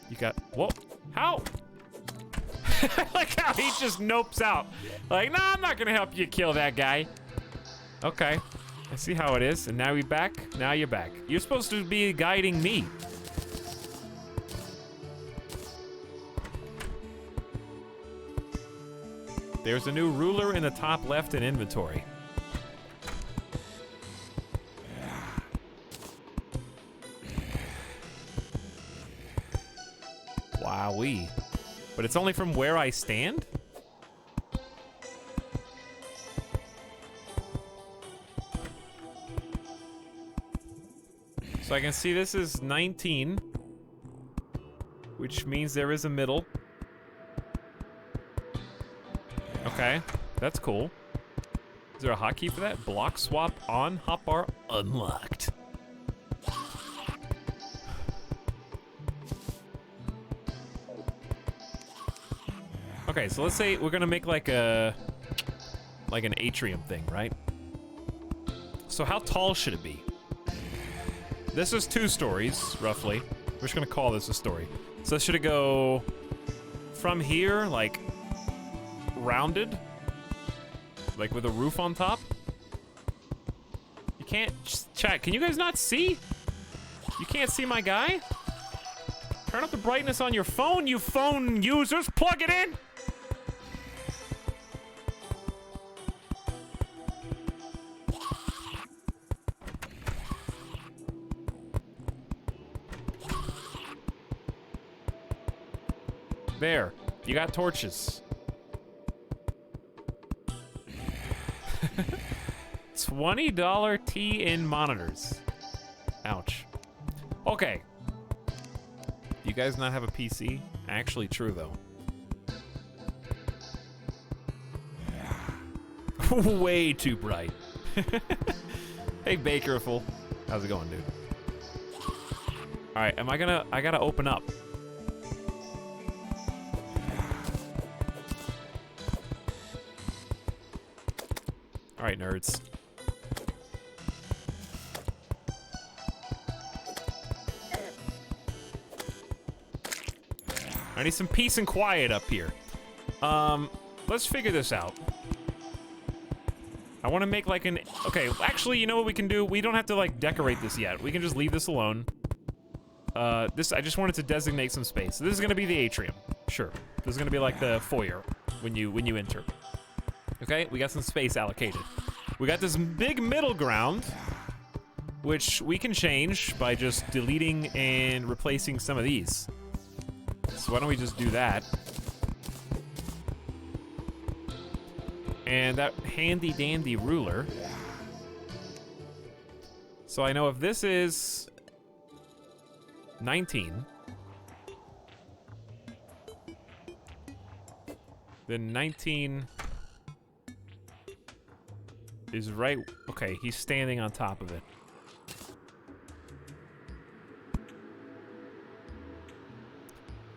You got, whoa, how? Like how he just nopes out. Like, nah, I'm not gonna help you kill that guy. Okay, I see how it is. And now you're back, now you're back. You're supposed to be guiding me. There's a new ruler in the top left in inventory. Wowee. But it's only from where I stand? So I can see this is 19, which means there is a middle. Okay, that's cool. Is there a hotkey for that? Block swap on, hotbar unlocked. Okay, so let's say we're gonna make like an atrium thing, right? So how tall should it be? This is 2 stories, roughly. We're just gonna call this a story. So should it go from here, like rounded? Like with a roof on top? You can't, chat, can you guys not see? You can't see my guy? Turn up the brightness on your phone, you phone users, plug it in! There, you got torches. $20 T-in monitors. Ouch. Okay. You guys not have a PC? Actually true, though. Way too bright. Hey, Bakerful. How's it going, dude? All right, I gotta open up. All right, nerds. I need some peace and quiet up here. Let's figure this out. I want to make like an... Okay, actually, you know what we can do? We don't have to like decorate this yet. We can just leave this alone. I just wanted to designate some space. This is gonna be the atrium. Sure. This is gonna be like the foyer when you enter. Okay, we got some space allocated. We got this big middle ground, which we can change by just deleting and replacing some of these. So why don't we just do that? And that handy dandy ruler. So I know if this is 19, then 19 is right. Okay, he's standing on top of it.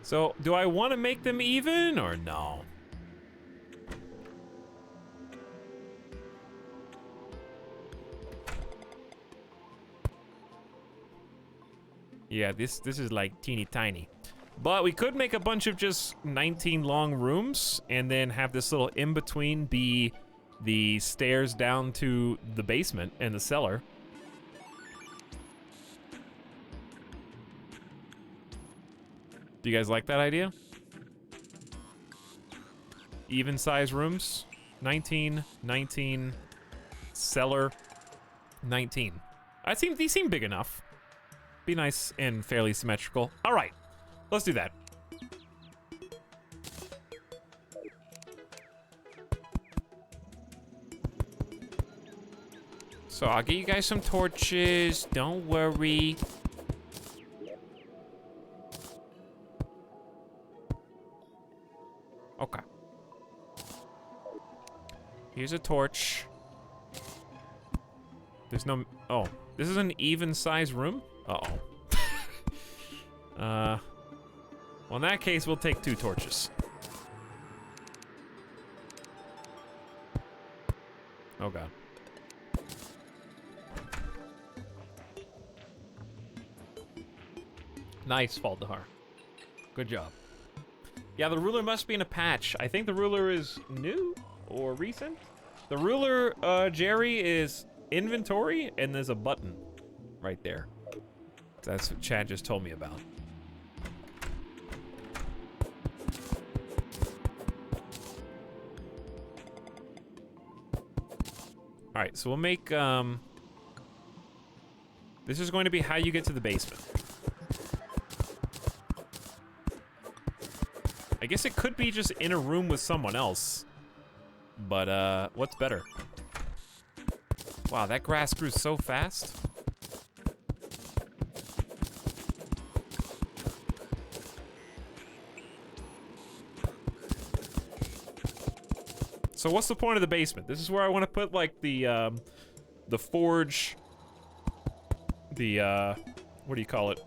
So, do I want to make them even or no? Yeah, this is like teeny tiny. But we could make a bunch of just 19 long rooms and then have this little in-between be the stairs down to the basement and the cellar. Do you guys like that idea? Even size rooms? 19, 19, cellar, 19. These seem big enough. Be nice and fairly symmetrical. All right, let's do that. So I'll get you guys some torches, don't worry. Okay. Here's a torch. There's no, oh, this is an even size room? Uh-oh. Well, in that case, we'll take 2 torches. Oh, God. Nice, Faldahar. Good job. Yeah, the ruler must be in a patch. I think the ruler is new or recent. The ruler, Jerry, is inventory, and there's a button right there. That's what Chad just told me about. All right, so we'll make, this is going to be how you get to the basement. I guess it could be just in a room with someone else. But, what's better? Wow, that grass grew so fast. So what's the point of the basement? This is where I want to put, like, the forge, the, what do you call it?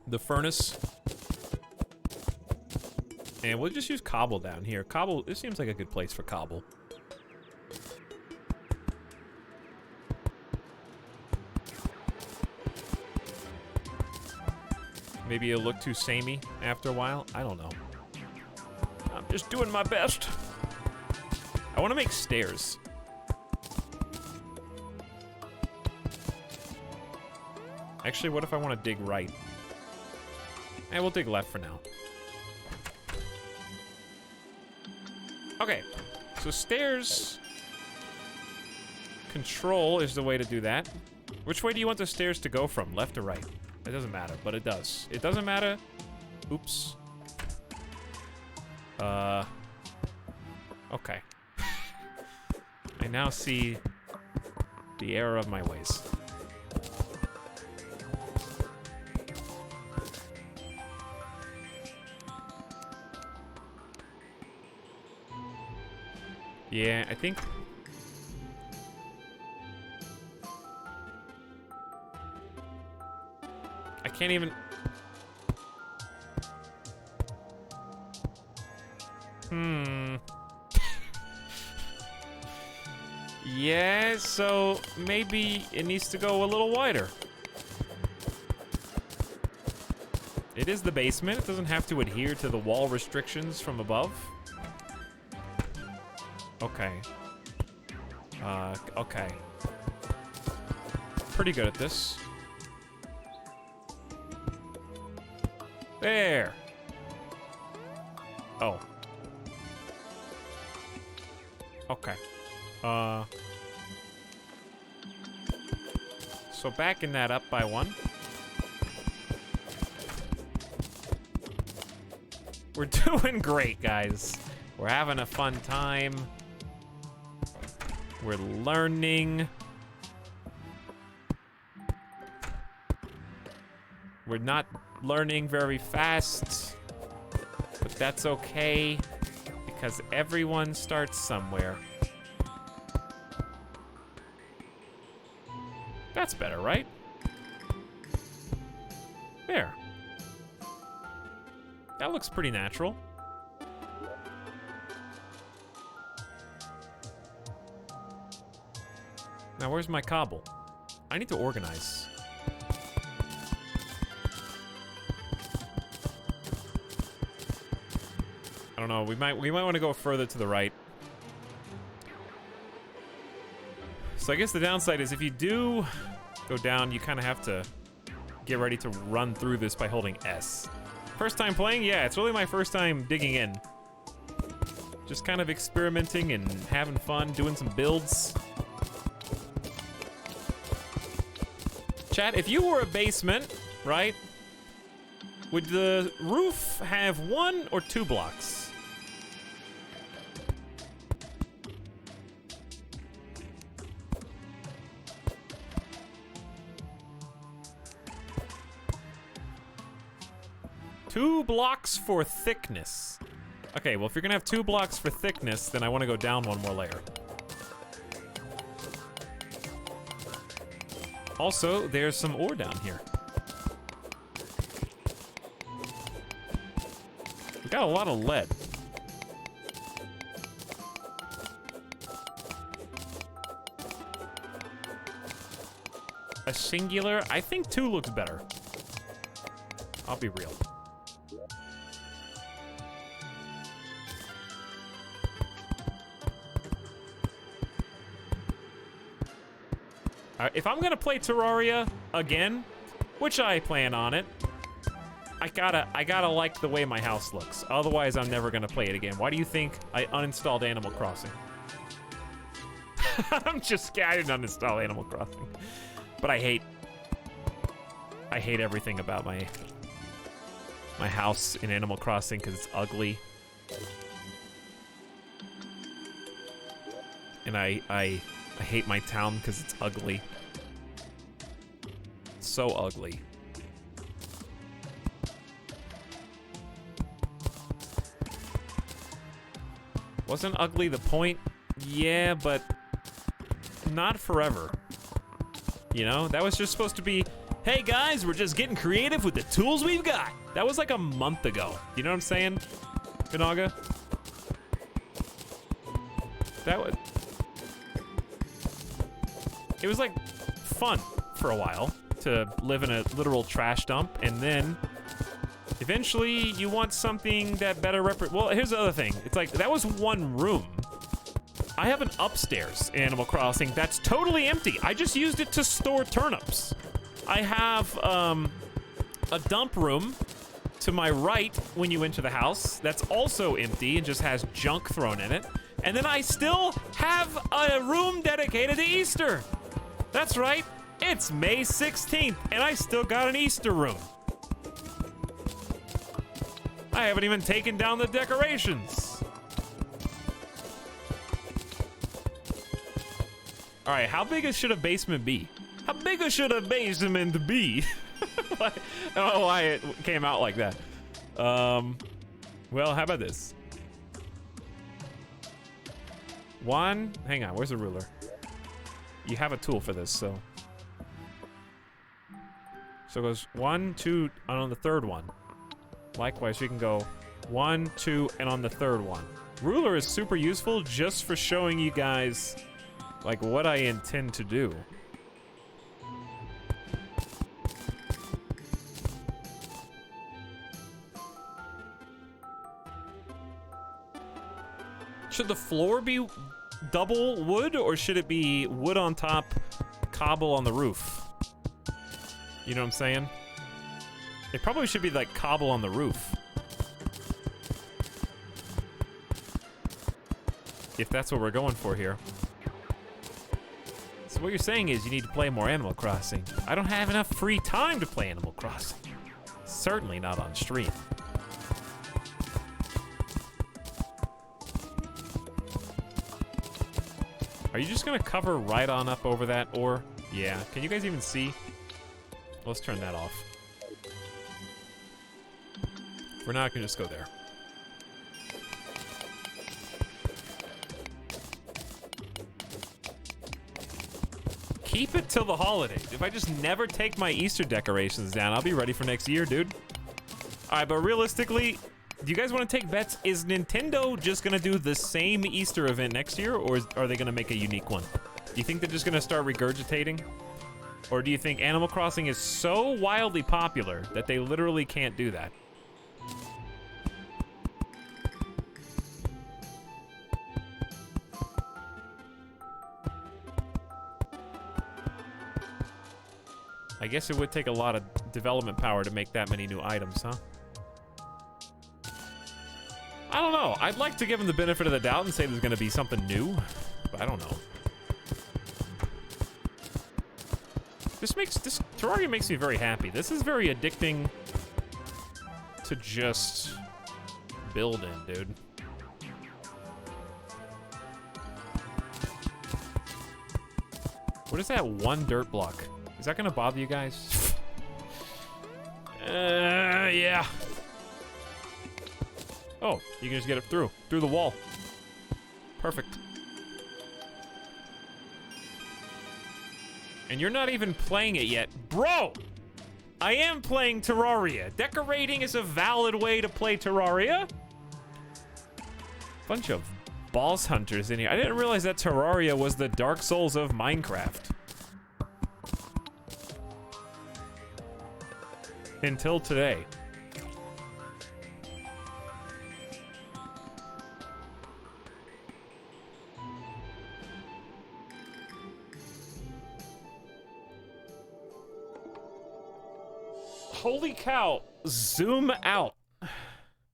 The furnace. And we'll just use cobble down here. Cobble, this seems like a good place for cobble. Maybe it'll look too samey after a while. I don't know. I'm just doing my best. I want to make stairs. Actually, what if I want to dig right? We'll dig left for now. Okay, so stairs control is the way to do that. Which way do you want the stairs to go from, left or right? It doesn't matter, but it does. It doesn't matter. Oops. Okay. I now see the error of my ways. Yeah, I think... I can't even... Yeah, so maybe it needs to go a little wider. It is the basement. It doesn't have to adhere to the wall restrictions from above. Okay. Okay. Pretty good at this. There. Oh. Okay. So backing that up by one. We're doing great, guys. We're having a fun time. We're learning. We're not learning very fast, but that's okay, because everyone starts somewhere. That's better, right? There. That looks pretty natural. Now, where's my cobble? I need to organize. I don't know. We might want to go further to the right. So I guess the downside is if you do go down, you kind of have to get ready to run through this by holding S. First time playing? Yeah, it's really my first time digging in. Just kind of experimenting and having fun, doing some builds. Chat, if you were a basement, right, would the roof have 1 or 2 blocks? Two blocks for thickness. Okay, well, if you're gonna have 2 blocks for thickness, then I want to go down 1 more layer. Also, there's some ore down here. We got a lot of lead. A singular? I think 2 looks better. I'll be real. If I'm gonna play Terraria again, which I plan on it, I gotta like the way my house looks. Otherwise, I'm never gonna play it again. Why do you think I uninstalled Animal Crossing? I'm just kidding. I didn't uninstall Animal Crossing, but I hate everything about my house in Animal Crossing because it's ugly, and I hate my town because it's ugly. It's so ugly. Wasn't ugly the point? Yeah, but not forever. You know, that was just supposed to be, hey guys, we're just getting creative with the tools we've got. That was like a month ago. You know what I'm saying, Kanaga? It was like fun for a while to live in a literal trash dump, and then eventually you want something that better well, here's the other thing. It's like, that was one room. I have an upstairs in Animal Crossing that's totally empty. I just used it to store turnips. I have a dump room to my right when you enter the house that's also empty and just has junk thrown in it. And then I still have a room dedicated to Easter. That's right, it's May 16th, and I still got an Easter room. I haven't even taken down the decorations. All right, how big should a basement be? How big should a basement be? I don't know why it came out like that. Well, how about this? Hang on, where's the ruler? You have a tool for this, so. So it goes 1, 2, and on the third one. Likewise, you can go 1, 2, and on the third one. Ruler is super useful just for showing you guys, like, what I intend to do. Should the floor be double wood, or should it be wood on top, cobble on the roof? You know what I'm saying? It probably should be like cobble on the roof. If that's what we're going for here. So what you're saying is you need to play more Animal Crossing. I don't have enough free time to play Animal Crossing. Certainly not on stream. Are you just gonna cover right on up over that ore? Yeah, can you guys even see? Let's turn that off. We're not gonna just go there. Keep it till the holidays. If I just never take my Easter decorations down, I'll be ready for next year, dude. All right, but realistically, do you guys want to take bets? Is Nintendo just gonna do the same Easter event next year, or are they gonna make a unique one? Do you think they're just gonna start regurgitating? Or do you think Animal Crossing is so wildly popular that they literally can't do that? I guess it would take a lot of development power to make that many new items, huh? I don't know. I'd like to give them the benefit of the doubt and say there's going to be something new, but I don't know. This Terraria makes me very happy. This is very addicting to just build in, dude. What is that one dirt block? Is that gonna bother you guys? Yeah. Oh, you can just get it through the wall. Perfect. And you're not even playing it yet. Bro! I am playing Terraria. Decorating is a valid way to play Terraria. Bunch of boss hunters in here. I didn't realize that Terraria was the Dark Souls of Minecraft. Until today. Holy cow. Zoom out.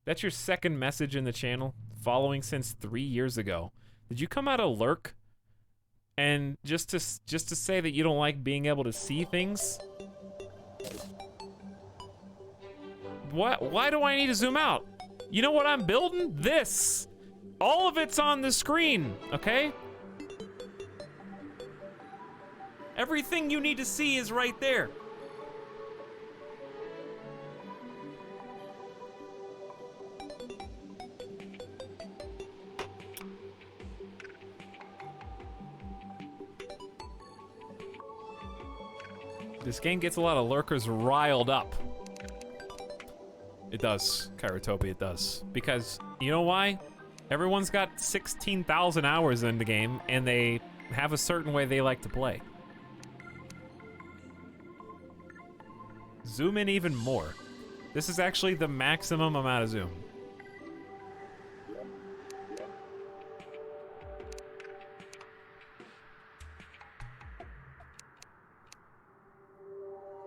That's your second message in the channel, following since 3 years ago. Did you come out of lurk? And just to say that you don't like being able to see things? Why do I need to zoom out? You know what I'm building? This. All of it's on the screen, okay? Everything you need to see is right there. This game gets a lot of lurkers riled up. It does, Kairatopia, it does. Because, you know why? Everyone's got 16,000 hours in the game, and they have a certain way they like to play. Zoom in even more. This is actually the maximum amount of zoom.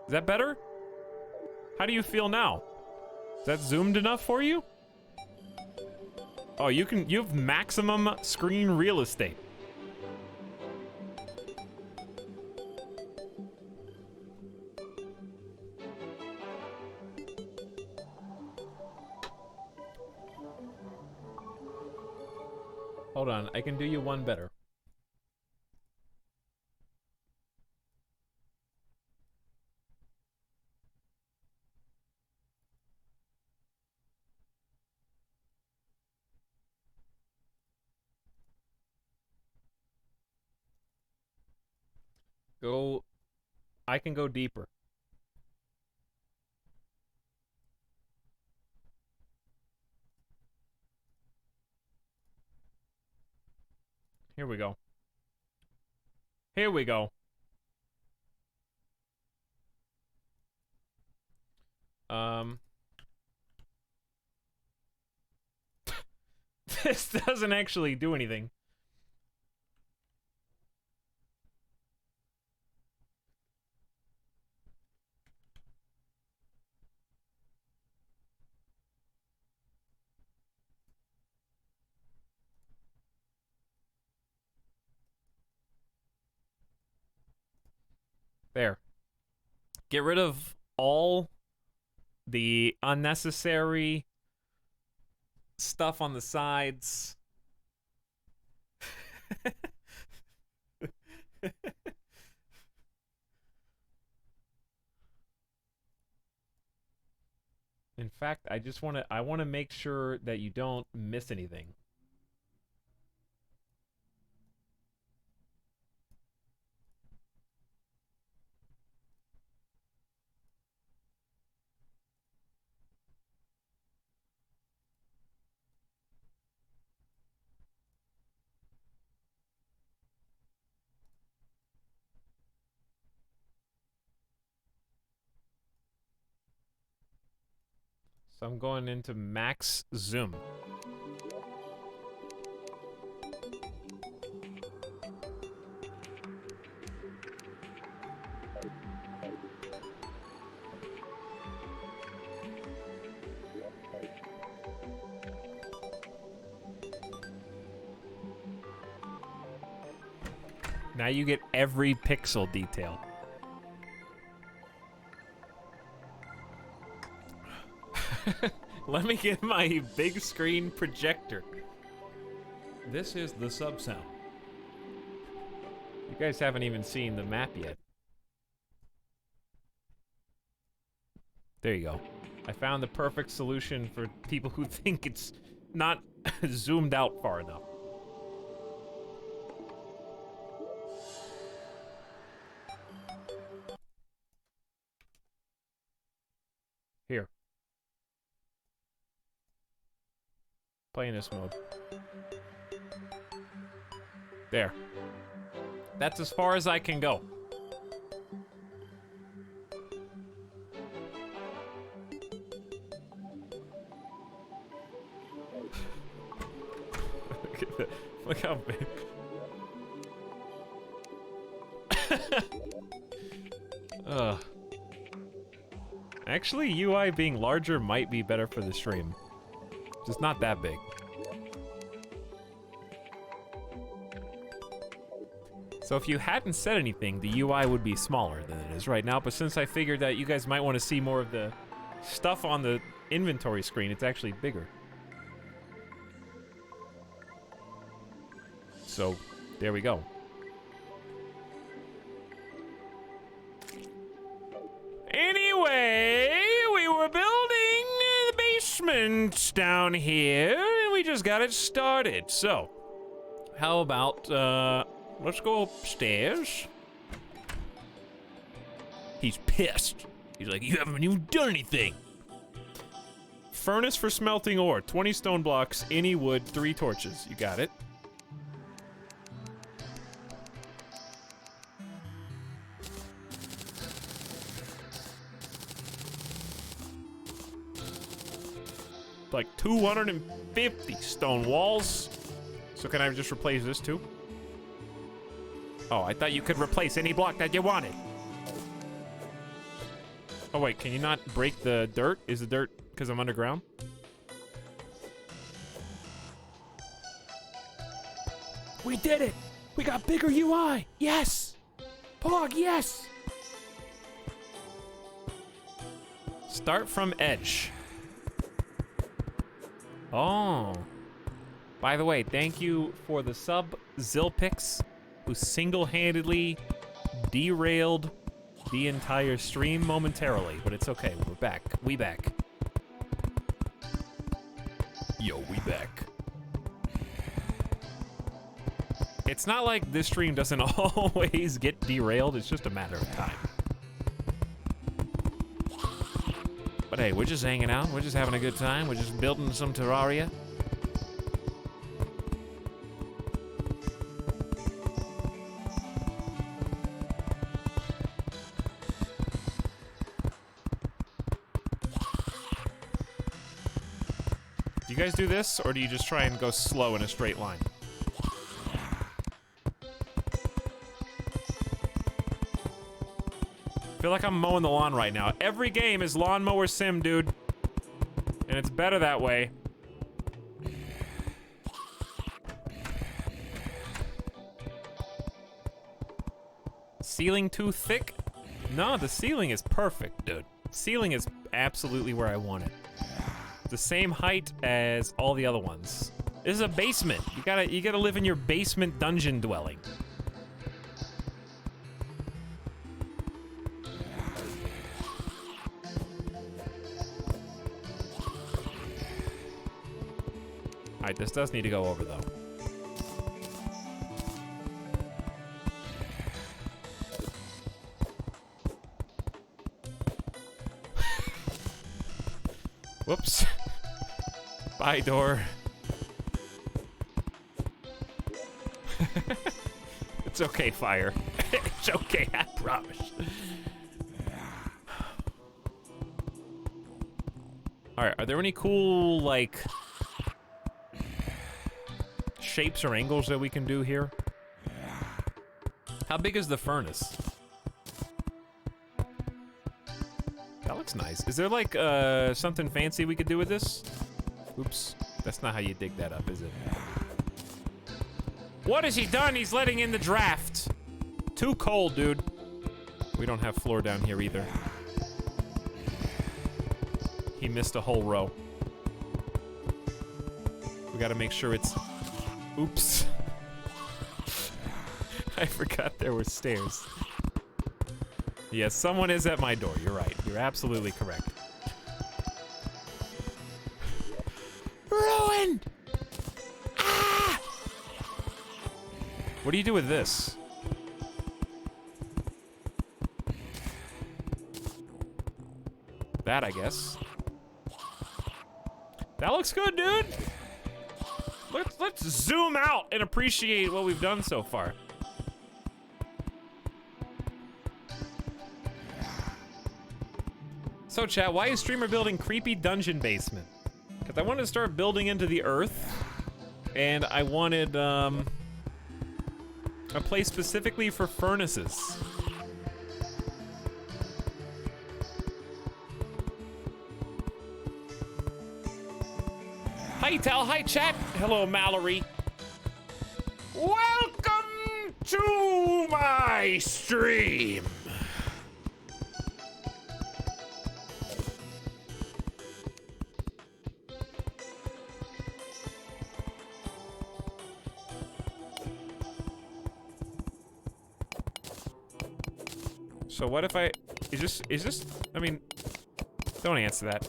Is that better? How do you feel now? Is that zoomed enough for you? Oh, you have maximum screen real estate. Hold on, I can do you one better. I can go deeper. Here we go. Here we go. This doesn't actually do anything. There. Get rid of all the unnecessary stuff on the sides. In fact, I want to make sure that you don't miss anything. So I'm going into max zoom. Now you get every pixel detail. Let me get my big screen projector. This is the sub-sound. You guys haven't even seen the map yet. There you go. I found the perfect solution for people who think it's not zoomed out far enough. Here. Play in this mode. There. That's as far as I can go. Look at that. Look how big. Ugh. Actually, UI being larger might be better for the stream. Just not that big. So if you hadn't said anything, the UI would be smaller than it is right now, but since I figured that you guys might want to see more of the stuff on the inventory screen, it's actually bigger. So, there we go. Anyway, we were building the basement down here, and we just got it started. So, how about, let's go upstairs. He's pissed. He's like, you haven't even done anything. Furnace for smelting ore, 20 stone blocks, any wood, 3 torches. You got it. Like 250 stone walls. So can I just replace this too? Oh, I thought you could replace any block that you wanted. Oh wait, can you not break the dirt? Is the dirt because I'm underground? We did it! We got bigger UI! Yes! Pog, yes! Start from edge. Oh. By the way, thank you for the sub, Zilpix, who single-handedly derailed the entire stream momentarily, but it's okay. We're back. We back. Yo, we back. It's not like this stream doesn't always get derailed. It's just a matter of time. But hey, we're just hanging out. We're just having a good time. We're just building some Terraria. Do you guys do this, or do you just try and go slow in a straight line? I feel like I'm mowing the lawn right now. Every game is Lawnmower Sim, dude. And it's better that way. Ceiling too thick? No, the ceiling is perfect, dude. Ceiling is absolutely where I want it. The same height as all the other ones. This is a basement. You gotta live in your basement dungeon dwelling. Alright, this does need to go over though. Whoops. Bye, door. It's okay, fire. It's okay, I promise. Alright, are there any cool, like, shapes or angles that we can do here? How big is the furnace? That looks nice. Is there like something fancy we could do with this? Oops, that's not how you dig that up, is it? What has he done? He's letting in the draft. Too cold, dude. We don't have floor down here either. He missed a whole row. We gotta make sure it's... Oops. I forgot there were stairs. Yes, someone is at my door. You're right. You're absolutely correct. Ruined! Ah! What do you do with this? That, I guess. That looks good, dude. Let's zoom out and appreciate what we've done so far. So chat, why is streamer building creepy dungeon basement? Because I wanted to start building into the earth, and I wanted a place specifically for furnaces. Hi, Tal. Hi, chat. Hello, Mallory. Welcome to my stream. So what if I... Is this... I mean... Don't answer that.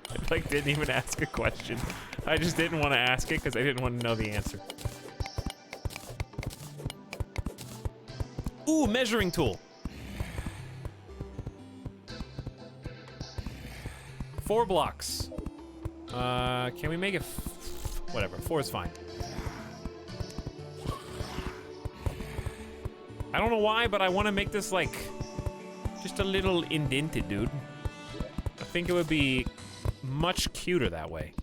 I, like, didn't even ask a question. I just didn't want to ask it because I didn't want to know the answer. Ooh, measuring tool. 4 blocks. Can we make it... Whatever, 4 is fine. I don't know why, but I want to make this, like, just a little indented, dude. I think it would be much cuter that way.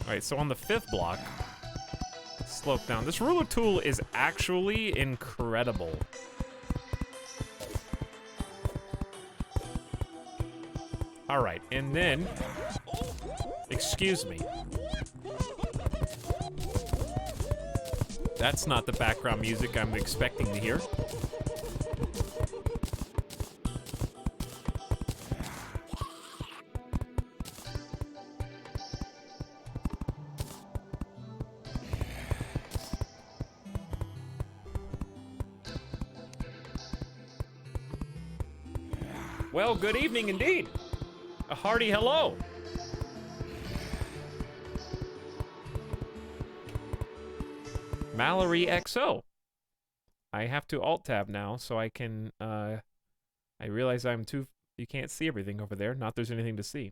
Alright, so on the 5th block, slope down. This ruler tool is actually incredible. Alright, and then... Excuse me. That's not the background music I'm expecting to hear. Well, good evening indeed. A hearty hello. Mallory XO. I have to alt-tab now so I can, I realize I'm too... You can't see everything over there. Not there's anything to see.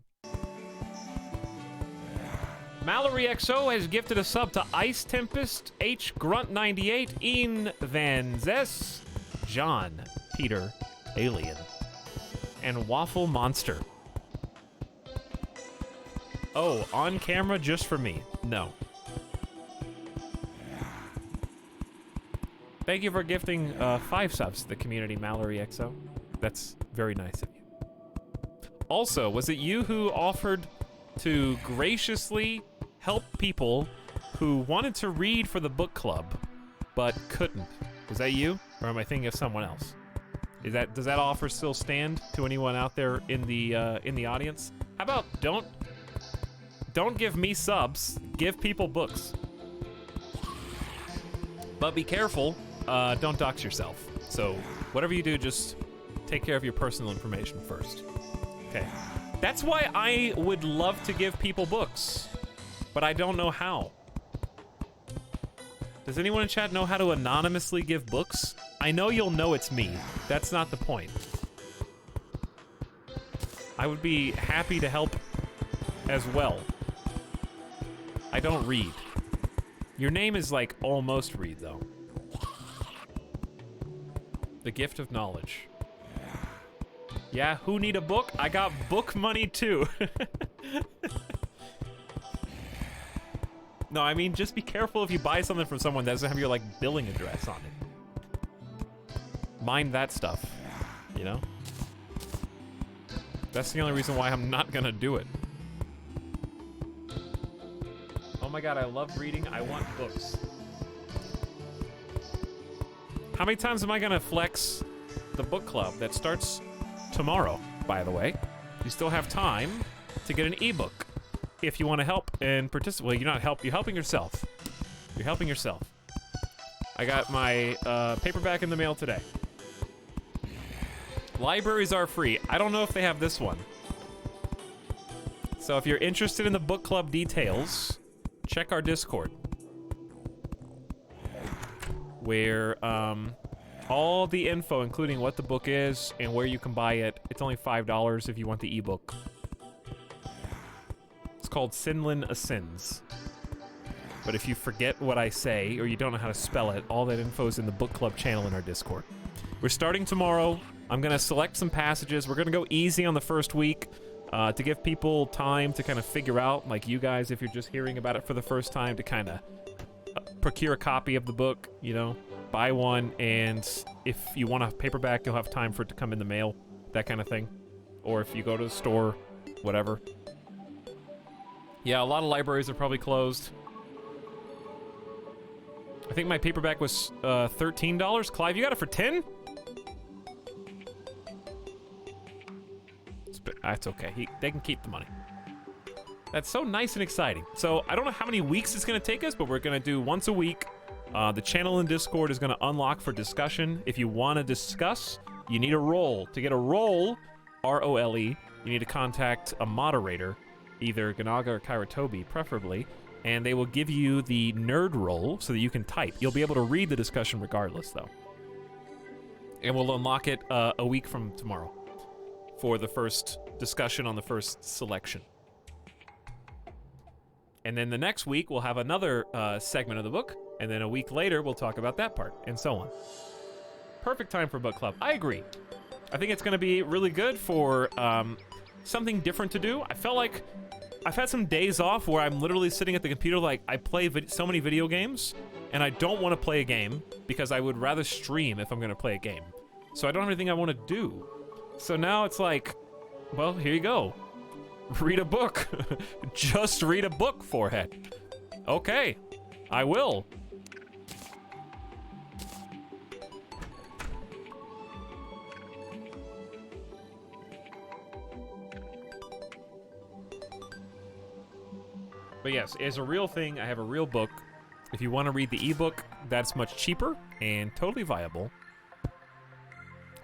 Mallory XO has gifted a sub to Ice Tempest, H. Grunt98, Ian Van Zess, John, Peter, Alien, and Waffle Monster. Oh, on camera just for me. No. Thank you for gifting 5 subs to the community, Mallory XO. That's very nice of you. Also, was it you who offered to graciously help people who wanted to read for the book club, but couldn't? Was that you, or am I thinking of someone else? Does that offer still stand to anyone out there in the audience? How about don't give me subs, give people books. But be careful. Don't dox yourself. So, whatever you do, just take care of your personal information first. Okay. That's why I would love to give people books, but I don't know how. Does anyone in chat know how to anonymously give books? I know you'll know it's me. That's not the point. I would be happy to help as well. I don't read. Your name is like almost read, though. The gift of knowledge. Yeah, who need a book? I got book money too. No, I mean, just be careful if you buy something from someone that doesn't have your, like, billing address on it. Mind that stuff, you know? That's the only reason why I'm not gonna do it. Oh my god, I love reading. I want books. How many times am I gonna flex the book club that starts tomorrow, by the way? You still have time to get an ebook if you want to help and participate. Well, you're helping yourself. You're helping yourself. I got my paperback in the mail today. Libraries are free. I don't know if they have this one. So if you're interested in the book club details, check our Discord. Where all the info, including what the book is and where you can buy it, it's only $5 if you want the ebook. It's called Sinlin Ascends. But if you forget what I say or you don't know how to spell it, all that info is in the book club channel in our Discord. We're starting tomorrow. I'm gonna select some passages. We're gonna go easy on the first week to give people time to kind of figure out, like you guys, if you're just hearing about it for the first time, to kind of procure a copy of the book, you know, buy one, and if you want a paperback, you'll have time for it to come in the mail that kind of thing. Or if you go to the store, whatever. Yeah, a lot of libraries are probably closed. I think my paperback was $13. Clive, you got it for 10? That's okay. They can keep the money. That's so nice and exciting. So I don't know how many weeks it's going to take us, but we're going to do once a week. The channel in Discord is going to unlock for discussion. If you want to discuss, you need a role. To get a role, R-O-L-E, you need to contact a moderator, either Ganaga or Kairatobi, preferably, and they will give you the nerd role so that you can type. You'll be able to read the discussion regardless, though. And we'll unlock it a week from tomorrow for the first discussion on the first selection. And then the next week, we'll have another segment of the book, and then a week later, we'll talk about that part, and so on. Perfect time for book club. I agree. I think it's going to be really good for something different to do. I felt like I've had some days off where I'm literally sitting at the computer like I play so many video games, and I don't want to play a game because I would rather stream if I'm going to play a game. So I don't have anything I want to do. So now it's like, well, here you go. Read a book. Just read a book, forehead. Okay, I will. But yes, it's a real thing. I have a real book. If you want to read the ebook, that's much cheaper and totally viable.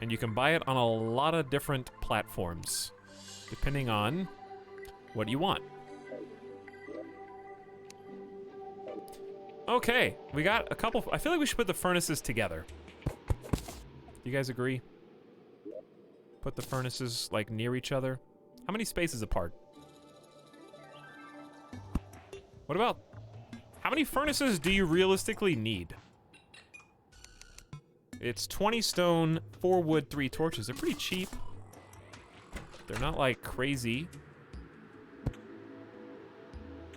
And you can buy it on a lot of different platforms, depending on what you want. Okay, we got a couple. I feel like we should put the furnaces together. You guys agree? Put the furnaces like near each other. How many spaces apart? What about, how many furnaces do you realistically need? It's 20 stone, 4 wood, 3 torches. They're pretty cheap. They're not like crazy.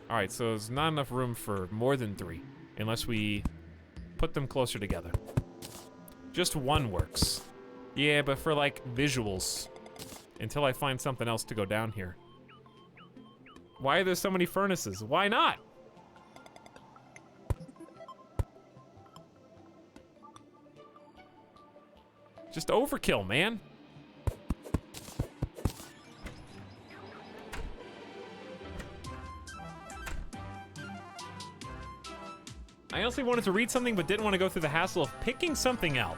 All right, so there's not enough room for more than 3, unless we put them closer together. Just 1 works. Yeah, but for like visuals, until I find something else to go down here. Why are there so many furnaces? Why not? Just overkill, man. I honestly wanted to read something but didn't want to go through the hassle of picking something out.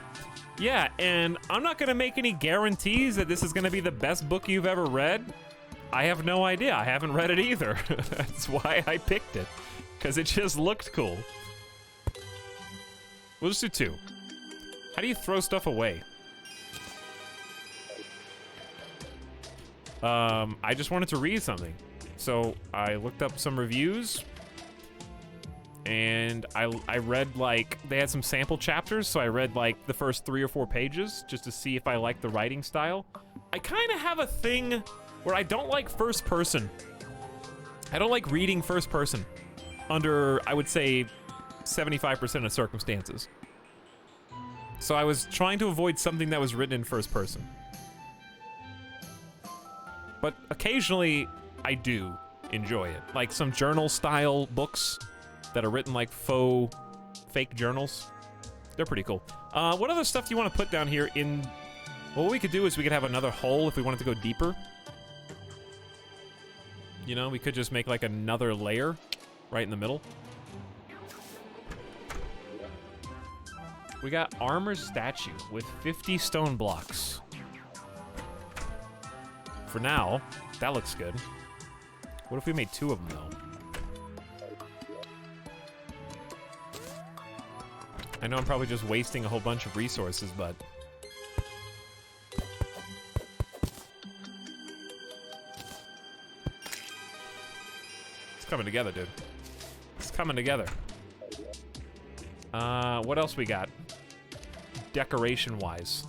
Yeah, and I'm not going to make any guarantees that this is going to be the best book you've ever read. I have no idea. I haven't read it either. That's why I picked it, because it just looked cool. We'll just do 2. How do you throw stuff away? I just wanted to read something. So I looked up some reviews, and I read, like, they had some sample chapters, so I read, like, the first 3 or 4 pages just to see if I liked the writing style. I kind of have a thing where I don't like first person. I don't like reading first person under, I would say, 75% of circumstances. So I was trying to avoid something that was written in first person. But occasionally, I do enjoy it. Like some journal-style books that are written like fake journals. They're pretty cool. What other stuff do you want to put down here in... Well, what we could do is we could have another hole if we wanted to go deeper. You know, we could just make like another layer right in the middle. We got armor statue with 50 stone blocks. For now, that looks good. What if we made 2 of them, though? I know I'm probably just wasting a whole bunch of resources, but... It's coming together, dude. It's coming together. What else we got? Decoration-wise.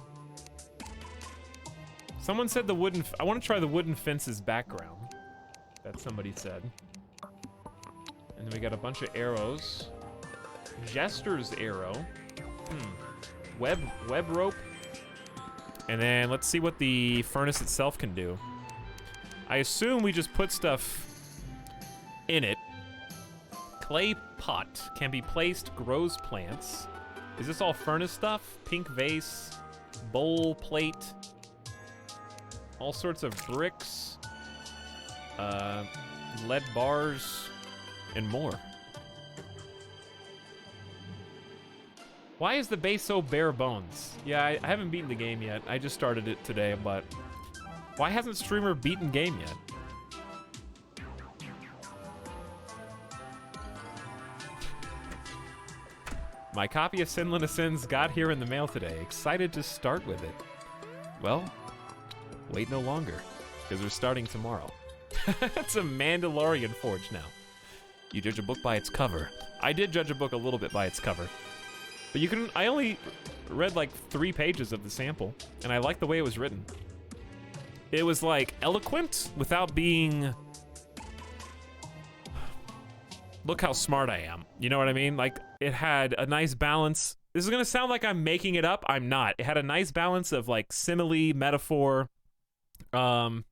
Someone said the wooden... I want to try the wooden fence's background. That somebody said. And then we got a bunch of arrows. Jester's arrow. Web rope. And then let's see what the furnace itself can do. I assume we just put stuff in it. Clay pot can be placed, grows plants. Is this all furnace stuff? Pink vase, bowl plate, all sorts of bricks, lead bars, and more. Why is the base so bare bones? Yeah, I haven't beaten the game yet. I just started it today, but why hasn't Streamer beaten game yet? My copy of Sinland of Sins got here in the mail today. Excited to start with it. Well, wait no longer, because we're starting tomorrow. It's a Mandalorian forge now. You judge a book by its cover. I did judge a book a little bit by its cover. But you can, I only read like 3 pages of the sample, and I liked the way it was written. It was like eloquent without being, look how smart I am. You know what I mean? Like, it had a nice balance. This is gonna sound like I'm making it up. I'm not. It had a nice balance of like simile, metaphor, but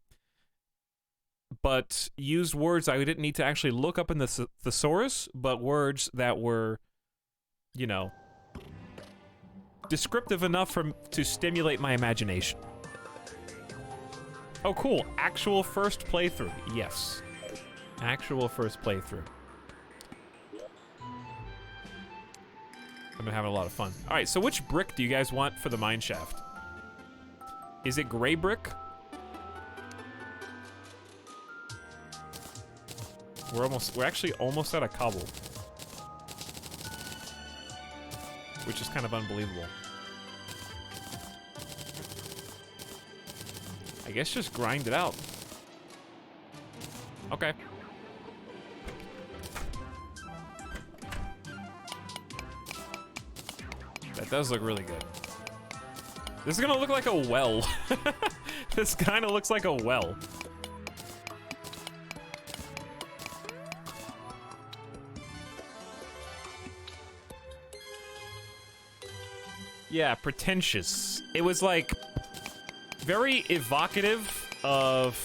used words I didn't need to actually look up in the thesaurus, but words that were, you know, descriptive enough to stimulate my imagination. Oh, cool. Actual first playthrough. Yes. Actual first playthrough. I've been having a lot of fun. All right, so which brick do you guys want for the mine shaft? Is it gray brick? We're actually almost out of cobble. Which is kind of unbelievable. I guess just grind it out. Okay. That does look really good. This is gonna look like a well. This kind of looks like a well. Yeah, pretentious. It was like very evocative of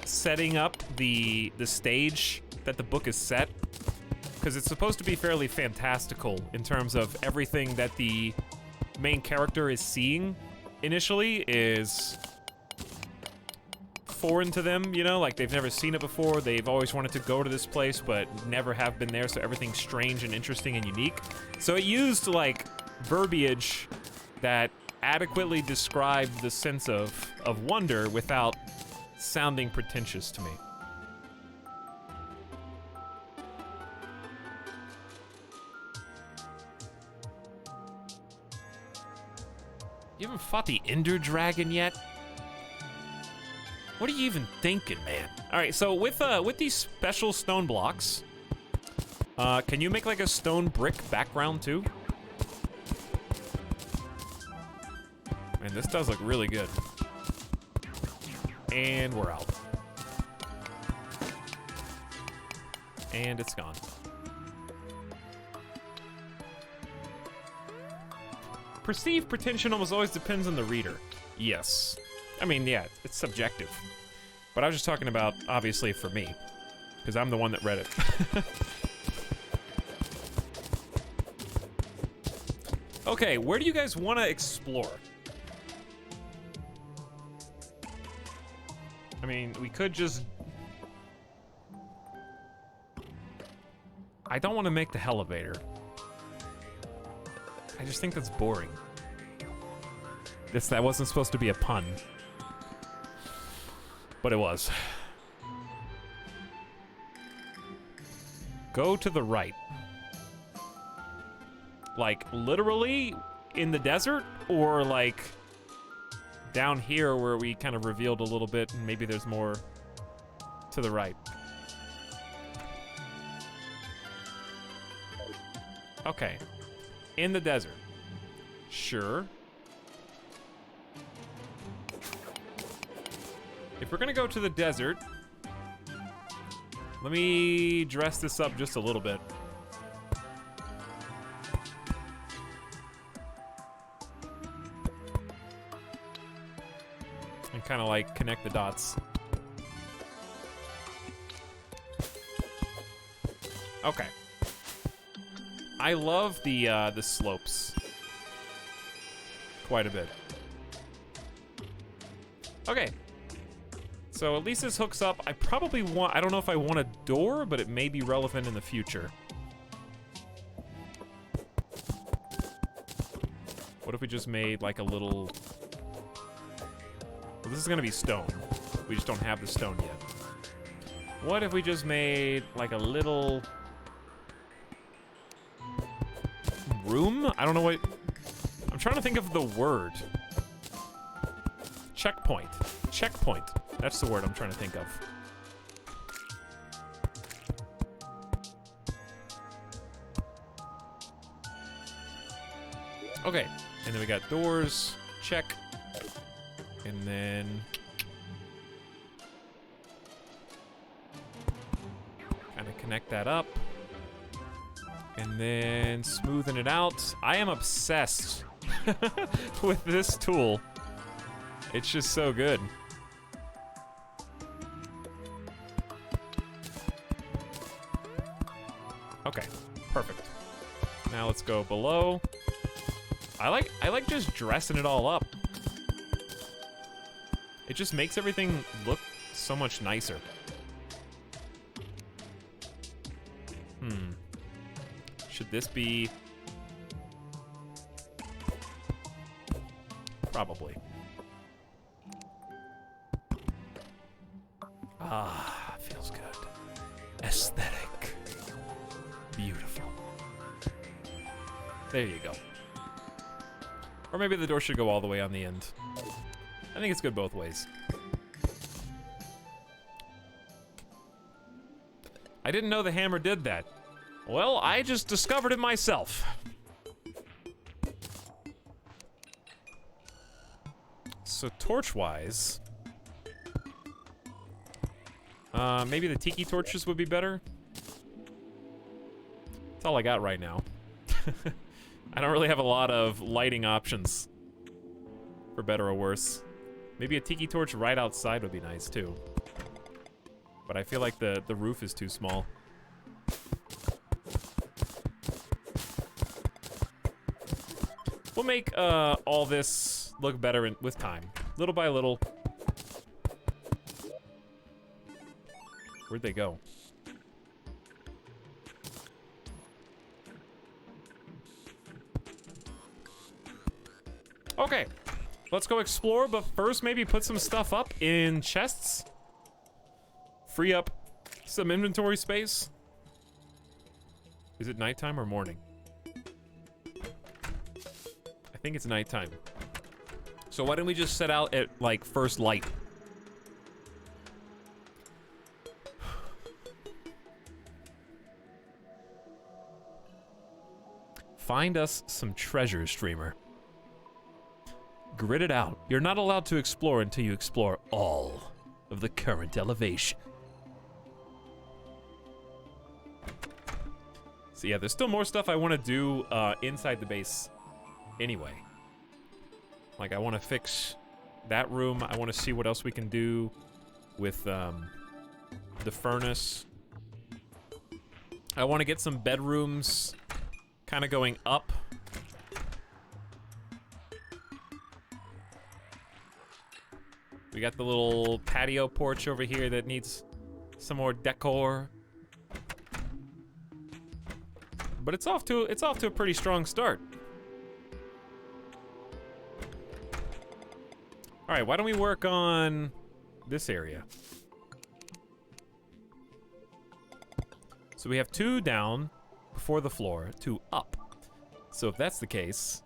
setting up the stage that the book is set, because it's supposed to be fairly fantastical in terms of everything that the main character is seeing initially is foreign to them, you know, like they've never seen it before. They've always wanted to go to this place but never have been there, so everything's strange and interesting and unique. So it used like verbiage that adequately described the sense of wonder without sounding pretentious to me. You haven't fought the Ender Dragon yet? What are you even thinking, man? All right, so with these special stone blocks, can you make like a stone brick background too? Man, this does look really good. And we're out. And it's gone. Perceived pretension almost always depends on the reader. Yes. I mean, yeah, it's subjective. But I was just talking about, obviously, for me. Because I'm the one that read it. Okay, where do you guys want to explore? I mean, we could just... I don't want to make the elevator. I just think that's boring. That wasn't supposed to be a pun. But it was. Go to the right. Like, literally in the desert? Or, like, down here where we kind of revealed a little bit and maybe there's more to the right? Okay. In the desert. Sure. If we're gonna go to the desert, let me dress this up just a little bit. kind of like connect the dots. Okay. I love the slopes quite a bit. Okay. So at least this hooks up. I probably want, I don't know if I want a door, but it may be relevant in the future. What if we just made like a little... Well, this is gonna be stone. We just don't have the stone yet. What if we just made like a little... room? I don't know what... I'm trying to think of the word. Checkpoint. Checkpoint. That's the word I'm trying to think of. Okay. And then we got doors. Check. And then... kind of connect that up. And then smoothing it out. I am obsessed with this tool. It's just so good. Okay, perfect. Now let's go below. I like just dressing it all up. It just makes everything look so much nicer. Should this be... Probably. Ah, feels good. Aesthetic. Beautiful. There you go. Or maybe the door should go all the way on the end. I think it's good both ways. I didn't know the hammer did that. Well, I just discovered it myself. So torch-wise... maybe the tiki torches would be better? That's all I got right now. I don't really have a lot of lighting options. For better or worse. Maybe a tiki torch right outside would be nice, too. But I feel like the roof is too small. We'll make all this look better with time. Little by little. Where'd they go? Okay. Let's go explore, but first maybe put some stuff up in chests. Free up some inventory space. Is it nighttime or morning? I think it's nighttime. So why don't we just set out at, like, first light? Find us some treasure, streamer. Grid it out. You're not allowed to explore until you explore all of the current elevation. So yeah, there's still more stuff I want to do inside the base anyway. Like, I want to fix that room. I want to see what else we can do with the furnace. I want to get some bedrooms kind of going up. We got the little patio porch over here that needs some more decor. But it's off to a pretty strong start. All right, why don't we work on this area? So we have 2 down before the floor, 2 up. So if that's the case,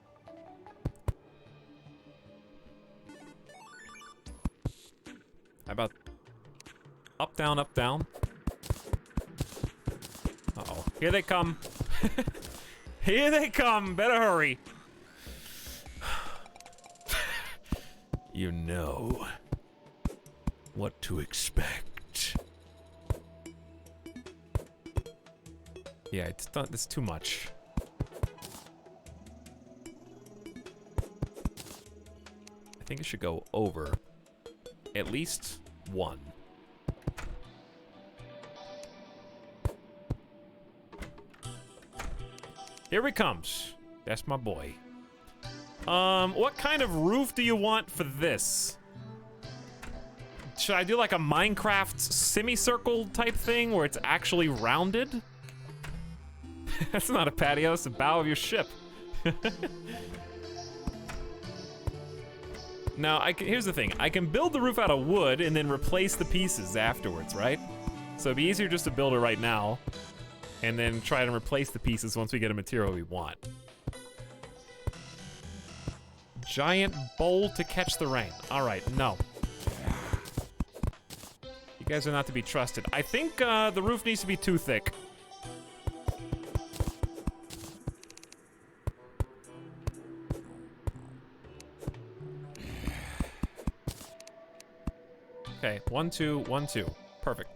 how about up, down, up, down? Uh-oh, here they come. Here they come, better hurry. You know what to expect. Yeah, it's too much. I think it should go over. at least one. Here he comes. That's my boy. What kind of roof do you want for this? Should I do like a Minecraft semicircle type thing where it's actually rounded? That's not a patio, it's the bow of your ship. Now, here's the thing. I can build the roof out of wood and then replace the pieces afterwards, right? So it'd be easier just to build it right now and then try to replace the pieces once we get a material we want. Giant bowl to catch the rain. All right, no. You guys are not to be trusted. I think the roof needs to be too thick. Okay, 1, 2, 1, 2. Perfect.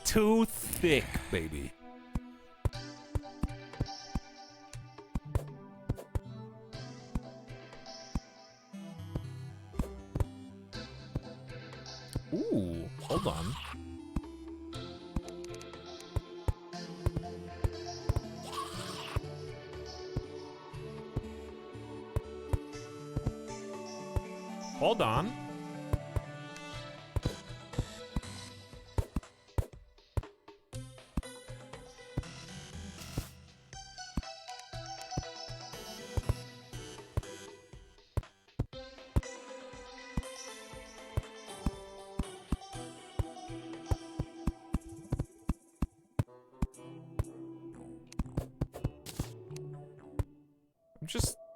Too thick, baby. Ooh, hold on. Hold on.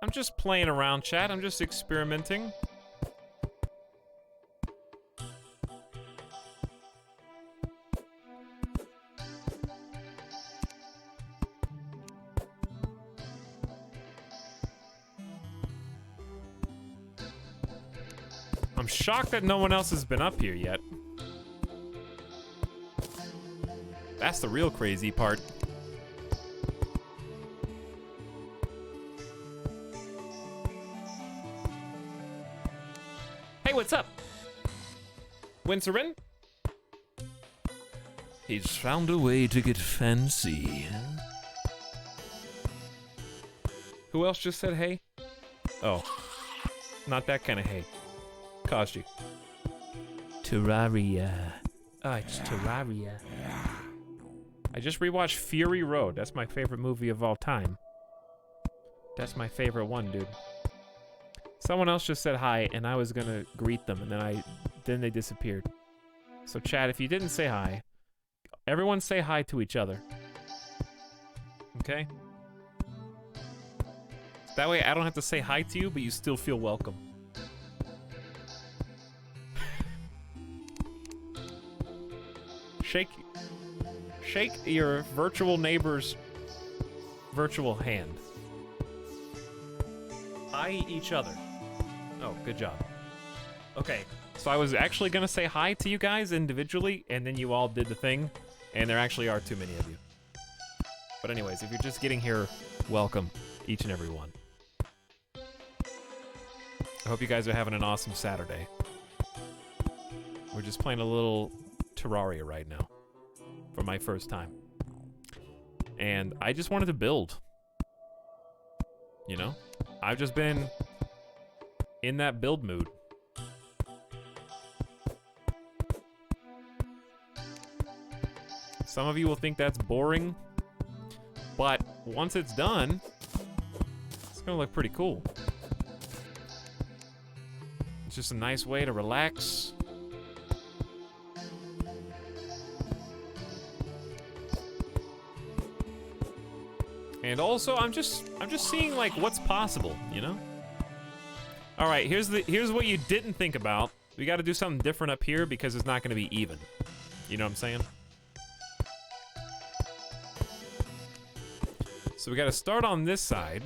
I'm just playing around, chat. I'm just experimenting. I'm shocked that no one else has been up here yet. That's the real crazy part. Hey, what's up? Winterin? He's found a way to get fancy. Who else just said hey? Oh. Not that kind of hey. Kaji. Terraria. Oh, it's Terraria. I just rewatched Fury Road. That's my favorite movie of all time. That's my favorite one, dude. Someone else just said hi, and I was gonna greet them, and then they disappeared. So, chat, if you didn't say hi, everyone say hi to each other. Okay? That way I don't have to say hi to you, but you still feel welcome. Shake your virtual neighbor's virtual hand. Hi each other. Oh, good job. Okay, so I was actually gonna say hi to you guys individually, and then you all did the thing, and there actually are too many of you. But anyways, if you're just getting here, welcome, each and every one. I hope you guys are having an awesome Saturday. We're just playing a little Terraria right now, for my first time. And I just wanted to build. You know? I've just been in that build mood. Some of you will think that's boring, but once it's done, it's gonna look pretty cool. It's just a nice way to relax. And also, I'm just seeing like what's possible, you know? All right, here's what you didn't think about. We got to do something different up here because it's not going to be even. You know what I'm saying? So we got to start on this side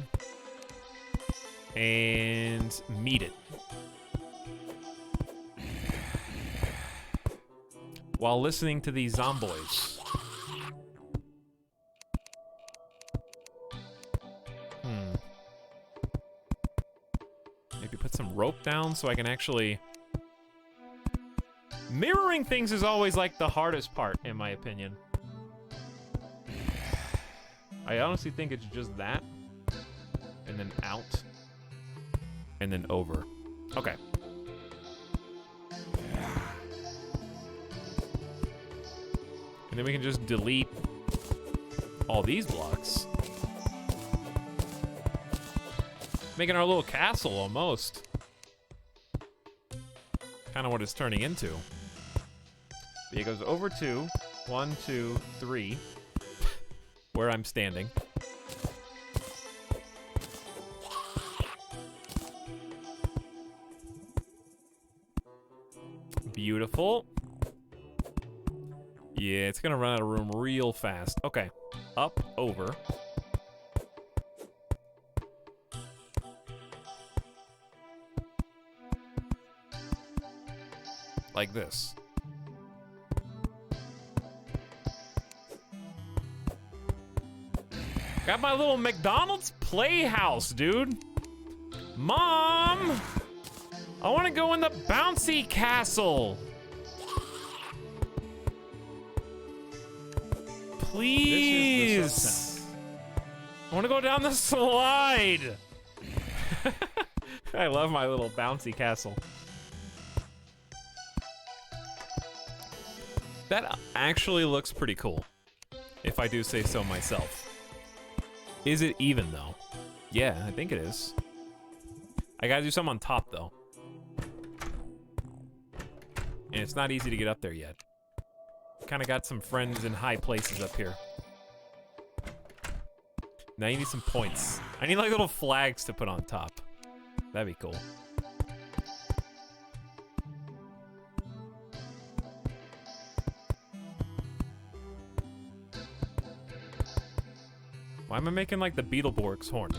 and meet it. While listening to these zomboids. Maybe put some rope down so I can actually... Mirroring things is always, like, the hardest part, in my opinion. I honestly think it's just that. And then out. And then over. Okay. And then we can just delete all these blocks. Making our little castle, almost. Kind of what it's turning into. It goes over 2. 1, 2, 3. Where I'm standing. Beautiful. Yeah, it's gonna run out of room real fast. Okay. Up, over. Like this. Got my little McDonald's playhouse, dude. Mom! I want to go in the bouncy castle. Please. I want to go down the slide. I love my little bouncy castle. That actually looks pretty cool, if I do say so myself. Is it even, though? Yeah, I think it is. I gotta do something on top, though. And it's not easy to get up there yet. Kinda got some friends in high places up here. Now you need some points. I need like little flags to put on top. That'd be cool. Why am I making like the Beetleborgs horn?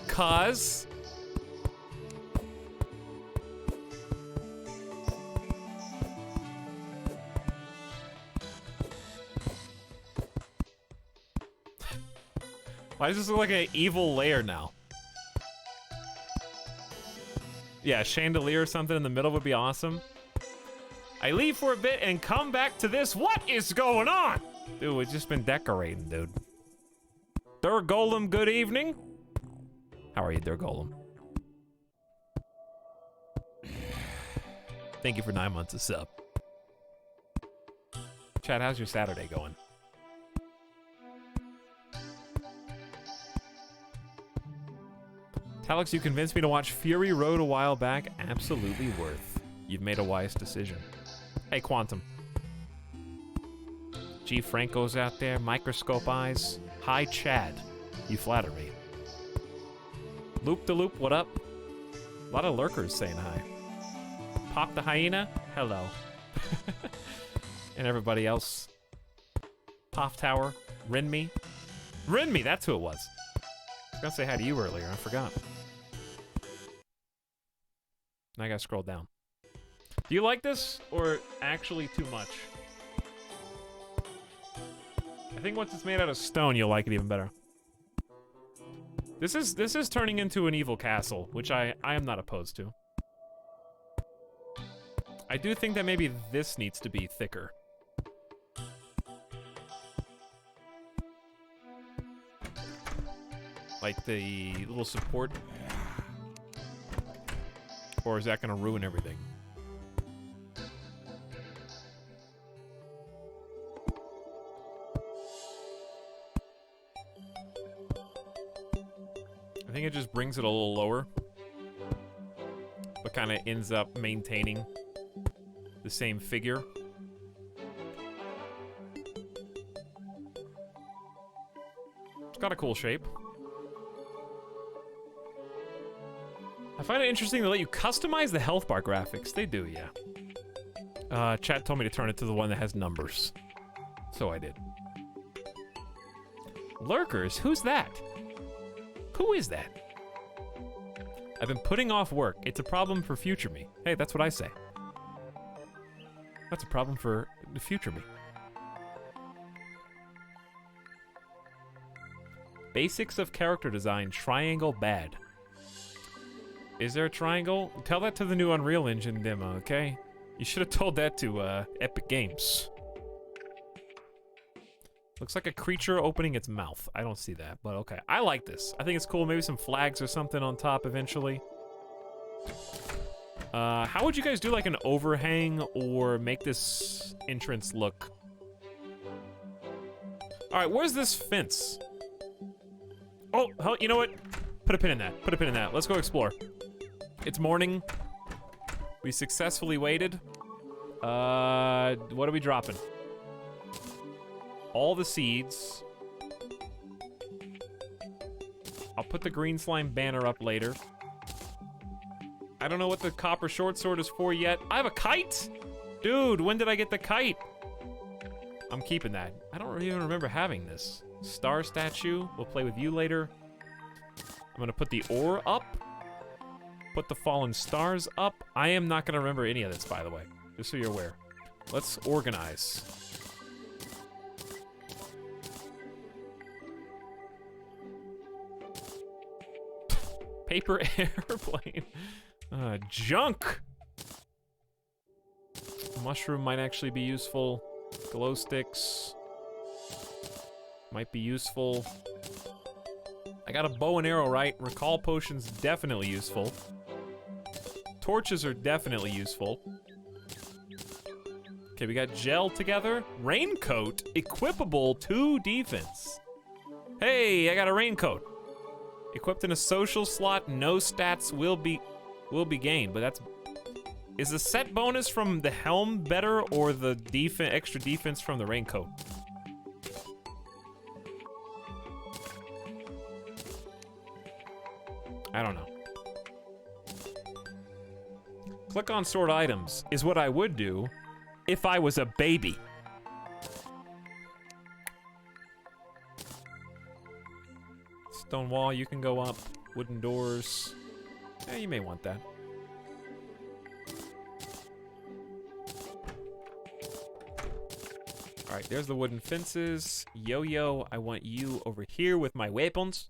'Cause why does this look like an evil lair now? Yeah, a chandelier or something in the middle would be awesome. I leave for a bit and come back to this. What is going on? Dude, we've just been decorating, dude. Dur Golem, good evening. How are you, Dur Golem? Thank you for 9 months of sub. Chad, how's your Saturday going? Etalyx, you convinced me to watch Fury Road a while back. Absolutely worth. You've made a wise decision. Hey, Quantum. G. Franco's out there. Microscope Eyes. Hi, Chad. You flatter me. Loop the Loop, what up? A lot of lurkers saying hi. Pop the Hyena, hello. And everybody else. Poff Tower, Rinme. Rinme, that's who it was. I was gonna say hi to you earlier, I forgot. Now I gotta scroll down. Do you like this, or actually too much? I think once it's made out of stone, you'll like it even better. This is turning into an evil castle, which I am not opposed to. I do think that maybe this needs to be thicker. Like the little support. Or is that gonna ruin everything? I think it just brings it a little lower, but kind of ends up maintaining the same figure. It's got a cool shape. I find it interesting they let you customize the health bar graphics. They do, yeah. Chat told me to turn it to the one that has numbers, so I did. Lurkers? Who's that? Who is that? I've been putting off work. It's a problem for future me. Hey, that's what I say. That's a problem for the future me. Basics of character design, triangle bad. Is there a triangle? Tell that to the new Unreal Engine demo, okay? You should have told that to Epic Games. Looks like a creature opening its mouth. I don't see that, but okay. I like this. I think it's cool. Maybe some flags or something on top eventually. How would you guys do like an overhang or make this entrance look? All right, where's this fence? Oh, you know what? Put a pin in that. Put a pin in that. Let's go explore. It's morning. We successfully waited. What are we dropping? All the seeds. I'll put the green slime banner up later. I don't know what the copper short sword is for yet. I have a kite? Dude, when did I get the kite? I'm keeping that. I don't even remember having this. Star statue. We'll play with you later. I'm gonna put the ore up. Put the fallen stars up. I am not gonna remember any of this, by the way. Just so you're aware. Let's organize. Paper airplane. Junk! Mushroom might actually be useful. Glow sticks. Might be useful. I got a bow and arrow, right? Recall potions definitely useful. Torches are definitely useful. Okay, we got gel together. Raincoat, equipable 2 defense. Hey, I got a raincoat. Equipped in a social slot, no stats will be gained, but that's... Is the set bonus from the helm better or the extra defense from the raincoat? I don't know. Click on stored items is what I would do if I was a baby. Stone wall, you can go up. Wooden doors. Yeah, you may want that. Alright, there's the wooden fences. Yo-yo, I want you over here with my weapons.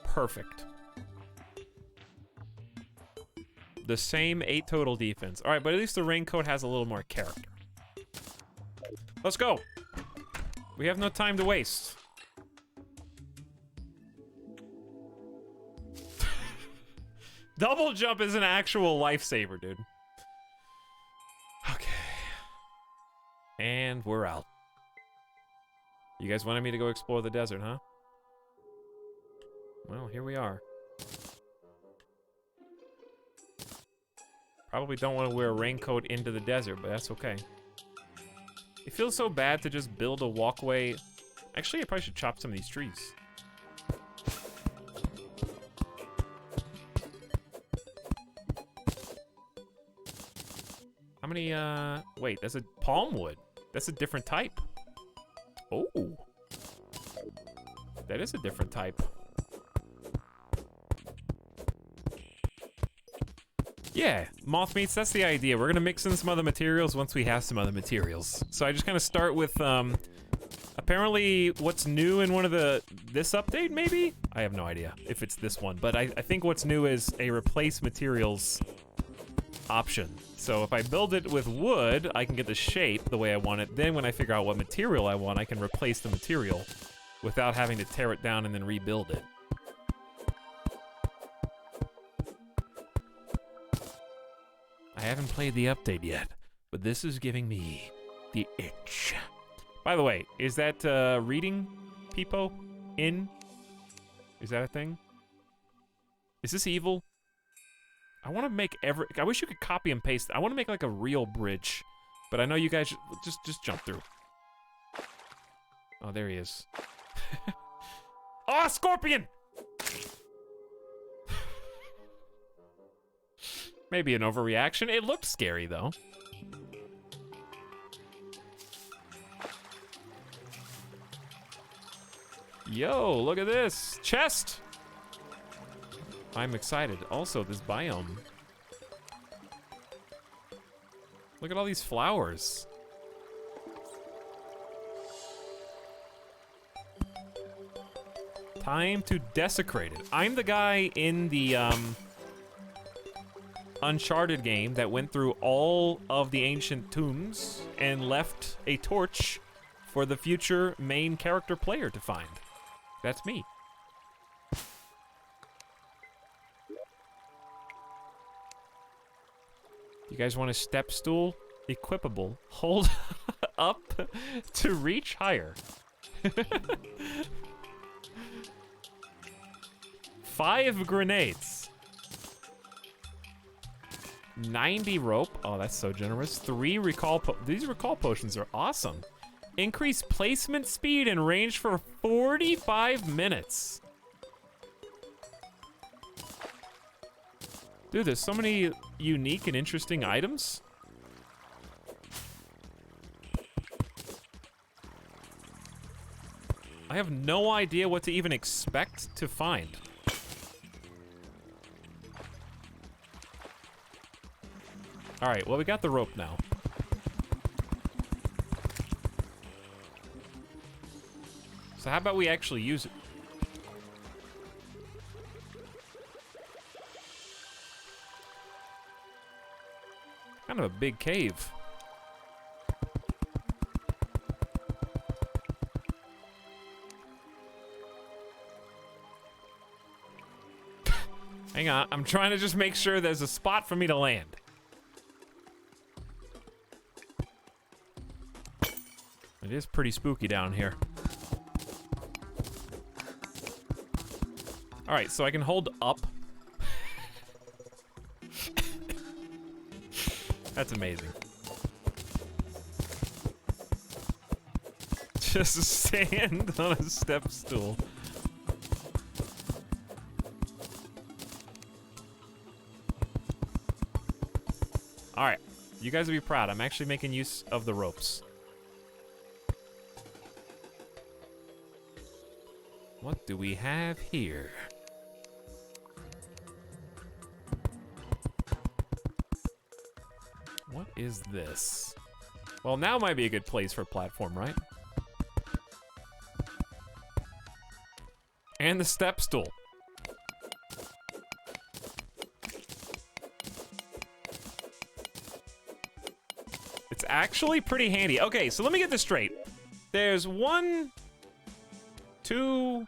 Perfect. The same 8 total defense. Alright, but at least the raincoat has a little more character. Let's go! We have no time to waste. Double jump is an actual lifesaver, dude. Okay. And we're out. You guys wanted me to go explore the desert, huh? Well, here we are. Probably don't want to wear a raincoat into the desert, but that's okay. It feels so bad to just build a walkway. Actually, I probably should chop some of these trees. How many, wait, that's a palm wood. That's a different type. Oh. That is a different type. Yeah, moth meats, that's the idea. We're gonna mix in some other materials once we have some other materials. So I just kind of start with, apparently what's new in one of this update, maybe? I have no idea if it's this one, but I think what's new is a replace materials option. So if I build it with wood, I can get the shape the way I want it. Then when I figure out what material I want, I can replace the material without having to tear it down and then rebuild it. I haven't played the update yet, but this is giving me the itch. By the way, is that reading Peepo in? Is that a thing? Is this evil? I want to make I wish you could copy and paste. I want to make like a real bridge, but I know you guys just jump through. Oh, there he is. Oh, scorpion! Maybe an overreaction. It looked scary, though. Yo, look at this. Chest! I'm excited. Also, this biome. Look at all these flowers. Time to desecrate it. I'm the guy in the Uncharted game that went through all of the ancient tombs and left a torch for the future main character player to find. That's me. You guys want a step stool? Equipable. Hold up to reach higher. 5 grenades. 90 rope. Oh, that's so generous. 3 recall these recall potions are awesome. Increase placement speed and range for 45 minutes. Dude, there's so many unique and interesting items. I have no idea what to even expect to find. All right, well, we got the rope now. So how about we actually use it? Kind of a big cave. Hang on, I'm trying to just make sure there's a spot for me to land. It is pretty spooky down here. All right, so I can hold up. That's amazing. Just stand on a step stool. All right, you guys will be proud. I'm actually making use of the ropes. What do we have here? What is this? Well, now might be a good place for a platform, right? And the step stool. It's actually pretty handy. Okay, so let me get this straight. There's 1, 2,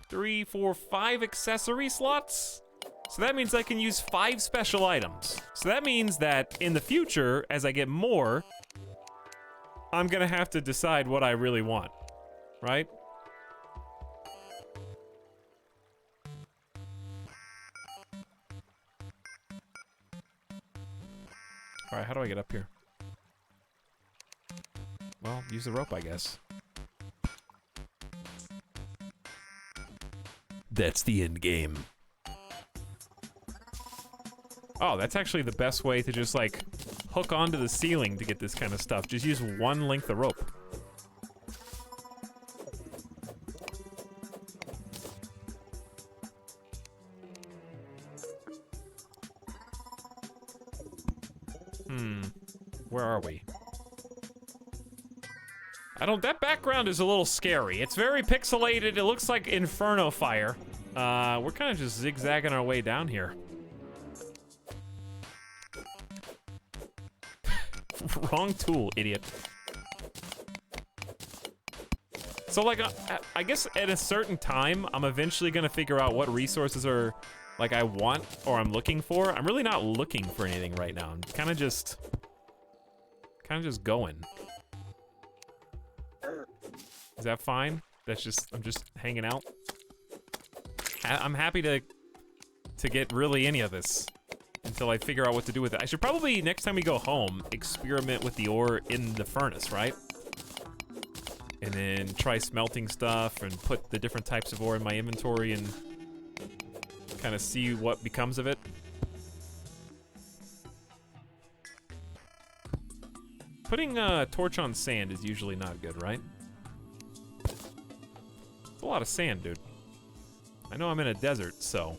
3, 4, 5 accessory slots. So that means I can use 5 special items. So that means that in the future, as I get more, I'm gonna have to decide what I really want, right? All right, how do I get up here? Well, use the rope, I guess. That's the end game. Oh, that's actually the best way to just, like, hook onto the ceiling to get this kind of stuff. Just use 1 length of rope. Where are we? That background is a little scary. It's very pixelated. It looks like Inferno Fire. We're kind of just zigzagging our way down here. Wrong tool, idiot. So, like, I guess at a certain time, I'm eventually gonna figure out what resources are, like, I want or I'm looking for. I'm really not looking for anything right now. I'm kind of just going. Is that fine? I'm just hanging out. I'm happy to get really any of this until I figure out what to do with it. I should probably, next time we go home, experiment with the ore in the furnace, right? And then try smelting stuff and put the different types of ore in my inventory and kind of see what becomes of it. Putting a torch on sand is usually not good, right? It's a lot of sand, dude. I know I'm in a desert, so...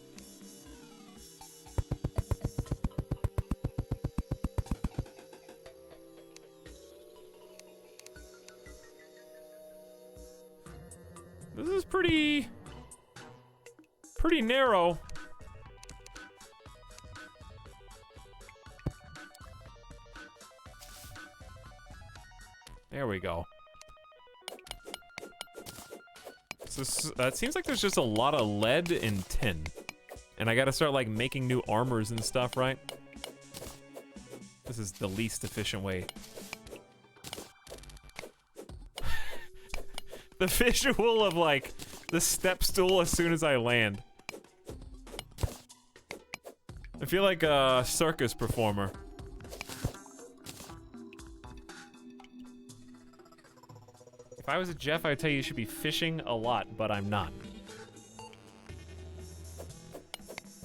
This is pretty pretty narrow. There we go. So it seems like there's just a lot of lead and tin. And I gotta start, like, making new armors and stuff, right? This is the least efficient way. The visual of, like, the step stool as soon as I land. I feel like a circus performer. If I was a Jeff, I would tell you should be fishing a lot, but I'm not.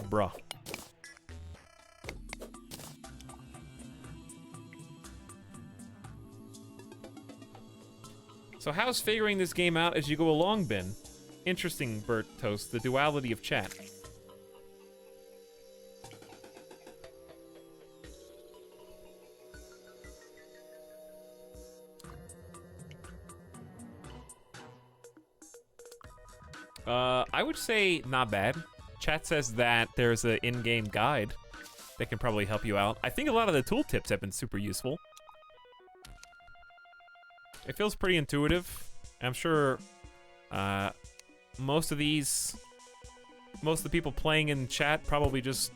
Bruh. So how's figuring this game out as you go along been? Interesting, Bert Toast, the duality of chat. I would say not bad. Chat says that there's an in-game guide that can probably help you out. I think a lot of the tooltips have been super useful. It feels pretty intuitive. I'm sure most of the people playing in chat probably just,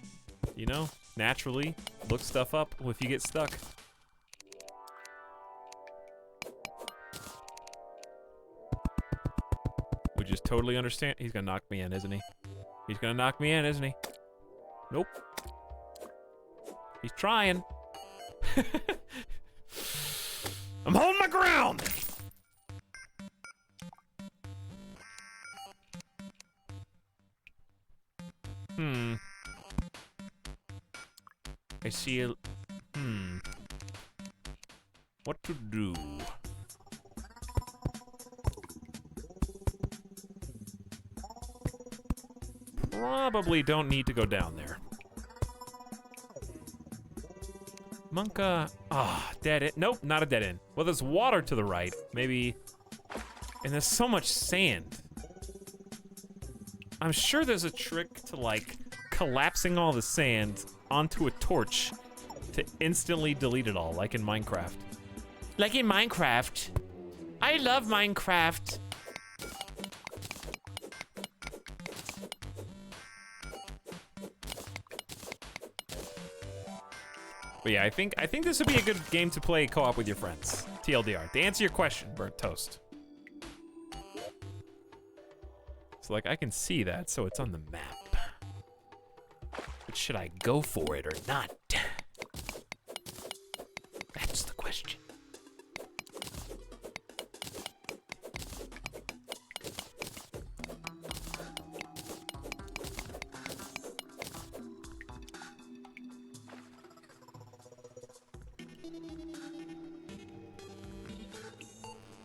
you know, naturally look stuff up if you get stuck. We just totally understand. He's gonna knock me in, isn't he? He's gonna knock me in, isn't he? Nope. He's trying. I'm holding my ground! I see a... What to do? Probably don't need to go down there. Monka... dead end. Nope, not a dead end. Well, there's water to the right. Maybe... And there's so much sand. I'm sure there's a trick to, like, collapsing all the sand onto a torch to instantly delete it all, like in Minecraft. Like in Minecraft. I love Minecraft. But yeah, I think this would be a good game to play co-op with your friends. TLDR. To answer your question, Burnt Toast. So, like, I can see that, so it's on the map. But should I go for it or not? That's the question.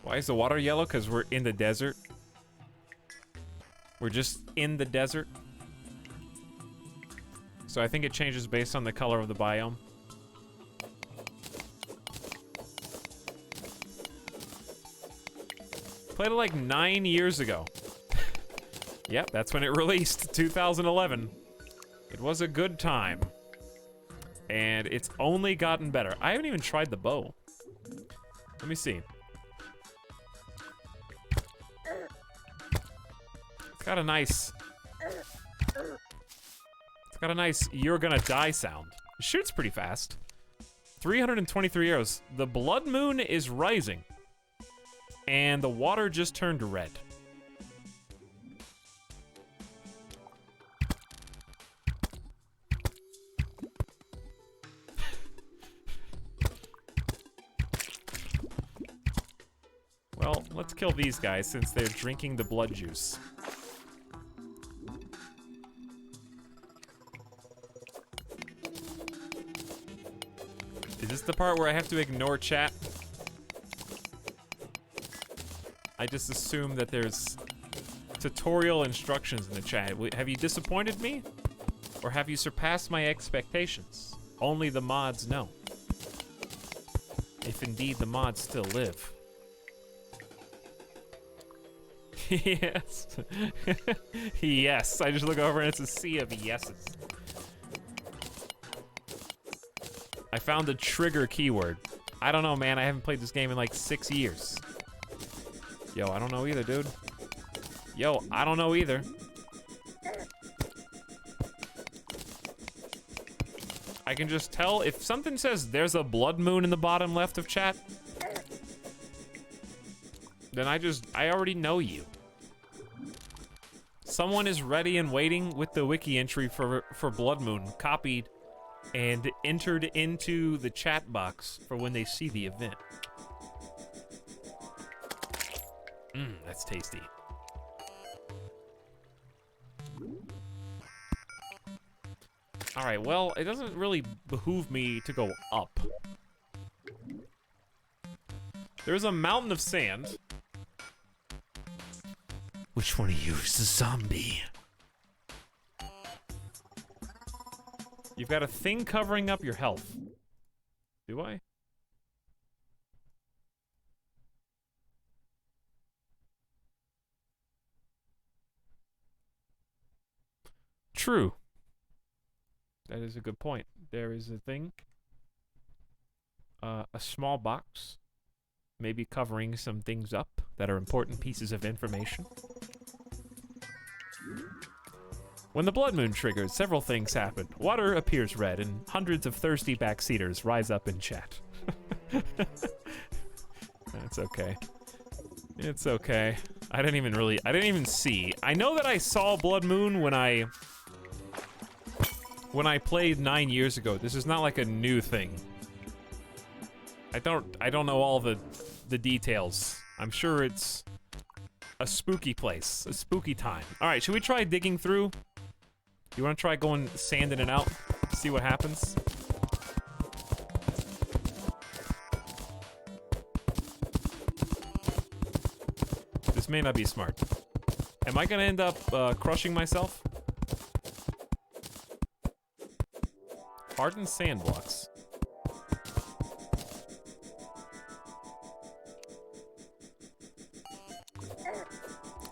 Why is the water yellow? Because we're in the desert. We're just in the desert. So I think it changes based on the color of the biome. Played it like 9 years ago. Yep, that's when it released, 2011. It was a good time. And it's only gotten better. I haven't even tried the bow. Let me see. It's got a nice you're gonna die sound. It shoots pretty fast. 323 arrows. The blood moon is rising. And the water just turned red. Well, let's kill these guys since they're drinking the blood juice. Is this the part where I have to ignore chat? I just assume that there's tutorial instructions in the chat. Have you disappointed me? Or have you surpassed my expectations? Only the mods know. If indeed the mods still live. Yes. Yes. I just look over and it's a sea of yeses. I found a trigger keyword. I don't know, man. I haven't played this game in like 6 years. Yo, I don't know either, dude. Yo, I don't know either. I can just tell if something says there's a blood moon in the bottom left of chat, then I already know you. Someone is ready and waiting with the wiki entry for Blood Moon copied and entered into the chat box for when they see the event. That's tasty. All right, well, it doesn't really behoove me to go up. There's a mountain of sand. Which one of you is the zombie? You've got a thing covering up your health. Do I? True. That is a good point. There is a thing. A small box. Maybe covering some things up that are important pieces of information. When the blood moon triggers, several things happen. Water appears red, and hundreds of thirsty backseaters rise up in chat. It's okay. It's okay. I didn't even see. I know that I saw Blood Moon when I played 9 years ago. This is not like a new thing. I don't know all the details. I'm sure it's a spooky place, a spooky time. All right, should we try digging through? You want to try going sanding it out? See what happens? This may not be smart. Am I gonna end up crushing myself? Hardened sand blocks.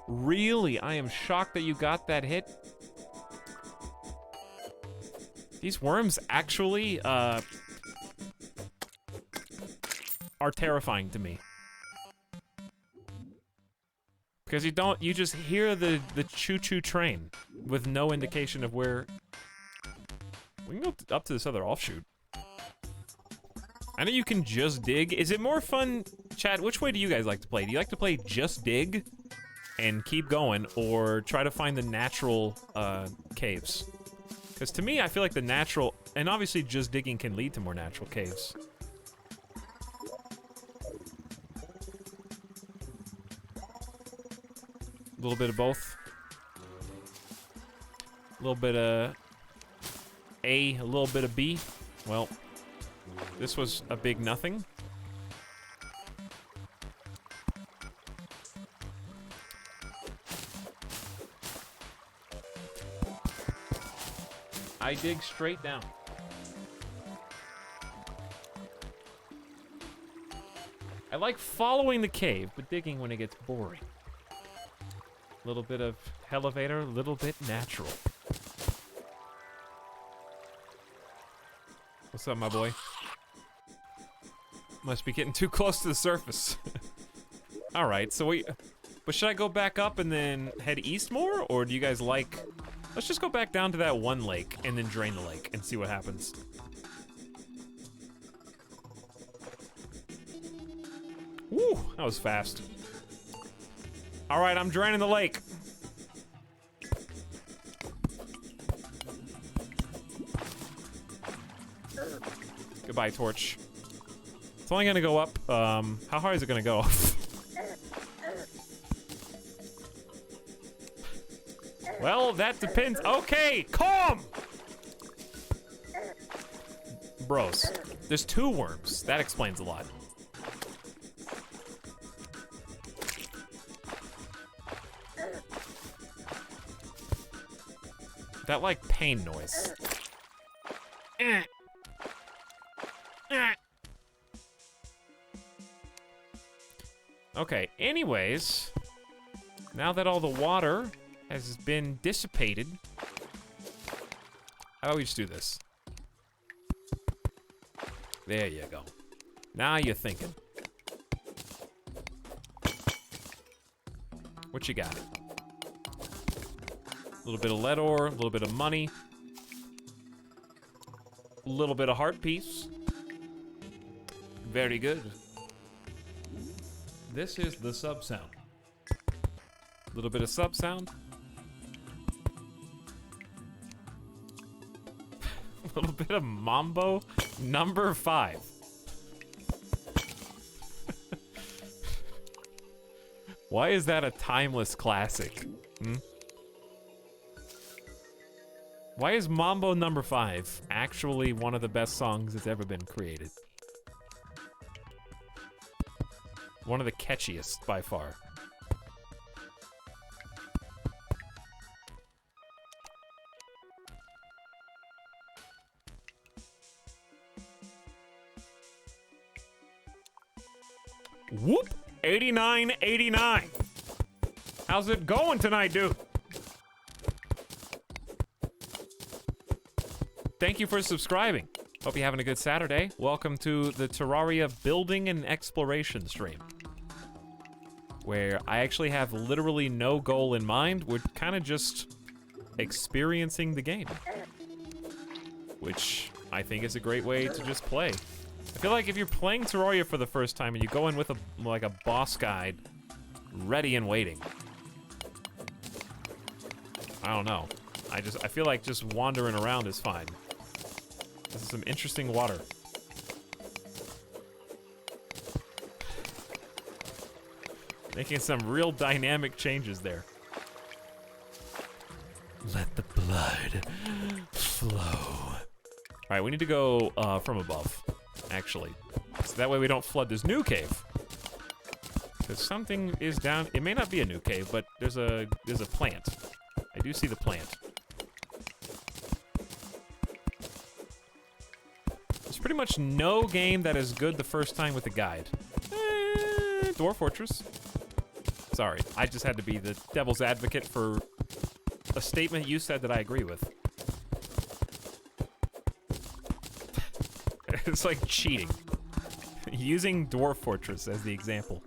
Really? I am shocked that you got that hit. These worms actually are terrifying to me. Because you just hear the choo-choo train with no indication of where. We can go up to this other offshoot. I know you can just dig. Is it more fun, chat? Which way do you guys like to play? Do you like to play just dig and keep going, or try to find the natural caves? Because to me, I feel like the natural, and obviously just digging can lead to more natural caves. A little bit of both. A little bit of A, a little bit of B. Well, this was a big nothing. I dig straight down. I like following the cave, but digging when it gets boring. A little bit of elevator, a little bit natural. What's up, my boy? Must be getting too close to the surface. Alright, so but should I go back up and then head east more? Or do you guys like... Let's just go back down to that one lake and then drain the lake and see what happens. Woo, that was fast. All right, I'm draining the lake. Goodbye, torch. It's only gonna go up. How high is it gonna go? Well, that depends. Okay, calm! Bros, there's 2 worms. That explains a lot. That, like, pain noise. Okay, anyways. Now that all the water has been dissipated, how about we just do this? There you go. Now you're thinking. What you got? A little bit of lead ore, a little bit of money, a little bit of heart piece. Very good. This is the sub sound. A little bit of sub sound. A little bit of Mambo number 5. Why is that a timeless classic? Why is Mambo number 5 actually one of the best songs that's ever been created? One of the catchiest by far. Whoop! 89.89. How's it going tonight, dude? Thank you for subscribing. Hope you're having a good Saturday. Welcome to the Terraria building and exploration stream, where I actually have literally no goal in mind. We're kind of just experiencing the game, which I think is a great way to just play. I feel like if you're playing Terraria for the first time and you go in with a boss guide ready and waiting, I don't know. I feel like just wandering around is fine. This is some interesting water. Making some real dynamic changes there. Let the blood flow. All right, we need to go from above, actually. So that way we don't flood this new cave. Because something is down. It may not be a new cave, but there's a plant. I do see the plant. There's pretty much no game that is good the first time with a guide. Dwarf Fortress. Sorry, I just had to be the devil's advocate for a statement you said that I agree with. It's like cheating. Using Dwarf Fortress as the example.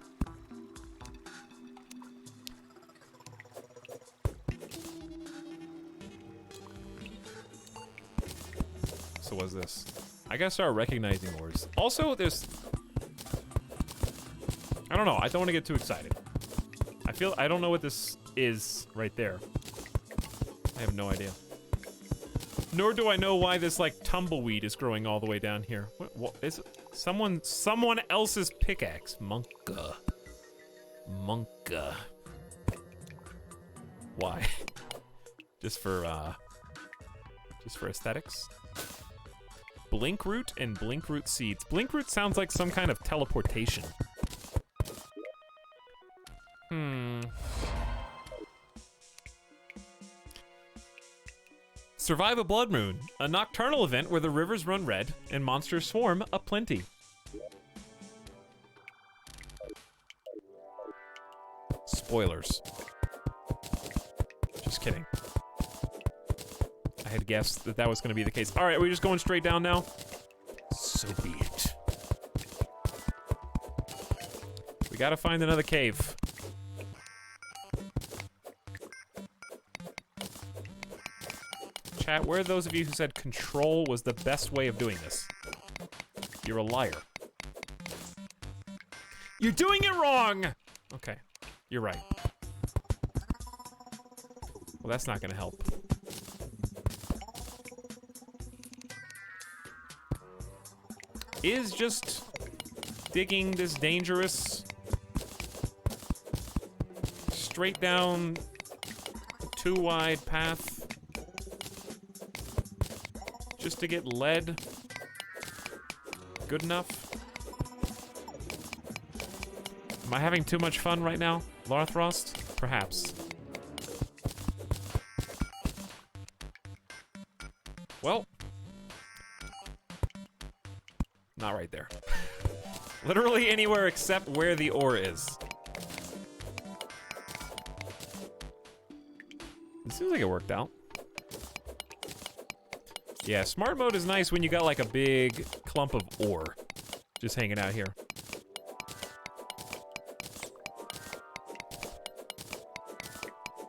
So what's this? I gotta start recognizing ores. Also, there's... I don't know, I don't want to get too excited. I don't know what this is right there. I have no idea. Nor do I know why this, like, tumbleweed is growing all the way down here. What is it? Someone else's pickaxe. Monka. Why? Just for aesthetics? Blinkroot and Blinkroot seeds. Blinkroot sounds like some kind of teleportation. Survive a blood moon, a nocturnal event where the rivers run red and monsters swarm aplenty. Spoilers. Just kidding. I had guessed that was going to be the case. All right, are we just going straight down now? So be it. We gotta find another cave. Chat, where are those of you who said control was the best way of doing this? You're a liar. You're doing it wrong! Okay, you're right. Well, that's not gonna help. Is just digging this dangerous straight down too wide path just to get lead good enough? Am I having too much fun right now, Larthrost? Perhaps. Well, not right there. Literally anywhere except where the ore is. Seems like it worked out. Yeah, smart mode is nice when you got like a big clump of ore just hanging out here.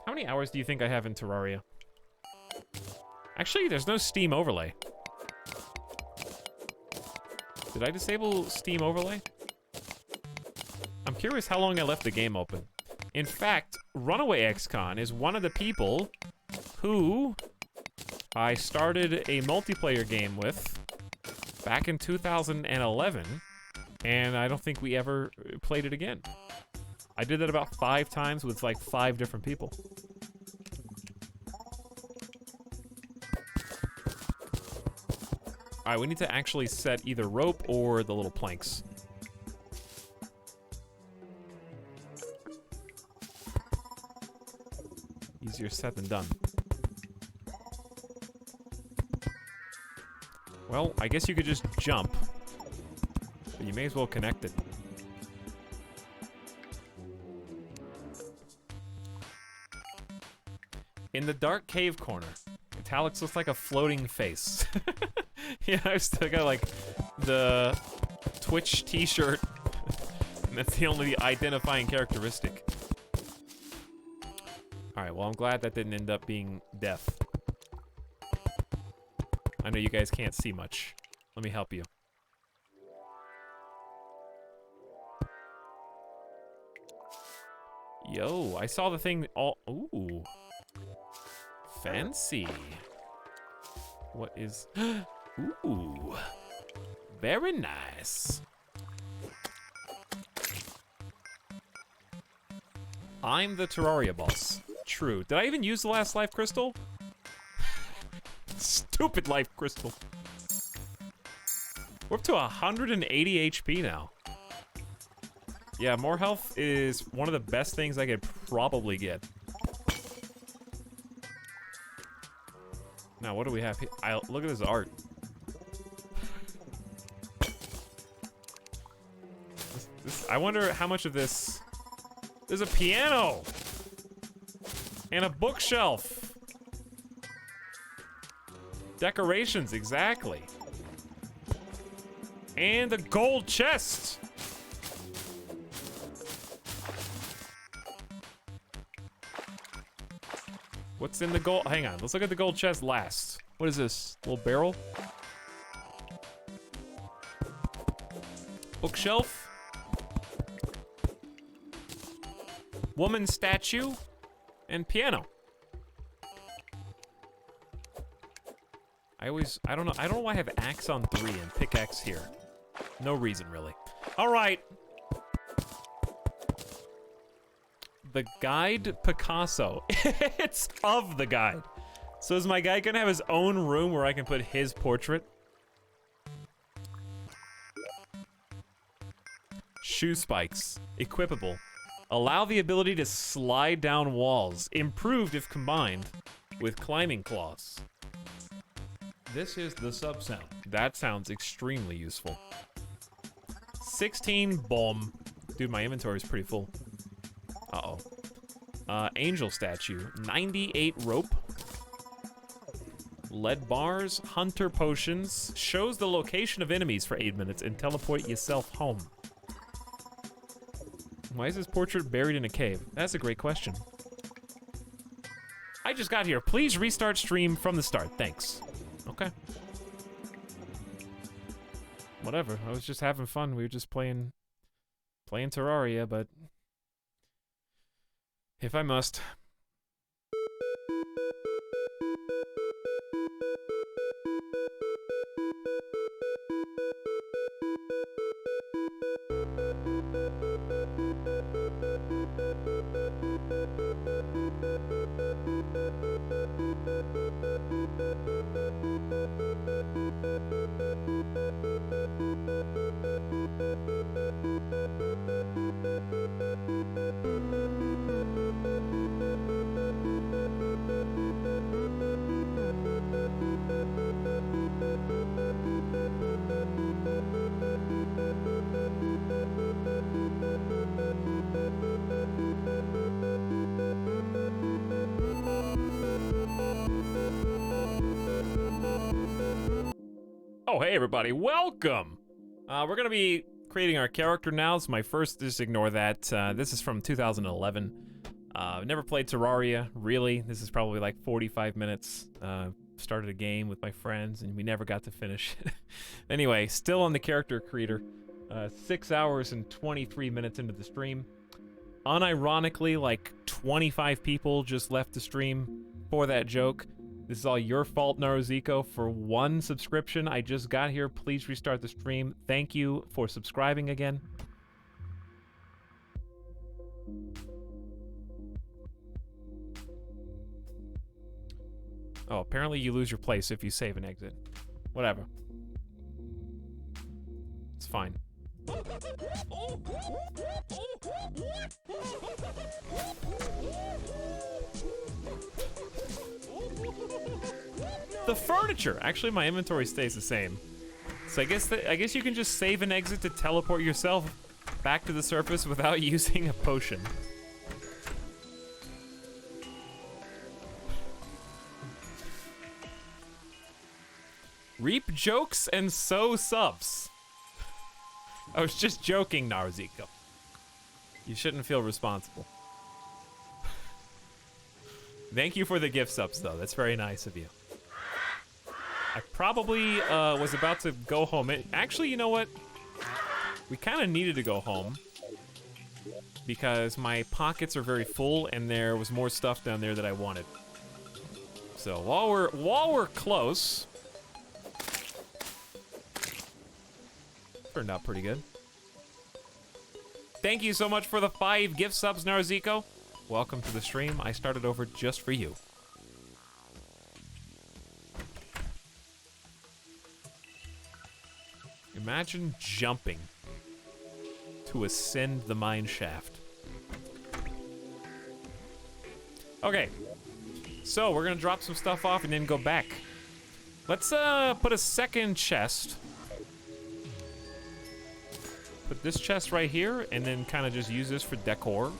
How many hours do you think I have in Terraria? Actually, there's no Steam overlay. Did I disable Steam overlay? I'm curious how long I left the game open. In fact, Runaway XCon is one of the people who I started a multiplayer game with back in 2011, and I don't think we ever played it again. I did that about 5 times with like 5 different people. Alright, we need to actually set either rope or the little planks. Easier said than done. Well, I guess you could just jump, but you may as well connect it. In the dark cave corner, Etalyx looks like a floating face. Yeah, I've still got like the Twitch t-shirt, and that's the only identifying characteristic. Alright, well I'm glad that didn't end up being death. I know you guys can't see much. Let me help you. Yo, I saw the thing all... Ooh. Fancy. What is... Ooh. Very nice. I'm the Terraria boss. True. Did I even use the last life crystal? Stupid life crystal. We're up to 180 HP now. Yeah, more health is one of the best things I could probably get. Now, what do we have here? Look at this art. I wonder how much of this... There's a piano! And a bookshelf! Decorations, exactly. And a gold chest! What's in the gold? Hang on, let's look at the gold chest last. What is this? Little barrel? Bookshelf? Woman statue? And piano. I don't know why I have axe on 3 and pickaxe here. No reason, really. Alright. The guide Picasso. It's of the guide. So is my guy gonna have his own room where I can put his portrait? Shoe spikes. Equipable. Allow the ability to slide down walls. Improved if combined with climbing claws. This is the sub sound. That sounds extremely useful. 16 bomb. Dude, my inventory is pretty full. Uh-oh. Angel statue. 98 rope. Lead bars. Hunter potions. Shows the location of enemies for 8 minutes and teleport yourself home. Why is this portrait buried in a cave? That's a great question. I just got here. Please restart stream from the start. Thanks. Okay. Whatever. I was just having fun. We were just playing Terraria, but if I must. Oh, hey everybody, welcome! We're gonna be creating our character now. It's my first, just ignore that. This is from 2011. I've never played Terraria, really. This is probably like 45 minutes. Started a game with my friends and we never got to finish it. Anyway, still on the character creator. 6 hours and 23 minutes into the stream. Unironically, like 25 people just left the stream for that joke. This is all your fault, Naruziko, for 1 subscription. I just got here. Please restart the stream. Thank you for subscribing again. Oh, apparently you lose your place if you save and exit. Whatever. It's fine. The furniture! Actually, my inventory stays the same. So I guess you can just save and exit to teleport yourself back to the surface without using a potion. Reap jokes and sow subs. I was just joking, Naruziko. You shouldn't feel responsible. Thank you for the gift subs, though. That's very nice of you. I probably was about to go home. Actually, you know what? We kind of needed to go home because my pockets are very full and there was more stuff down there that I wanted. So while we're close, turned out pretty good. Thank you so much for the 5 gift subs, Naruziko. Welcome to the stream. I started over just for you. Imagine jumping to ascend the mine shaft. Okay, so we're gonna drop some stuff off and then go back. Let's put a second chest. Put this chest right here and then kind of just use this for decor,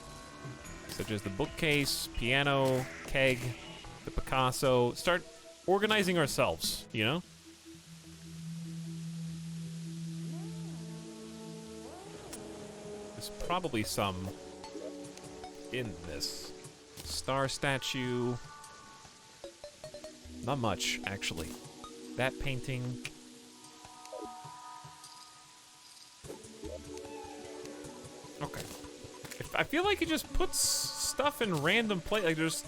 such as the bookcase, piano, keg, the Picasso. Start organizing ourselves, you know? There's probably some in this. Star statue. Not much, actually. That painting. Okay. I feel like it just puts stuff in random places. Like there's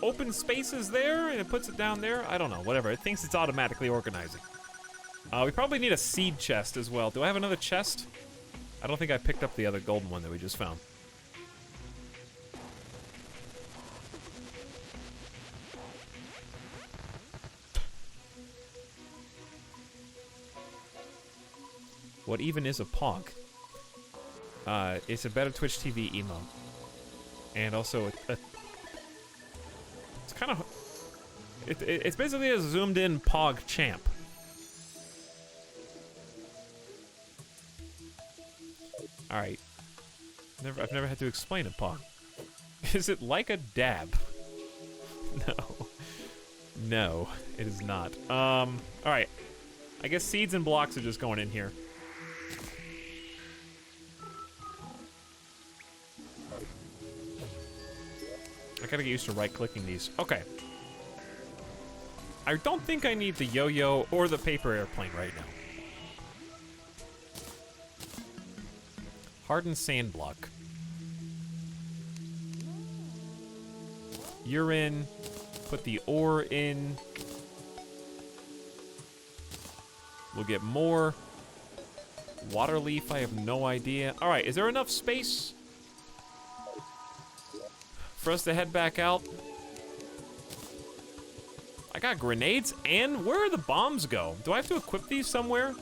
open spaces there and it puts it down there. I don't know, whatever. It thinks it's automatically organizing. We probably need a seed chest as well. Do I have another chest? I don't think I picked up the other golden one that we just found. What even is a pog? It's a better Twitch TV emote. And also, it's kind of... It's basically a zoomed-in pog champ. Alright. I've never had to explain a pog. Is it like a dab? No. No, it is not. Alright. I guess seeds and blocks are just going in here. I gotta get used to right-clicking these. Okay. I don't think I need the yo-yo or the paper airplane right now. Hardened sand block. You're in. Put the ore in. We'll get more. Water leaf, I have no idea. Alright, is there enough space for us to head back out? I got grenades, and where do the bombs go? Do I have to equip these somewhere?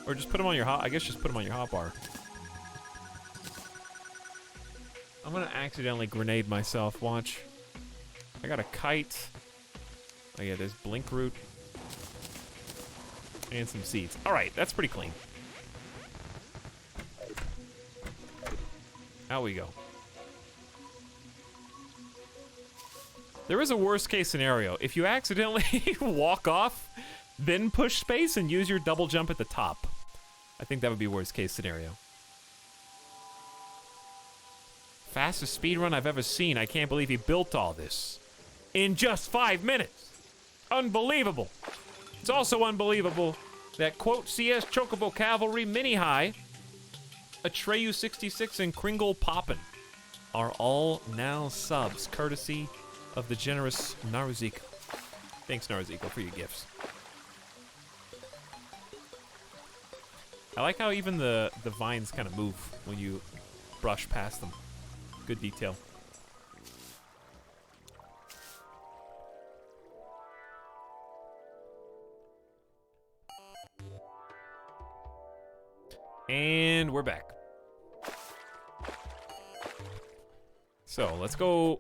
Or just put them on your hot... I guess just put them on your hotbar. I'm gonna accidentally grenade myself, watch. I got a kite. Oh yeah, there's blink root. And some seeds. Alright, that's pretty clean. Out we go. There is a worst case scenario. If you accidentally walk off then push space and use your double jump at the top. I think that would be worst case scenario. Fastest speedrun I've ever seen. I can't believe he built all this in just 5 minutes. Unbelievable. It's also unbelievable that quote CS Chocobo Cavalry Mini High, Atreyu 66 and Kringle Poppin are all now subs, courtesy of the generous Naruziko. Thanks, Naruziko, for your gifts. I like how even the vines kind of move when you brush past them. Good detail. And we're back. So let's go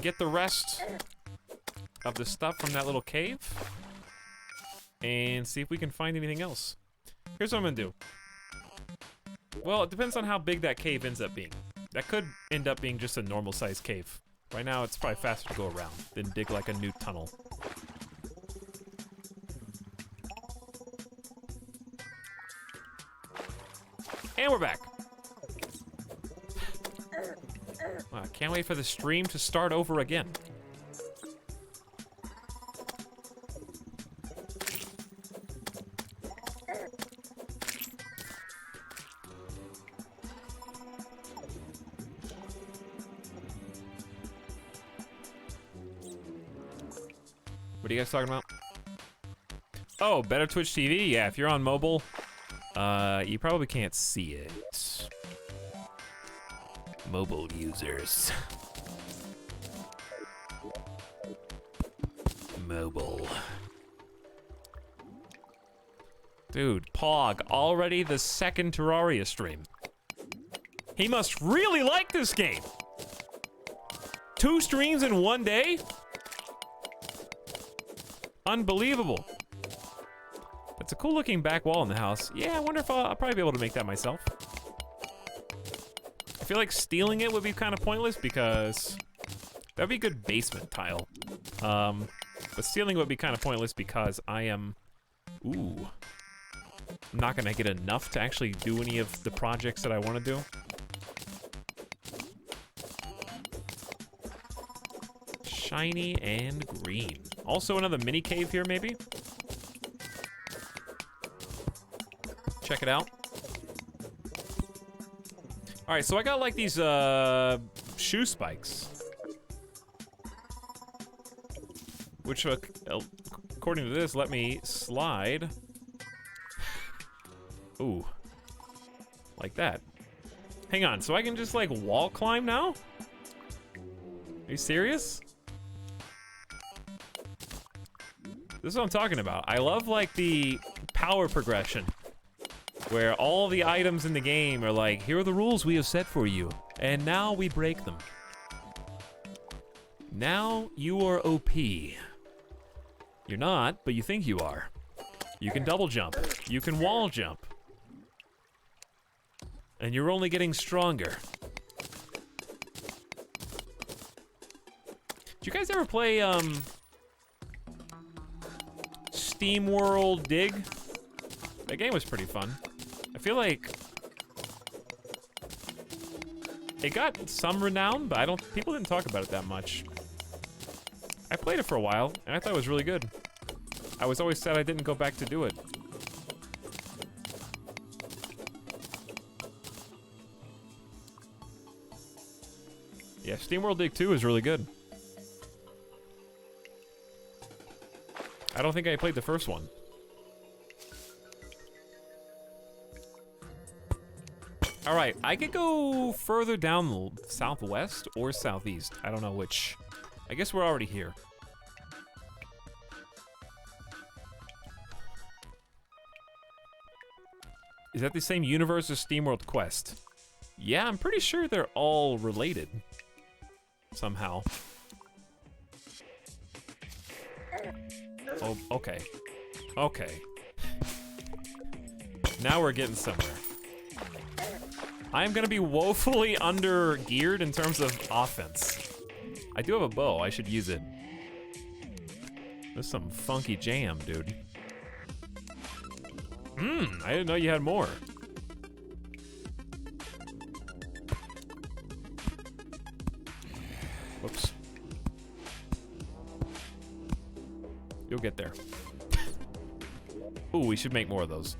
get the rest of the stuff from that little cave and see if we can find anything else. Here's what I'm gonna do. Well, it depends on how big that cave ends up being. That could end up being just a normal sized cave. Right now it's probably faster to go around than dig like a new tunnel. And we're back. Wow, can't wait for the stream to start over again. What are you guys talking about? Oh, better Twitch TV? Yeah, if you're on mobile, you probably can't see it. Mobile users. Mobile. Dude, Pog, already the second Terraria stream. He must really like this game. 2 streams in 1 day? Unbelievable. That's a cool looking back wall in the house. Yeah, I wonder if I'll probably be able to make that myself. I feel like stealing it would be kind of pointless because that'd be a good basement tile. But stealing would be kind of pointless because I am, I'm not gonna get enough to actually do any of the projects that I want to do. Shiny and green. Also another mini cave here, maybe? Check it out. All right, so I got like these shoe spikes, which according to this, let me slide. Ooh, like that. Hang on, so I can just like wall climb now? Are you serious? This is what I'm talking about. I love like the power progression, where all the items in the game are like, here are the rules we have set for you, and now we break them. Now you are OP. You're not, but you think you are. You can double jump. You can wall jump. And you're only getting stronger. Did you guys ever play, Steam World Dig? That game was pretty fun. I feel like it got some renown, but people didn't talk about it that much. I played it for a while, and I thought it was really good. I was always sad I didn't go back to do it. Yeah, Steam World Dig 2 is really good. I don't think I played the first one. All right, I could go further down the southwest or southeast. I don't know which. I guess we're already here. Is that the same universe as SteamWorld Quest? Yeah, I'm pretty sure they're all related. Somehow. Oh, okay. Okay. Now we're getting somewhere. I'm gonna be woefully under-geared in terms of offense. I do have a bow, I should use it. This is some funky jam, dude. I didn't know you had more. Whoops. You'll get there. Ooh, we should make more of those.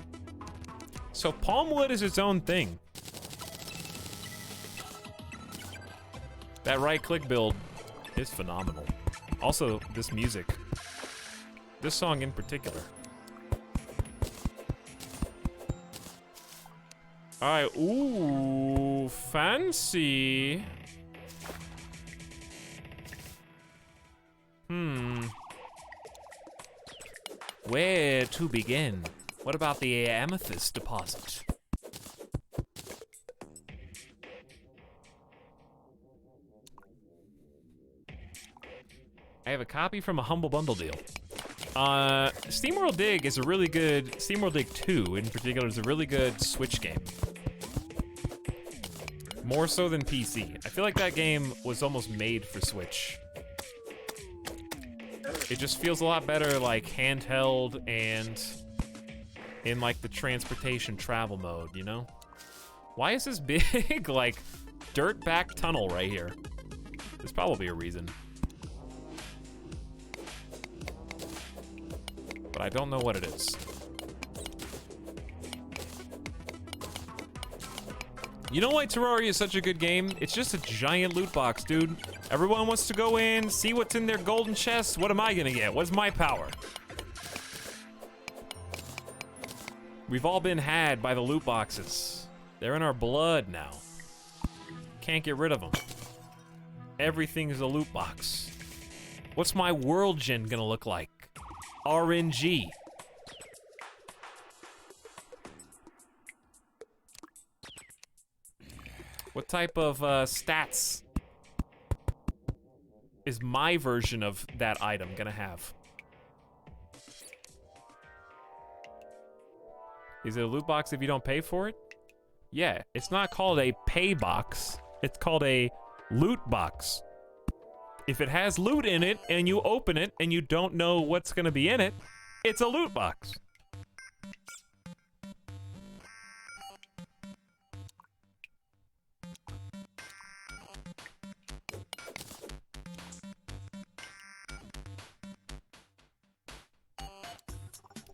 So palmwood is its own thing. That right-click build is phenomenal. Also, this music. This song in particular. Alright, ooh, fancy. Where to begin? What about the amethyst deposit? I have a copy from a Humble Bundle deal. SteamWorld Dig is a really good, SteamWorld Dig 2 in particular is a really good Switch game. More so than PC. I feel like that game was almost made for Switch. It just feels a lot better like handheld and in like the transportation travel mode, you know? Why is this big like dirt back tunnel right here? There's probably a reason. But I don't know what it is. You know why Terraria is such a good game? It's just a giant loot box, dude. Everyone wants to go in, see what's in their golden chests. What am I gonna get? What's my power? We've all been had by the loot boxes. They're in our blood now. Can't get rid of them. Everything is a loot box. What's my world gen gonna look like? RNG. What type of stats is my version of that item gonna have? Is it a loot box if you don't pay for it? Yeah, it's not called a pay box. It's called a loot box. If it has loot in it and you open it and you don't know what's gonna be in it, it's a loot box.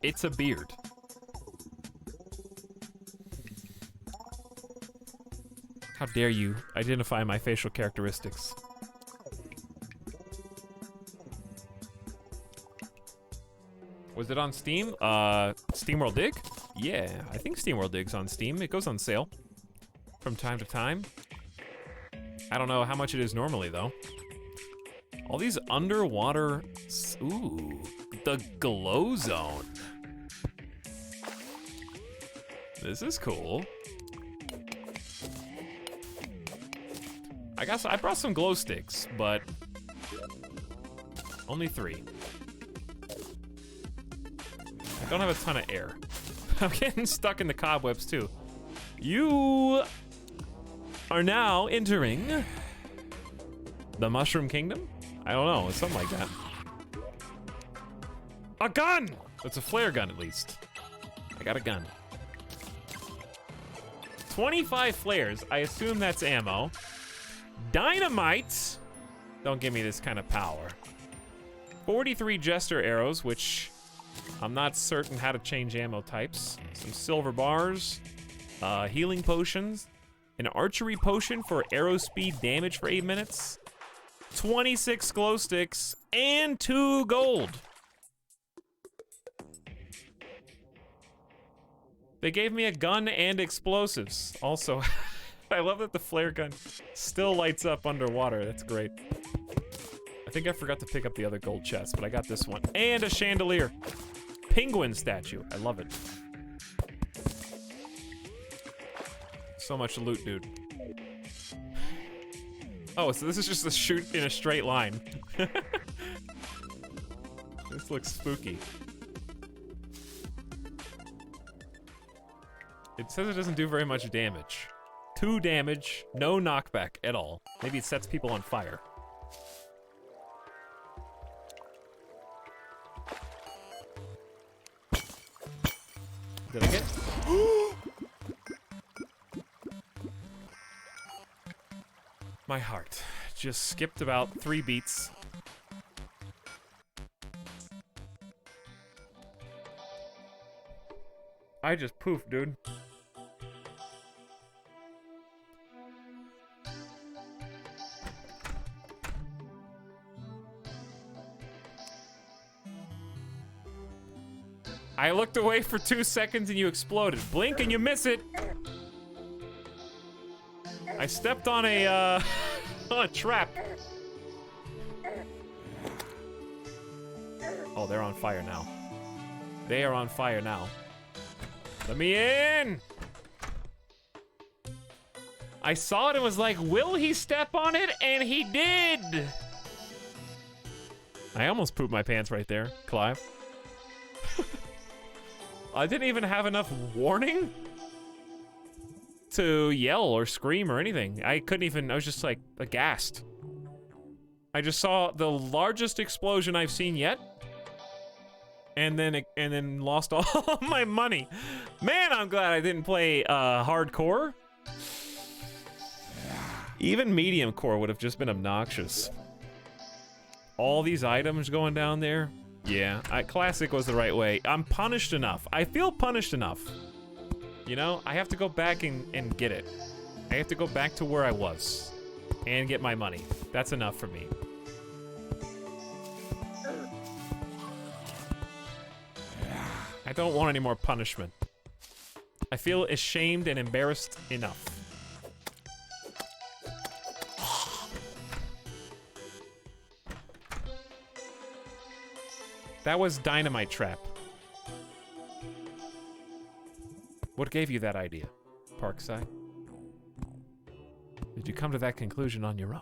It's a beard. How dare you identify my facial characteristics? Was it on Steam? SteamWorld Dig? Yeah, I think SteamWorld Dig's on Steam. It goes on sale from time to time. I don't know how much it is normally, though. All these underwater... Ooh, the glow zone. This is cool. I brought some glow sticks, but only 3. I don't have a ton of air. I'm getting stuck in the cobwebs too. You are now entering the Mushroom Kingdom? I don't know, it's something like that. A gun! It's a flare gun at least. I got a gun. 25 flares, I assume that's ammo. Dynamite! Don't give me this kind of power. 43 Jester arrows, which I'm not certain how to change ammo types. Some silver bars, healing potions, an archery potion for arrow speed damage for 8 minutes, 26 glow sticks, and 2 gold. They gave me a gun and explosives. Also, I love that the flare gun still lights up underwater. That's great. I think I forgot to pick up the other gold chest, but I got this one. And a chandelier. Penguin statue. I love it. So much loot, dude. Oh, so this is just a shoot in a straight line. This looks spooky. It says it doesn't do very much damage. 2 damage, no knockback at all. Maybe it sets people on fire. Did I get? My heart just skipped about 3 beats. I just poofed, dude. I looked away for 2 seconds and you exploded. Blink and you miss it. I stepped on a, on a trap. Oh, they're on fire now. They are on fire now. Let me in! I saw it and was like, will he step on it? And he did! I almost pooped my pants right there, Clive. I didn't even have enough warning to yell or scream or anything. I couldn't even, I was just like aghast. I just saw the largest explosion I've seen yet. And then lost all my money. Man, I'm glad I didn't play hardcore. Even medium core would have just been obnoxious. All these items going down there. Yeah, classic was the right way. I'm punished enough. I feel punished enough. You know, I have to go back and get it. I have to go back to where I was and get my money. That's enough for me. I don't want any more punishment. I feel ashamed and embarrassed enough. That was dynamite trap. What gave you that idea, Parkside? Did you come to that conclusion on your own?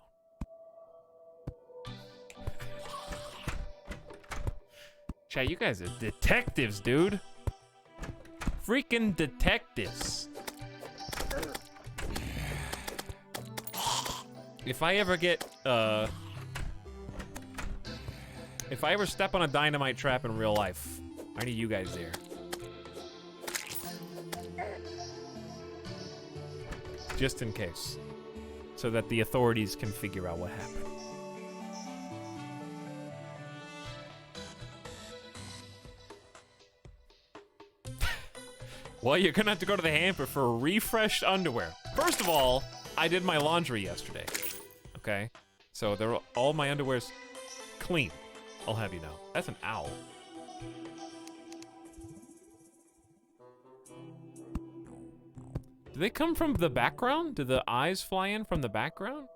Chat, you guys are detectives, dude. Freaking detectives. If I ever get, if I ever step on a dynamite trap in real life, I need you guys there. Just in case. So that the authorities can figure out what happened. Well, you're gonna have to go to the hamper for refreshed underwear. First of all, I did my laundry yesterday. Okay? So all my underwear's clean. I'll have you know. That's an owl. Do they come from the background? Do the eyes fly in from the background?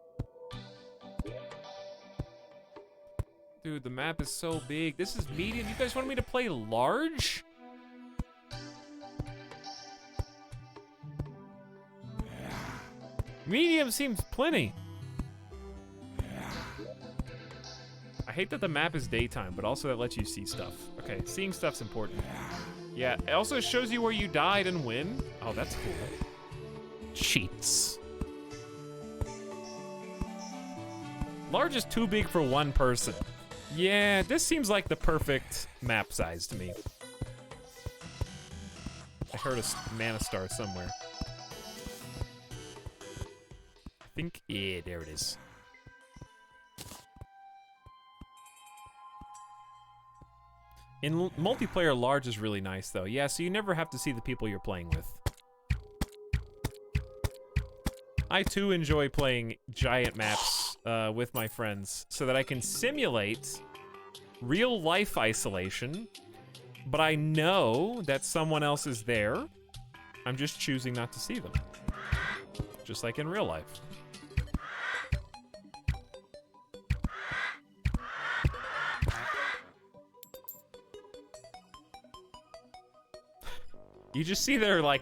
Dude, the map is so big. This is medium. You guys want me to play large? Medium seems plenty. I hate that the map is daytime, but also that lets you see stuff. Okay, seeing stuff's important. Yeah, it also shows you where you died and when. Oh, that's cool. Cheats. Large is too big for one person. Yeah, this seems like the perfect map size to me. I heard a mana star somewhere. I think, yeah, there it is. In multiplayer, large is really nice, though. Yeah, so you never have to see the people you're playing with. I, too, enjoy playing giant maps with my friends so that I can simulate real-life isolation, but I know that someone else is there. I'm just choosing not to see them. Just like in real life. You just see their, like,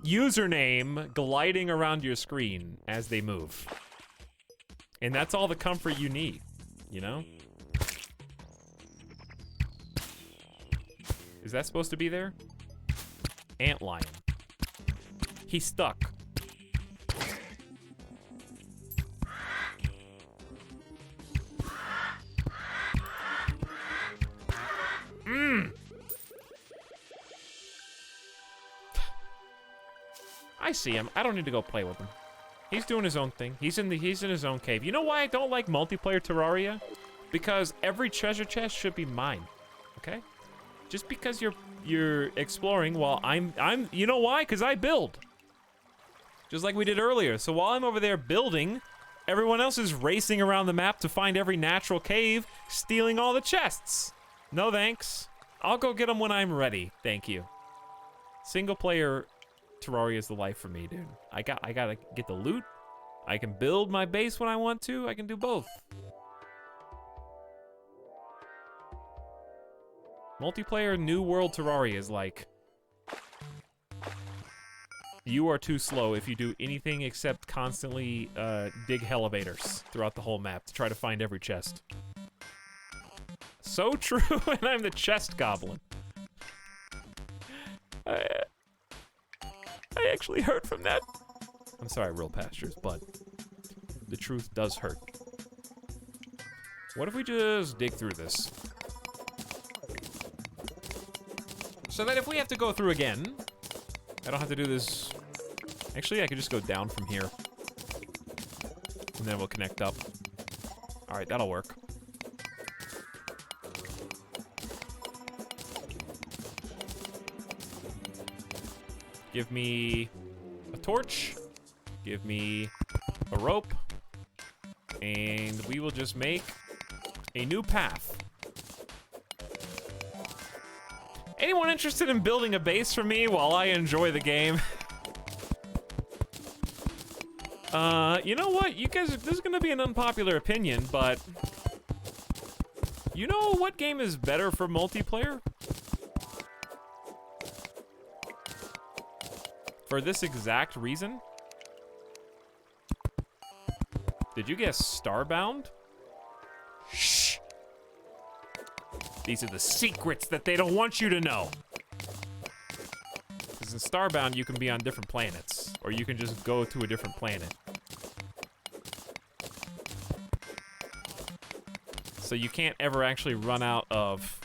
username gliding around your screen as they move. And that's all the comfort you need, you know? Is that supposed to be there? Antlion. He's stuck. I see him. I don't need to go play with him. He's doing his own thing. He's in his own cave. You know why I don't like multiplayer Terraria? Because every treasure chest should be mine. Okay? Just because you're exploring while I'm you know why? Because I build. Just like we did earlier. So while I'm over there building, everyone else is racing around the map to find every natural cave, stealing all the chests. No thanks. I'll go get them when I'm ready. Thank you. Single player Terraria is the life for me, dude. I gotta get the loot. I can build my base when I want to. I can do both. Multiplayer New World Terraria is like, you are too slow if you do anything except constantly dig elevators throughout the whole map to try to find every chest. So true, and I'm the chest goblin. I actually hurt from that. I'm sorry, Real Pastures, but the truth does hurt. What if we just dig through this? So that if we have to go through again, I don't have to do this. Actually, I could just go down from here. And then we'll connect up. All right, that'll work. Give me a torch. Give me a rope. And we will just make a new path. Anyone interested in building a base for me while I enjoy the game? You know what? You guys, this is gonna be an unpopular opinion, but you know what game is better for multiplayer? For this exact reason? Did you guess Starbound? Shh! These are the secrets that they don't want you to know. Because in Starbound, you can be on different planets. Or you can just go to a different planet. So you can't ever actually run out of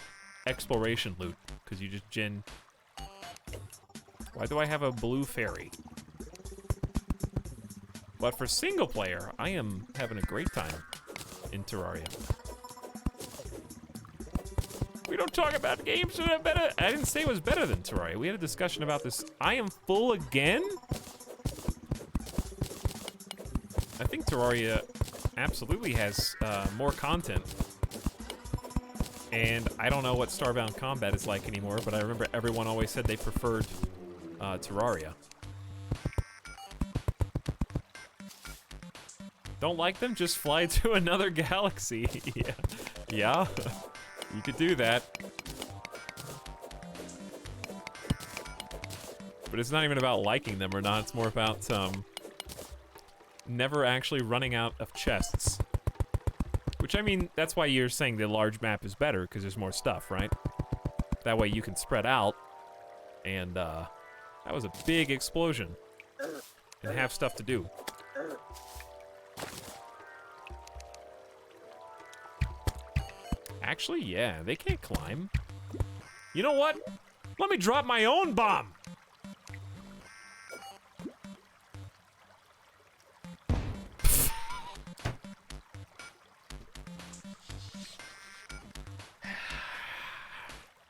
exploration loot. Because you just gen... Why do I have a blue fairy? But for single player, I am having a great time in Terraria. We don't talk about games that are better. I didn't say it was better than Terraria. We had a discussion about this. I am full again? I think Terraria absolutely has more content. And I don't know what Starbound combat is like anymore, but I remember everyone always said they preferred Terraria. Don't like them? Just fly to another galaxy. Yeah. Yeah. You could do that. But it's not even about liking them or not. It's more about never actually running out of chests. Which, I mean, that's why you're saying the large map is better, because there's more stuff, right? That way you can spread out. And, that was a big explosion. And have stuff to do. Actually, yeah, they can't climb. You know what? Let me drop my own bomb!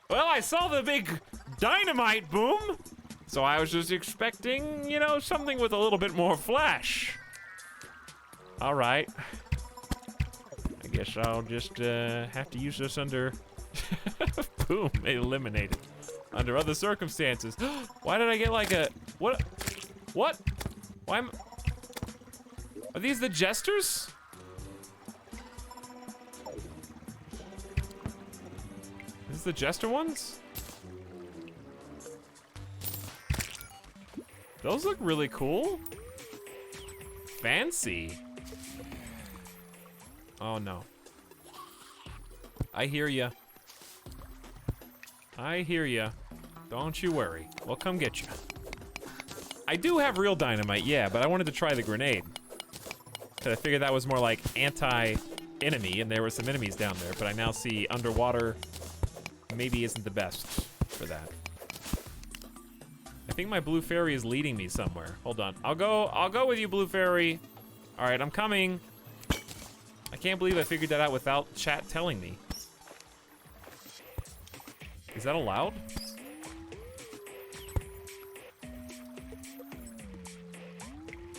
Well, I saw the big dynamite boom, so I was just expecting, you know, something with a little bit more flash. All right. I guess I'll just have to use this under... Boom, eliminated. Under other circumstances. Why did I get like a... What? What? Why am... Are these the jesters? Is this the jester ones? Those look really cool. Fancy. Oh no. I hear ya. I hear ya. Don't you worry. We'll come get you. I do have real dynamite, yeah, but I wanted to try the grenade. Cause I figured that was more like anti-enemy, and there were some enemies down there, but I now see underwater maybe isn't the best for that. I think my blue fairy is leading me somewhere. Hold on. I'll go with you, blue fairy. All right, I'm coming. I can't believe I figured that out without chat telling me. Is that allowed?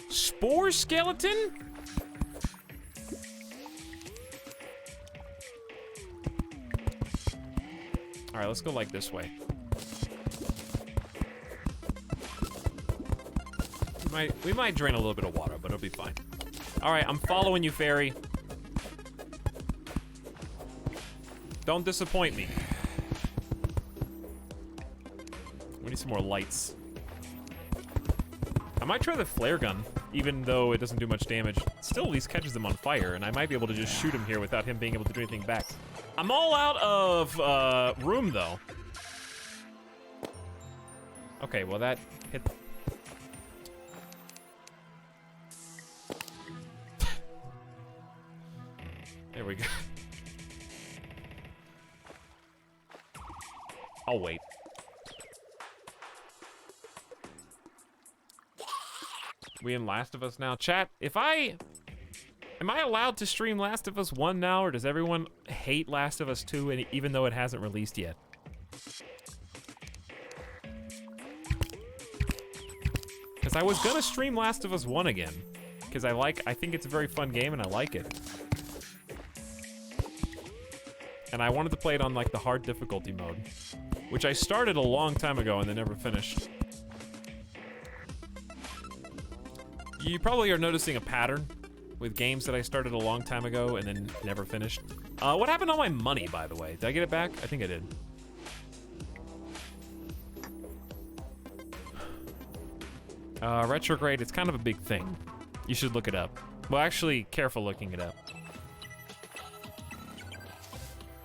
Spore skeleton? All right, let's go like this way. We might drain a little bit of water, but it'll be fine. All right, I'm following you, fairy. Don't disappoint me. We need some more lights. I might try the flare gun, even though it doesn't do much damage. It still at least catches them on fire, and I might be able to just shoot him here without him being able to do anything back. I'm all out of room, though. Okay, well that hit. There we go. I'll wait. We in Last of Us now? Chat, am I allowed to stream Last of Us 1 now, or does everyone hate Last of Us 2 and even though it hasn't released yet? Because I was gonna stream Last of Us 1 again. Because I think it's a very fun game and I like it. And I wanted to play it on like the hard difficulty mode, which I started a long time ago and then never finished. You probably are noticing a pattern with games that I started a long time ago and then never finished. What happened to all my money, by the way? Did I get it back? I think I did. Retrograde, it's kind of a big thing. You should look it up. Well, actually, careful looking it up.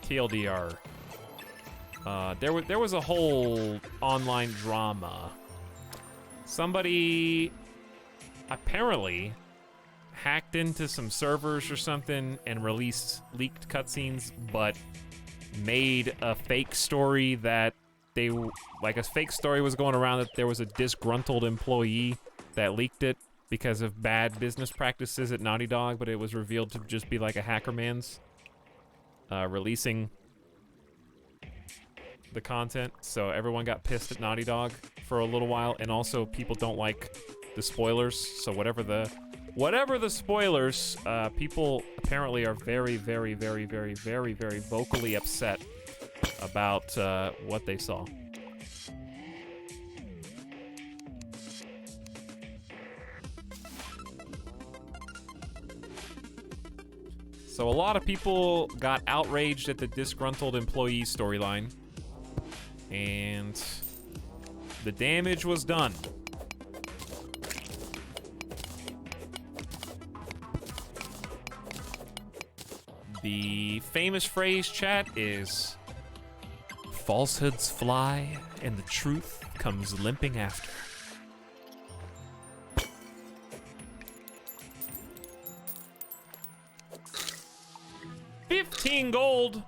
TLDR. There was a whole online drama. Somebody apparently hacked into some servers or something and released leaked cutscenes, but made a fake story that a fake story was going around that there was a disgruntled employee that leaked it because of bad business practices at Naughty Dog, but it was revealed to just be like a hacker man's releasing the content. So everyone got pissed at Naughty Dog for a little while, and also people don't like the spoilers. So whatever the spoilers, people apparently are very, very, very, very, very, very vocally upset about what they saw. So a lot of people got outraged at the disgruntled employee storyline, and the damage was done. The famous phrase, chat, is falsehoods fly and the truth comes limping after. $15 gold,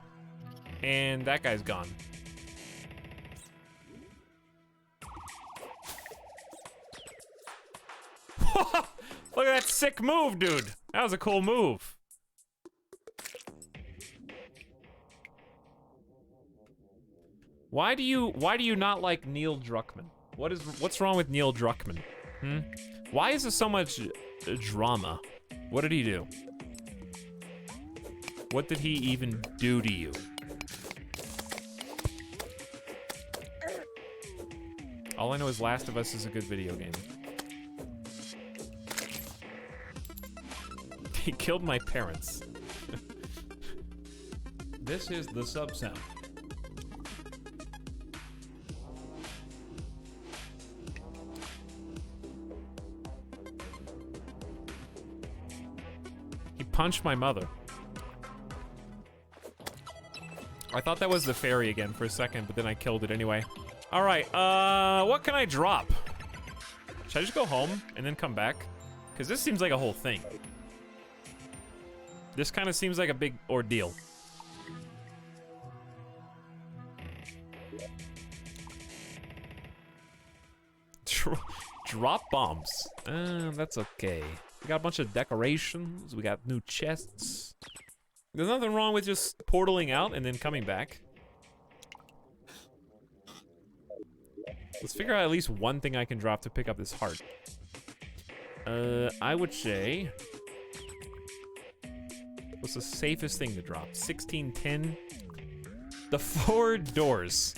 and that guy's gone. Look at that sick move, dude. That was a cool move. Why do you not like Neil Druckmann? What's wrong with Neil Druckmann? Why is there so much drama? What did he do? What did he even do to you? All I know is Last of Us is a good video game. He killed my parents. This is the sub sound. He punched my mother. I thought that was the fairy again for a second, but then I killed it anyway. All right, what can I drop? Should I just go home and then come back? Because this seems like a whole thing. This kind of seems like a big ordeal. Drop bombs. That's okay. We got a bunch of decorations. We got new chests. There's nothing wrong with just portaling out and then coming back. Let's figure out at least one thing I can drop to pick up this heart. I would say... What's the safest thing to drop? 1610? The 4 doors.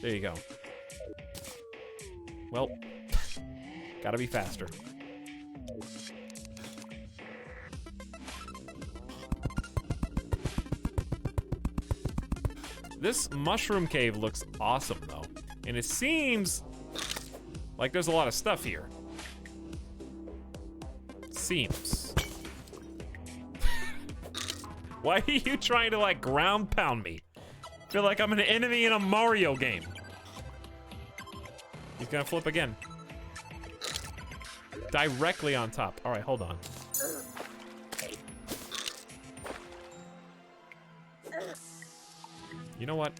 There you go. Well, gotta be faster. This mushroom cave looks awesome, though. And it seems like there's a lot of stuff here. Seems. Why are you trying to, like, ground pound me? I feel like I'm an enemy in a Mario game. He's gonna flip again. Directly on top. All right, hold on. You know what?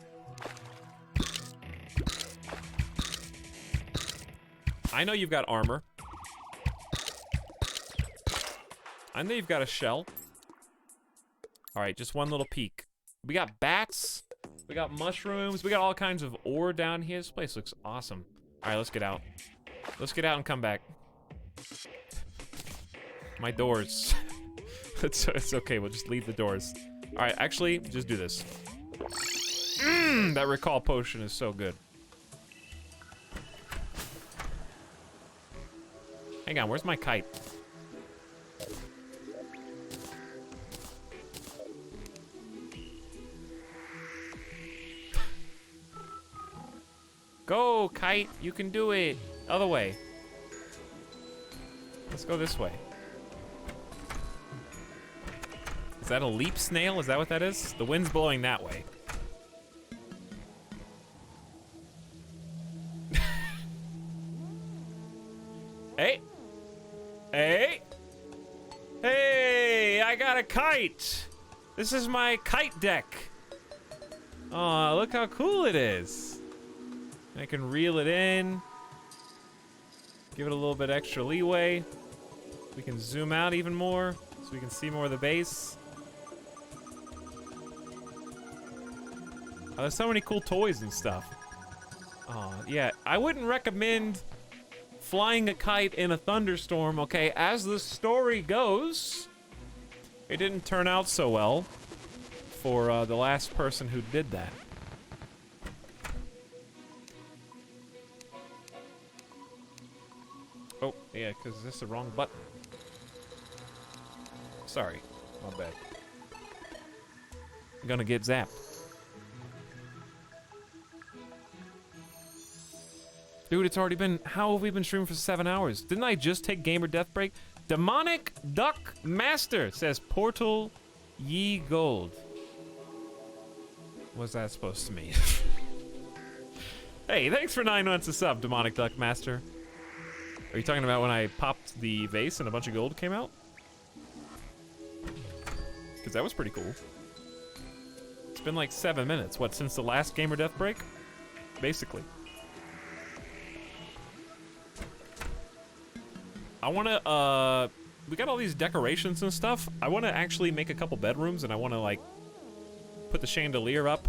I know you've got armor. I know you've got a shell. All right, just one little peek. We got bats. We got mushrooms. We got all kinds of ore down here. This place looks awesome. All right, let's get out. Let's get out and come back. My doors. It's okay, we'll just leave the doors. All right, actually, just do this. That recall potion is so good. Hang on, where's my kite? Go, kite, you can do it. Other way. Let's go this way. Is that a leap snail? Is that what that is? The wind's blowing that way. Hey. Hey. Hey, I got a kite. This is my kite deck. Aw, look how cool it is. I can reel it in. Give it a little bit extra leeway. We can zoom out even more so we can see more of the base. Oh, there's so many cool toys and stuff. Oh, yeah. I wouldn't recommend flying a kite in a thunderstorm, okay? As the story goes, it didn't turn out so well for the last person who did that. Oh, yeah, because this is the wrong button. Sorry. My bad. I'm gonna get zapped. Dude, it's already been... How have we been streaming for 7 hours? Didn't I just take gamer death break? Demonic Duck Master says Portal Ye Gold. What's that supposed to mean? Hey, thanks for 9 months of sub, Demonic Duck Master. Are you talking about when I popped the vase and a bunch of gold came out? Because that was pretty cool. It's been like 7 minutes. What, since the last gamer death break? Basically. I wanna, we got all these decorations and stuff. I wanna actually make a couple bedrooms and I wanna, like, put the chandelier up.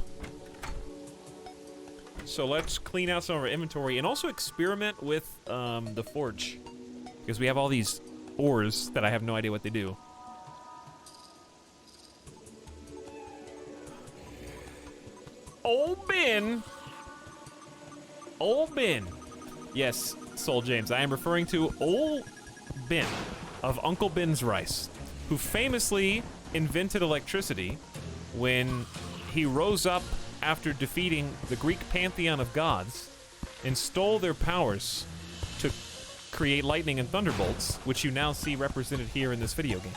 So let's clean out some of our inventory and also experiment with, the forge. Because we have all these ores that I have no idea what they do. Old Ben! Old Ben. Yes, Soul James, I am referring to Old Ben of Uncle Ben's Rice, who famously invented electricity when he rose up after defeating the Greek pantheon of gods and stole their powers to create lightning and thunderbolts, which you now see represented here in this video game.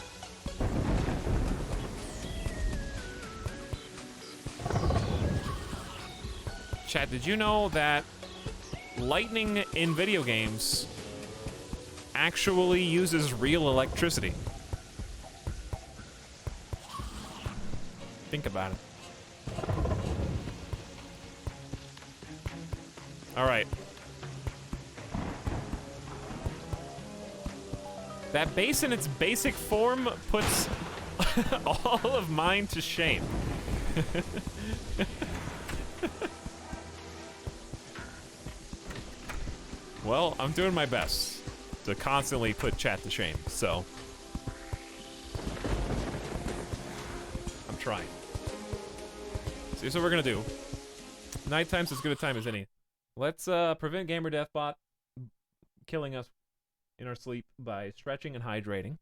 Chat, did you know that lightning in video games actually uses real electricity? Think about it. All right. That base in its basic form puts all of mine to shame. Well, I'm doing my best to constantly put chat to shame, so I'm trying. So here's what we're gonna do. Nighttime's as good a time as any. Let's prevent gamer deathbot killing us in our sleep by stretching and hydrating,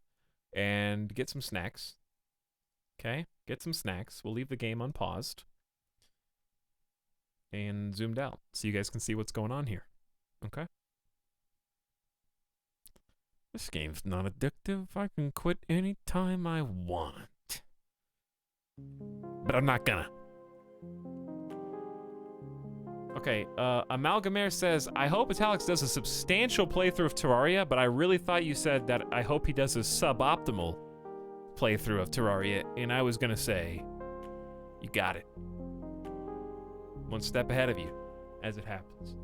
and get some snacks. Okay, get some snacks. We'll leave the game unpaused and zoomed out so you guys can see what's going on here. Okay. This game's not addictive. I can quit anytime I want. But I'm not gonna. Okay, Amalgamaire says, I hope Etalyx does a substantial playthrough of Terraria, but I really thought you said that I hope he does a suboptimal playthrough of Terraria, and I was gonna say, you got it. One step ahead of you, as it happens.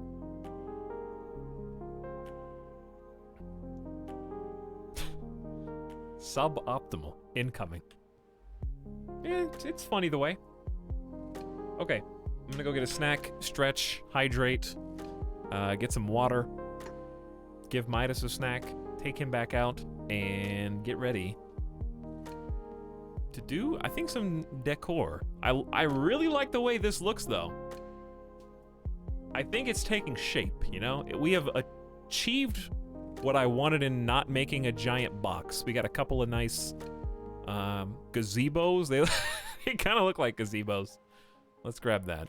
Suboptimal incoming. It's funny the way. Okay, I'm gonna go get a snack, stretch, hydrate, get some water, give Midas a snack, take him back out, and get ready to do, I think, some decor. I really like the way this looks, though. I think it's taking shape, you know? We have achieved what I wanted in not making a giant box. We got a couple of nice gazebos. They kind of look like gazebos. Let's grab that.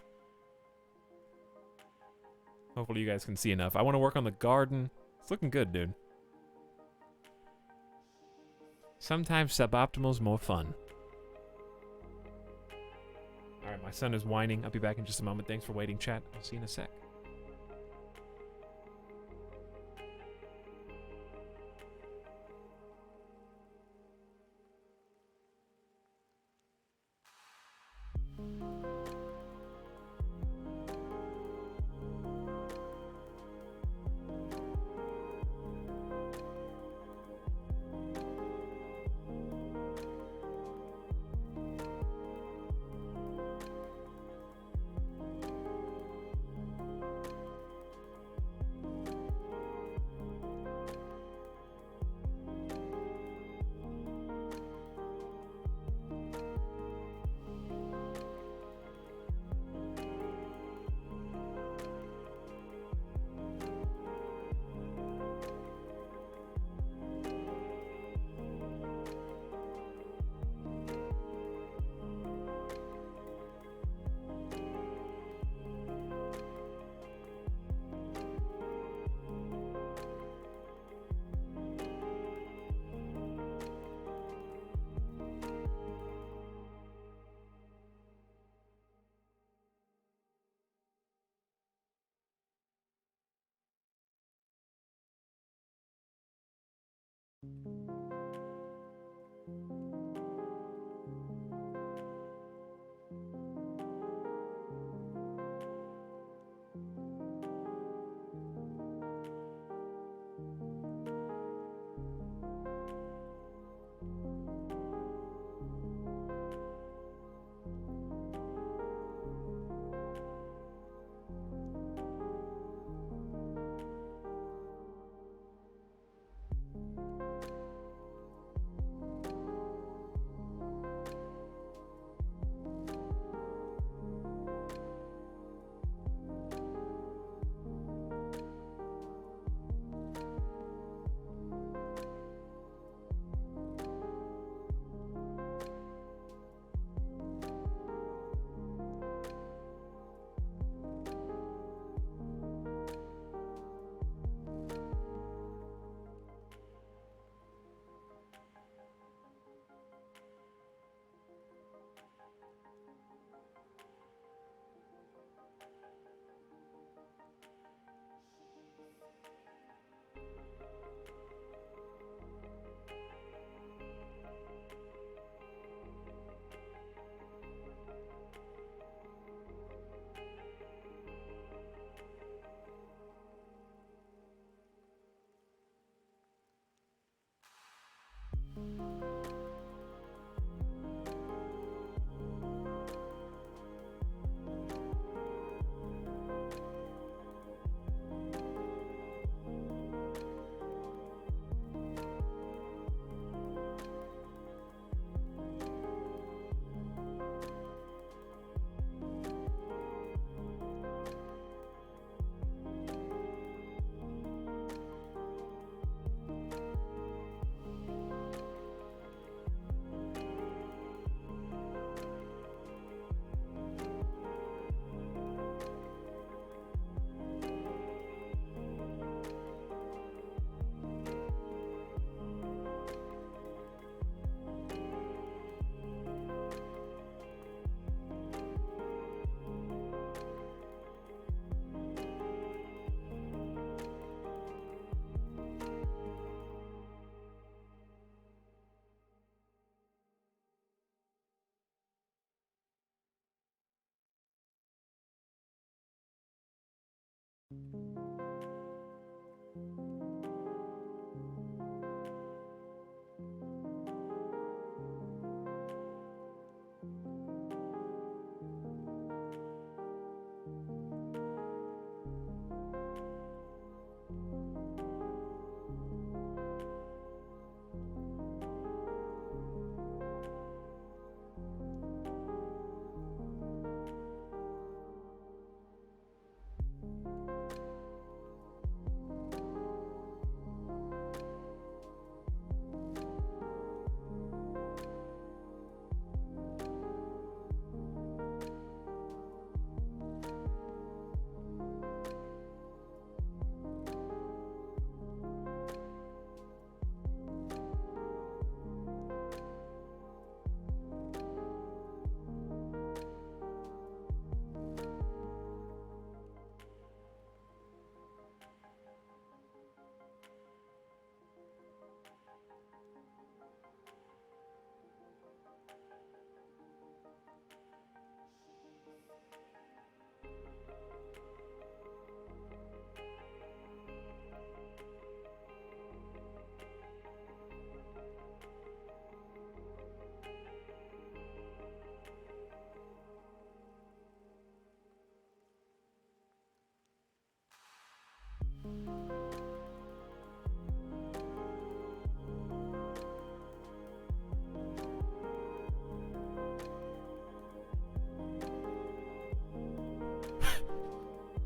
Hopefully you guys can see enough. I want to work on the garden. It's looking good, dude. Sometimes suboptimal's more fun. Alright, my son is whining. I'll be back in just a moment. Thanks for waiting, chat. I'll see you in a sec.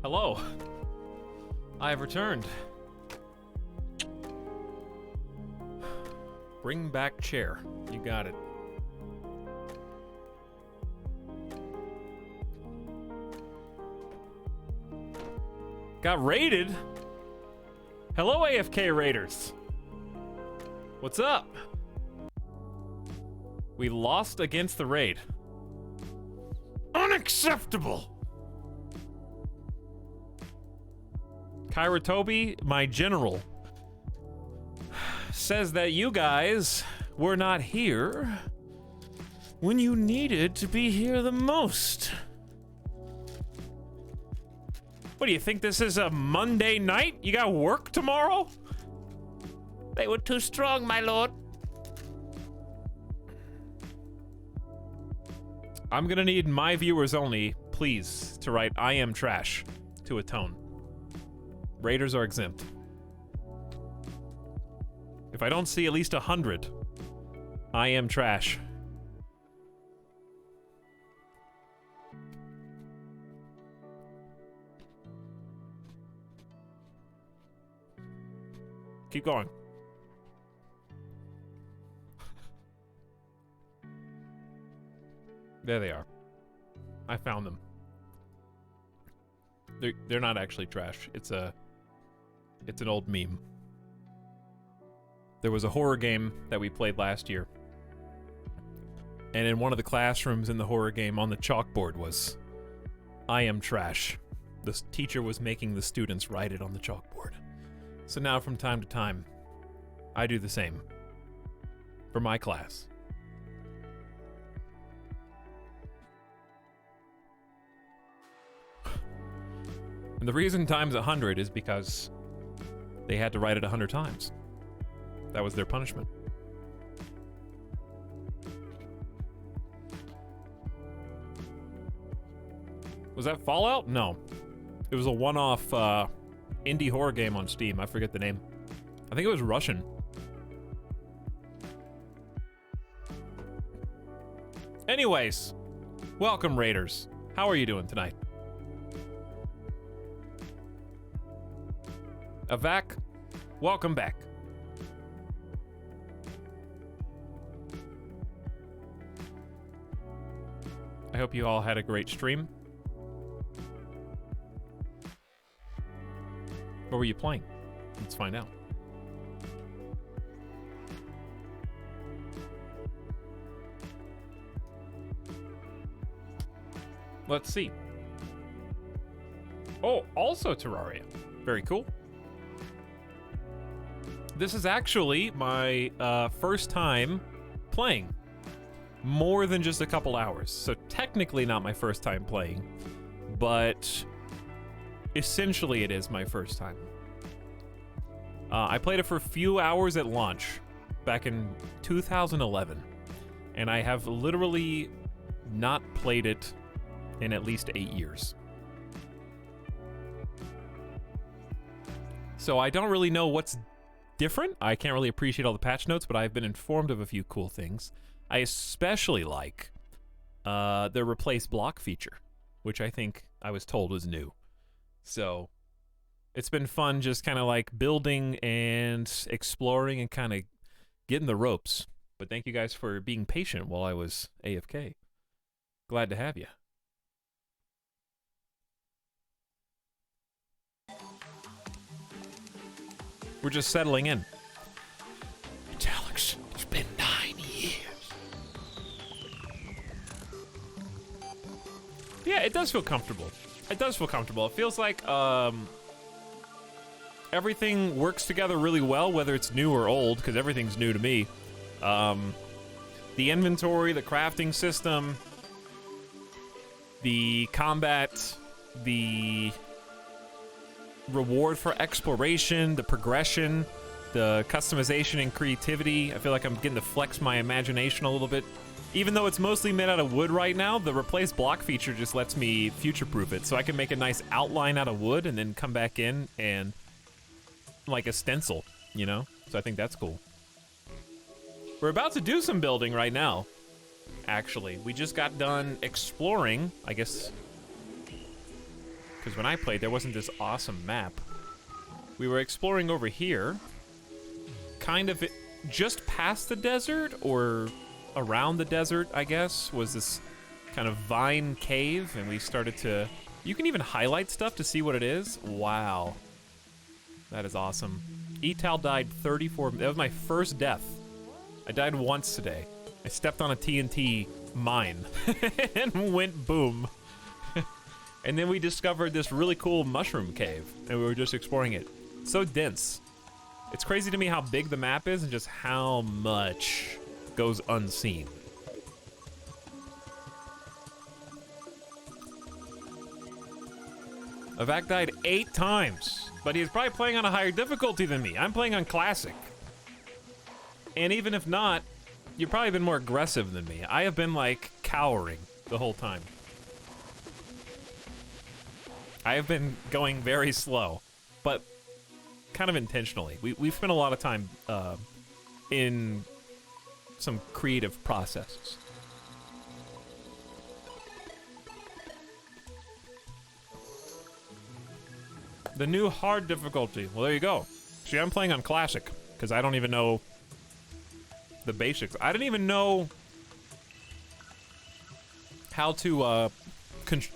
Hello. I have returned. Bring back chair. You got it. Got raided? Hello, AFK Raiders. What's up? We lost against the raid. Unacceptable! Kyra Toby, my general, says that you guys were not here when you needed to be here the most. What do you think this is, a Monday night? You got work tomorrow? They were too strong, my lord. I'm gonna need my viewers only, please, to write I am trash to atone. Raiders are exempt. If I don't see at least 100, I am trash. Keep going. There they are. I found them. They're not actually trash. It's an old meme. There was a horror game that we played last year. And in one of the classrooms in the horror game on the chalkboard was, I am trash. The teacher was making the students write it on the chalkboard. So now from time to time, I do the same. For my class. And the reason times 100 is because they had to write it 100 times. That was their punishment. Was that Fallout? No. It was a one-off indie horror game on Steam. I forget the name. I think it was Russian. Anyways, welcome Raiders. How are you doing tonight? Avak, welcome back. I hope you all had a great stream. What were you playing? Let's find out. Let's see. Oh, also Terraria. Very cool. This is actually my first time playing. More than just a couple hours. So technically not my first time playing, but essentially it is my first time. I played it for a few hours at launch back in 2011, and I have literally not played it in at least 8 years. So I don't really know what's different. I can't really appreciate all the patch notes, but I've been informed of a few cool things. I especially like the replace block feature, which I think I was told was new. So it's been fun just kind of like building and exploring and kind of getting the ropes. But thank you guys for being patient while I was AFK. Glad to have you. We're just settling in. Etalyx, it's been 9 years. Yeah, it does feel comfortable. It does feel comfortable. It feels like everything works together really well, whether it's new or old, because everything's new to me. The inventory, the crafting system, the combat, the reward for exploration, the progression, the customization and creativity. I feel like I'm getting to flex my imagination a little bit. Even though it's mostly made out of wood right now, the replace block feature just lets me future-proof it. So I can make a nice outline out of wood and then come back in and like a stencil, you know? So I think that's cool. We're about to do some building right now, actually. We just got done exploring, I guess, because when I played, there wasn't this awesome map. We were exploring over here, kind of just past the desert, or around the desert, I guess, was this kind of vine cave, and we started to... You can even highlight stuff to see what it is. Wow. That is awesome. Etal died 34... That was my first death. I died once today. I stepped on a TNT mine and went boom. And then we discovered this really cool mushroom cave, and we were just exploring it. So dense. It's crazy to me how big the map is and just how much goes unseen. Avak died 8 times, but he's probably playing on a higher difficulty than me. I'm playing on classic. And even if not, you've probably been more aggressive than me. I have been like cowering the whole time. I have been going very slow, but kind of intentionally. We've spent a lot of time in some creative processes. The new hard difficulty. Well, there you go. See, I'm playing on classic because I don't even know the basics. I didn't even know how to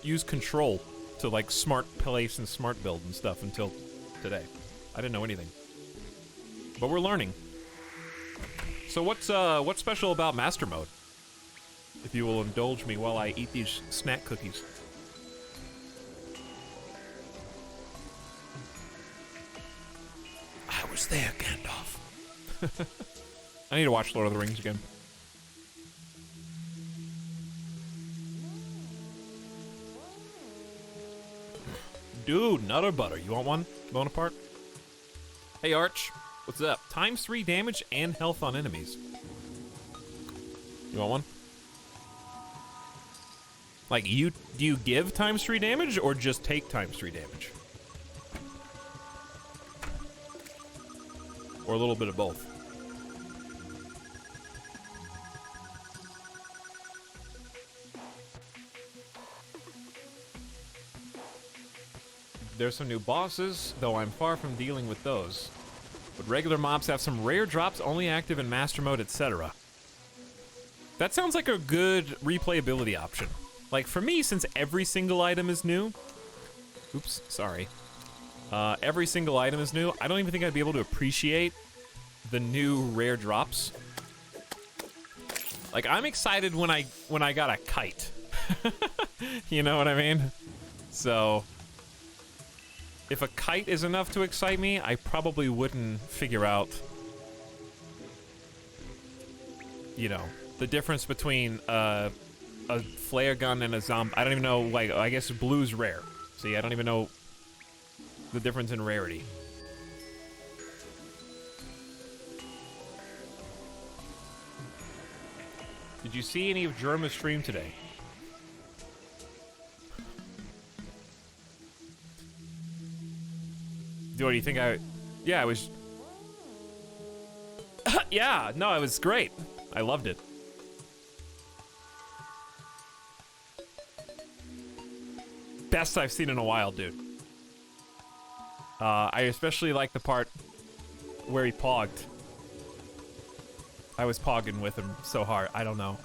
use control to like smart place and smart build and stuff until today. I didn't know anything, but we're learning. So what's special about Master Mode? If you will indulge me while I eat these snack cookies. I was there, Gandalf. I need to watch Lord of the Rings again. Dude, Nutter Butter, you want one, Bonaparte? Hey, Arch, what's up? Times 3 damage and health on enemies. You want one? Like, do you give times 3 damage or just take times 3 damage? Or a little bit of both? There's some new bosses, though I'm far from dealing with those. But regular mobs have some rare drops only active in Master Mode, etc. That sounds like a good replayability option. Like, for me, since every single item is new... Oops, sorry. Every single item is new, I don't even think I'd be able to appreciate the new rare drops. Like, I'm excited when I got a kite. You know what I mean? So... if a kite is enough to excite me, I probably wouldn't figure out, you know, the difference between a flare gun and a zombie. I don't even know, like, I guess blue's rare. See, I don't even know the difference in rarity. Did you see any of Germa's stream today? Do you think Yeah, I was... Yeah, no, it was great. I loved it. Best I've seen in a while, dude. I especially like the part where he pogged. I was pogging with him so hard. I don't know.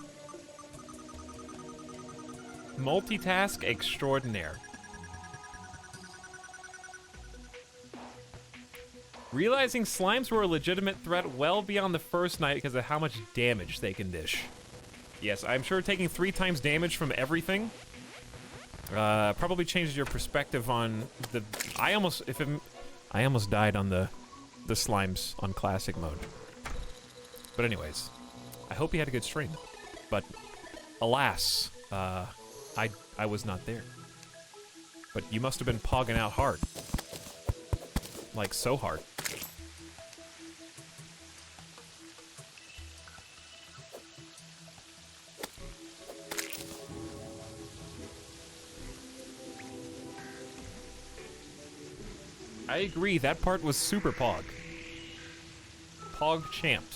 Multitask extraordinaire. Realizing slimes were a legitimate threat well beyond the first night because of how much damage they can dish. Yes, I'm sure taking 3 times damage from everything probably changes your perspective on the... I almost died on the slimes on classic mode. But anyways, I hope you had a good stream. But alas, I was not there. But you must have been pogging out hard. Like, so hard. I agree, that part was super pog. Pog champed.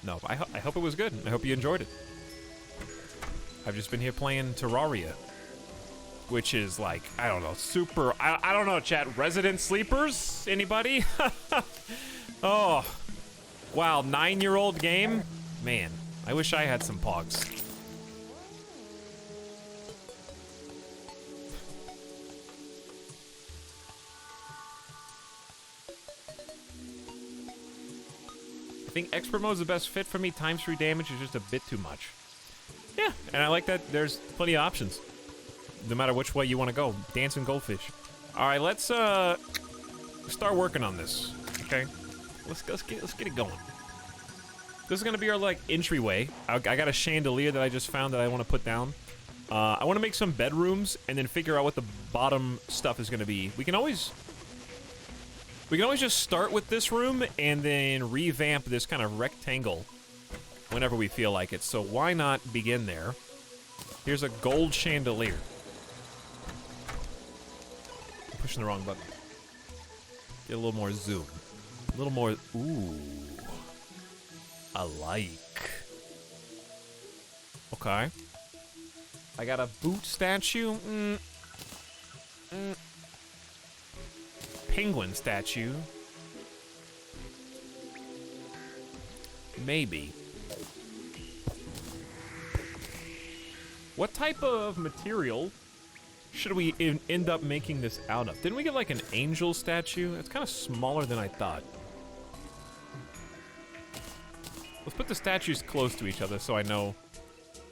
No, I hope it was good. I hope you enjoyed it. I've just been here playing Terraria. Which is like, I don't know, super... I don't know, chat. Resident Sleepers? Anybody? Oh. Wow, 9-year-old game? Man, I wish I had some pogs. I think expert mode is the best fit for me. Times 3 damage is just a bit too much. Yeah, and I like that there's plenty of options. No matter which way you want to go. Dancing goldfish. Alright, let's start working on this. Okay? Let's get it going. This is gonna be our like entryway. I got a chandelier that I just found that I want to put down. I want to make some bedrooms and then figure out what the bottom stuff is gonna be. We can always just start with this room and then revamp this kind of rectangle whenever we feel like it. So why not begin there? Here's a gold chandelier. I'm pushing the wrong button. Get a little more zoom. A little more... Ooh. I like. Okay. I got a boot statue. Penguin statue. Maybe. What type of material should we end up making this out of? Didn't we get like an angel statue? It's kind of smaller than I thought. Let's put the statues close to each other so I know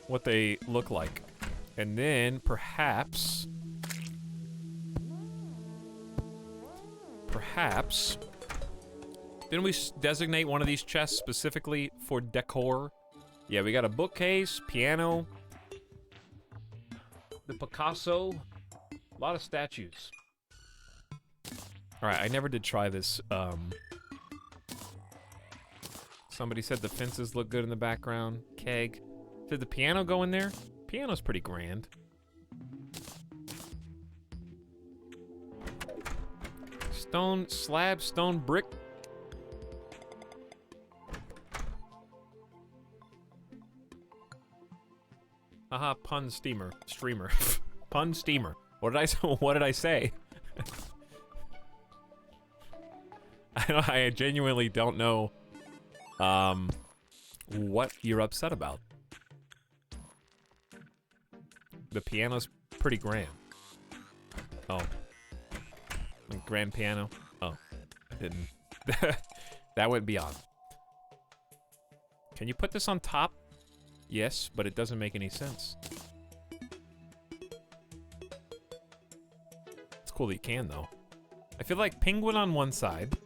what they look like. And then perhaps... Didn't we designate one of these chests specifically for decor? Yeah, we got a bookcase, piano, the Picasso, a lot of statues. Alright, I never did try this. Somebody said the fences look good in the background. Keg. Did the piano go in there? Piano's pretty grand. Stone slab, stone brick. Haha, pun streamer. Pun steamer. What did I say? What did I say? I genuinely don't know what you're upset about. The piano's pretty grand. Oh. Grand piano? Oh. I didn't. That went beyond. Can you put this on top? Yes, but it doesn't make any sense. It's cool that you can, though. I feel like penguin on one side.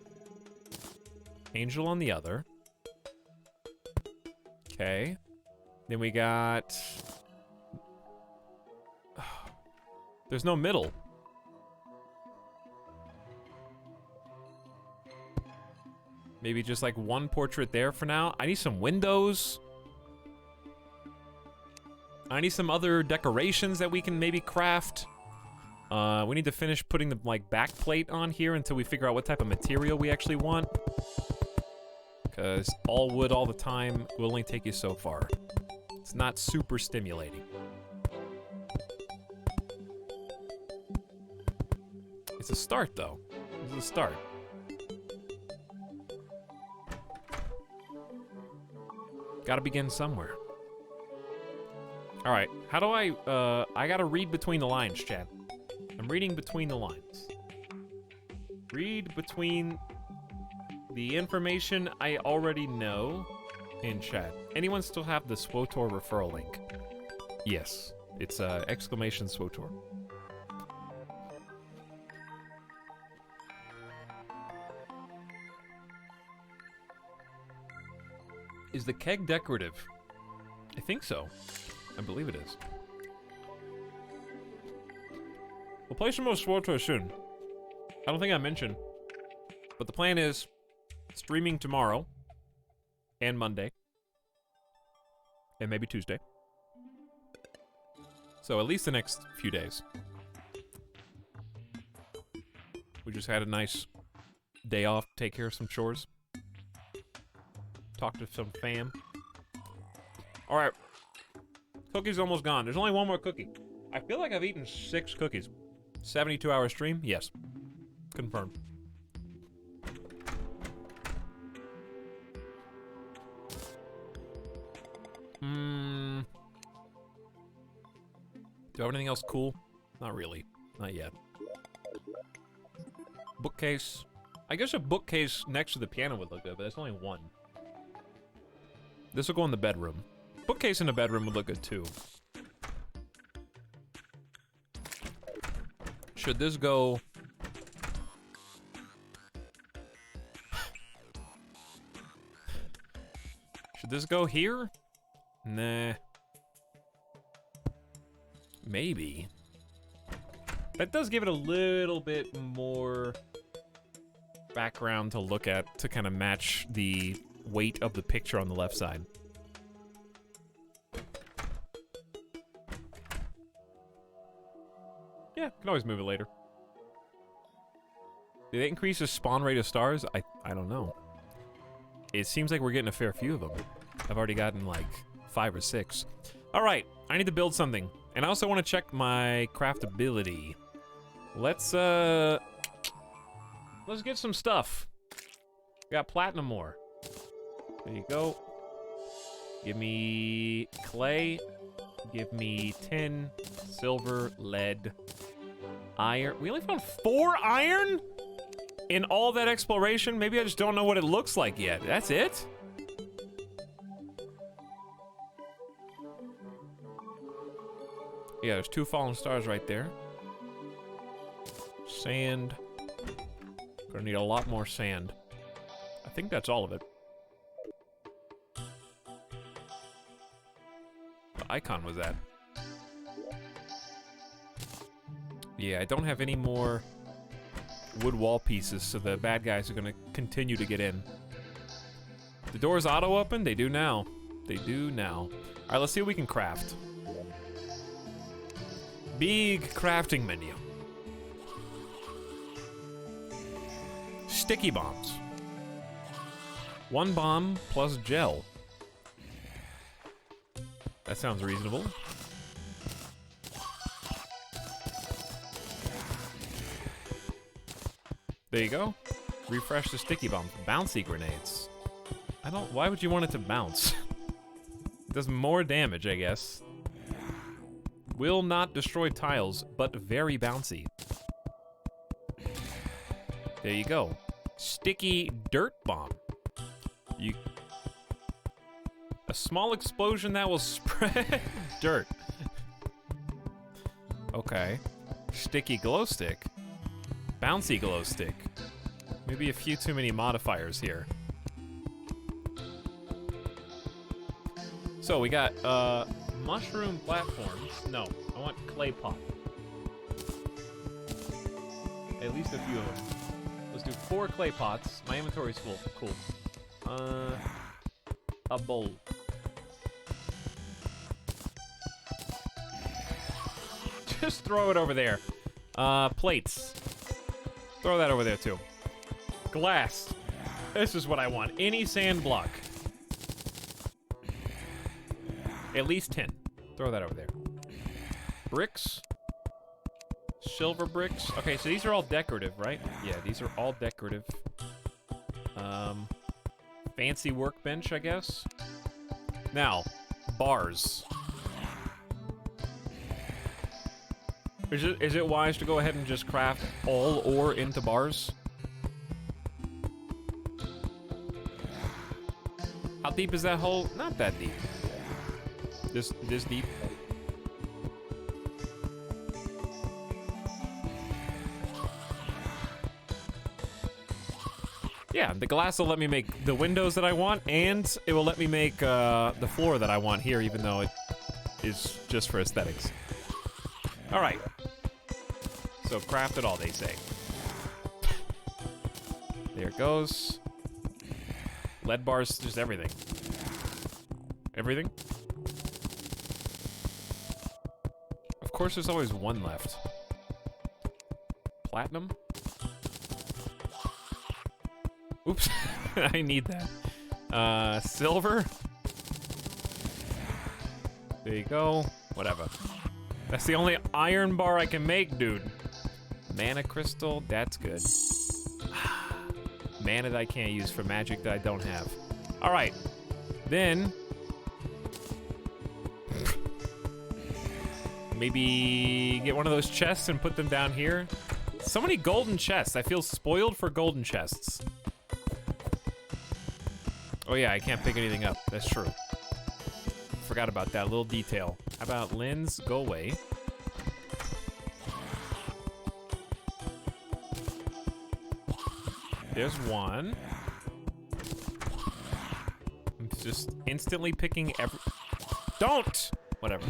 Angel on the other. Okay. Then we got... There's no middle. Maybe just like one portrait there for now. I need some windows. I need some other decorations that we can maybe craft. We need to finish putting the, like, back plate on here until we figure out what type of material we actually want. Because all wood all the time will only take you so far. It's not super stimulating. It's a start, though. It's a start. Gotta begin somewhere. Alright, how do I gotta read between the lines, chat. I'm reading between the lines. Read between the information I already know in chat. Anyone still have the SWOTOR referral link? Yes, it's exclamation SWOTOR. Is the keg decorative? I think so. I believe it is. We'll play some more SWOTOR soon. I don't think I mentioned, but the plan is streaming tomorrow and Monday and maybe Tuesday. So at least the next few days. We just had a nice day off, take care of some chores. Talk to some fam. Alright. Cookie's almost gone. There's only one more cookie. I feel like I've eaten 6 cookies. 72-hour stream? Yes. Confirmed. Do I have anything else cool? Not really. Not yet. Bookcase. I guess a bookcase next to the piano would look good, but there's only one. This will go in the bedroom. Bookcase in the bedroom would look good too. Should this go... Should this go here? Nah. Maybe. That does give it a little bit more background to look at to kind of match the weight of the picture on the left side. Yeah, can always move it later. Did it increase the spawn rate of stars? I don't know. It seems like we're getting a fair few of them. I've already gotten like 5 or 6. All right, I need to build something. And I also want to check my craftability. Let's get some stuff. We got platinum ore. There you go. Give me clay. Give me tin, silver, lead, iron. We only found 4 iron in all that exploration? Maybe I just don't know what it looks like yet. That's it? Yeah, there's 2 fallen stars right there. Sand. Gonna need a lot more sand. I think that's all of it. What icon was that? Yeah, I don't have any more wood wall pieces, so the bad guys are gonna continue to get in. The doors auto open? They do now. They do now. Alright, let's see what we can craft. Big crafting menu. Sticky bombs. 1 bomb plus gel. That sounds reasonable. There you go. Refresh the sticky bomb. Bouncy grenades. Why would you want it to bounce? It does more damage, I guess. Will not destroy tiles, but very bouncy. There you go. Sticky dirt bomb. A small explosion that will spread dirt. Okay. Sticky glow stick. Bouncy glow stick. Maybe a few too many modifiers here. So we got mushroom platforms. No, I want clay pot. At least a few of them. Let's do 4 clay pots. My inventory's full. Cool. A bowl. Just throw it over there. Plates. Throw that over there, too. Glass. This is what I want. Any sand block. At least 10. Throw that over there. Bricks. Silver bricks. Okay, so these are all decorative, right? Yeah, these are all decorative. Fancy workbench, I guess. Now, bars. Is it wise to go ahead and just craft all ore into bars? How deep is that hole? Not that deep. This deep. Yeah, the glass will let me make the windows that I want, and it will let me make the floor that I want here, even though it is just for aesthetics. All right. So craft it all, they say. There it goes. Lead bars, just everything. Everything? Of course, there's always one left. Platinum? Oops, I need that. Silver? There you go. Whatever. That's the only iron bar I can make, dude. Mana crystal, that's good. Mana that I can't use for magic that I don't have. All right, then maybe get one of those chests and put them down here. So many golden chests. I feel spoiled for golden chests. Oh yeah, I can't pick anything up. That's true. Forgot about that little detail. How about Lynn's? Go away. There's one. I'm just instantly picking every... Don't! Whatever.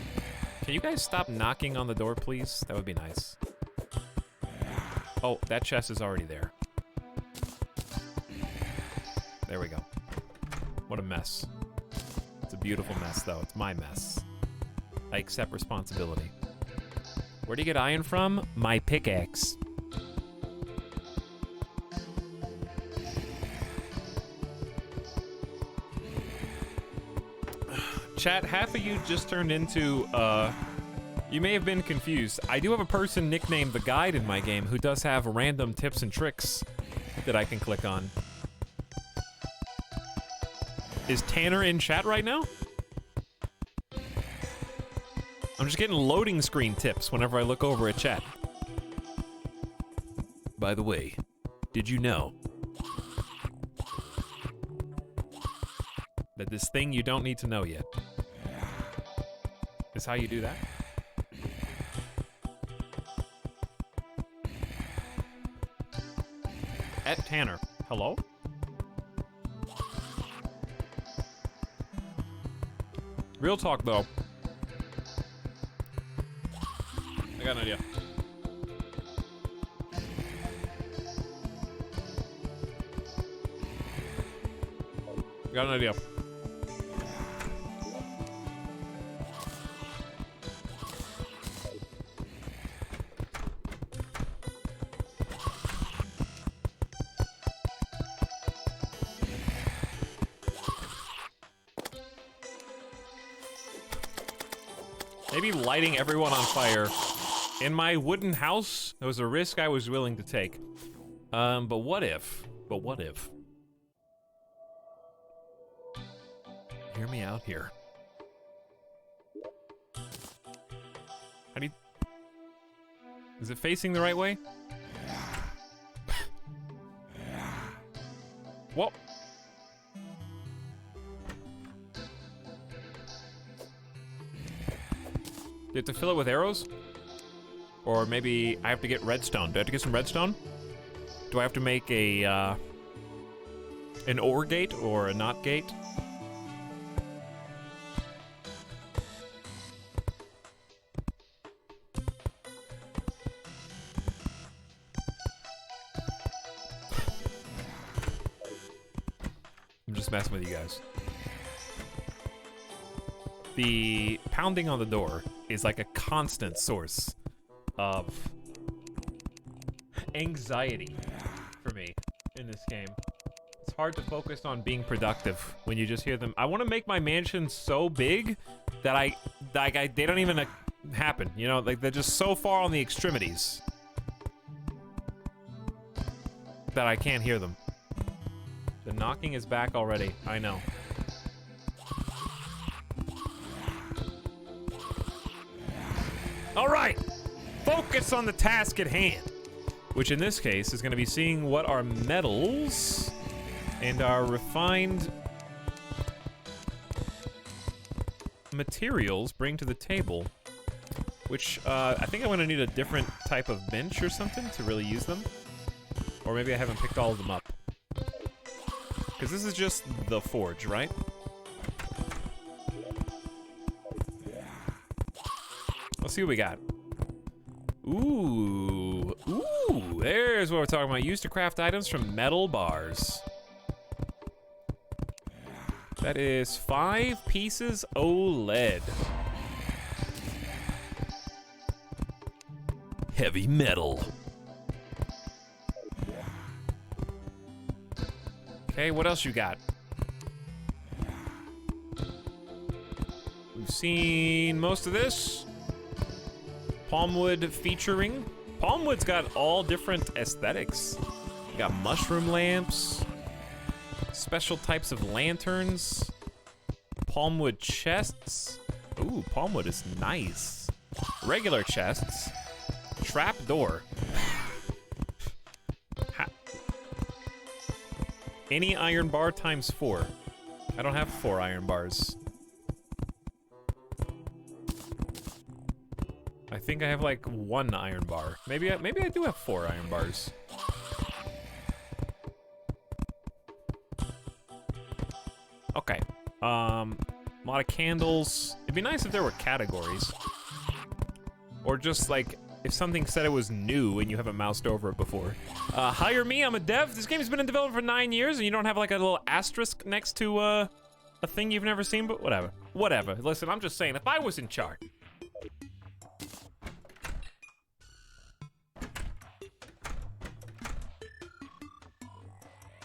Can you guys stop knocking on the door, please? That would be nice. Oh, that chest is already there. There we go. What a mess. It's a beautiful mess, though. It's my mess. I accept responsibility. Where do you get iron from? My pickaxe. Chat, half of you just turned into, you may have been confused. I do have a person nicknamed The Guide in my game who does have random tips and tricks that I can click on. Is Tanner in chat right now? I'm just getting loading screen tips whenever I look over at chat. By the way, did you know that this thing you don't need to know yet is how you do that? At Tanner. Hello? Real talk, though. I got an idea. Got an idea. Maybe lighting everyone on fire. In my wooden house, that was a risk I was willing to take. But what if? But what if? Hear me out here. How do you... Is it facing the right way? Whoa. Do you have to fill it with arrows? Or maybe I have to get redstone. Do I have to get some redstone? Do I have to make a, an OR gate or a NOT gate? I'm just messing with you guys. The pounding on the door is like a constant source of anxiety for me in this game. It's hard to focus on being productive when you just hear them. I want to make my mansion so big that they don't even happen, you know? Like, they're just so far on the extremities that I can't hear them. The knocking is back already. I know. All right, focus on the task at hand, which in this case is going to be seeing what our metals and our refined materials bring to the table, which I think I'm going to need a different type of bench or something to really use them. Or maybe I haven't picked all of them up. Because this is just the forge, right? Let's see what we got. Ooh, there's what we're talking about. Used to craft items from metal bars. That is 5 pieces OLED. Heavy metal. Okay, what else you got? We've seen most of this. Palmwood featuring. Palmwood's got all different aesthetics. You got mushroom lamps, special types of lanterns, palmwood chests. Ooh, palmwood is nice. Regular chests. Trap door. Any iron bar times 4. I don't have 4 iron bars. I think I have like 1 iron bar. Maybe I do have 4 iron bars. Okay. A lot of candles. It'd be nice if there were categories. Or just like if something said it was new and you haven't moused over it before. Hire me, I'm a dev. This game's been in development for 9 years and you don't have like a little asterisk next to a thing you've never seen, but whatever. Whatever. Listen, I'm just saying, if I was in charge.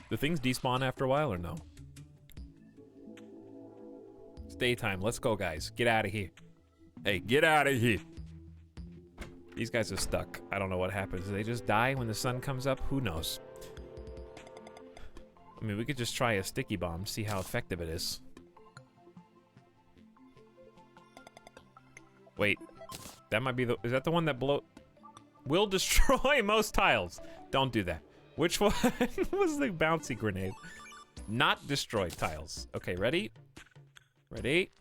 Do things despawn after a while or no? It's daytime. Let's go, guys. Get out of here. Hey, get out of here. These guys are stuck. I don't know what happens. Do they just die when the sun comes up? Who knows? I mean, we could just try a sticky bomb, see how effective it is. Wait. That might be the... Is that the one that will destroy most tiles? Don't do that. Which one was the bouncy grenade? Not destroy tiles. Okay, ready? Ready?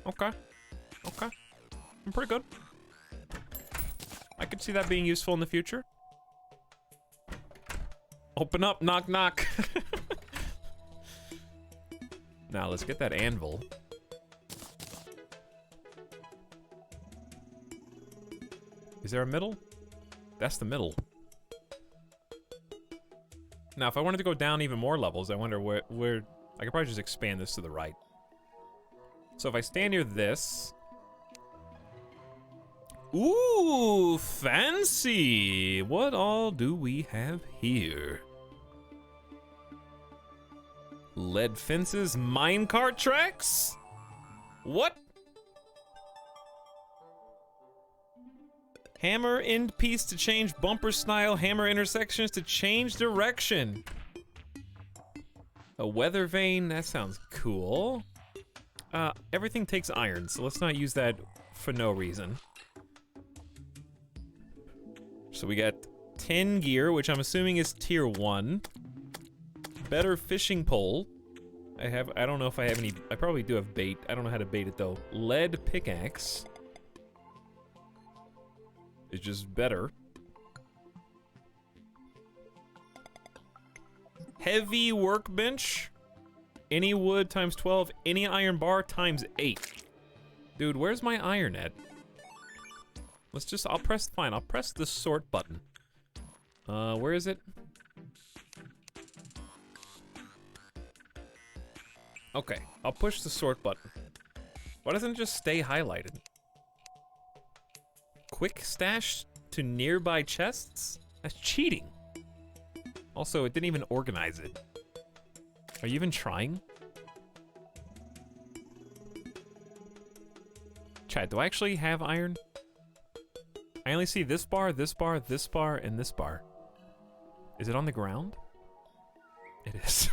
Okay. Okay. I'm pretty good. I could see that being useful in the future. Open up, knock, knock. Now, let's get that anvil. Is there a middle? That's the middle. Now, if I wanted to go down even more levels, I wonder where I could probably just expand this to the right. So if I stand near this... Ooh, fancy! What all do we have here? Lead fences, minecart tracks? What? Hammer end piece to change bumper style, hammer intersections to change direction. A weather vane, that sounds cool. Everything takes iron, so let's not use that for no reason. So we got 10 gear, which I'm assuming is tier 1. Better fishing pole. I don't know if I have any, I probably do have bait. I don't know how to bait it though. Lead pickaxe. It's just better. Heavy workbench. Any wood times 12. Any iron bar times 8. Dude, where's my iron at? Let's just, I'll press the sort button. Where is it? Okay, I'll push the sort button. Why doesn't it just stay highlighted? Quick stash to nearby chests? That's cheating. Also, it didn't even organize it. Are you even trying? Chat, do I actually have iron? I only see this bar, this bar, this bar, and this bar. Is it on the ground? It is.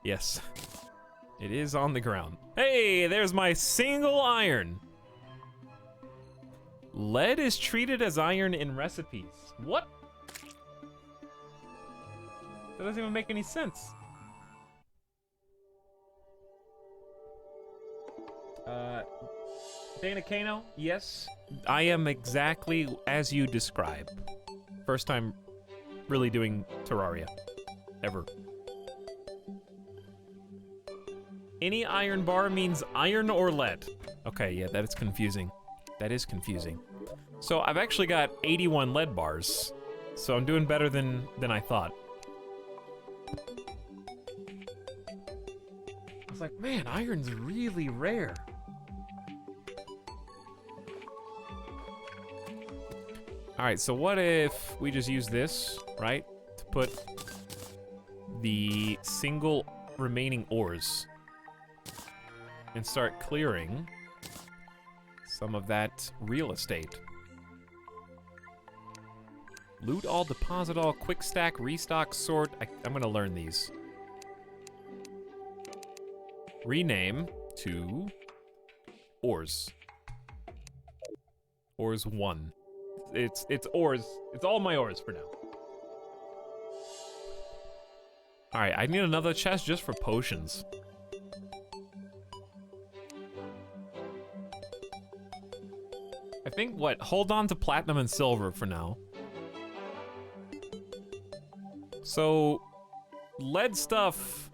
Yes. It is on the ground. Hey, there's my single iron. Lead is treated as iron in recipes. What? That doesn't even make any sense. Dana Kano, yes, I am exactly as you describe. First time really doing Terraria, ever. Any iron bar means iron or lead. Okay, yeah, that is confusing. That is confusing. So I've actually got 81 lead bars, so I'm doing better than I thought. I was like, man, iron's really rare. All right, so what if we just use this, right, to put the single remaining ores and start clearing some of that real estate. Loot all, deposit all, quick stack, restock, sort. I'm gonna learn these. Rename to ores. Ores 1. It's ores. It's all my ores for now. All right, I need another chest just for potions. I think what? Hold on to platinum and silver for now. So, lead stuff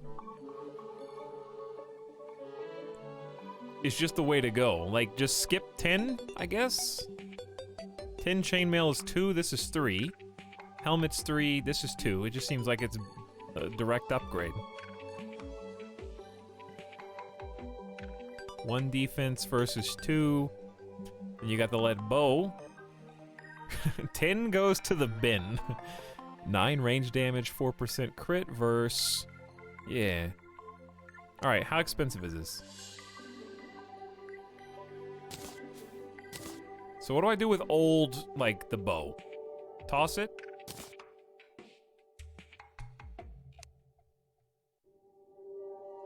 is just the way to go. Like, just skip 10, I guess? 10 chainmail is 2, this is 3. Helmet's 3, this is 2. It just seems like it's a direct upgrade. 1 defense versus 2. And you got the lead bow. 10 goes to the bin. 9 range damage, 4% crit versus... Yeah. Alright, how expensive is this? So what do I do with old, like, the bow? Toss it?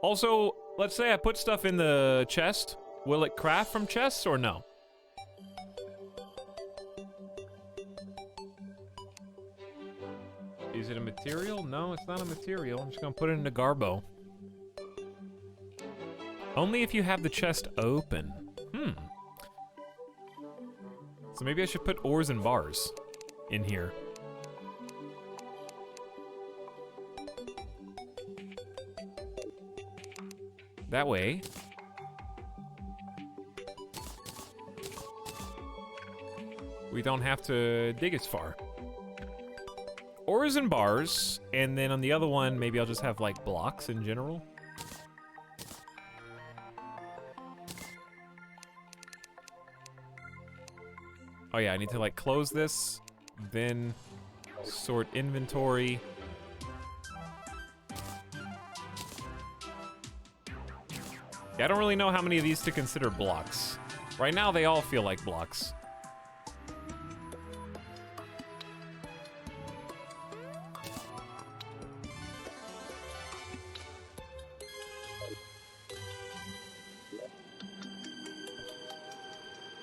Also, let's say I put stuff in the chest. Will it craft from chests or no? Is it a material? No, it's not a material. I'm just gonna put it into Garbo. Only if you have the chest open. So maybe I should put ores and bars in here. That way. We don't have to dig as far. Ores and bars, and then on the other one, maybe I'll just have like blocks in general. Oh yeah, I need to like close this, then sort inventory. Yeah, I don't really know how many of these to consider blocks. Right now, they all feel like blocks.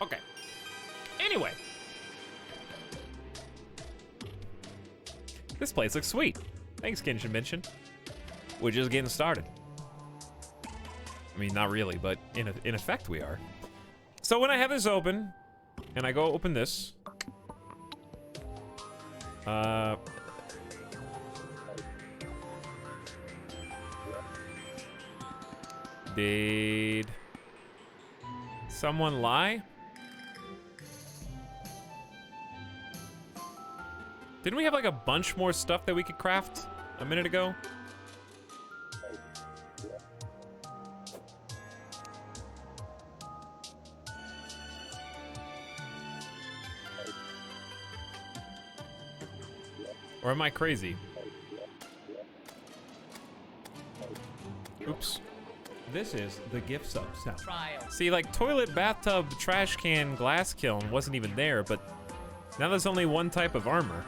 Okay. Anyway. This place looks sweet. Thanks, Kenshin Mention. We're just getting started. I mean, not really, but in effect we are. So when I have this open, and I go open this, did someone lie? Didn't we have like a bunch more stuff that we could craft a minute ago? Or am I crazy? Oops. This is the gift sub-sound. See, like, toilet, bathtub, trash can, glass kiln wasn't even there, but now there's only one type of armor.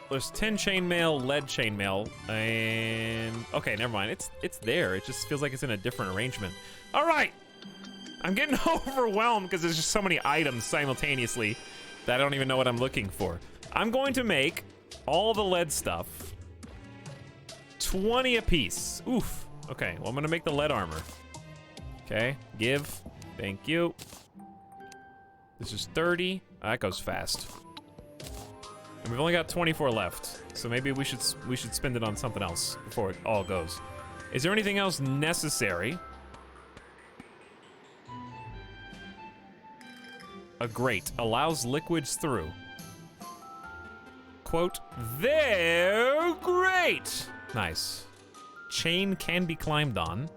There's tin chainmail, lead chainmail, and... Okay, never mind. It's there. It just feels like it's in a different arrangement. All right! I'm getting overwhelmed because there's just so many items simultaneously that I don't even know what I'm looking for. I'm going to make all the lead stuff 20 apiece. Oof. Okay, well, I'm gonna make the lead armor. Okay, give. Thank you. This is 30. That goes fast. And we've only got 24 left, so maybe we should spend it on something else before it all goes. Is there anything else necessary? A grate allows liquids through. Quote, they're great. Nice. Chain can be climbed on.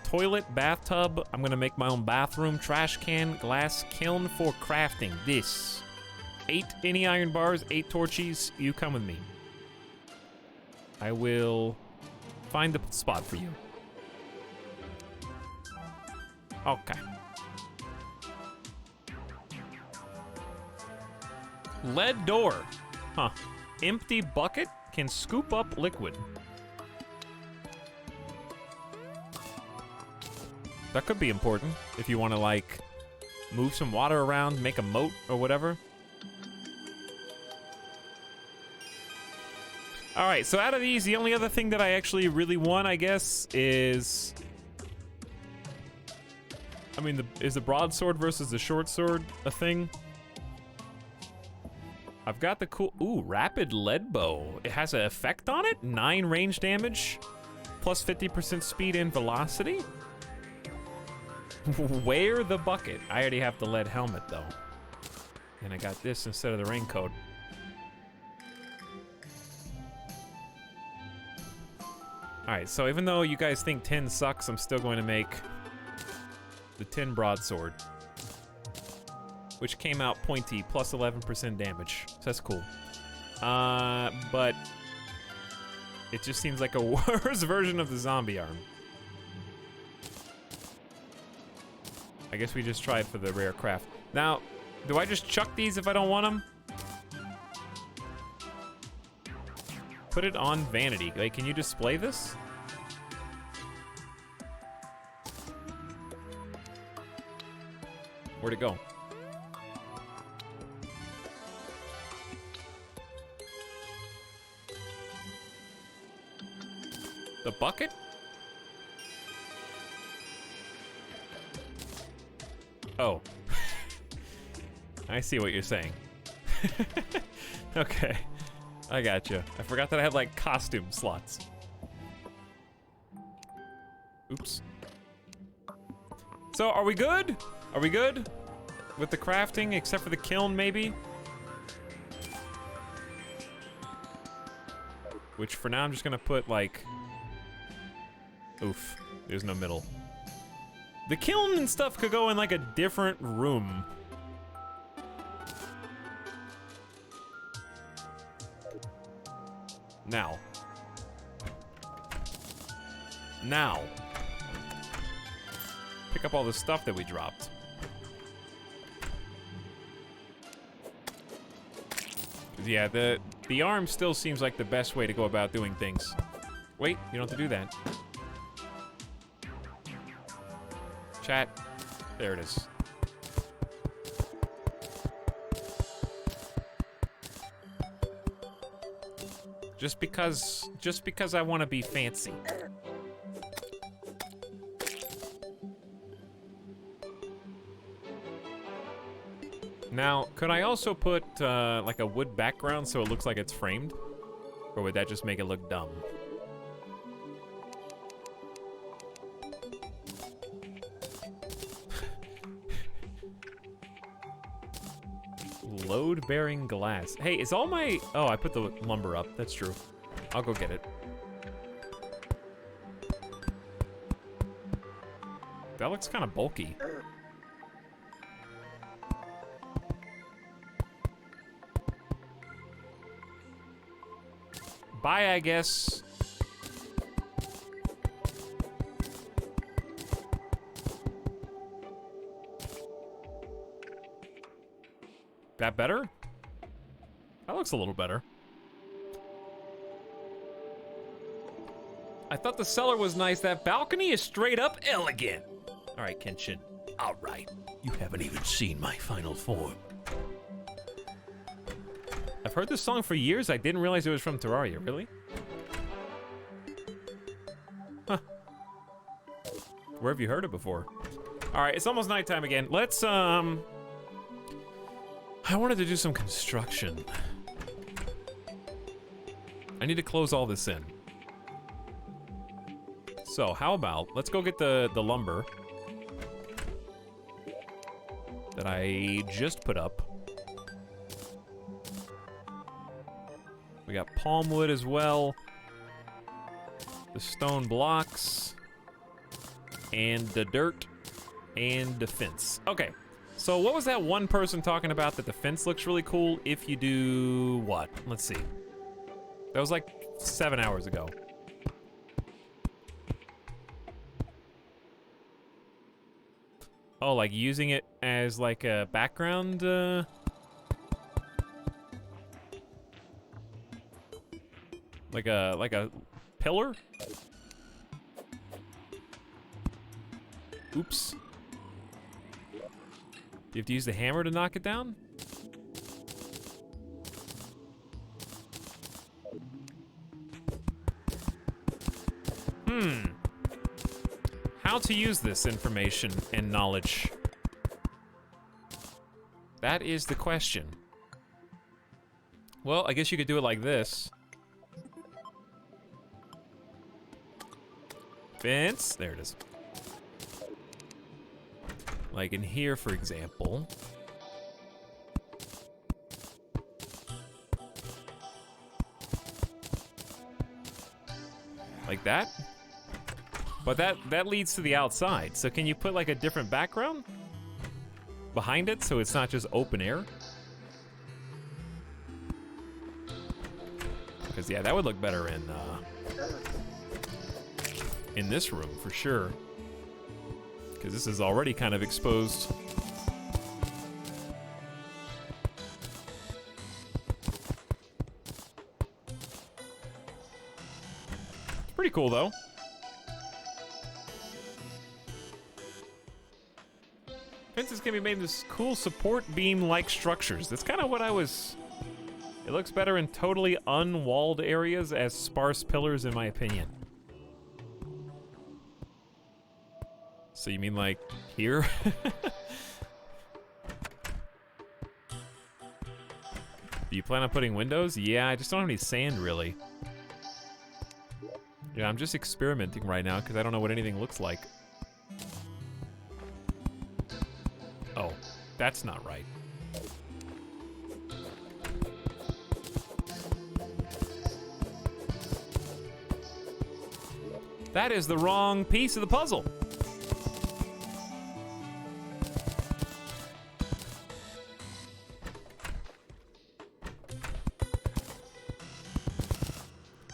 Toilet, bathtub. I'm gonna make my own bathroom. Trash can, glass kiln for crafting. This. 8 any iron bars, 8 torches. You come with me. I will find the spot for you. Okay. Lead door. Huh. Empty bucket can scoop up liquid. That could be important if you want to, like, move some water around, make a moat or whatever. All right, so out of these, the only other thing that I actually really want, I guess, is... I mean, is the broadsword versus the short sword a thing? I've got the cool... Ooh, rapid lead bow. It has an effect on it? 9 range damage, plus 50% speed and velocity? Wear the bucket. I already have the lead helmet, though. And I got this instead of the raincoat. Alright, so even though you guys think tin sucks, I'm still going to make the tin broadsword. Which came out pointy, plus 11% damage. So that's cool. But it just seems like a worse version of the zombie arm. I guess we just tried for the rare craft. Now, do I just chuck these if I don't want them? Put it on vanity. Like, can you display this? Where'd it go? The bucket? Oh. I see what you're saying. Okay. I gotcha. I forgot that I have, like, costume slots. Oops. So, are we good? Are we good with the crafting, except for the kiln, maybe? Which, for now, I'm just gonna put, like... Oof. There's no middle. The kiln and stuff could go in, like, a different room. Now. Pick up all the stuff that we dropped. Yeah, the arm still seems like the best way to go about doing things. Wait, you don't have to do that. Chat. There it is. Just because I want to be fancy. Now, could I also put like a wood background so it looks like it's framed? Or would that just make it look dumb? Load-bearing glass. Hey, is all my... Oh, I put the lumber up. That's true. I'll go get it. That looks kind of bulky. Bye, I guess. That better? That looks a little better. I thought the cellar was nice. That balcony is straight up elegant. All right, Kenshin. All right. You haven't even seen my final form. I've heard this song for years. I didn't realize it was from Terraria. Really? Huh. Where have you heard it before? All right, it's almost nighttime again. Let's, I wanted to do some construction. I need to close all this in. So, how about, let's go get the lumber that I just put up. We got palm wood as well. The stone blocks. And the dirt. And the fence. Okay. So what was that one person talking about that the fence looks really cool if you do what? Let's see. That was like 7 hours ago. Oh, like using it as like a background, like a pillar? Oops. Do you have to use the hammer to knock it down? How to use this information and knowledge? That is the question. Well, I guess you could do it like this. Fence. There it is. Like in here, for example. Like that. But that leads to the outside. So can you put like a different background behind it so it's not just open air? Because yeah, that would look better in this room for sure. Because this is already kind of exposed. It's pretty cool though. Fences can be made into cool support beam-like structures. That's kind of what I was... It looks better in totally unwalled areas as sparse pillars, in my opinion. So you mean like here? Do you plan on putting windows? Yeah, I just don't have any sand, really. Yeah, I'm just experimenting right now because I don't know what anything looks like. Oh, that's not right. That is the wrong piece of the puzzle.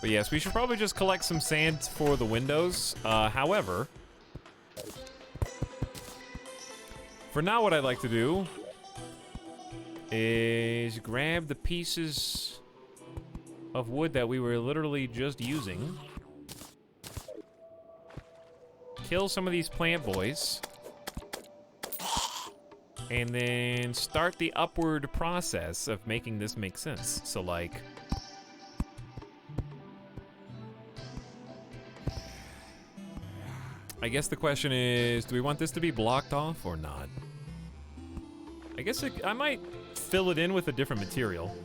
But yes, we should probably just collect some sand for the windows. However, for now what I'd like to do is grab the pieces of wood that we were literally just using. Kill some of these plant boys. And then start the upward process of making this make sense. So like... I guess the question is, do we want this to be blocked off or not? I guess I might fill it in with a different material.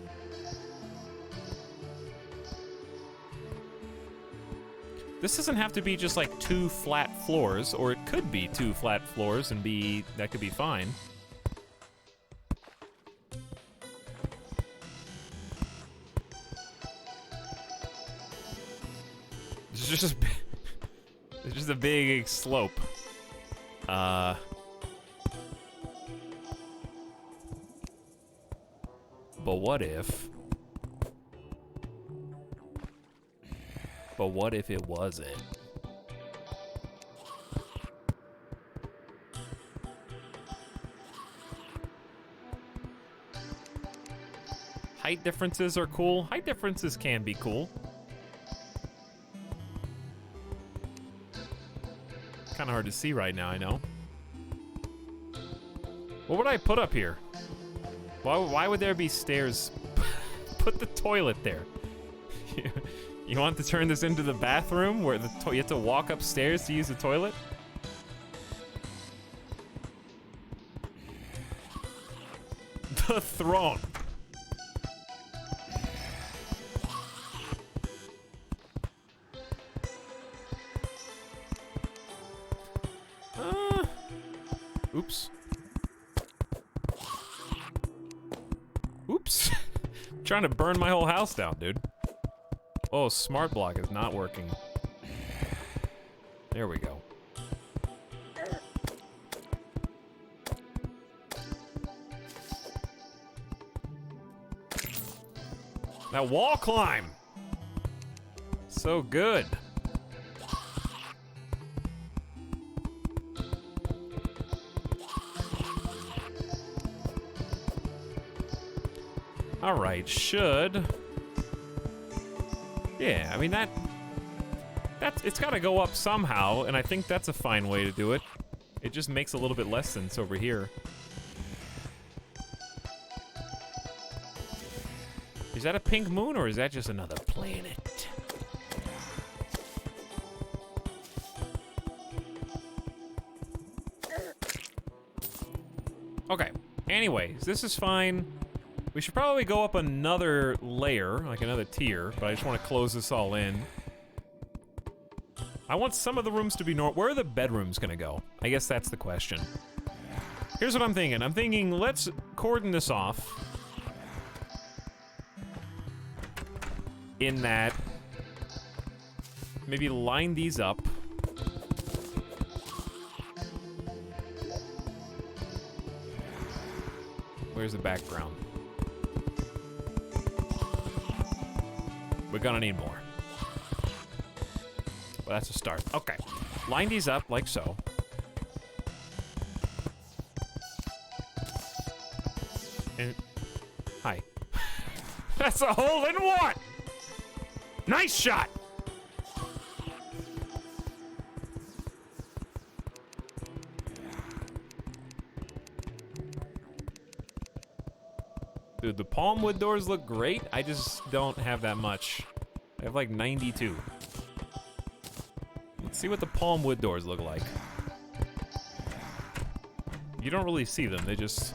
This doesn't have to be just like 2 flat floors, or it could be 2 flat floors and that could be fine. It's just it's just a big slope. But what if But what if it wasn't? Height differences are cool. Height differences can be cool. Kind of hard to see right now, I know. What would I put up here? Why would there be stairs? Put the toilet there. You want to turn this into the bathroom where you have to walk upstairs to use the toilet? The throne. Oops. Oops. Trying to burn my whole house down, dude. Oh, smart block is not working. There we go. That wall climb. So good. All right, should. Yeah, I mean that's it's got to go up somehow, and I think that's a fine way to do it. It just makes a little bit less sense over here. Is that a pink moon, or is that just another planet? Okay, anyways, this is fine. We should probably go up another layer, like another tier, but I just want to close this all in. I want some of the rooms to be normal. Where are the bedrooms gonna go? I guess that's the question. Here's what I'm thinking. I'm thinking, let's cordon this off. In that, maybe line these up. Where's the background? We're gonna need more. Well, that's a start. Okay. Line these up like so. And... Hi. That's a hole in one! Nice shot! Dude, the palm wood doors look great. I just don't have that much. I have like 92. Let's see what the palm wood doors look like. You don't really see them, they just...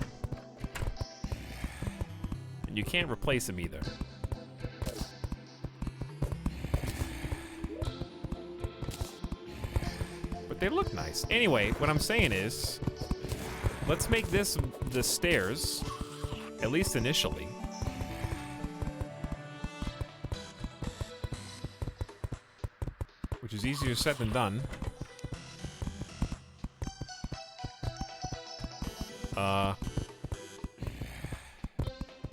And you can't replace them either. But they look nice. Anyway, what I'm saying is, let's make this the stairs. At least initially. Which is easier said than done.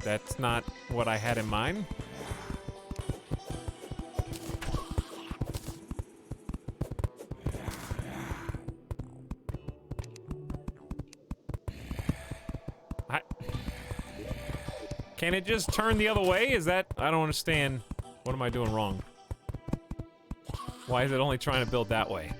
That's not what I had in mind. Can it just turn the other way? Is that... I don't understand. What am I doing wrong? Why is it only trying to build that way?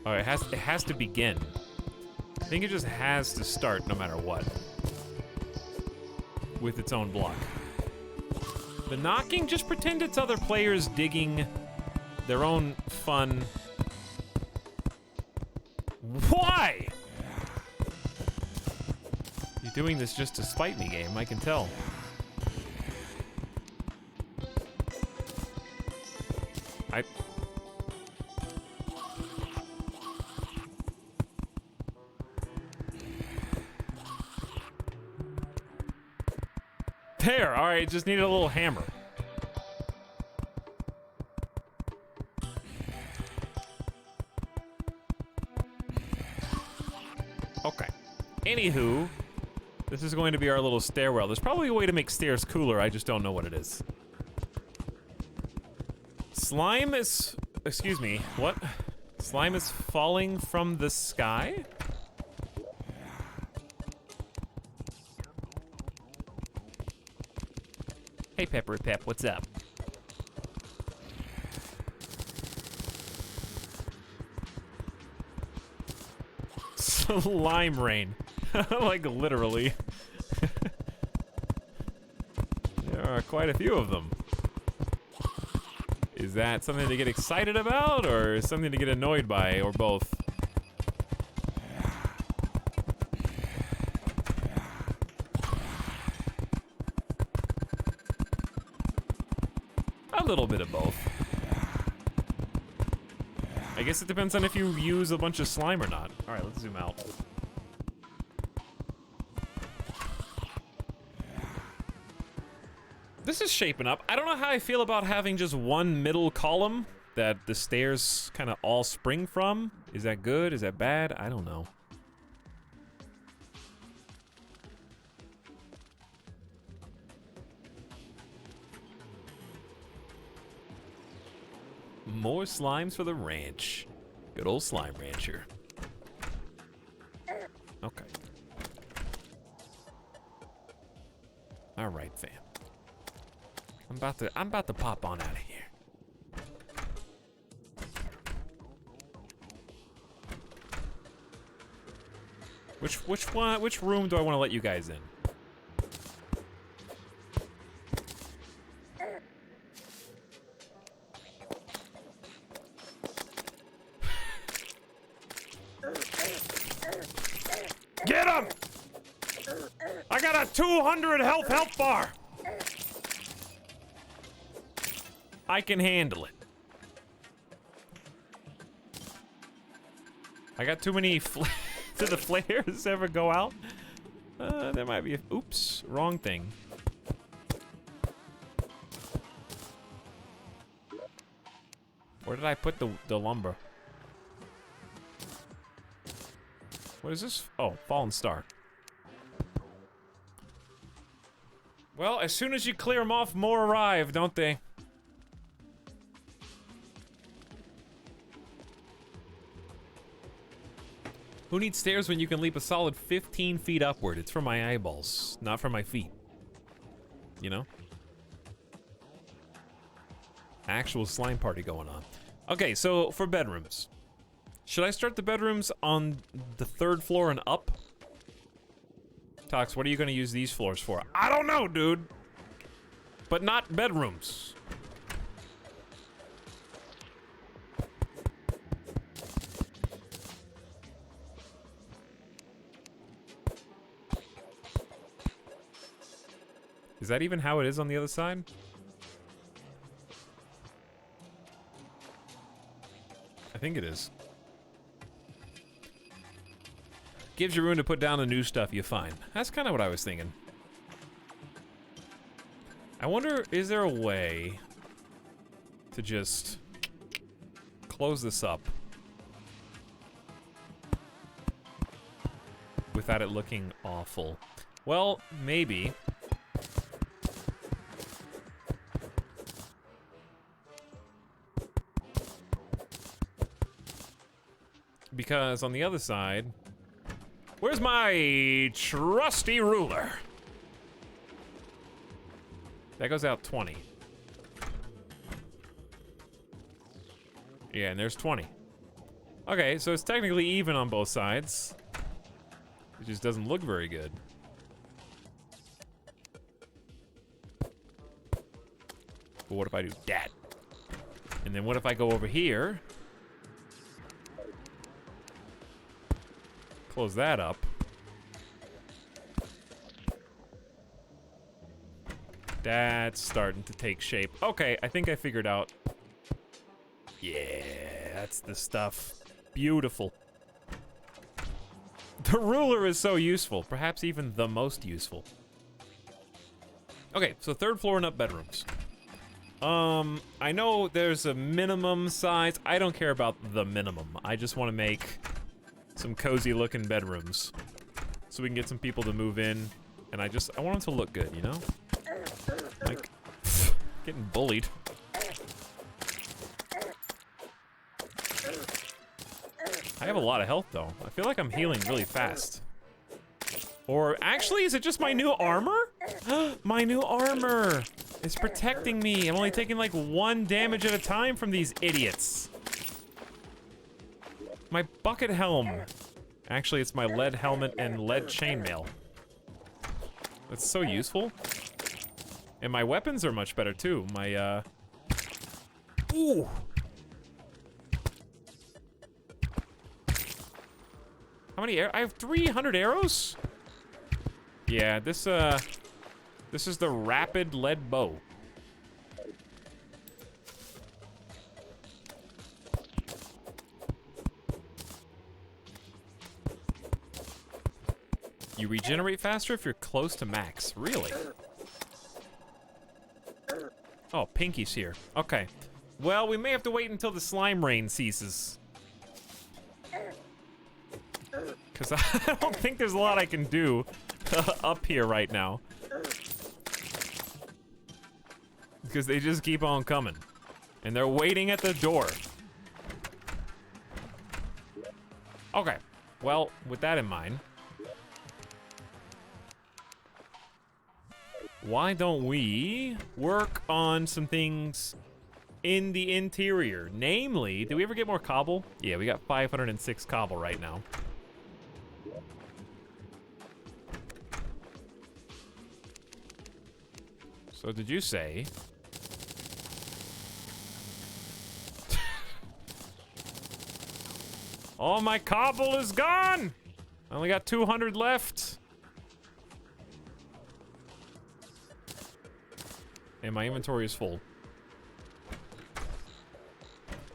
Oh, it has to begin. I think it just has to start no matter what. With its own block. The knocking, just pretend it's other players digging their own fun. Why? You're doing this just to spite me, game, I can tell. There, alright, just needed a little hammer. Anywho, this is going to be our little stairwell. There's probably a way to make stairs cooler, I just don't know what it is. Slime is... Excuse me, what? Slime is falling from the sky? Hey, Peppery Pep, what's up? Slime rain. Like, literally. There are quite a few of them. Is that something to get excited about, or something to get annoyed by, or both? A little bit of both. I guess it depends on if you use a bunch of slime or not. Alright, let's zoom out. This is shaping up. I don't know how I feel about having just one middle column that the stairs kind of all spring from. Is that good? Is that bad? I don't know. More slimes for the ranch. Good old slime rancher. Okay. All right, fam. I'm about to pop on out of here. Which room do I want to let you guys in? Get him! I got a 200 health bar. I can handle it. I got too many did the flares ever go out? There might be a... Oops, wrong thing. Where did I put the lumber? What is this? Oh, fallen star. Well, as soon as you clear them off, more arrive, don't they? Who needs stairs when you can leap a solid 15 feet upward? It's for my eyeballs, not for my feet. You know? Actual slime party going on. Okay, so for bedrooms. Should I start the bedrooms on the 3rd floor and up? Tox, what are you gonna use these floors for? I don't know, dude. But not bedrooms. Is that even how it is on the other side? I think it is. Gives you room to put down the new stuff you find. That's kind of what I was thinking. I wonder, is there a way to just close this up without it looking awful? Well, maybe. Because on the other side, where's my trusty ruler? That goes out 20. Yeah, and there's 20. Okay, so it's technically even on both sides. It just doesn't look very good. But what if I do that? And then what if I go over here? Close that up. That's starting to take shape. Okay, I think I figured out. Yeah, that's the stuff. Beautiful. The ruler is so useful. Perhaps even the most useful. Okay, so 3rd floor and up bedrooms. I know there's a minimum size. I don't care about the minimum. I just want to make some cozy looking bedrooms. so we can get some people to move in. And I want them to look good, you know? Like, getting bullied. I have a lot of health, though. I feel like I'm healing really fast. Or, actually, is it just my new armor? My new armor! It's protecting me. I'm only taking, like, 1 damage at a time from these idiots. My bucket helm. Actually, it's my lead helmet and lead chainmail. That's so useful. And my weapons are much better, too. My, Ooh! How many I have 300 arrows? Yeah, this is the rapid lead bow. You regenerate faster if you're close to max. Really? Oh, Pinky's here. Okay. Well, we may have to wait until the slime rain ceases. Because I don't think there's a lot I can do up here right now. Because they just keep on coming. And they're waiting at the door. Okay. Well, with that in mind, why don't we work on some things in the interior? Namely, did we ever get more cobble? Yeah, we got 506 cobble right now. So did you say... All my cobble is gone! I only got 200 left. And my inventory is full.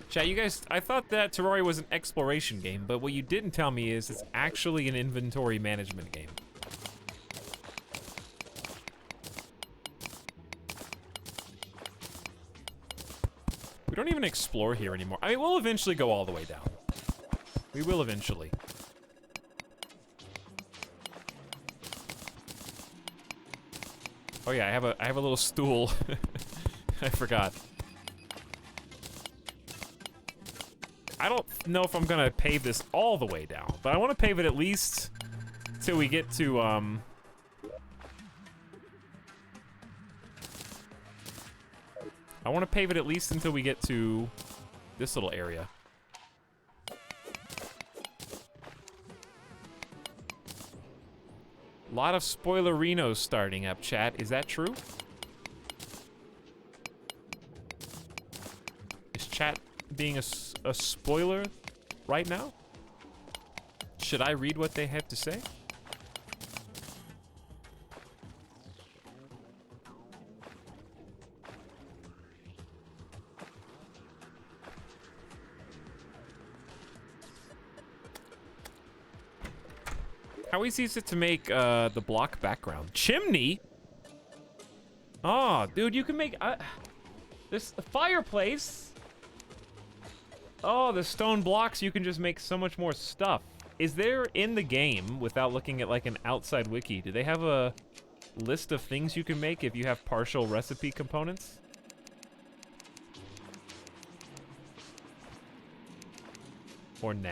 Chat, you guys, I thought that Terraria was an exploration game, but what you didn't tell me is it's actually an inventory management game. We don't even explore here anymore. I mean, we'll eventually go all the way down. We will eventually. Oh yeah, I have a little stool. I forgot. I don't know if I'm gonna pave this all the way down, but I want to pave it at least till we get to I want to pave it at least until we get to this little area. A lot of spoilerinos starting up, chat. Is that true? Is chat being a spoiler right now? Should I read what they have to say? How easy is it to make the block background? Chimney? Oh, dude, you can make this fireplace. Oh, the stone blocks, you can just make so much more stuff. Is there in the game, without looking at like an outside wiki, do they have a list of things you can make if you have partial recipe components? Or nah?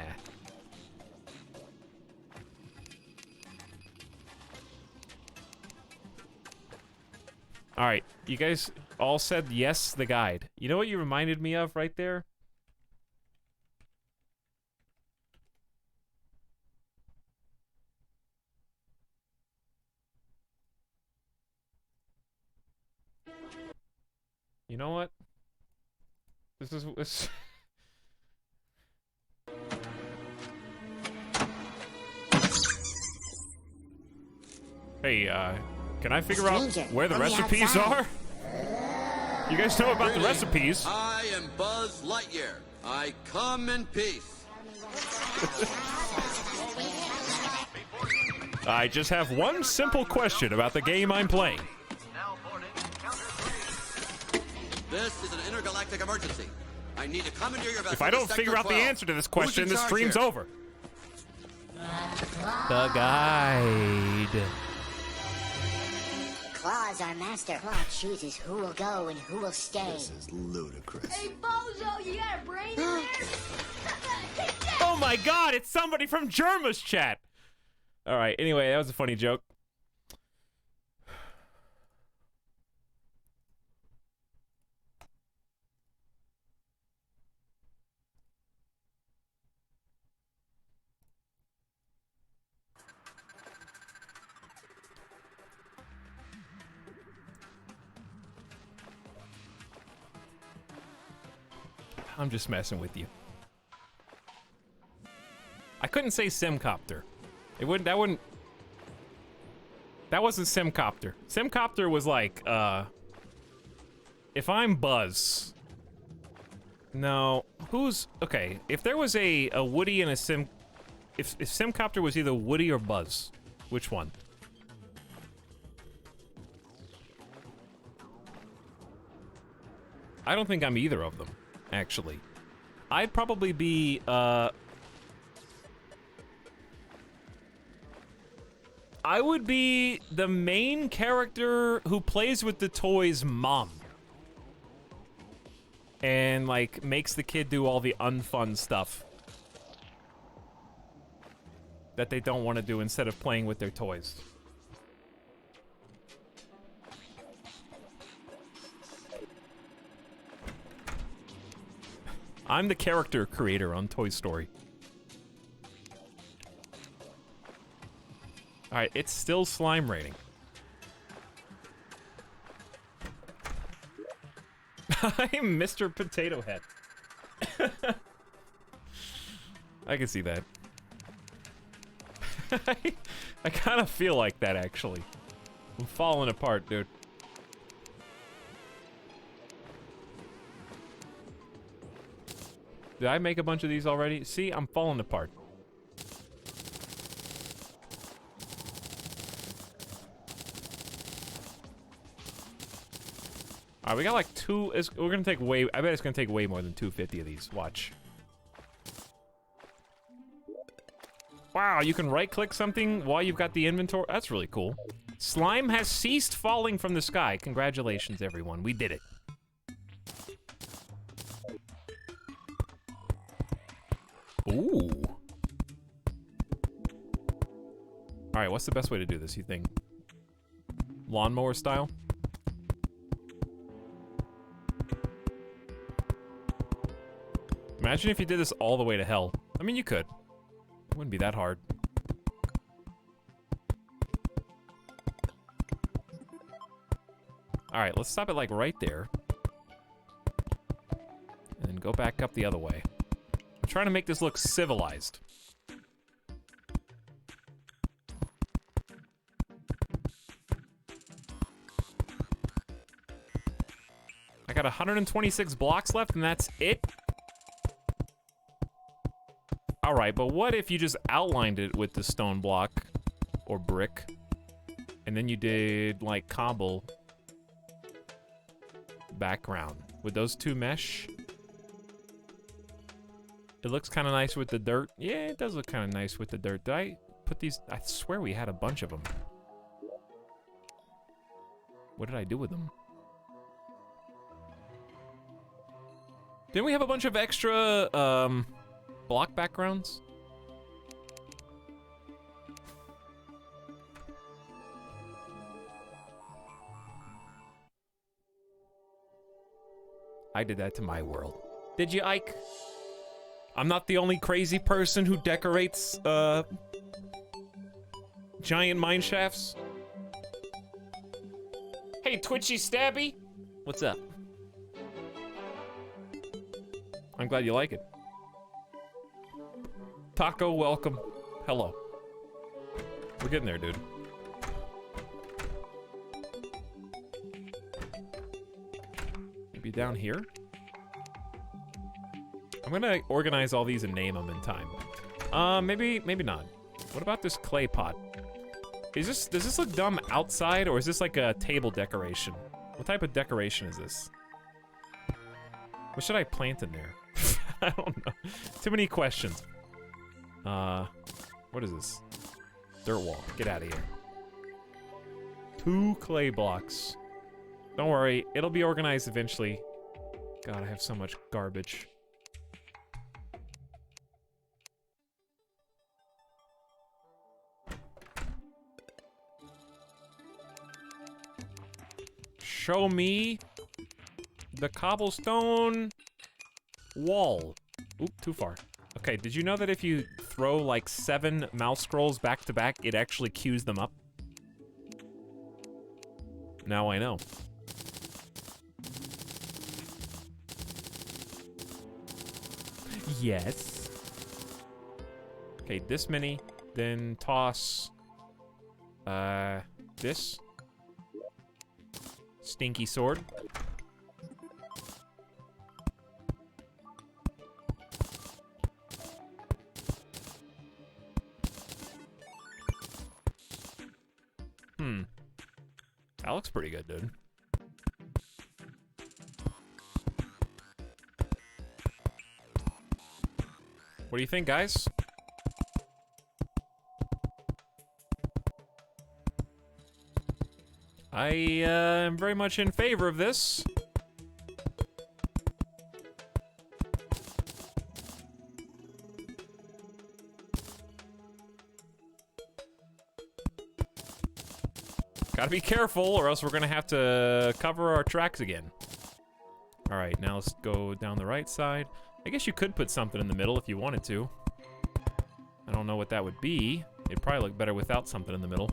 All right, you guys all said yes, the guide. You know what you reminded me of right there? You know what? This is... Hey, can I figure out where the recipes are? You guys know about the recipes. I am Buzz Lightyear. I come in peace. I just have one simple question about the game I'm playing. This is an intergalactic emergency. I need to commandeer your vessel. If I don't figure out the answer to this question, the stream's over. The guide. Claw's our master. Claw chooses who will go and who will stay. This is ludicrous. Hey, Bozo, you got a brain in there? Oh my god, it's somebody from Germa's chat. All right, anyway, that was a funny joke. I'm just messing with you. I couldn't say Simcopter. It wouldn't. That wouldn't. That wasn't Simcopter. Simcopter was like, if I'm Buzz. No, who's okay? If there was a Woody and a Sim, if Simcopter was either Woody or Buzz, which one? I don't think I'm either of them, actually. I'd probably be, I would be the main character who plays with the toy's mom. And, like, makes the kid do all the unfun stuff that they don't want to do instead of playing with their toys. I'm the character creator on Toy Story. Alright, it's still slime rating. I'm Mr. Potato Head. I can see that. I kind of feel like that, actually. I'm falling apart, dude. Did I make a bunch of these already? See, I'm falling apart. Alright, we got like two. We're gonna take way. I bet it's gonna take way more than 250 of these. Watch. Wow, you can right-click something while you've got the inventory. That's really cool. Slime has ceased falling from the sky. Congratulations, everyone. We did it. Ooh. Alright, what's the best way to do this, you think? Lawnmower style? Imagine if you did this all the way to hell. I mean, you could. It wouldn't be that hard. Alright, let's stop it like right there. And then go back up the other way. I'm trying to make this look civilized. I got 126 blocks left and that's it? Alright, but what if you just outlined it with the stone block or brick and then you did like cobble background? Would those two mesh? It looks kind of nice with the dirt. Yeah, it does look kind of nice with the dirt. Did I put these? I swear we had a bunch of them. What did I do with them? Didn't we have a bunch of extra block backgrounds? I did that to my world. Did you, Ike? I'm not the only crazy person who decorates, giant mine shafts. Hey, Twitchy Stabby! What's up? I'm glad you like it. Taco, welcome. Hello. We're getting there, dude. Maybe down here? I'm gonna organize all these and name them in time. Maybe not. What about this clay pot? Does this look dumb outside, or is this like a table decoration? What type of decoration is this? What should I plant in there? I don't know. Too many questions. What is this? Dirt wall. Get out of here. 2 clay blocks. Don't worry, it'll be organized eventually. God, I have so much garbage. Show me the cobblestone wall. Oop, too far. Okay, did you know that if you throw like 7 mouse scrolls back to back, it actually queues them up? Now I know. Yes. Okay, this many, then toss this stinky sword. That looks pretty good, dude. What do you think, guys? I am very much in favor of this. Gotta be careful, or else we're gonna have to cover our tracks again. All right, now let's go down the right side. I guess you could put something in the middle if you wanted to. I don't know what that would be. It'd probably look better without something in the middle.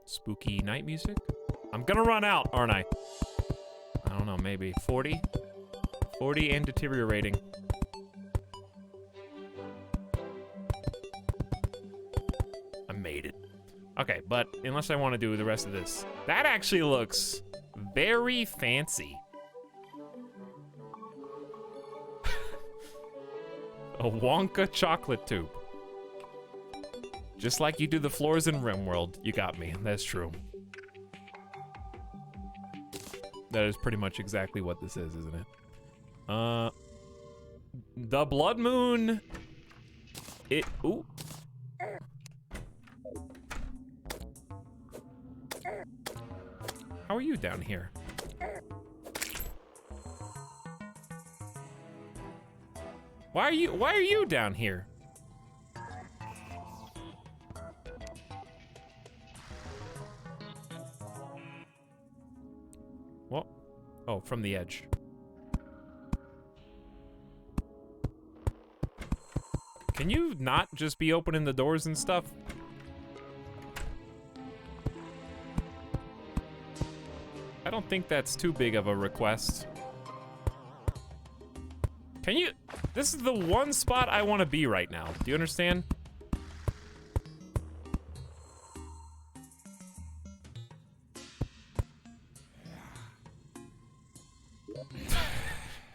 Spooky night music? I'm gonna run out, aren't I? I don't know, maybe 40? 40 and deteriorating. I made it. Okay, but unless I want to do the rest of this. That actually looks very fancy. A Wonka chocolate tube. Just like you do the floors in RimWorld. You got me, that's true. That is pretty much exactly what this is, isn't it? The Blood Moon. Ooh. How are you down here? Why are you down here? What? Oh, from the edge. Can you not just be opening the doors and stuff? I don't think that's too big of a request. Can you? This is the one spot I want to be right now. Do you understand?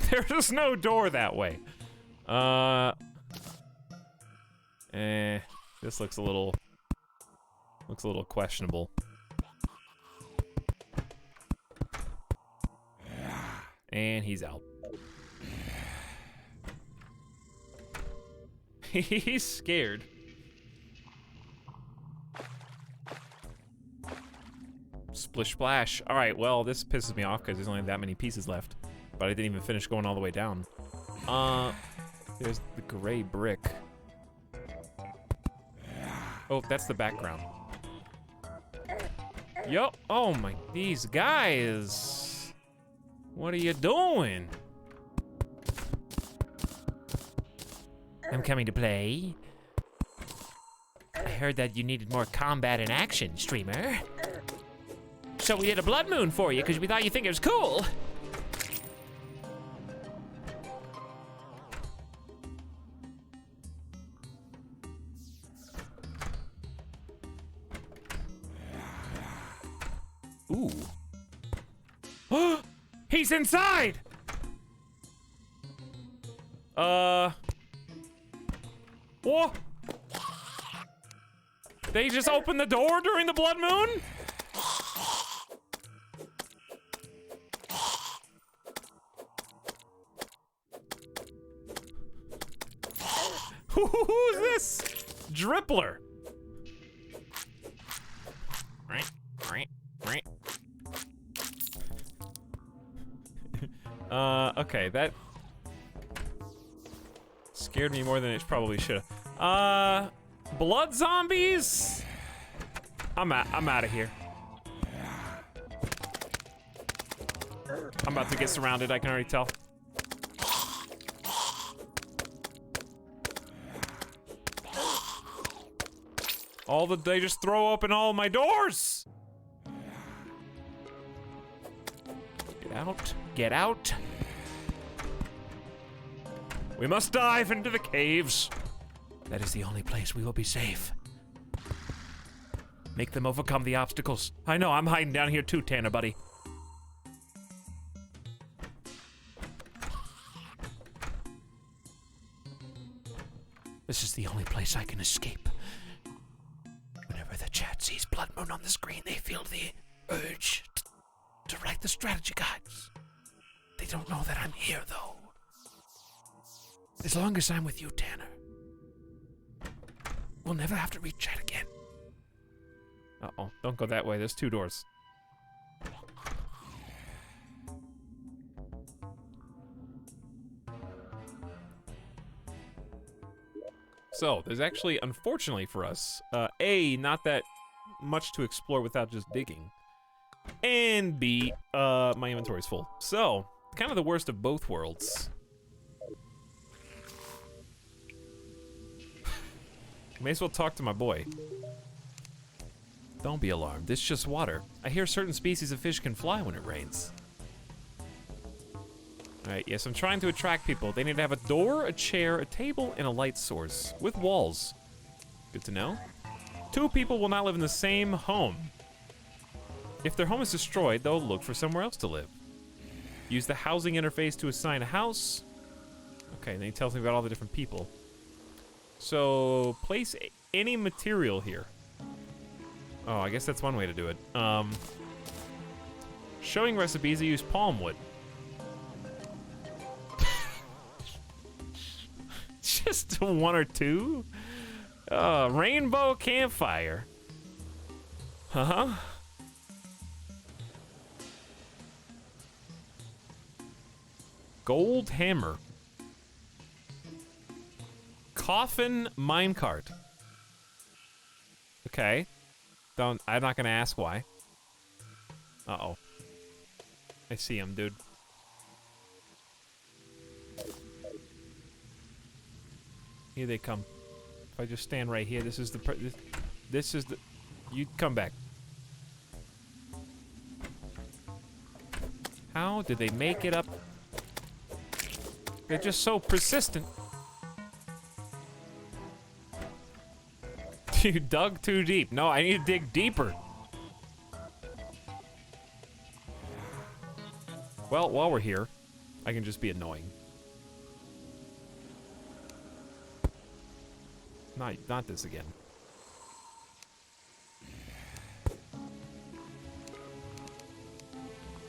There's no door that way. This looks a little questionable. And he's out. He's scared. Splish splash. All right, well, this pisses me off because there's only that many pieces left. But I didn't even finish going all the way down. There's the gray brick. Oh, that's the background. Yo, oh my, these guys. What are you doing? I'm coming to play. I heard that you needed more combat and action, streamer. So we did a blood moon for you because we thought you think it was cool. Ooh. He's inside! What? They just opened the door during the blood moon? Who's this? Drippler. Okay, that scared me more than it probably should have. Blood zombies? I'm out of here. I'm about to get surrounded, I can already tell. They just throw open all my doors! Get out, get out. We must dive into the caves. That is the only place we will be safe. Make them overcome the obstacles. I know, I'm hiding down here too, Tanner buddy. This is the only place I can escape. Whenever the chat sees Blood Moon on the screen, they feel the urge to write the strategy guides. They don't know that I'm here, though. As long as I'm with you, Tanner, we'll never have to read chat again. Uh-oh, don't go that way. There's 2 doors. So, there's actually, unfortunately for us, A, not that much to explore without just digging. And B, my inventory's full. So, kind of the worst of both worlds. May as well talk to my boy. Don't be alarmed, it's just water. I hear certain species of fish can fly when it rains. Alright, yes, I'm trying to attract people. They need to have a door, a chair, a table, and a light source. With walls. Good to know. 2 people will not live in the same home. If their home is destroyed, they'll look for somewhere else to live. Use the housing interface to assign a house. Okay, then he tells me about all the different people. So, place any material here. Oh, I guess that's one way to do it. Showing recipes, I use palm wood. Just 1 or 2? Rainbow campfire. Uh-huh. Gold hammer. Coffin minecart. Okay. I'm not gonna ask why. Uh-oh. I see him, dude. Here they come. If I just stand right here, this is the you come back. How did they make it up? They're just so persistent. You dug too deep. No, I need to dig deeper. Well, while we're here, I can just be annoying. Not this again.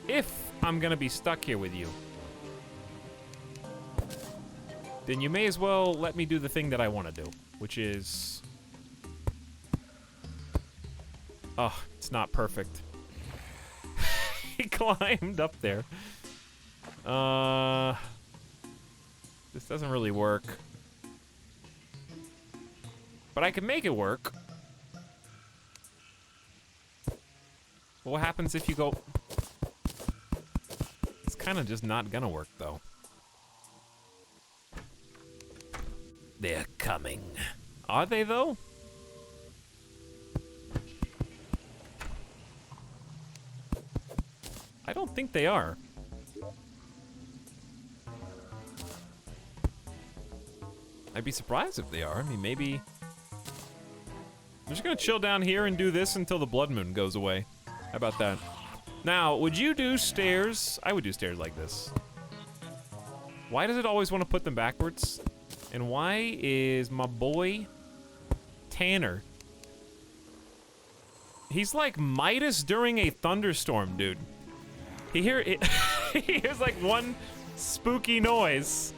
If I'm gonna be stuck here with you, then you may as well let me do the thing that I want to do, which is... Oh, it's not perfect. He climbed up there. This doesn't really work. But I can make it work. What happens if you go... It's kind of just not gonna work, though. They're coming. Are they, though? I don't think they are. I'd be surprised if they are. I mean, maybe... I'm just gonna chill down here and do this until the blood moon goes away. How about that? Now, would you do stairs? I would do stairs like this. Why does it always want to put them backwards? And why is my boy Tanner... He's like Midas during a thunderstorm, dude. He hears like one spooky noise,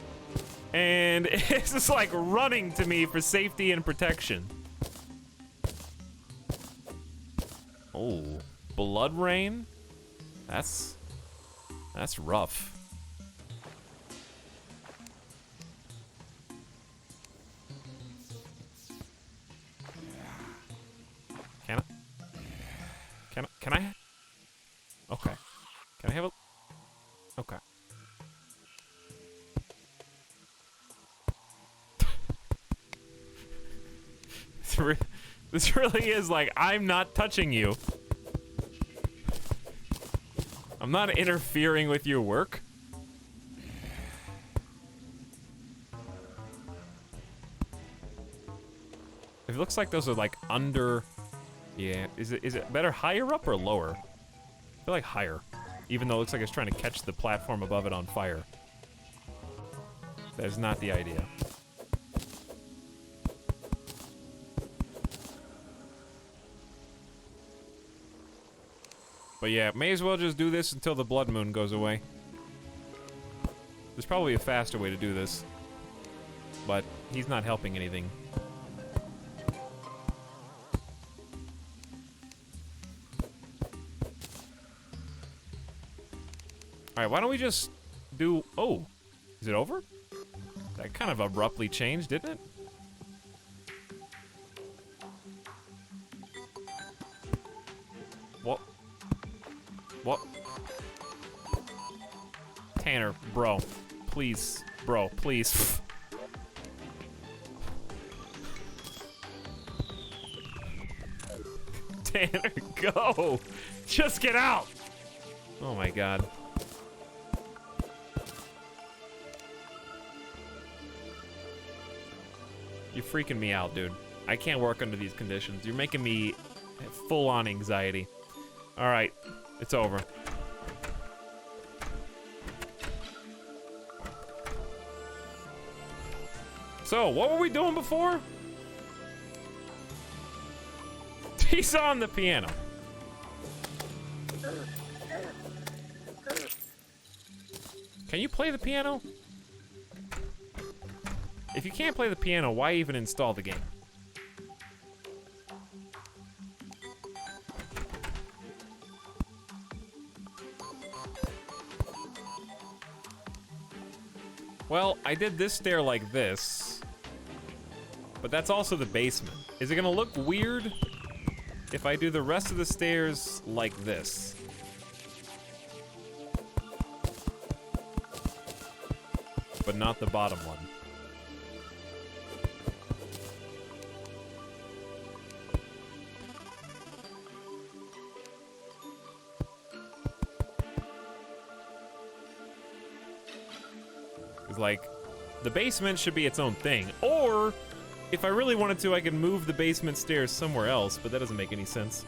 And it's just like running to me for safety and protection. Oh, blood rain? That's rough. Can I? Okay. Can I have a? Okay. This really is like, I'm not touching you. I'm not interfering with your work. It looks like those are like under. Yeah, is it better higher up or lower? I feel like higher, even though it looks like it's trying to catch the platform above it on fire. That is not the idea. But yeah, may as well just do this until the blood moon goes away. There's probably a faster way to do this, but he's not helping anything. Alright, why don't we just do... Oh, is it over? That kind of abruptly changed, didn't it? What? What? Tanner, bro. Please. Bro, please. Tanner, go! Just get out! Oh my god. You're freaking me out, dude. I can't work under these conditions. You're making me full-on anxiety. Alright, it's over. So, what were we doing before? He's on the piano. Can you play the piano? If you can't play the piano, why even install the game? Well, I did this stair like this, but that's also the basement. Is it gonna look weird if I do the rest of the stairs like this? But not the bottom one. Like, the basement should be its own thing. Or, if I really wanted to, I could move the basement stairs somewhere else, but that doesn't make any sense.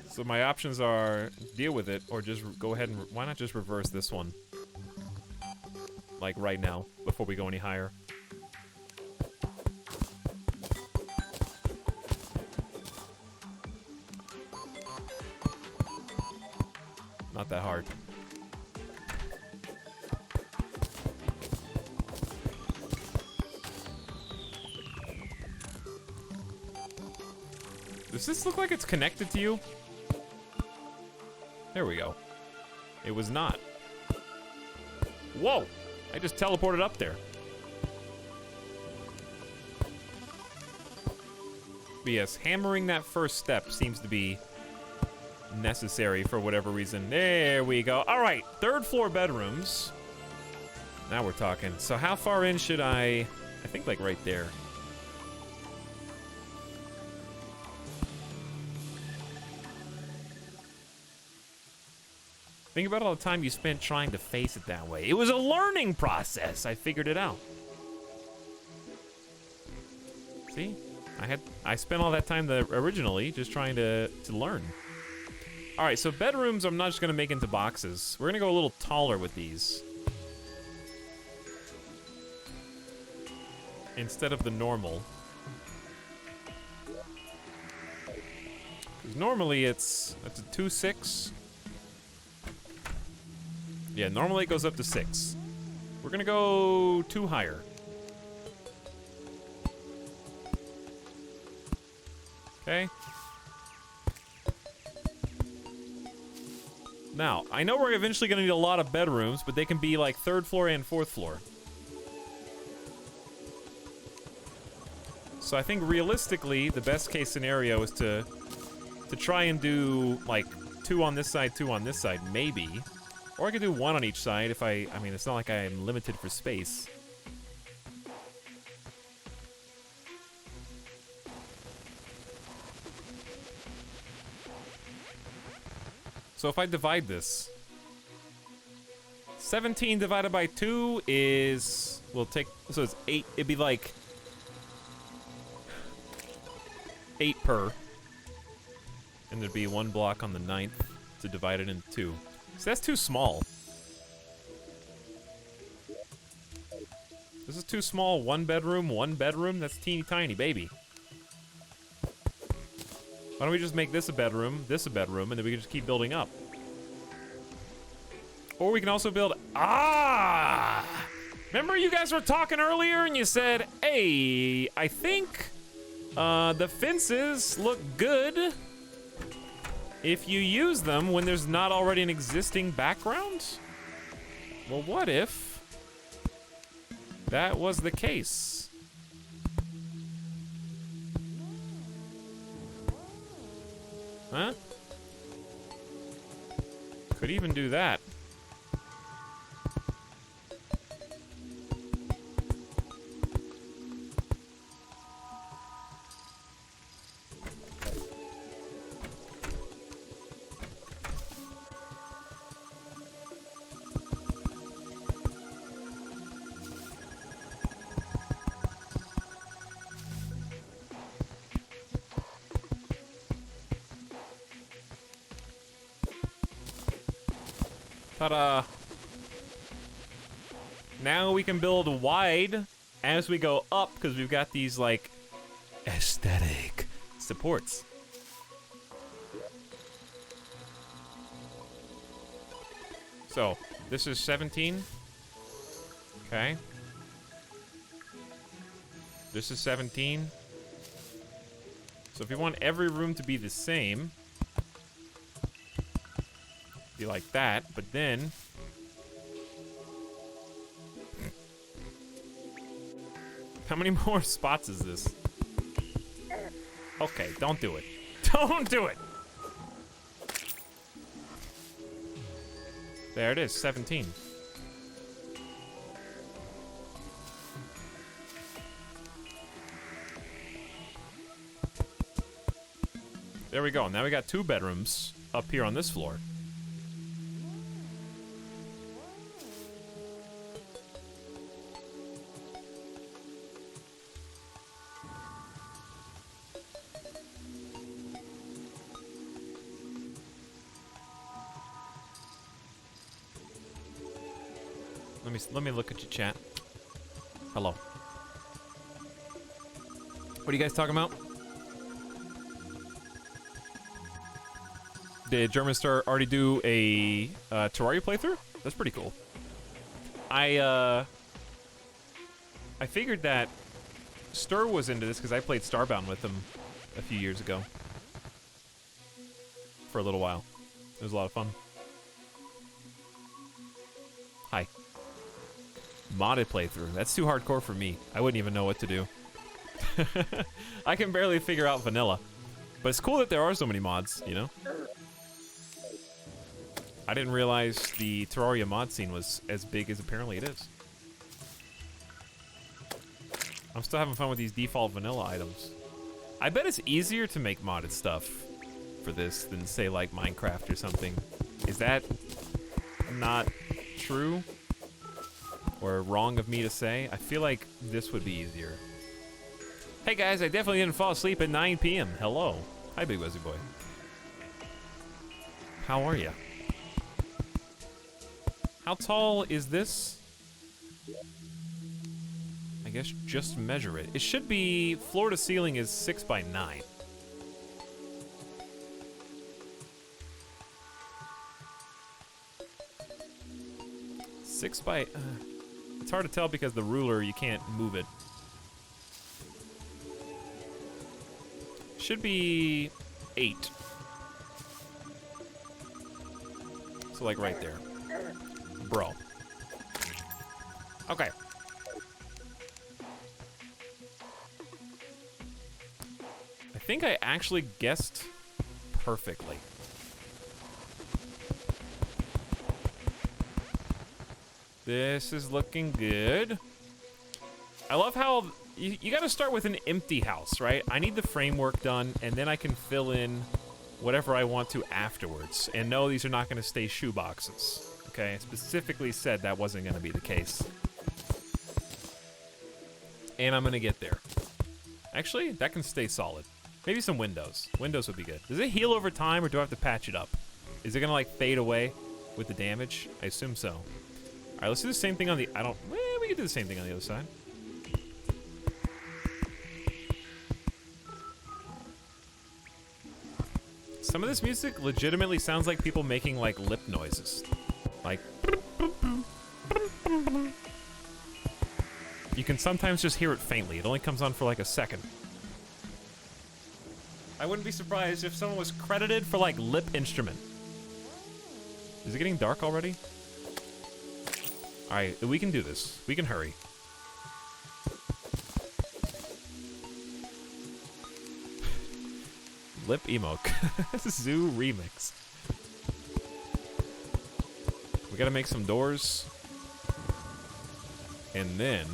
So my options are deal with it, or just go ahead and... Why not just reverse this one? Like, right now, before we go any higher. Not that hard. Does this look like it's connected to you? There we go. It was not. Whoa! I just teleported up there. But yes, hammering that first step seems to be necessary for whatever reason. There we go. All right, third floor bedrooms. Now we're talking. So how far in should I think like right there. Think about all the time you spent trying to face it that way. It was a learning process. I figured it out. See? I spent all that time originally just trying to learn. All right, so bedrooms I'm not just gonna make into boxes. We're gonna go a little taller with these. Instead of the normal. 'Cause normally it's a 2-6. Yeah, normally it goes up to 6. We're gonna go 2 higher. Okay. Now, I know we're eventually gonna need a lot of bedrooms, but they can be like 3rd floor and 4th floor. So I think realistically, the best case scenario is to try and do like 2 on this side, 2 on this side, maybe. Or I could do 1 on each side if I mean, it's not like I'm limited for space. So if I divide this, 17 divided by 2 is, we'll take, so it's 8, it'd be like 8 per. And there'd be 1 block on the 9th to divide it into 2. So that's too small. This is too small, 1 bedroom, that's teeny tiny, baby. Why don't we just make this a bedroom, and then we can just keep building up. Or we can also build, remember you guys were talking earlier and you said, hey, I think the fences look good if you use them when there's not already an existing background? Well, what if that was the case? Huh? Could even do that. Ta-da! Now we can build wide as we go up because we've got these like aesthetic supports. So this is 17. Okay. This is 17. So if you want every room to be the same, be like that, but then how many more spots is this? Okay, don't do it. Don't do it. There it is, 17. There we go. Now we got 2 bedrooms up here on this floor. Let me look at your chat. Hello. What are you guys talking about? Did German Star already do a Terraria playthrough? That's pretty cool. I figured that Stir was into this because I played Starbound with him a few years ago. For a little while. It was a lot of fun. Hi. Modded playthrough. That's too hardcore for me. I wouldn't even know what to do. I can barely figure out vanilla. But it's cool that there are so many mods, you know? I didn't realize the Terraria mod scene was as big as apparently it is. I'm still having fun with these default vanilla items. I bet it's easier to make modded stuff for this than, say, like Minecraft or something. Is that not true? Or wrong of me to say? I feel like this would be easier. Hey guys, I definitely didn't fall asleep at 9 p.m. Hello. Hi, Big Wizzy Boy. How are you? How tall is this? I guess just measure it. It should be, floor to ceiling is 6 by 9. 6 by... it's hard to tell because the ruler, you can't move it. Should be 8. So like right there. Bro. Okay. I think I actually guessed perfectly. This is looking good. I love how you gotta start with an empty house, right? I need the framework done, and then I can fill in whatever I want to afterwards. And no, these are not gonna stay shoeboxes. Okay, I specifically said that wasn't gonna be the case. And I'm gonna get there. Actually, that can stay solid. Maybe some windows. Windows would be good. Does it heal over time, or do I have to patch it up? Is it gonna like fade away with the damage? I assume so. All right, let's do the same thing on the, we can do the same thing on the other side. Some of this music legitimately sounds like people making like lip noises. Like, you can sometimes just hear it faintly. It only comes on for like a second. I wouldn't be surprised if someone was credited for like lip instrument. Is it getting dark already? All right, we can do this. We can hurry. Lip emote. Zoo remix. We gotta make some doors. And then...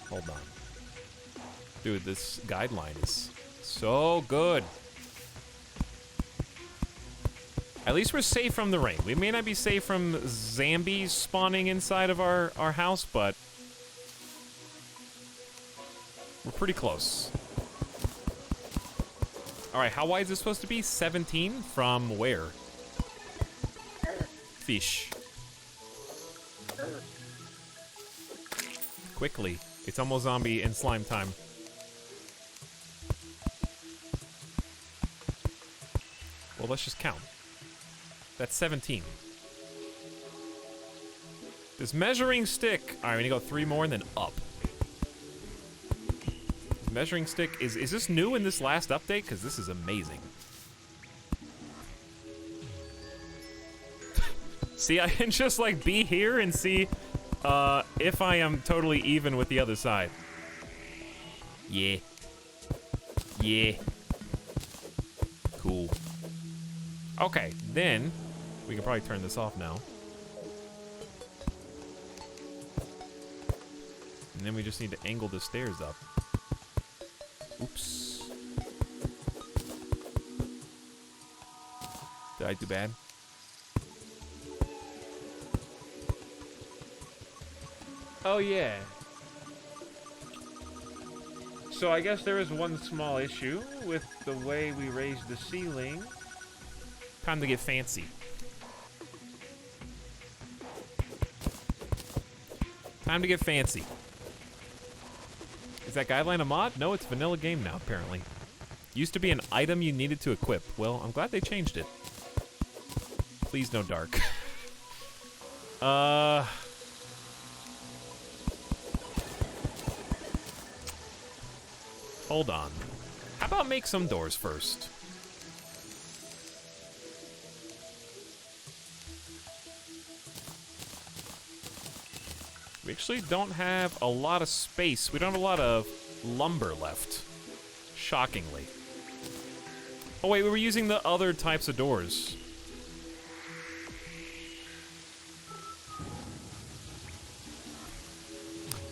hold on. Dude, this guideline is so good. At least we're safe from the rain. We may not be safe from zombies spawning inside of our house, but... we're pretty close. Alright, how wide is this supposed to be? 17? From where? Fish. Quickly. It's almost zombie and slime time. Well, let's just count. That's 17. This measuring stick... alright, we need to go 3 more and then up. Measuring stick, is this new in this last update? Because this is amazing. See, I can just like be here and see if I am totally even with the other side. Yeah. Yeah. Cool. Okay, then we can probably turn this off now. And then we just need to angle the stairs up. Oops. Did I do bad? Oh, yeah. So I guess there is one small issue with the way we raised the ceiling. Time to get fancy. Time to get fancy. Is that guideline a mod? No, it's vanilla game now, apparently. Used to be an item you needed to equip. Well, I'm glad they changed it. Please no dark. Hold on. How about make some doors first? We actually don't have a lot of space. We don't have a lot of lumber left. Shockingly. Oh wait, we were using the other types of doors.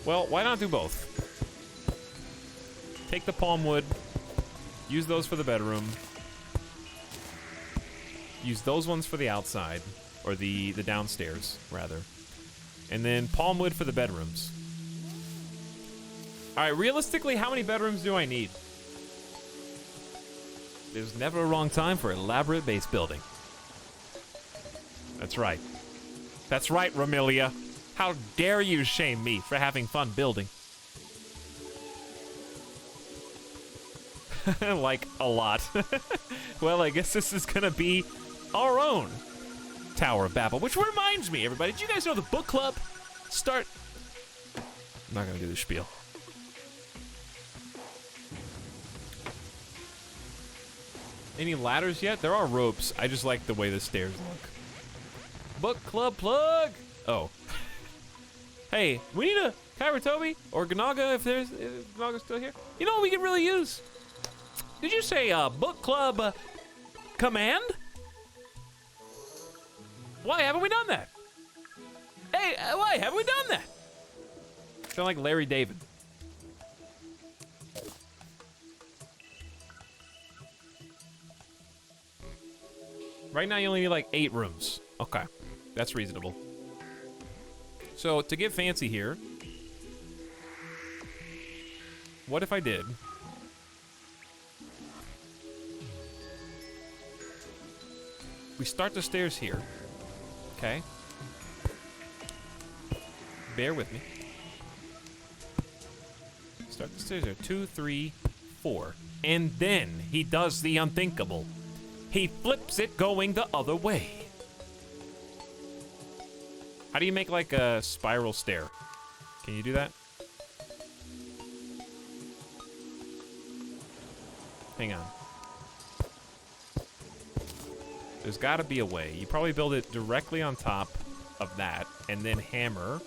Well, why not do both? Take the palm wood. Use those for the bedroom. Use those ones for the outside. Or the downstairs, rather. And then palm wood for the bedrooms. Alright, realistically, how many bedrooms do I need? There's never a wrong time for elaborate base building. That's right. That's right, Romelia. How dare you shame me for having fun building? Like, a lot. Well, I guess this is gonna be our own Tower of Babel, which reminds me, everybody, did you guys know the book club start? I'm not gonna do the spiel. Any ladders yet? There are ropes. I just like the way the stairs look. Book club plug! Oh. Hey, we need a Kairatobi or Ganaga if Ganaga's still here. You know what we could really use? Did you say book club command? Why haven't we done that? Hey, why haven't we done that? Sound like Larry David. Right now you only need like 8 rooms. Okay, that's reasonable. So to get fancy here, what if I did? We start the stairs here, okay? Bear with me. Start the stairs here, 2, 3, 4. And then he does the unthinkable. He flips it going the other way. How do you make like a spiral stair? Can you do that? Hang on. There's gotta be a way. You probably build it directly on top of that and then hammer.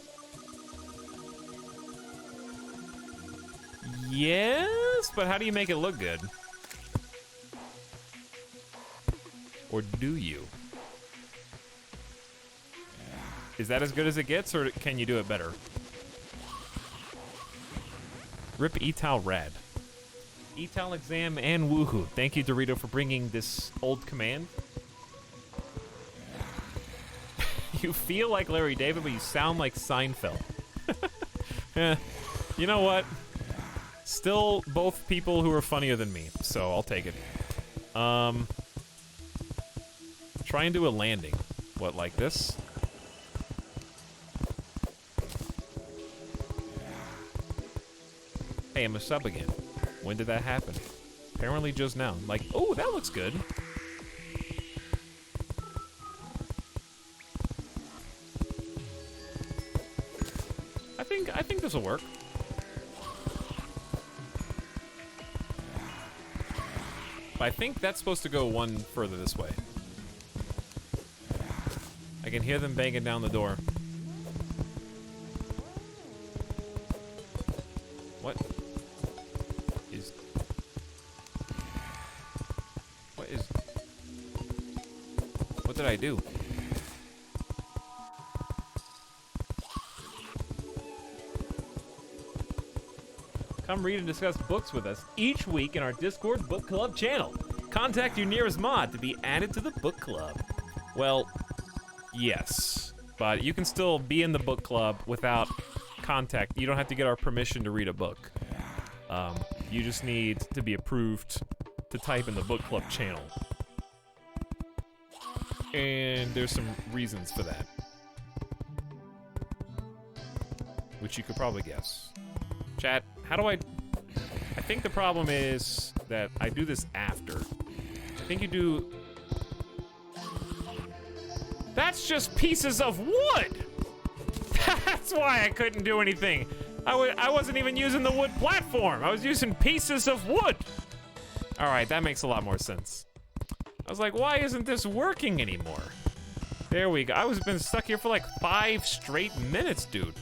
Yes, but how do you make it look good? Or do you? Is that as good as it gets, or can you do it better? Rip Etal Rad. Etal Exam and Woohoo. Thank you, Dorito, for bringing this old command. You feel like Larry David, but you sound like Seinfeld. You know what? Still both people who are funnier than me, so I'll take it. Try and do a landing. What, like this? Hey, I'm a sub again. When did that happen? Apparently just now. Like, oh, that looks good. I think this will work. But I think that's supposed to go one further this way. I can hear them banging down the door. What is... What did I do? Come read and discuss books with us each week in our Discord Book Club channel. Contact your nearest mod to be added to the book club. Well, yes, but you can still be in the book club without contact. You don't have to get our permission to read a book. You just need to be approved to type in the book club channel. And there's some reasons for that, which you could probably guess. Chat, how do I think the problem is that I do this after. I think you do... That's just pieces of wood! That's why I couldn't do anything. I wasn't even using the wood platform. I was using pieces of wood. All right, that makes a lot more sense. I was like, why isn't this working anymore? There we go. I was been stuck here for like 5 straight minutes, dude.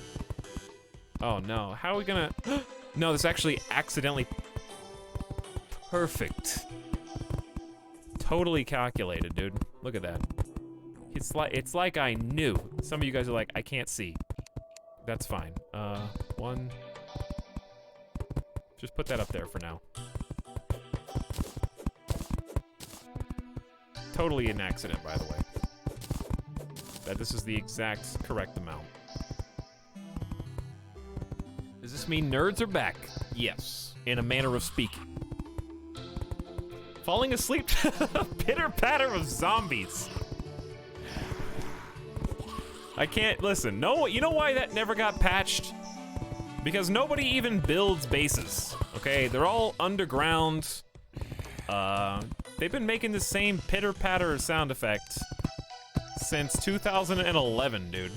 Oh no, how are we gonna... No, this actually accidentally... Perfect. Totally calculated, dude. Look at that. It's like I knew. Some of you guys are like, I can't see. That's fine. One. Just put that up there for now. Totally an accident, by the way. That this is the exact correct amount. Does this mean nerds are back? Yes, in a manner of speaking. Falling asleep to the pitter-patter of zombies. I can't, listen, no, you know why that never got patched? Because nobody even builds bases, okay? They're all underground. They've been making the same pitter-patter sound effect since 2011, dude.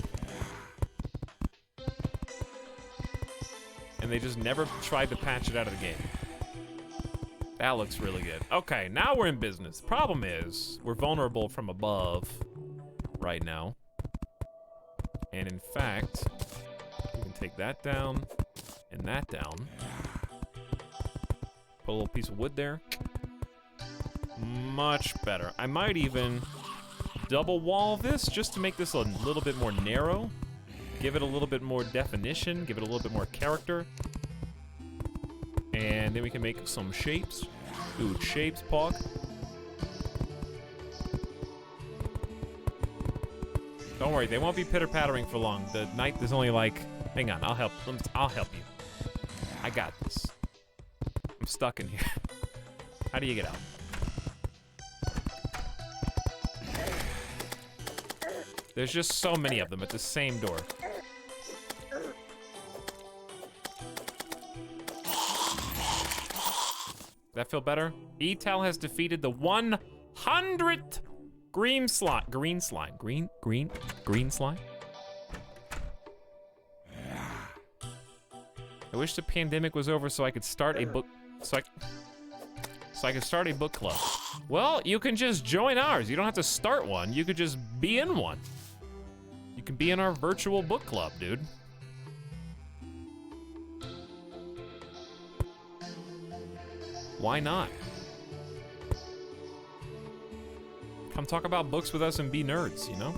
And they just never tried to patch it out of the game. That looks really good. Okay, now we're in business. Problem is, we're vulnerable from above right now. And in fact, we can take that down and that down. Put a little piece of wood there. Much better. I might even double wall this just to make this a little bit more narrow. Give it a little bit more definition. Give it a little bit more character. And then we can make some shapes. Dude, shapes, Pog. Don't worry, they won't be pitter-pattering for long. The night is only like... Hang on, I'll help you. I got this. I'm stuck in here. How do you get out? There's just so many of them at the same door. That feel better? Etal has defeated the 100th green slime. Green slime. Green slime? I wish the pandemic was over so I could start a book... So I could start a book club. Well, you can just join ours. You don't have to start one. You could just be in one. You can be in our virtual book club, dude. Why not? Come talk about books with us and be nerds, you know?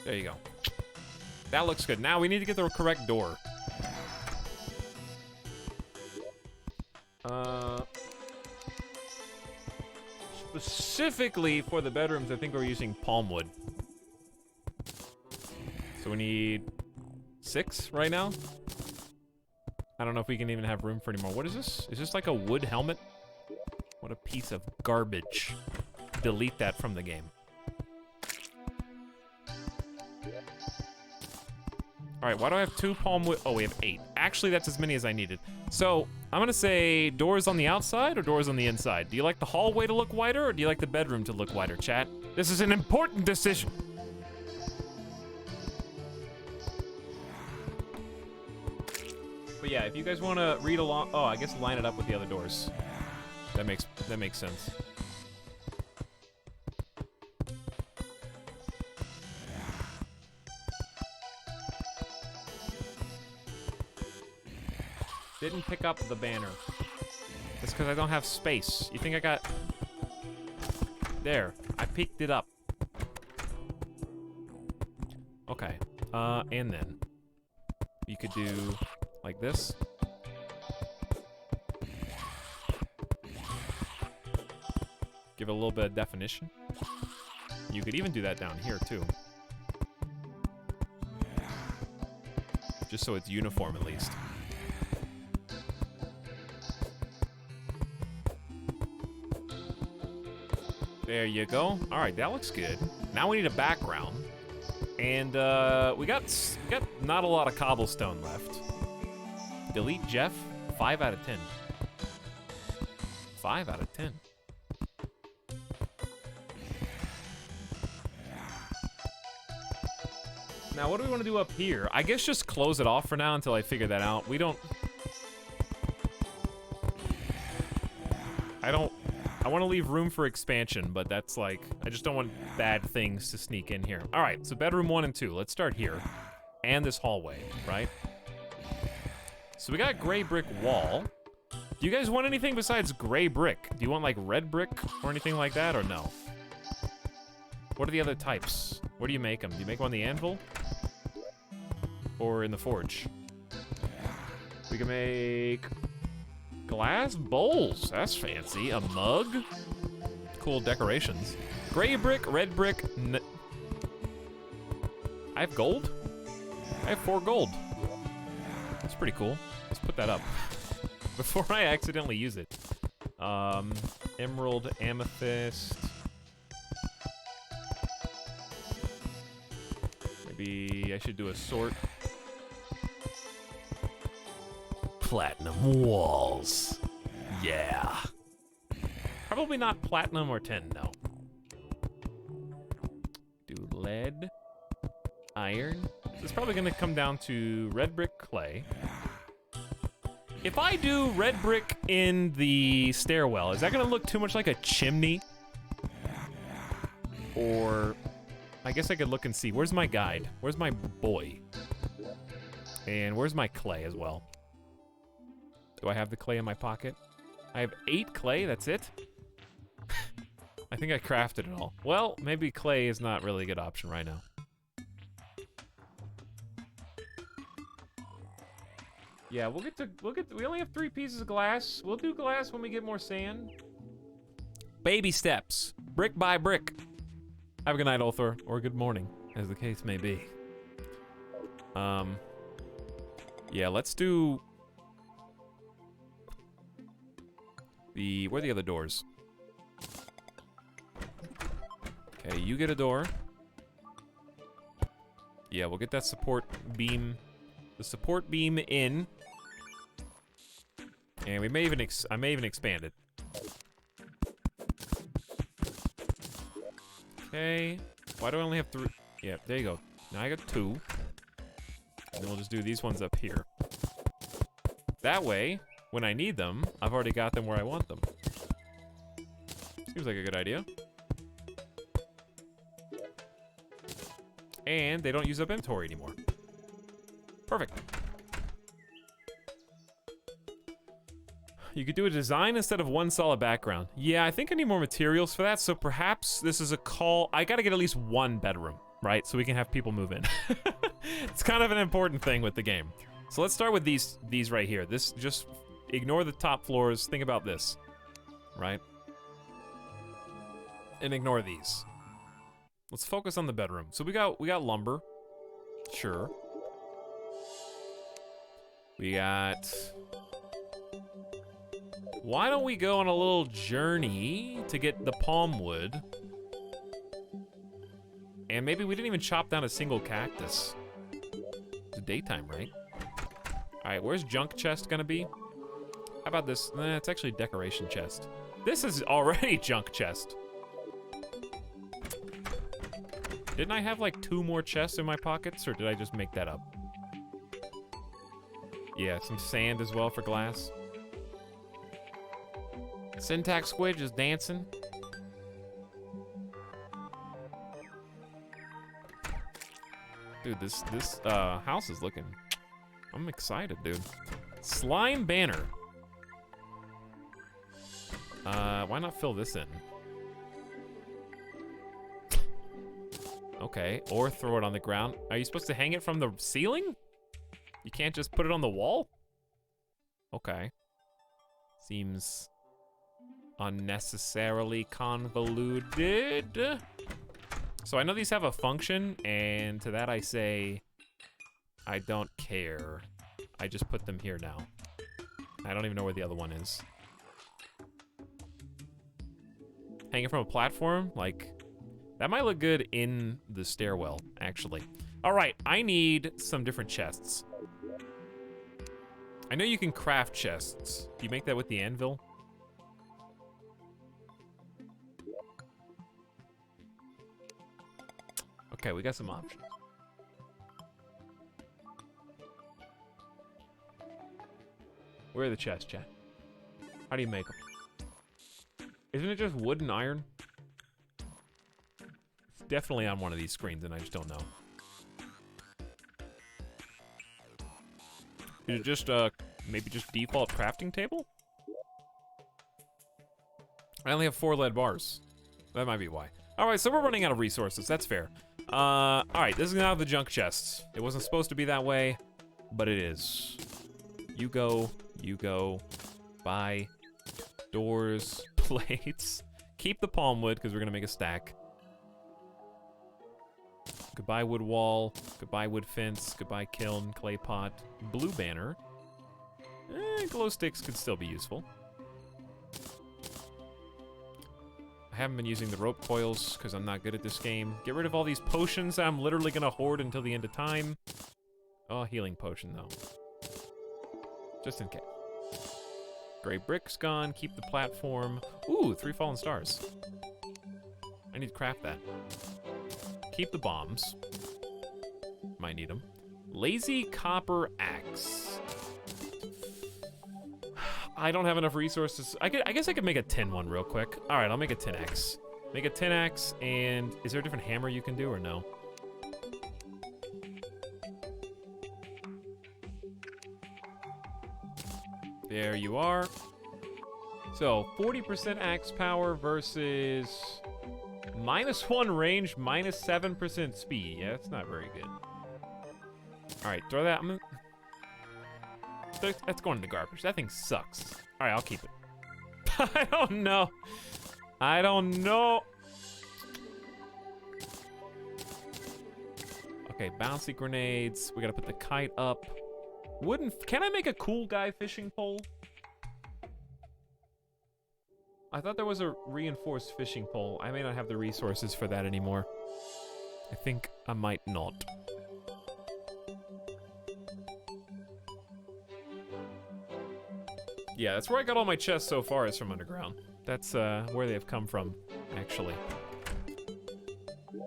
There you go. That looks good. Now we need to get the correct door. Specifically for the bedrooms, I think we're using palm wood. So we need 6 right now. I don't know if we can even have room for any more. What is this? Is this like a wood helmet? What a piece of garbage. Delete that from the game. All right, why do I have 2 palm wood? Oh, we have 8. Actually, that's as many as I needed. So I'm gonna say doors on the outside or doors on the inside? Do you like the hallway to look wider or do you like the bedroom to look wider, chat? This is an important decision. But yeah, if you guys want to read along, oh, I guess line it up with the other doors. That makes sense. Didn't pick up the banner. It's because I don't have space. You think I got... There. I picked it up. Okay. And then... You could do... like this. Give it a little bit of definition. You could even do that down here, too. Just so it's uniform, at least. There you go. All right, that looks good. Now we need a background. And we got not a lot of cobblestone left. Delete Jeff, 5 out of 10. 5 out of 10. Now, what do we want to do up here? I guess just close it off for now until I figure that out. I want to leave room for expansion, but that's like, I just don't want bad things to sneak in here. All right, so bedroom 1 and 2. Let's start here. And this hallway, right? So we got gray brick wall. Do you guys want anything besides gray brick? Do you want like red brick or anything like that, or no? What are the other types? Where do you make them? Do you make them on the anvil? Or in the forge? We can make glass bowls. That's fancy. A mug. Cool decorations. Gray brick, red brick. I have gold? I have 4 gold. That's pretty cool. Let's put that up before I accidentally use it. Emerald, amethyst. Maybe I should do a sort. platinum walls. Yeah. Probably not platinum or tin, though. Do lead, iron. It's probably gonna come down to red brick, clay. If I do red brick in the stairwell, is that gonna look too much like a chimney? Or, I guess I could look and see. Where's my guide? Where's my boy? And where's my clay as well? Do I have the clay in my pocket? I have 8 clay, that's it? I think I crafted it all. Well, maybe clay is not really a good option right now. Yeah, we only have 3 pieces of glass. We'll do glass when we get more sand. Baby steps, brick by brick. Have a good night, Ulthor, or good morning, as the case may be. Yeah, let's do where are the other doors? Okay, you get a door. Yeah, we'll get that support beam, the support beam in. And we may even, I may even expand it. Okay, why do I only have 3? Yeah, there you go. Now I got 2. And then we'll just do these ones up here. That way, when I need them, I've already got them where I want them. Seems like a good idea. And they don't use up inventory anymore. Perfect. You could do a design instead of one solid background. Yeah, I think I need more materials for that, so perhaps this is a call. I gotta get at least 1 bedroom, right? So we can have people move in. It's kind of an important thing with the game. So let's start with these right here. This, just ignore the top floors. Think about this, right? And ignore these. Let's focus on the bedroom. So we got lumber. Sure. We got... Why don't we go on a little journey to get the palm wood? And maybe we didn't even chop down a single cactus. It's daytime, right? Alright, where's junk chest gonna be? How about this? Nah, it's actually decoration chest. This is already junk chest. Didn't I have like 2 more chests in my pockets, or did I just make that up? Yeah, some sand as well for glass. Syntax Squid just dancing. Dude, this house is looking... I'm excited, dude. Slime banner. Why not fill this in? Okay, or throw it on the ground. Are you supposed to hang it from the ceiling? You can't just put it on the wall? Okay. Seems unnecessarily convoluted. So I know these have a function, and to that I say, I don't care. I just put them here now. I don't even know where the other one is. Hanging from a platform? Like, that might look good in the stairwell, actually. All right, I need some different chests. I know you can craft chests. Do you make that with the anvil? Okay, we got some options. Where are the chests, chat? How do you make them? Isn't it just wood and iron? It's definitely on one of these screens, and I just don't know. Is it just, maybe just default crafting table? I only have 4 lead bars. That might be why. Alright, so we're running out of resources. That's fair. Alright, this is now the junk chests. It wasn't supposed to be that way, but it is. You go, buy doors, plates. Keep the palm wood, because we're gonna make a stack. Goodbye wood wall, goodbye wood fence, goodbye kiln, clay pot, blue banner. Glow sticks could still be useful. I haven't been using the rope coils because I'm not good at this game. Get rid of all these potions that I'm literally gonna hoard until the end of time. Oh, healing potion though. Just in case. Gray brick's gone. Keep the platform. Ooh, 3 fallen stars. I need to craft that. Keep the bombs. Might need them. Lazy copper axe. I don't have enough resources. I guess I could make a tin one real quick. All right, I'll make a tin axe. Make a tin axe, and is there a different hammer you can do or no? There you are. So 40% axe power versus -1 range, -7% speed. Yeah, that's not very good. All right, throw that. That's going in the garbage. That thing sucks. All right, I'll keep it. I don't know. I don't know. Okay, bouncy grenades. We gotta put the kite up. Can I make a cool guy fishing pole? I thought there was a reinforced fishing pole. I may not have the resources for that anymore. I think I might not. Yeah, that's where I got all my chests so far, is from underground. That's where they've come from, actually.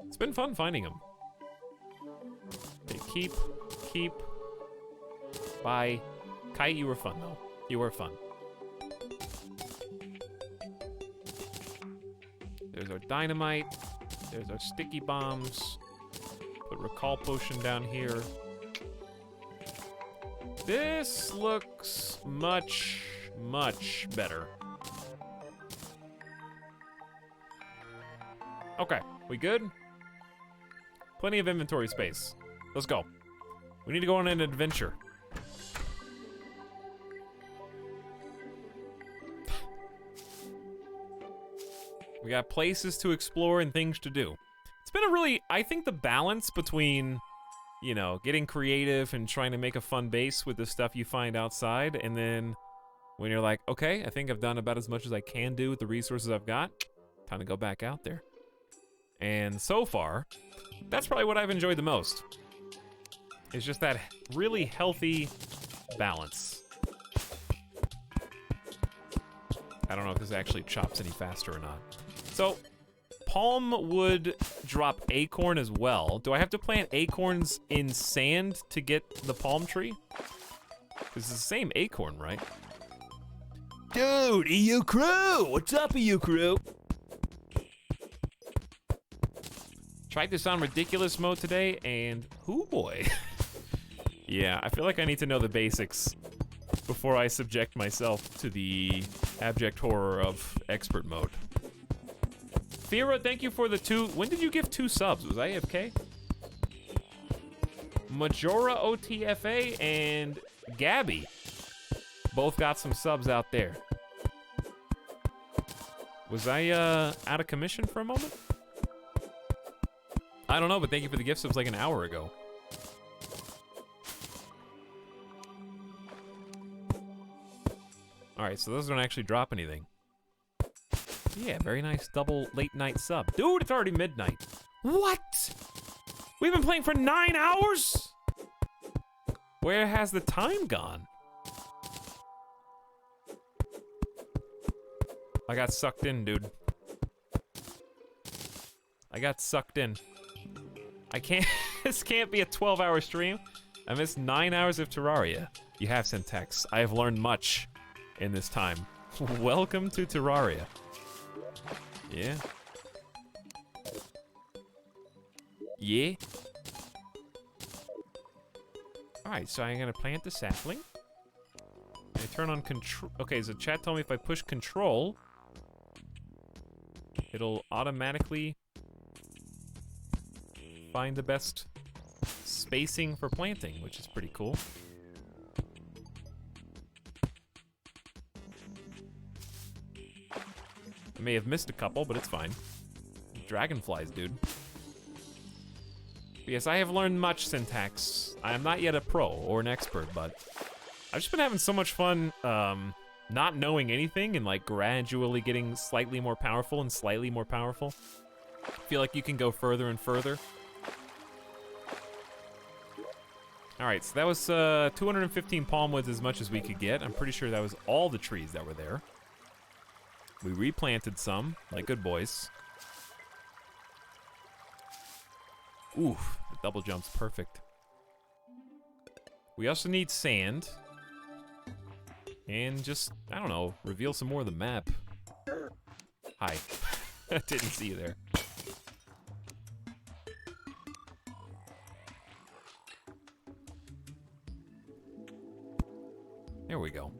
It's been fun finding them. Okay, keep. Bye. Kite, you were fun, though. You were fun. There's our dynamite. There's our sticky bombs. Put recall potion down here. This looks much better. Okay, we good? Plenty of inventory space. Let's go. We need to go on an adventure. We got places to explore and things to do. It's been a really, I think the balance between, you know, getting creative and trying to make a fun base with the stuff you find outside, and then when you're like, okay, I think I've done about as much as I can do with the resources I've got, time to go back out there. And so far, that's probably what I've enjoyed the most. It's just that really healthy balance. I don't know if this actually chops any faster or not. So, palm would drop acorn as well. Do I have to plant acorns in sand to get the palm tree? It's the same acorn, right? Dude, EU crew! What's up, EU crew? Tried this on ridiculous mode today, and hoo boy. Yeah, I feel like I need to know the basics before I subject myself to the abject horror of expert mode. Fira, thank you for the 2. When did you give 2 subs? Was I AFK? Majora OTFA and Gabby both got some subs out there. Was I out of commission for a moment? I don't know, but thank you for the gift subs like an hour ago. All right, so those don't actually drop anything. Yeah, very nice double late night sub. Dude, it's already midnight. What? We've been playing for 9 hours? Where has the time gone? I got sucked in, dude. I got sucked in. I can't, this can't be a 12-hour stream. I missed 9 hours of Terraria. You have, Syntax. I have learned much in this time. Welcome to Terraria. Yeah. Yeah. Alright, so I'm gonna plant the sapling. I turn on control. Okay, so chat told me if I push control, it'll automatically find the best spacing for planting, which is pretty cool. I may have missed a couple, but it's fine. Dragonflies, dude. But yes, I have learned much, Syntax. I am not yet a pro or an expert, but I've just been having so much fun not knowing anything and like gradually getting slightly more powerful and slightly more powerful. I feel like you can go further and further. All right, so that was 215 palmwoods, as much as we could get. I'm pretty sure that was all the trees that were there. We replanted some, like good boys. Oof, the double jump's perfect. We also need sand. And just, I don't know, reveal some more of the map. Hi. Didn't see you there. There we go.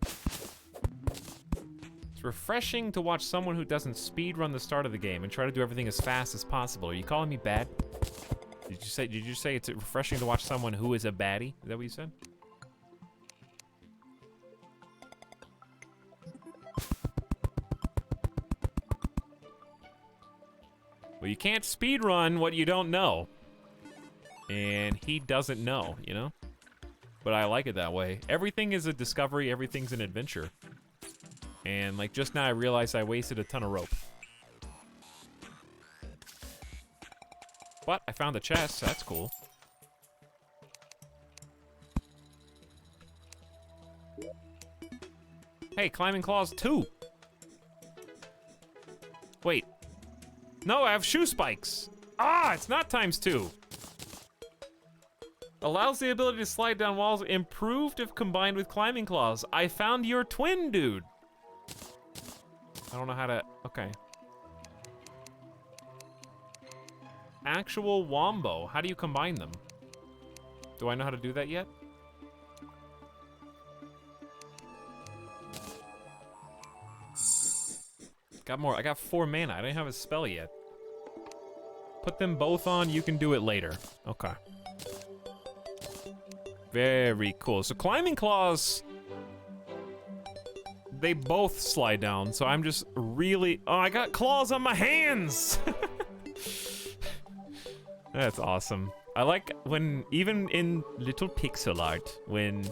It's refreshing to watch someone who doesn't speedrun the start of the game and try to do everything as fast as possible. Are you calling me bad? Did you say it's refreshing to watch someone who is a baddie? Is that what you said? Well, you can't speedrun what you don't know. And he doesn't know, you know? But I like it that way. Everything is a discovery, everything's an adventure. And like just now I realized I wasted a ton of rope. But I found a chest, so that's cool. Hey, climbing claws 2. Wait. No, I have shoe spikes. Ah, it's not ×2. Allows the ability to slide down walls, improved if combined with climbing claws. I found your twin, dude. I don't know how to, okay. Actual wombo, how do you combine them? Do I know how to do that yet? Got more, I got 4 mana, I didn't have a spell yet. Put them both on, you can do it later. Okay. Very cool. So climbing claws, they both slide down, so I'm just really, oh, I got claws on my hands. That's awesome. I like when, even in little pixel art, when,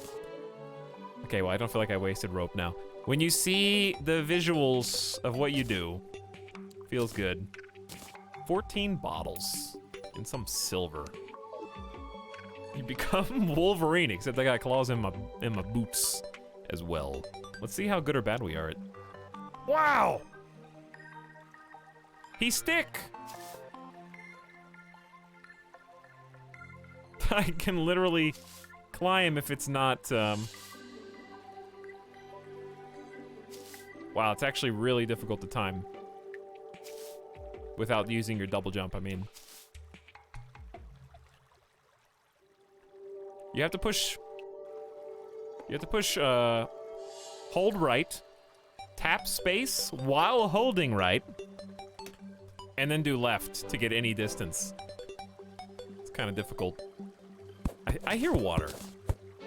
okay, well, I don't feel like I wasted rope now. When you see the visuals of what you do, feels good. 14 bottles and some silver. You become Wolverine, except I got claws in my boots as well. Let's see how good or bad we are at. Wow! He stick! I can literally climb if it's not, Wow, it's actually really difficult to time. Without using your double jump, I mean. You have to push, hold right, tap space while holding right, and then do left to get any distance. It's kind of difficult. I hear water.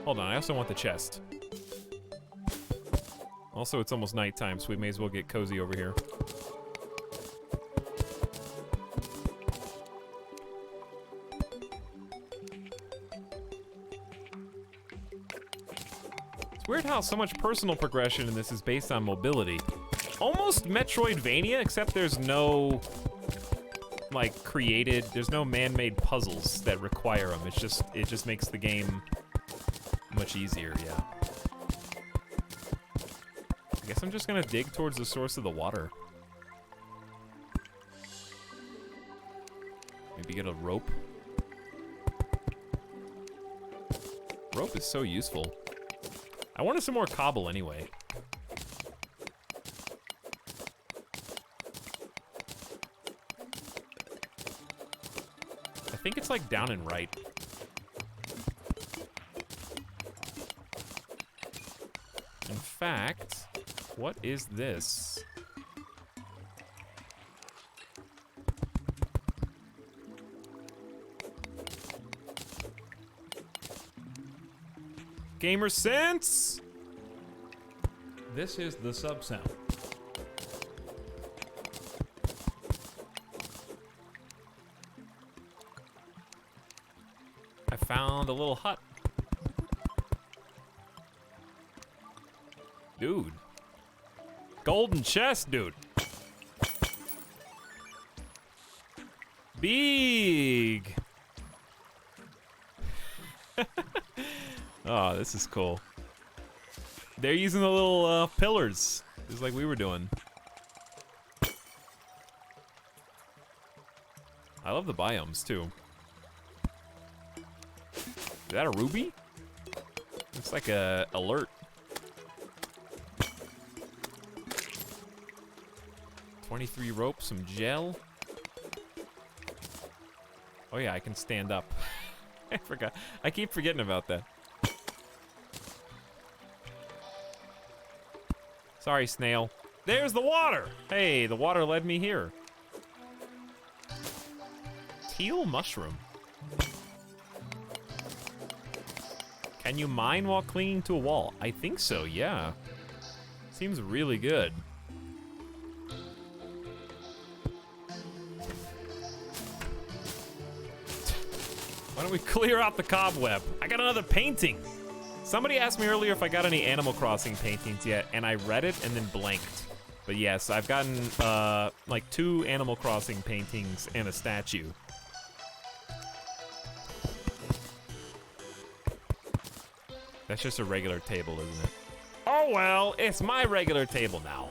Hold on, I also want the chest. Also, it's almost nighttime, so we may as well get cozy over here. It's weird how so much personal progression in this is based on mobility. Almost Metroidvania, except there's no, like, there's no man-made puzzles that require them. It just makes the game much easier, yeah. I guess I'm just gonna dig towards the source of the water. Maybe get a rope. Rope is so useful. I wanted some more cobble anyway. I think it's like down and right. In fact, what is this? Gamer sense! This is the sub sound. I found a little hut. Dude. Golden chest, dude. Big. Oh, this is cool. They're using the little pillars, just like we were doing. I love the biomes too. Is that a ruby? Looks like a alert. 23 rope, some gel. Oh yeah, I can stand up. I forgot. I keep forgetting about that. Sorry, snail. There's the water! Hey, the water led me here. Teal mushroom. Can you mine while clinging to a wall? I think so, yeah. Seems really good. Why don't we clear out the cobweb? I got another painting. Somebody asked me earlier if I got any Animal Crossing paintings yet, and I read it and then blanked. But yes, I've gotten like 2 Animal Crossing paintings and a statue. That's just a regular table, isn't it? Oh well, it's my regular table now.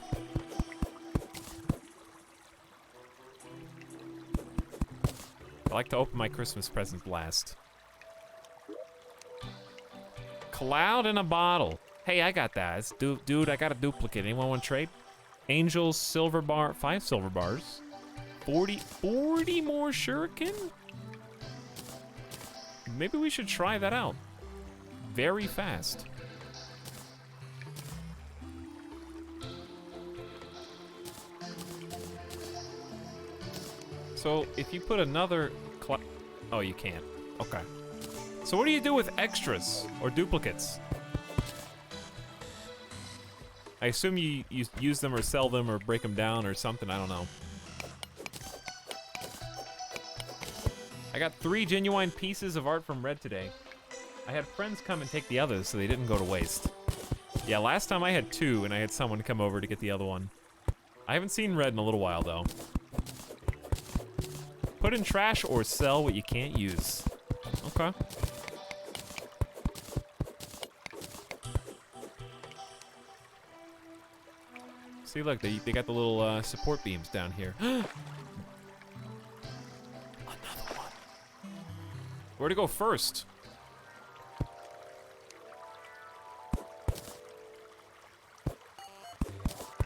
I like to open my Christmas presents last. Cloud in a bottle. Hey, I got that. Dude, I got a duplicate. Anyone want to trade? Angels, silver bar, 5 silver bars. 40 more shuriken? Maybe we should try that out. Very fast. So if you put another oh, you can't. Okay. So what do you do with extras or duplicates? I assume you use them or sell them or break them down or something. I don't know. I got 3 genuine pieces of art from Red today. I had friends come and take the others, so they didn't go to waste. Yeah, last time I had 2, and I had someone come over to get the other one. I haven't seen Red in a little while, though. Put in trash or sell what you can't use. Okay. See, look, they got the little support beams down here. Another one. Where to go first?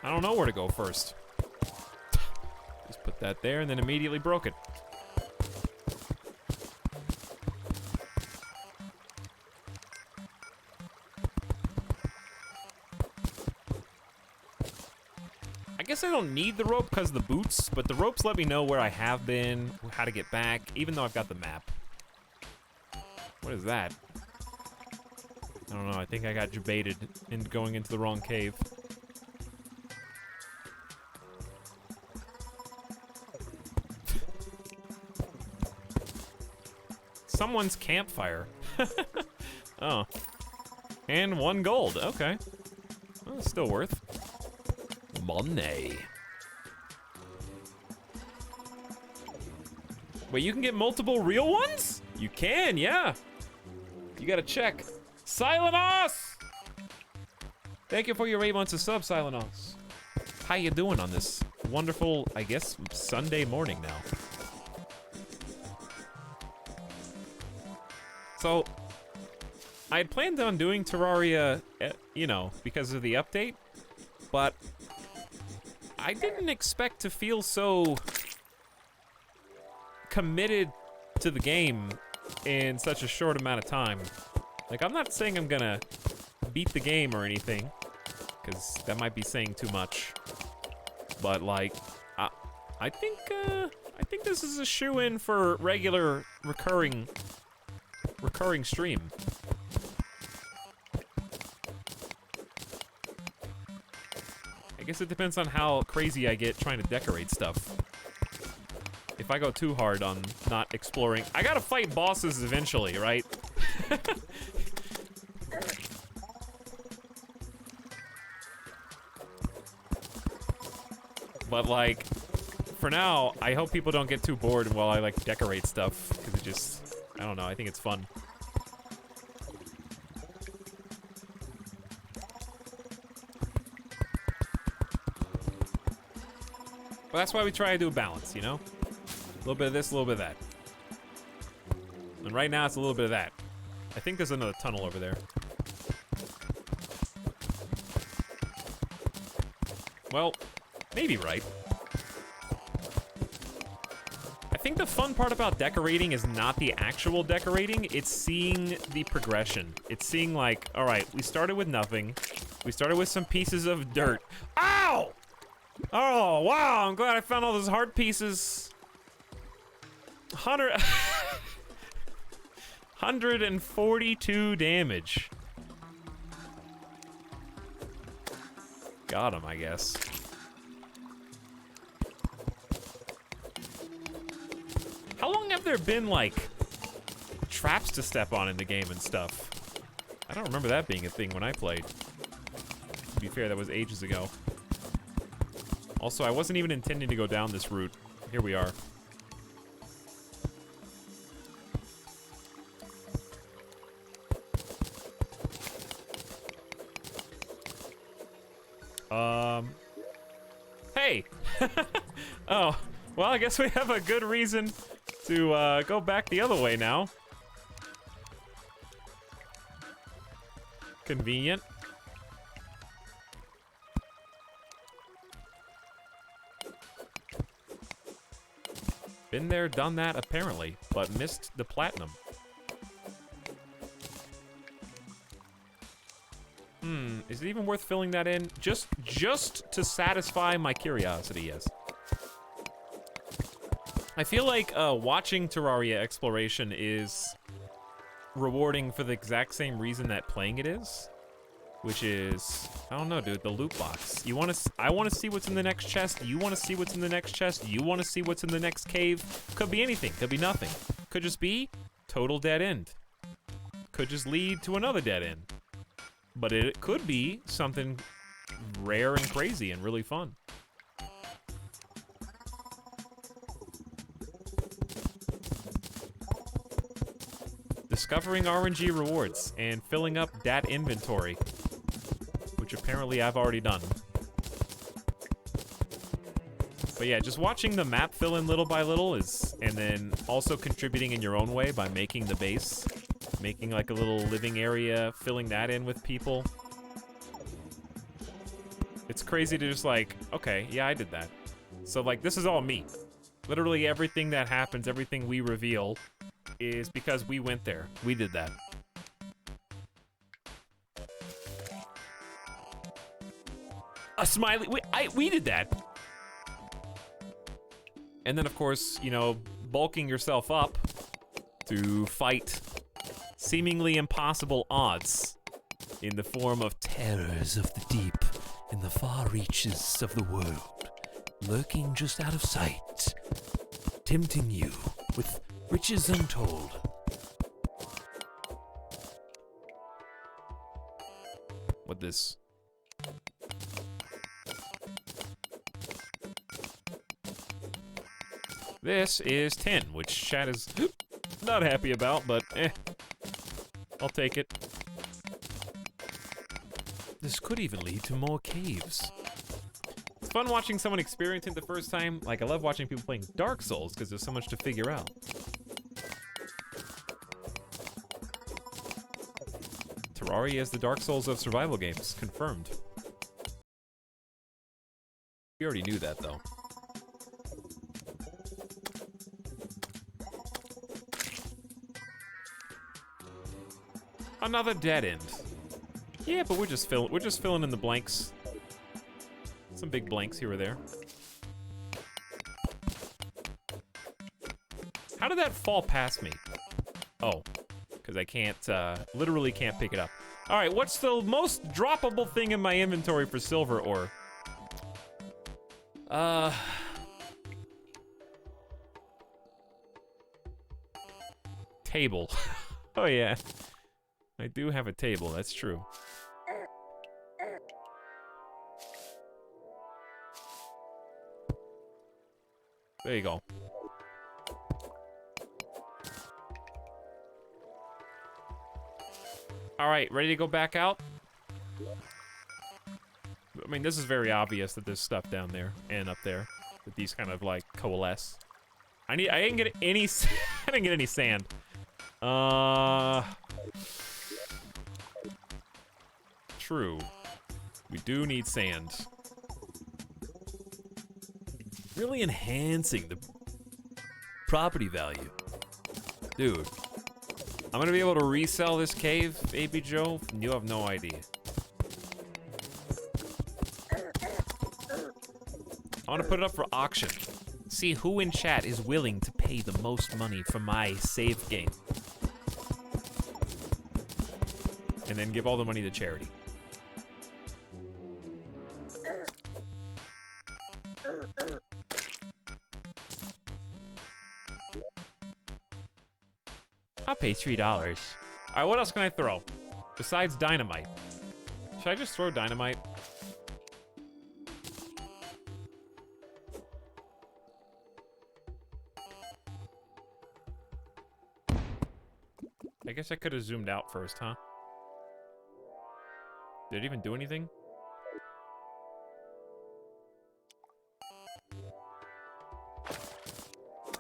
I don't know where to go first. Just put that there and then immediately broke it. I guess I don't need the rope because of the boots, but the ropes let me know where I have been, how to get back, even though I've got the map. What is that? I don't know, I think I got baited in going into the wrong cave. Someone's campfire. Oh. And 1 gold, okay. Well, it's still worth. Money. Wait, you can get multiple real ones? You can, yeah. You gotta check. Silenos! Thank you for your 8 months of sub, Silenos. How you doing on this wonderful, I guess, Sunday morning now? So, I had planned on doing Terraria, you know, because of the update, but I didn't expect to feel so committed to the game in such a short amount of time. Like, I'm not saying I'm gonna beat the game or anything, because that might be saying too much. But like, I think this is a shoo-in for regular recurring stream. I guess it depends on how crazy I get trying to decorate stuff. If I go too hard on not exploring, I gotta fight bosses eventually, right? But like, for now, I hope people don't get too bored while I like decorate stuff, because it just, I don't know, I think it's fun. But that's why we try to do a balance, you know? A little bit of this, a little bit of that. And right now it's a little bit of that. I think there's another tunnel over there. Well, maybe right. I think the fun part about decorating is not the actual decorating, it's seeing the progression. It's seeing like, all right, we started with nothing. We started with some pieces of dirt. Ow! Oh, wow, I'm glad I found all those heart pieces. 142 damage. Got him, I guess. How long have there been, like, traps to step on in the game and stuff? I don't remember that being a thing when I played. To be fair, that was ages ago. Also, I wasn't even intending to go down this route. Here we are. Hey! Oh, well, I guess we have a good reason to go back the other way now. Convenient. Been there, done that, apparently, but missed the platinum. Is it even worth filling that in? Just to satisfy my curiosity, yes. I feel like watching Terraria exploration is rewarding for the exact same reason that playing it is, which is, I don't know, dude, the loot box. I want to see what's in the next chest. You want to see what's in the next chest. You want to see what's in the next cave. Could be anything. Could be nothing. Could just be total dead end. Could just lead to another dead end. But it could be something rare and crazy and really fun. Discovering RNG rewards and filling up dat inventory, which apparently I've already done. But yeah, just watching the map fill in little by little is, and then also contributing in your own way by making the base, making like a little living area, filling that in with people. It's crazy to just like, okay, yeah, I did that. So like, this is all me. Literally everything that happens, everything we reveal is because we went there. We did that. A smiley, we did that. And then of course, you know, bulking yourself up to fight seemingly impossible odds in the form of terrors of the deep in the far reaches of the world, lurking just out of sight, tempting you with riches untold. What this? This is 10, which chat is not happy about, but I'll take it. This could even lead to more caves. It's fun watching someone experience it the first time. Like, I love watching people playing Dark Souls because there's so much to figure out. Terraria is the Dark Souls of survival games. Confirmed. We already knew that, though. Another dead end. Yeah, but we're just filling in the blanks. Some big blanks here or there. How did that fall past me? Oh, because I can't, literally can't pick it up. All right, what's the most droppable thing in my inventory for silver ore? Table. Oh yeah. I do have a table, that's true. There you go. All right, ready to go back out? I mean, this is very obvious that there's stuff down there and up there. that these kind of like coalesce. I didn't get any I didn't get any sand. True. We do need sand. Really enhancing the property value. Dude. I'm gonna be able to resell this cave, AP Joe? You have no idea. I wanna put it up for auction. See who in chat is willing to pay the most money for my save game. And then give all the money to charity. I'll pay $3. Alright, what else can I throw? Besides dynamite. Should I just throw dynamite? I guess I could have zoomed out first, huh? Did it even do anything?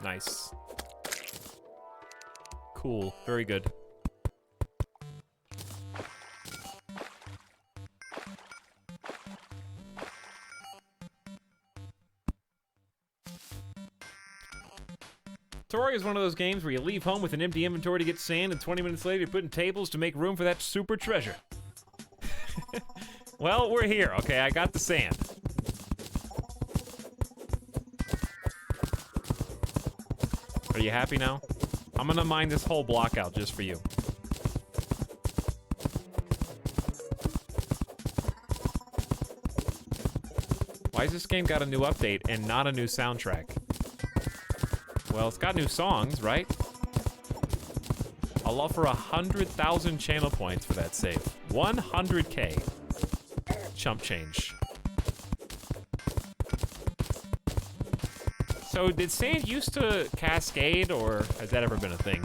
Nice. Cool. Very good. Terraria is one of those games where you leave home with an empty inventory to get sand, and 20 minutes later you're putting tables to make room for that super treasure. Well, we're here, okay? I got the sand. Are you happy now? I'm gonna mine this whole block out just for you. Why has this game got a new update and not a new soundtrack? Well, it's got new songs, right? I'll offer 100,000 channel points for that save. 100K. Chump change. So, did sand used to cascade, or has that ever been a thing?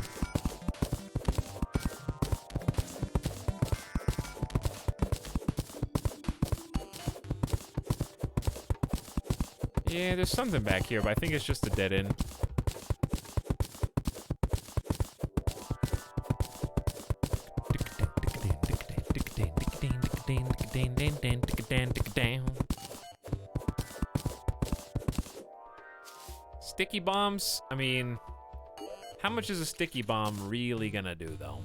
Yeah, there's something back here, but I think it's just a dead end. Sticky bombs? I mean, how much is a sticky bomb really gonna do, though?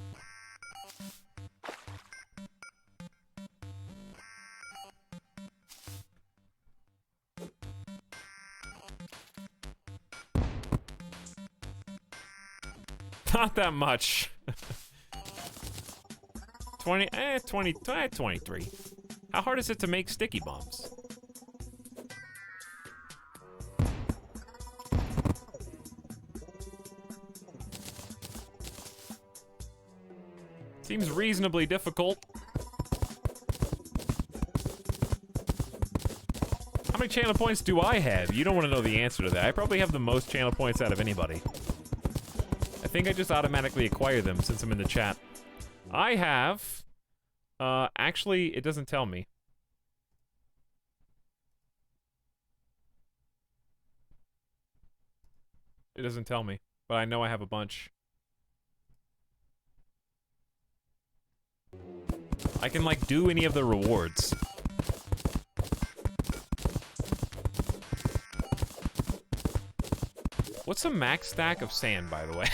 Not that much. 23. How hard is it to make sticky bombs? Seems reasonably difficult. How many channel points do I have? You don't want to know the answer to that. I probably have the most channel points out of anybody. I think I just automatically acquire them since I'm in the chat. I have... actually, it doesn't tell me. It doesn't tell me, but I know I have a bunch. I can, like, do any of the rewards. What's the max stack of sand, by the way?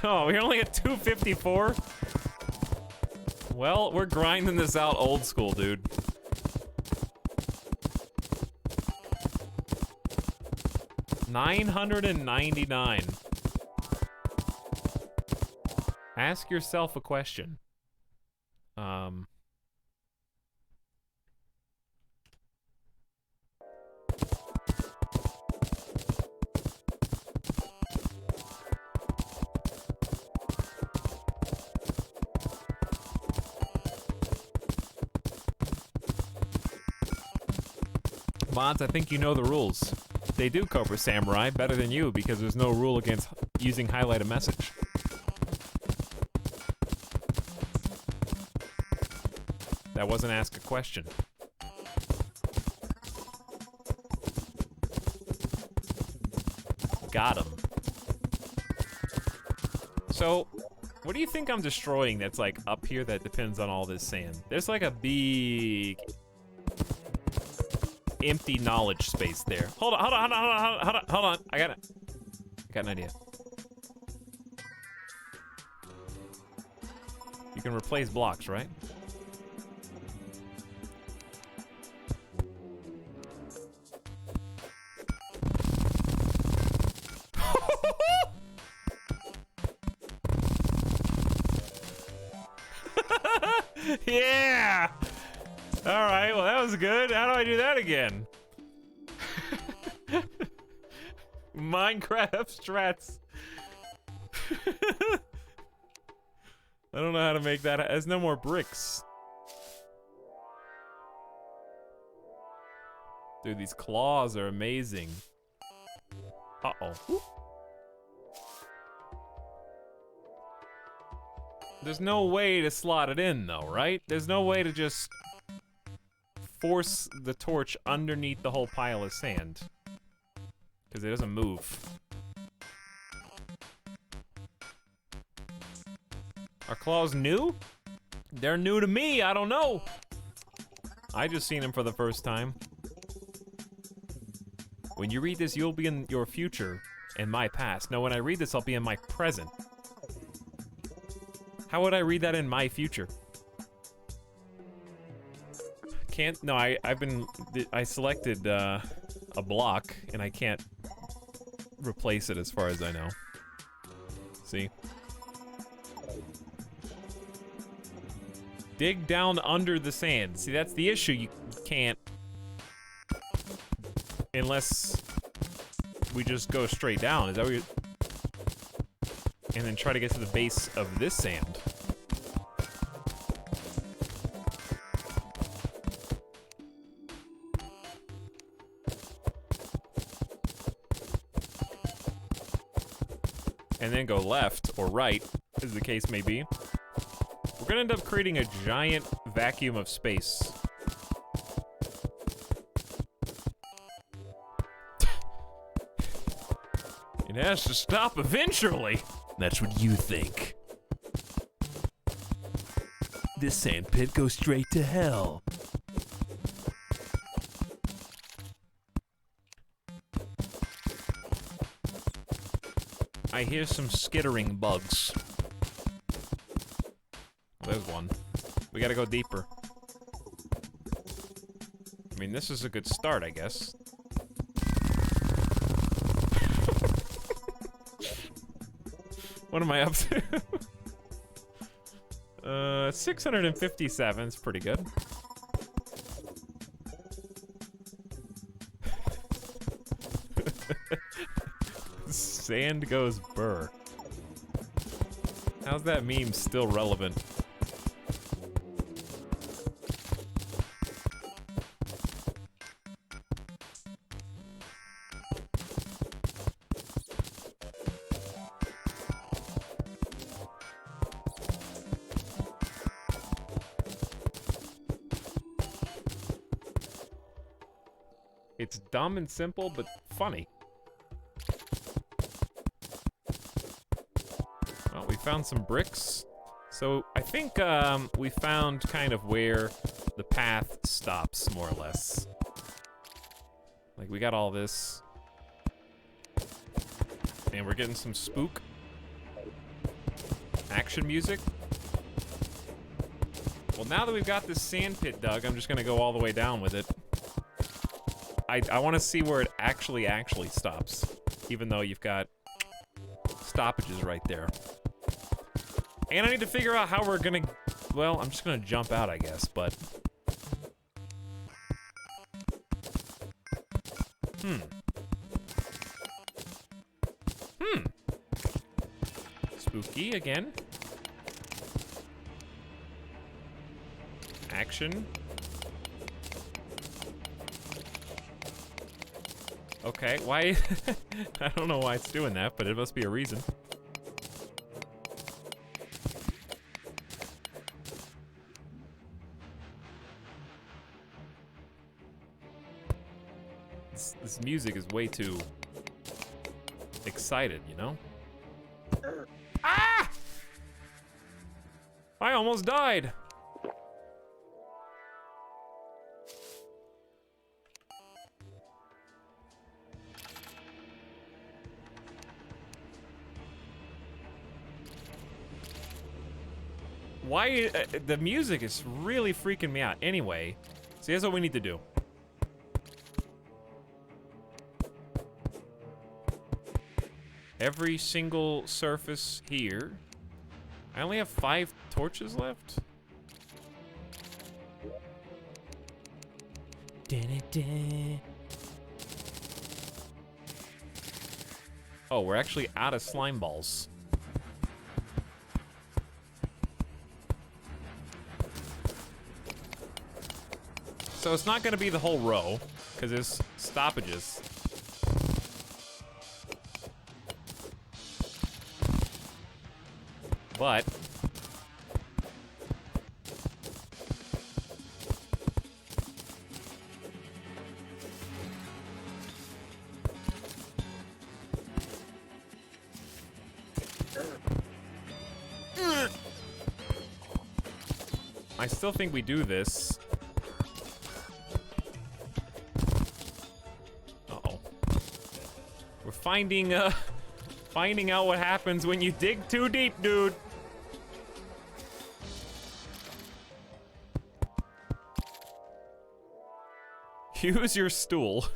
Oh, we're only at 254? Well, we're grinding this out old school, dude. $999. Ask yourself a question. Mods, I think you know the rules. They do Cobra Samurai better than you because there's no rule against using highlight a message. That wasn't ask a question. Got him. So, what do you think I'm destroying that's like up here that depends on all this sand? There's like a big empty knowledge space there. Hold on, hold on, hold on, hold on, hold on. I got an idea. You can replace blocks, right? Yeah! Alright, well that was good. How do I do that again? Minecraft strats. I don't know how to make that. There's no more bricks. Dude, these claws are amazing. Uh-oh. There's no way to slot it in, though, right? There's no way to just force the torch underneath the whole pile of sand. Because it doesn't move. Are claws new? They're new to me, I don't know. I just seen them for the first time. When you read this, you'll be in your future and my past. No, when I read this, I'll be in my present. How would I read that in my future? Can't, no, I selected a block and I can't replace it as far as I know. See? Dig down under the sand. See, that's the issue. You can't, unless we just go straight down. Is that what you're... And then try to get to the base of this sand. And then go left or right, as the case may be. We're gonna end up creating a giant vacuum of space. It has to stop eventually. That's what you think. This sand pit goes straight to hell. I hear some skittering bugs. There's one. We gotta go deeper. I mean, this is a good start, I guess. What am I up to? 657 is pretty good. Sand goes burr. How's that meme still relevant? It's dumb and simple, but funny. Well, we found some bricks. So I think we found kind of where the path stops, more or less. Like, we got all this. And we're getting some spook action music. Well, now that we've got this sand pit dug, I'm just gonna go all the way down with it. I want to see where it actually stops, even though you've got stoppages right there. And I need to figure out how we're gonna, well, I'm just gonna jump out, I guess, but. Spooky again. Action. Okay, why? I don't know why it's doing that, but it must be a reason. This music is way too excited, you know? Ah! I almost died. Why, the music is really freaking me out. Anyway, so here's what we need to do. Every single surface here. I only have 5 torches left. Oh, we're actually out of slime balls. So it's not gonna be the whole row, because there's stoppages. But I still think we do this. Uh-oh. We're finding out what happens when you dig too deep, dude. Use your stool.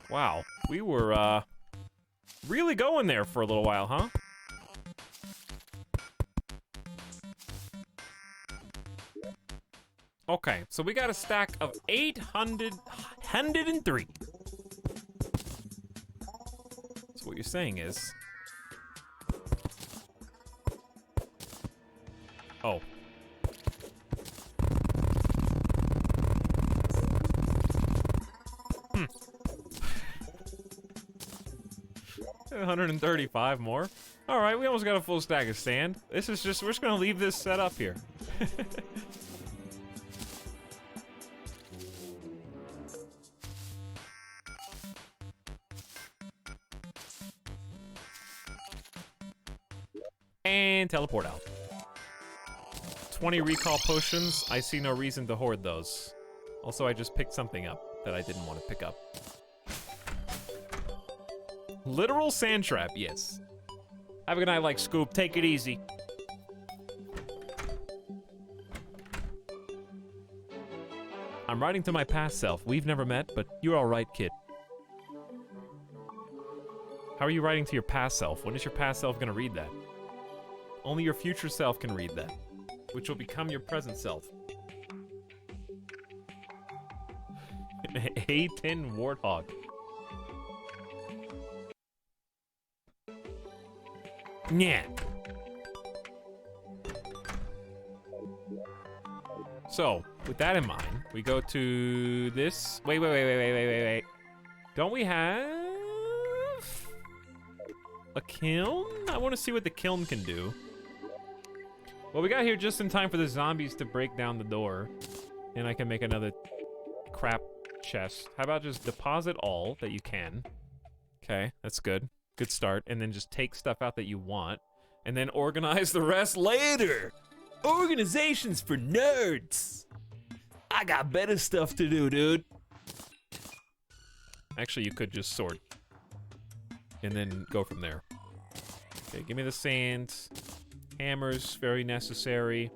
Wow, we were really going there for a little while, huh? Okay, so we got a stack of 103. So what you're saying is... Oh. Hmm. 135 more. All right, we almost got a full stack of sand. This is just, we're just gonna leave this set up here. And teleport out. 20 recall potions. I see no reason to hoard those. Also, I just picked something up that I didn't want to pick up. Literal sand trap, yes. Have a good night, like Scoop. Take it easy. I'm writing to my past self. We've never met, but you're all right, kid. How are you writing to your past self? When is your past self gonna read that? Only your future self can read that, which will become your present self. A10 Warthog. Yeah. So, with that in mind, we go to this. Wait. Don't we have a kiln? I want to see what the kiln can do. Well, we got here just in time for the zombies to break down the door. And I can make another crap chest. How about just deposit all that you can? Okay, that's good. Good start. And then just take stuff out that you want. And then organize the rest later. Organization's for nerds. I got better stuff to do, dude. Actually, you could just sort. And then go from there. Okay, give me the sand. Hammers, very necessary.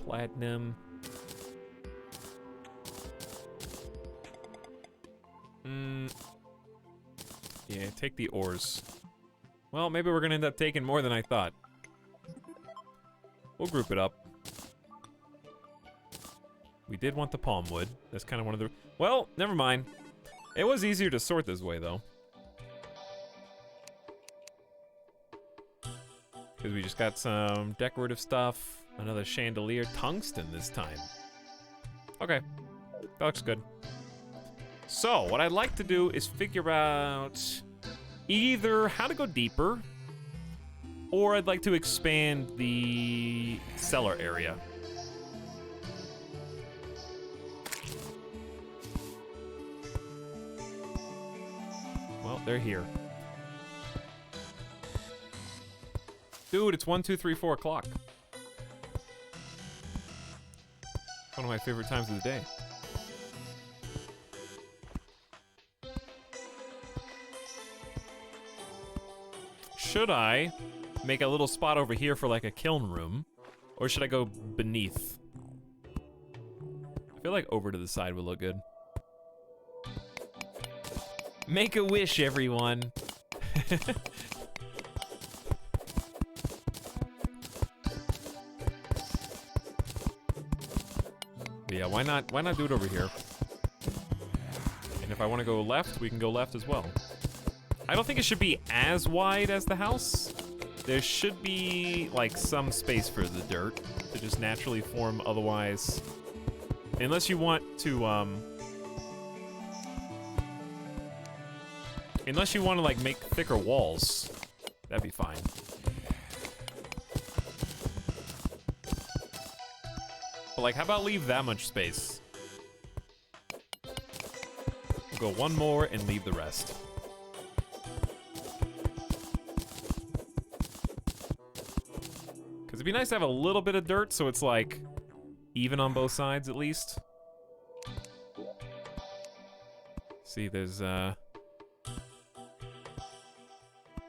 Platinum. Yeah, take the ores. Well, maybe we're gonna end up taking more than I thought. We'll group it up. We did want the palm wood. That's kind of one of the... Well, never mind. It was easier to sort this way, though. Because we just got some decorative stuff. Another chandelier. Tungsten this time. Okay. That looks good. So, what I'd like to do is figure out either how to go deeper, or I'd like to expand the cellar area. Well, they're here. Dude, it's 1, 2, 3, 4 o'clock. One of my favorite times of the day. Should I make a little spot over here for like a kiln room? Or should I go beneath? I feel like over to the side would look good. Make a wish, everyone. But yeah, why not do it over here? And if I want to go left, we can go left as well. I don't think it should be as wide as the house. There should be like some space for the dirt to just naturally form, otherwise, unless you want to like make thicker walls, that'd be fine. But like, how about leave that much space? We'll go one more and leave the rest. Because it'd be nice to have a little bit of dirt so it's like even on both sides at least. See, there's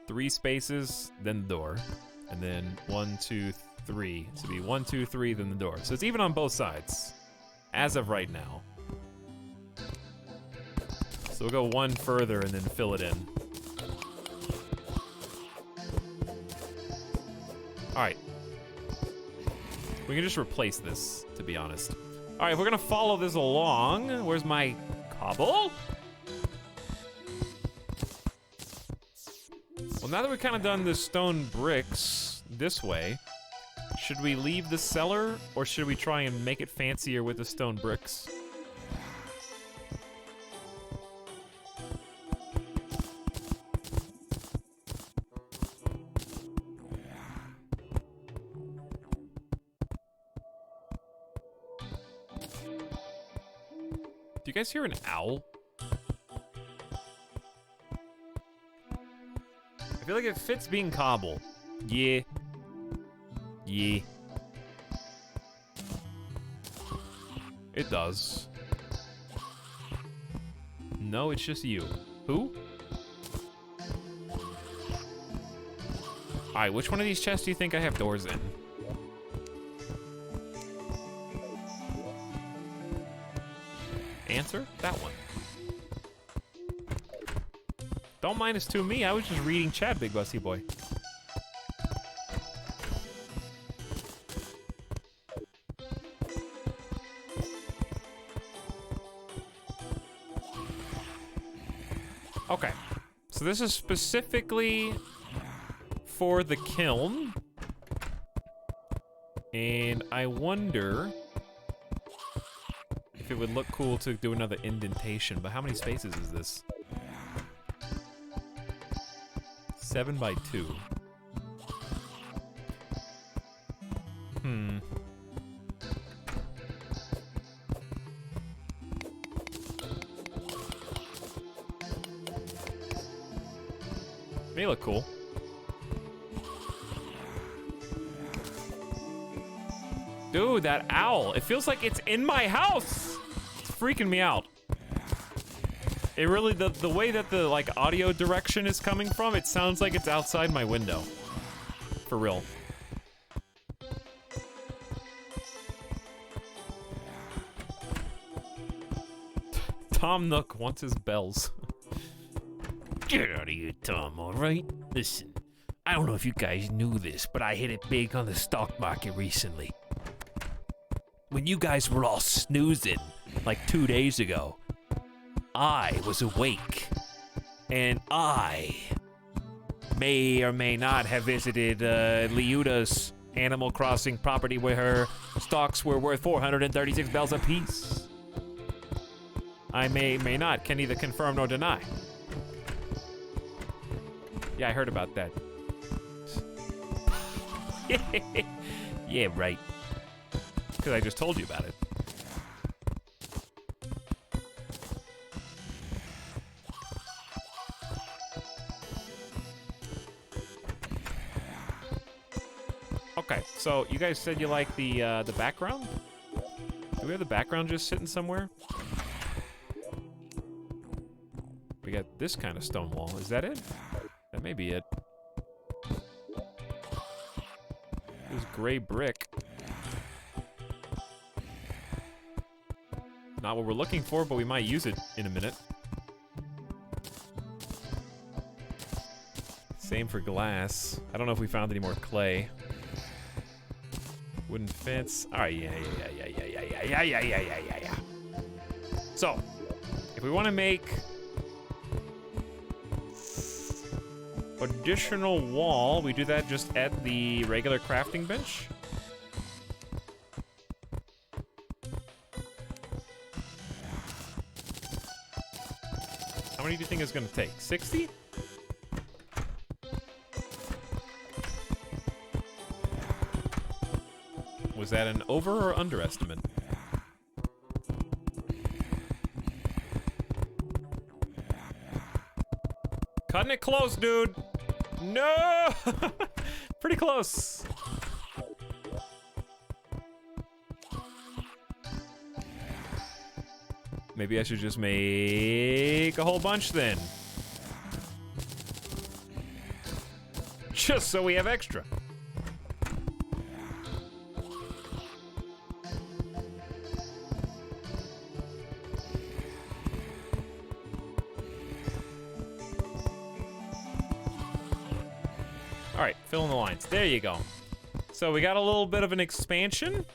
3 spaces, then the door, and then 1, 2, 3. So it'd be 1, 2, 3, then the door. So it's even on both sides, as of right now. So we'll go one further and then fill it in. All right. We can just replace this, to be honest. All right, we're gonna follow this along. Where's my cobble? Well, now that we've kind of done the stone bricks this way, should we leave the cellar, or should we try and make it fancier with the stone bricks? Do you guys hear an owl? I feel like it fits being cobble. Yeah. Yeah. It does. No, it's just you. Who? Alright, which one of these chests do you think I have doors in? Answer? That one. Don't mind us to me, I was just reading chat, Big Bussy Boy. Okay, so this is specifically for the kiln. And I wonder if it would look cool to do another indentation, but how many spaces is this? 7 by 2. May look cool. Dude, that owl. It feels like it's in my house. It's freaking me out. It really, the way that the like audio direction is coming from, it sounds like it's outside my window. For real. Tom Nook wants his bells. Get out of here, Tom, alright? Listen, I don't know if you guys knew this, but I hit it big on the stock market recently. When you guys were all snoozing, like 2 days ago, I was awake, and I may or may not have visited Liuda's Animal Crossing property where her stocks were worth 436 bells apiece. I may not, can neither confirm nor deny. Yeah, I heard about that. Yeah, right. Because I just told you about it. Okay, so you guys said you like the background? Do we have the background just sitting somewhere? We got this kind of stone wall. Is that it? That may be it. This gray brick. Not what we're looking for, but we might use it in a minute. Same for glass. I don't know if we found any more clay. Wooden fence. All right, yeah. So, if we want to make additional wall, we do that just at the regular crafting bench. How many do you think it's going to take? 60? Was that an over or underestimate? Cutting it close, dude. No! Pretty close. Maybe I should just make a whole bunch then. Just so we have extra. All right, fill in the lines. There you go. So we got a little bit of an expansion.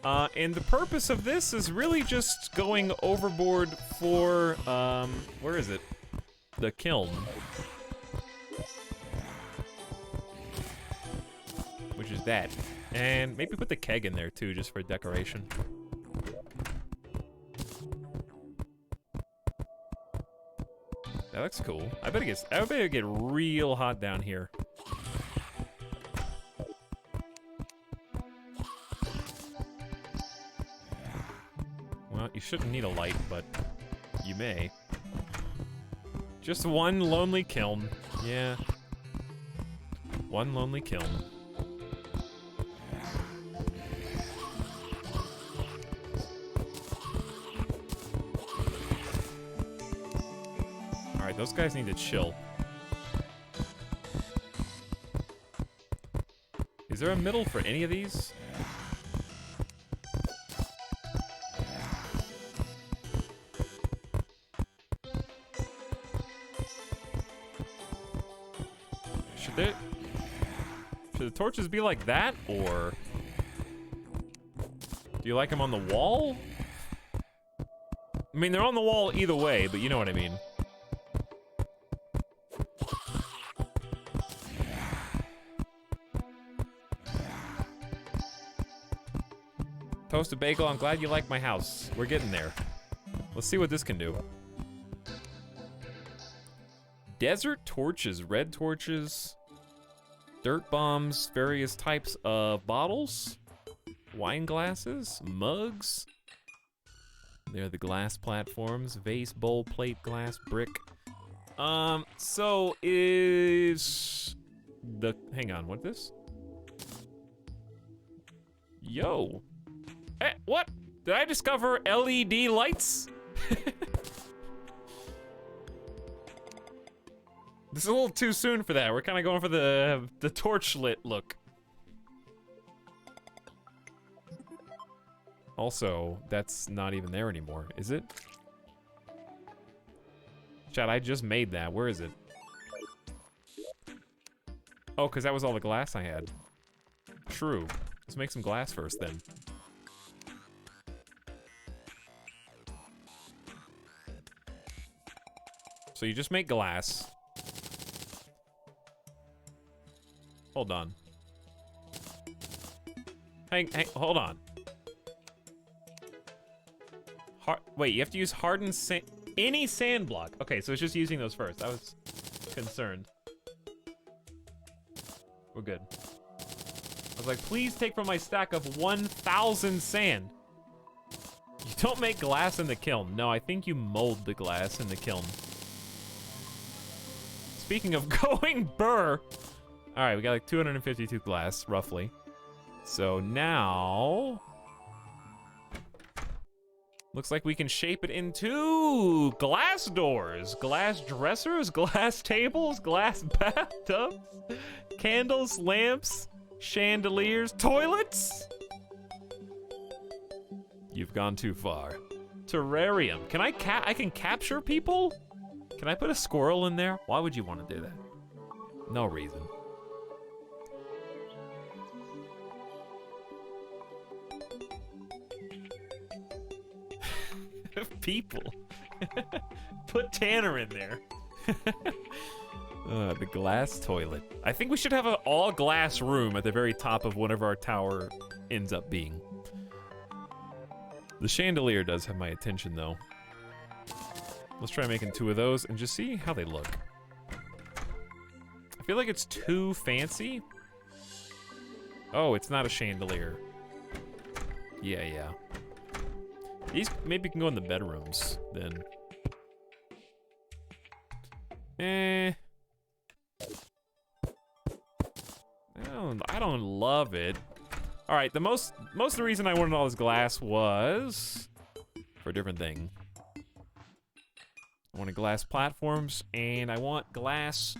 And the purpose of this is really just going overboard for, where is it? The kiln. Which is that. And maybe put the keg in there too, just for decoration. That looks cool. I bet it get real hot down here. Well, you shouldn't need a light, but you may. Just one lonely kiln. Yeah. One lonely kiln. Alright, those guys need to chill. Is there a middle for any of these? Should the torches be like that, or do you like them on the wall? I mean, they're on the wall either way, but you know what I mean. Toasted bagel, I'm glad you like my house. We're getting there. Let's see what this can do. Desert torches, red torches, dirt bombs, various types of bottles, wine glasses, mugs. There are the glass platforms, vase, bowl, plate, glass, brick. So is the, hang on, what this? Yo. Hey, what? Did I discover LED lights? This is a little too soon for that. We're kind of going for the torch lit look. Also, that's not even there anymore, is it? Chat, I just made that. Where is it? Oh, because that was all the glass I had. True. Let's make some glass first then. So you just make glass. Hold on. Hold on. Wait, you have to use hardened sand. Any sand block. Okay, so it's just using those first. I was concerned. We're good. I was like, please take from my stack of 1,000 sand. You don't make glass in the kiln. No, I think you mold the glass in the kiln. Speaking of going burr. All right, we got like 252 glass, roughly. So now, looks like we can shape it into glass doors, glass dressers, glass tables, glass bathtubs, candles, lamps, chandeliers, toilets. You've gone too far. Terrarium. Can I can capture people? Can I put a squirrel in there? Why would you want to do that? No reason. People. Put Tanner in there. The glass toilet. I think we should have an all glass room at the very top of whatever our tower ends up being. The chandelier does have my attention though. Let's try making 2 of those and just see how they look. I feel like it's too fancy. Oh, it's not a chandelier. Yeah. These maybe can go in the bedrooms then. I don't love it. All right, most of the reason I wanted all this glass was for a different thing. I wanted glass platforms and I want glass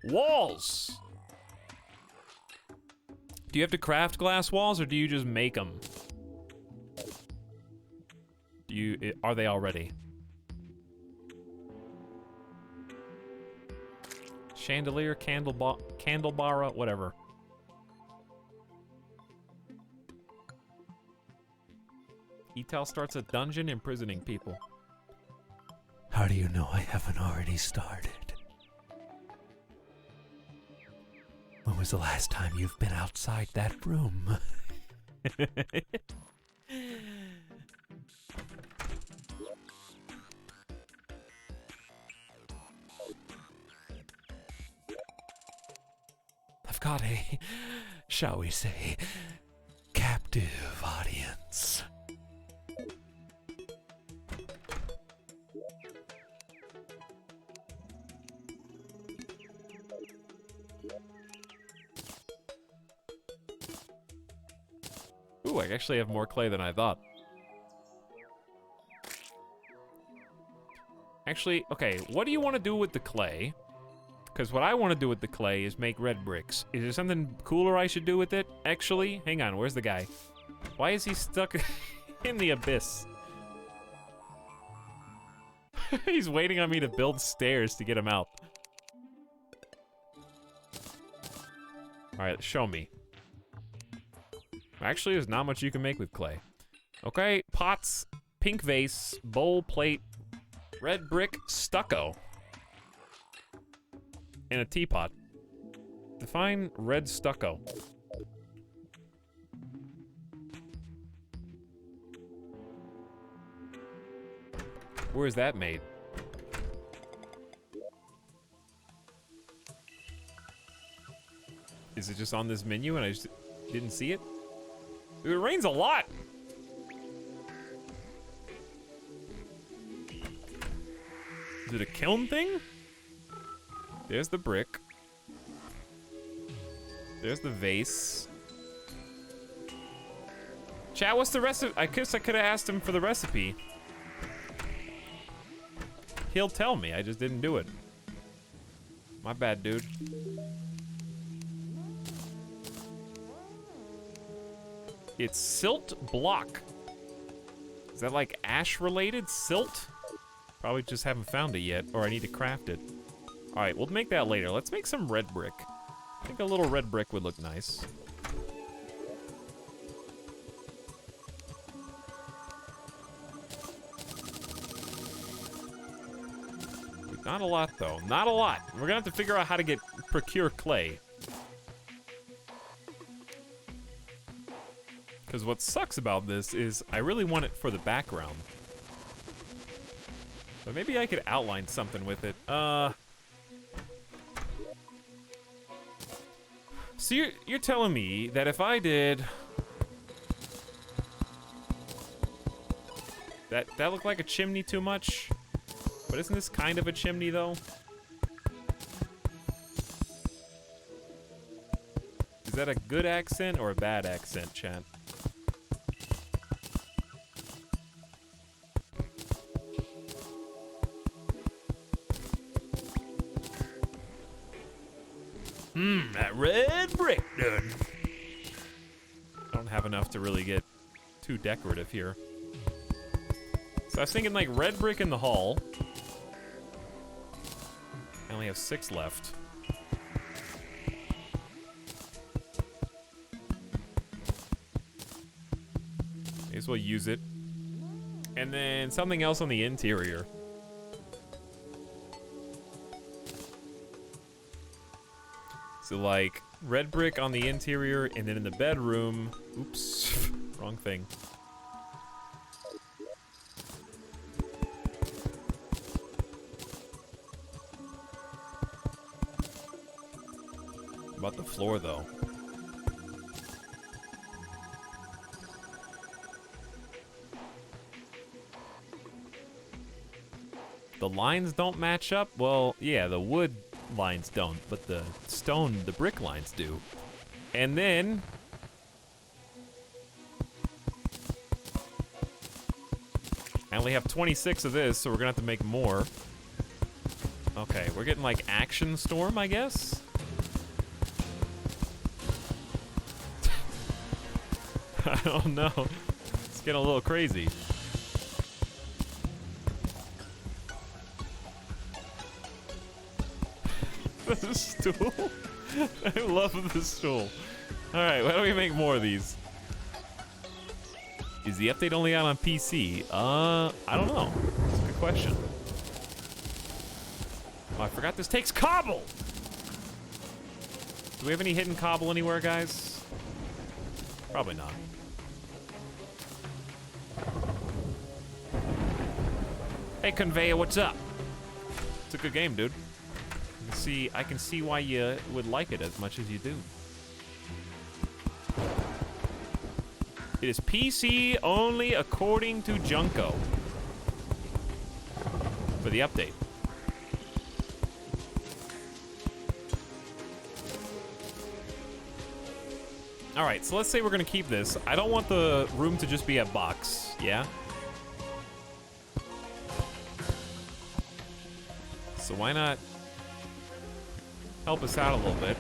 walls. Do you have to craft glass walls or do you just make them? Are they already? Chandelier, candelabra, whatever. Etal starts a dungeon imprisoning people. How do you know I haven't already started? When was the last time you've been outside that room? I've got a, shall we say, captive audience. Ooh, I actually have more clay than I thought. Actually, okay, what do you want to do with the clay? Because what I want to do with the clay is make red bricks. Is there something cooler I should do with it? Actually, hang on, where's the guy? Why is he stuck in the abyss? He's waiting on me to build stairs to get him out. All right, show me. Actually, there's not much you can make with clay. Okay, pots, pink vase, bowl, plate, red brick, stucco. And a teapot. Define red stucco. Where is that made? Is it just on this menu and I just didn't see it? It rains a lot. Is it a kiln thing? There's the brick. There's the vase. Chat, what's the recipe? I guess I could have asked him for the recipe. He'll tell me, I just didn't do it. My bad, dude. It's silt block. Is that like ash related? Silt? Probably just haven't found it yet, or I need to craft it. All right, we'll make that later. Let's make some red brick. I think a little red brick would look nice. Not a lot, though. Not a lot. We're gonna have to figure out how to procure clay. Because what sucks about this is I really want it for the background. But maybe I could outline something with it. So you're telling me that if I did... That looked like a chimney too much? But isn't this kind of a chimney, though? Is that a good accent or a bad accent, chat? That red brick done. I don't have enough to really get too decorative here. So I was thinking like red brick in the hall. I only have 6 left. May as well use it. And then something else on the interior. So like red brick on the interior, and then in the bedroom, oops, wrong thing. About the floor though. The lines don't match up? Well, yeah, the wood lines don't, but the stone, the brick lines do. And then... I only have 26 of this, so we're gonna have to make more. Okay, we're getting like Action Storm, I guess? I don't know. It's getting a little crazy. The stool? I love the stool. Alright, why don't we make more of these? Is the update only out on PC? I don't know. That's a good question. Oh, I forgot this takes cobble! Do we have any hidden cobble anywhere, guys? Probably not. Hey, Conveyor, what's up? It's a good game, dude. I can see why you would like it as much as you do. It is PC only according to Junko for the update. All right, so let's say we're gonna keep this. I don't want the room to just be a box, yeah? So why not help us out a little bit?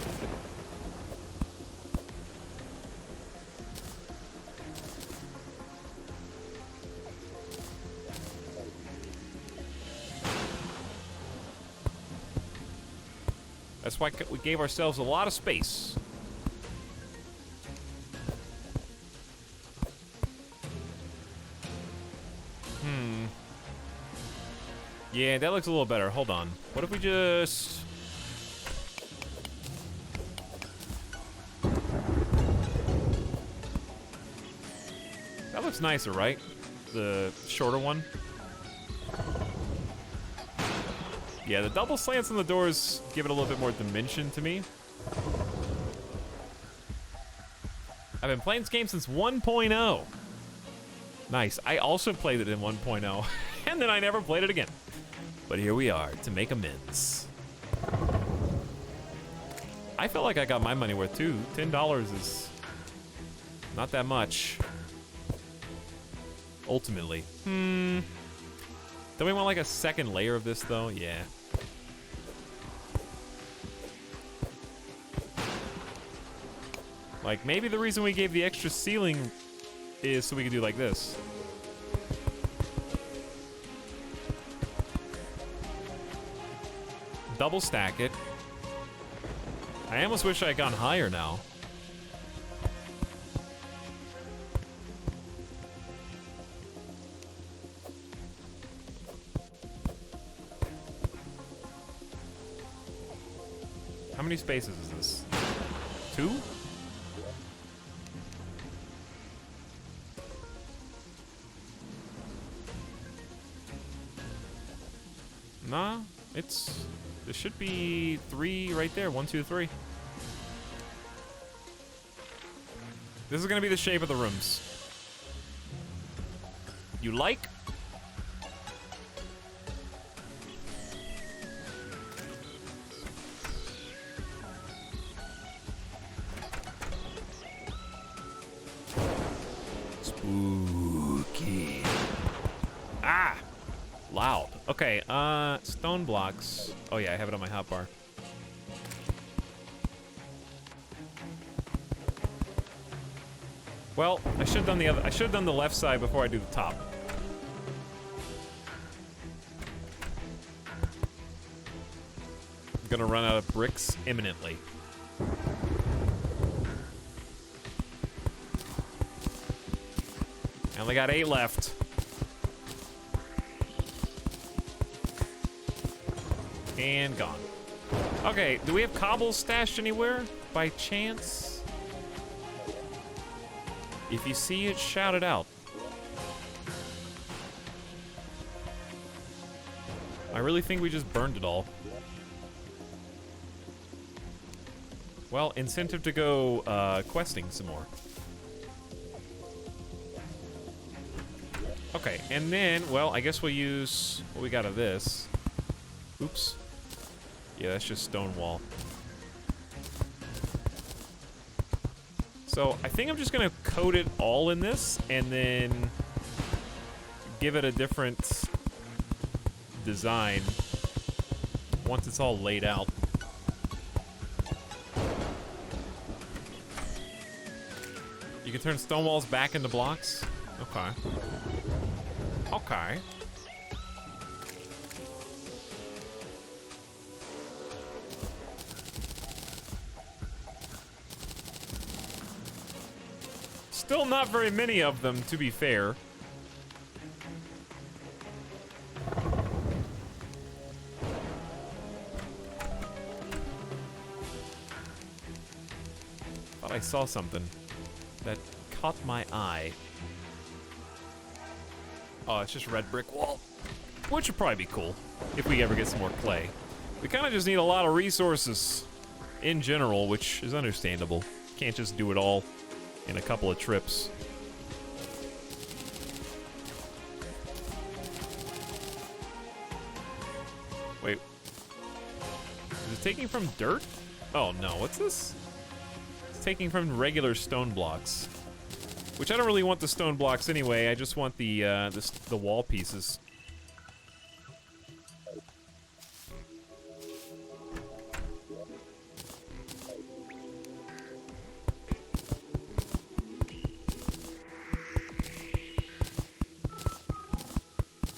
That's why we gave ourselves a lot of space. Yeah, that looks a little better. Hold on. What if we just... That looks nicer, right? The shorter one. Yeah, the double slants on the doors give it a little bit more dimension to me. I've been playing this game since 1.0. Nice. I also played it in 1.0, and then I never played it again. But here we are to make amends. I feel like I got my money worth too. $10 is not that much. Ultimately. Don't we want like a second layer of this though? Yeah. Like maybe the reason we gave the extra ceiling is so we could do like this. Double stack it. I almost wish I had gone higher now. How many spaces is this? 2? Nah, there should be 3 right there. 1, 2, 3. This is gonna be the shape of the rooms. You like? Spooky. Ah! Loud. Okay, stone blocks. Oh yeah, I have it on my hotbar. Well, I should have done the left side before I do the top. I'm gonna run out of bricks imminently. I only got 8 left. And gone. Okay, do we have cobble stashed anywhere by chance? If you see it, shout it out. I really think we just burned it all. Well, incentive to go questing some more. Okay, and then, well, I guess we'll use what we got of this. Oops. Yeah, that's just stone wall. So I think I'm just gonna coat it all in this and then give it a different design once it's all laid out. You can turn stone walls back into blocks? Okay. Okay. Still not very many of them, to be fair. Thought I saw something that caught my eye. Oh, it's just red brick wall. Which would probably be cool if we ever get some more clay. We kind of just need a lot of resources in general, which is understandable. Can't just do it all in a couple of trips. Wait. Is it taking from dirt? Oh no, what's this? It's taking from regular stone blocks. Which I don't really want the stone blocks anyway, I just want the wall pieces.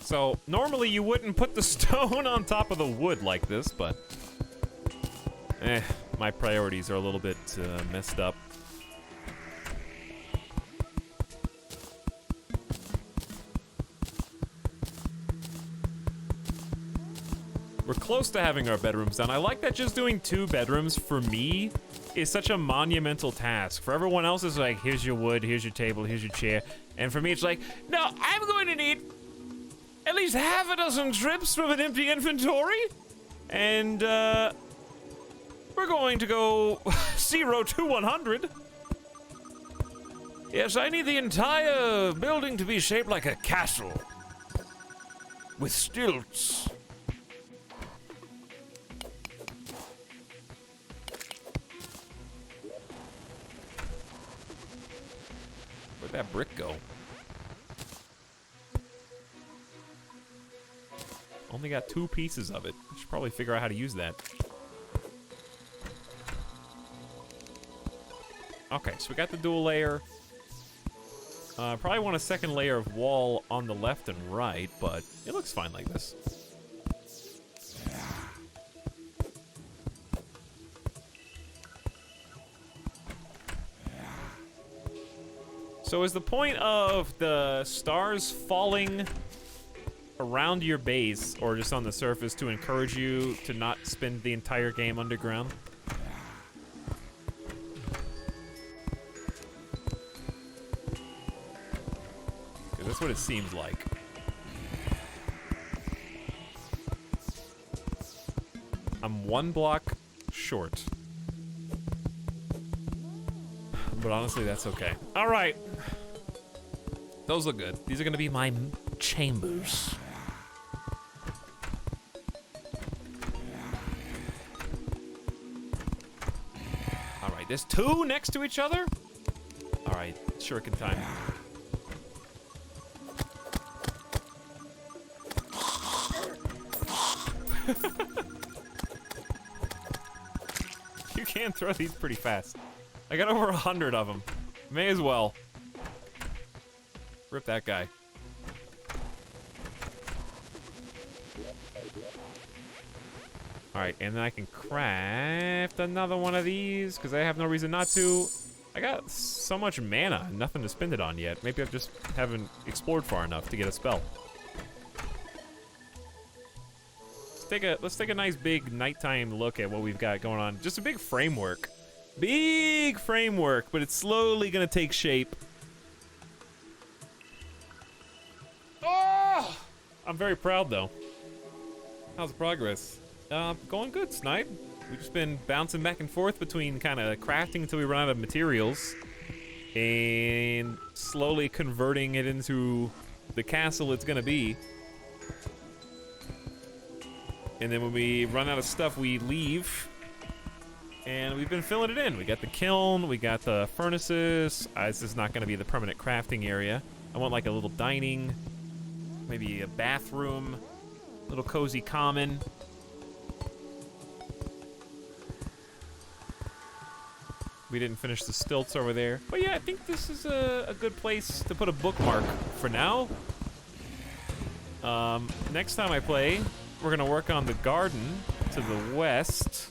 So, normally you wouldn't put the stone on top of the wood like this, but... my priorities are a little bit messed up. We're close to having our bedrooms done. I like that just doing 2 bedrooms, for me, is such a monumental task. For everyone else, it's like, here's your wood, here's your table, here's your chair. And for me, it's like, no, I'm going to need at least half a dozen trips from an empty inventory. And, we're going to go 0 to 100. Yes, I need the entire building to be shaped like a castle. With stilts. Where'd that brick go? Only got 2 pieces of it. I should probably figure out how to use that. Okay, so we got the dual layer. Probably want a second layer of wall on the left and right, but it looks fine like this. So is the point of the stars falling around your base or just on the surface to encourage you to not spend the entire game underground? That's what it seems like. I'm 1 block short. But honestly, that's okay. All right. Those look good. These are gonna be my chambers. All right, there's 2 next to each other? All right, shuriken time. You can throw these pretty fast. I got over 100 of them. May as well. Rip that guy. Alright, and then I can craft another one of these, because I have no reason not to. I got so much mana, nothing to spend it on yet. Maybe I just haven't explored far enough to get a spell. Let's take a nice big nighttime look at what we've got going on. Just a big framework. Big framework, but it's slowly gonna take shape. Oh! I'm very proud though. How's the progress? Going good, Snipe. We've just been bouncing back and forth between kind of crafting until we run out of materials and slowly converting it into the castle it's gonna be. And then when we run out of stuff, we leave. And we've been filling it in. We got the kiln, we got the furnaces. This is not gonna be the permanent crafting area. I want like a little dining, maybe a bathroom, little cozy common. We didn't finish the stilts over there. But yeah, I think this is a good place to put a bookmark for now. Next time I play, we're gonna work on the garden to the west.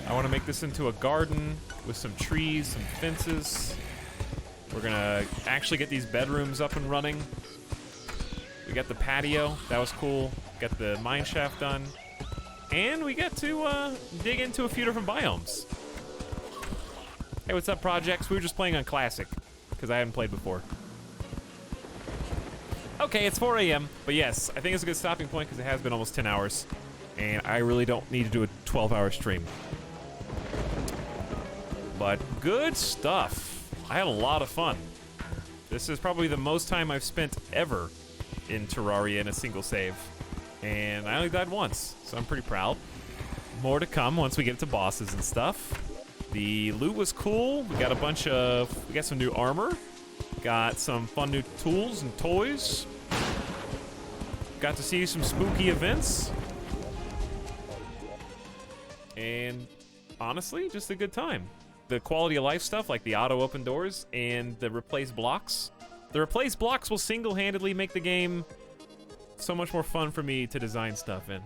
I wanna make this into a garden with some trees, some fences. We're gonna actually get these bedrooms up and running. We got the patio, that was cool. Got the mine shaft done. And we get to dig into a few different biomes. Hey, what's up, projects? We were just playing on Classic, because I hadn't played before. Okay, it's 4 a.m., but yes, I think it's a good stopping point because it has been almost 10 hours, and I really don't need to do a 12-hour stream. But good stuff. I had a lot of fun. This is probably the most time I've spent ever in Terraria in a single save. And I only died once, so I'm pretty proud. More to come once we get to bosses and stuff. The loot was cool. We got some new armor. Got some fun new tools and toys. Got to see some spooky events. And honestly, just a good time. The quality of life stuff, like the auto open doors and the replace blocks. The replace blocks will single-handedly make the game so much more fun for me to design stuff in.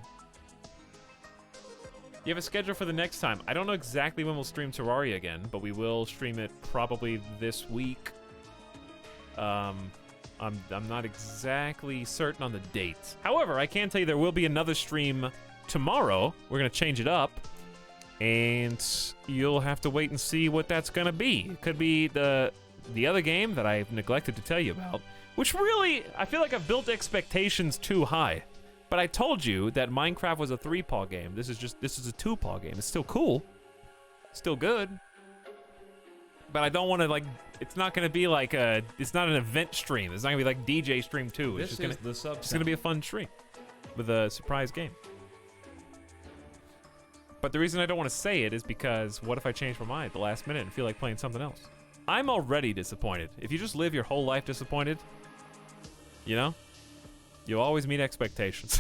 You have a schedule for the next time. I don't know exactly when we'll stream Terraria again, but we will stream it probably this week. I'm not exactly certain on the date. However, I can tell you there will be another stream tomorrow. We're gonna change it up, and you'll have to wait and see what that's gonna be. It could be the other game that I've neglected to tell you about, which really, I feel like I've built expectations too high. But I told you that Minecraft was a 3-paw game. This is a 2-paw game. It's still cool. Still good. But I don't want to, like, it's not going to be like it's not an event stream. It's not going to be like DJ stream 2. It's just going to be a fun stream with a surprise game. But the reason I don't want to say it is because what if I change my mind at the last minute and feel like playing something else? I'm already disappointed. If you just live your whole life disappointed, you know, you'll always meet expectations.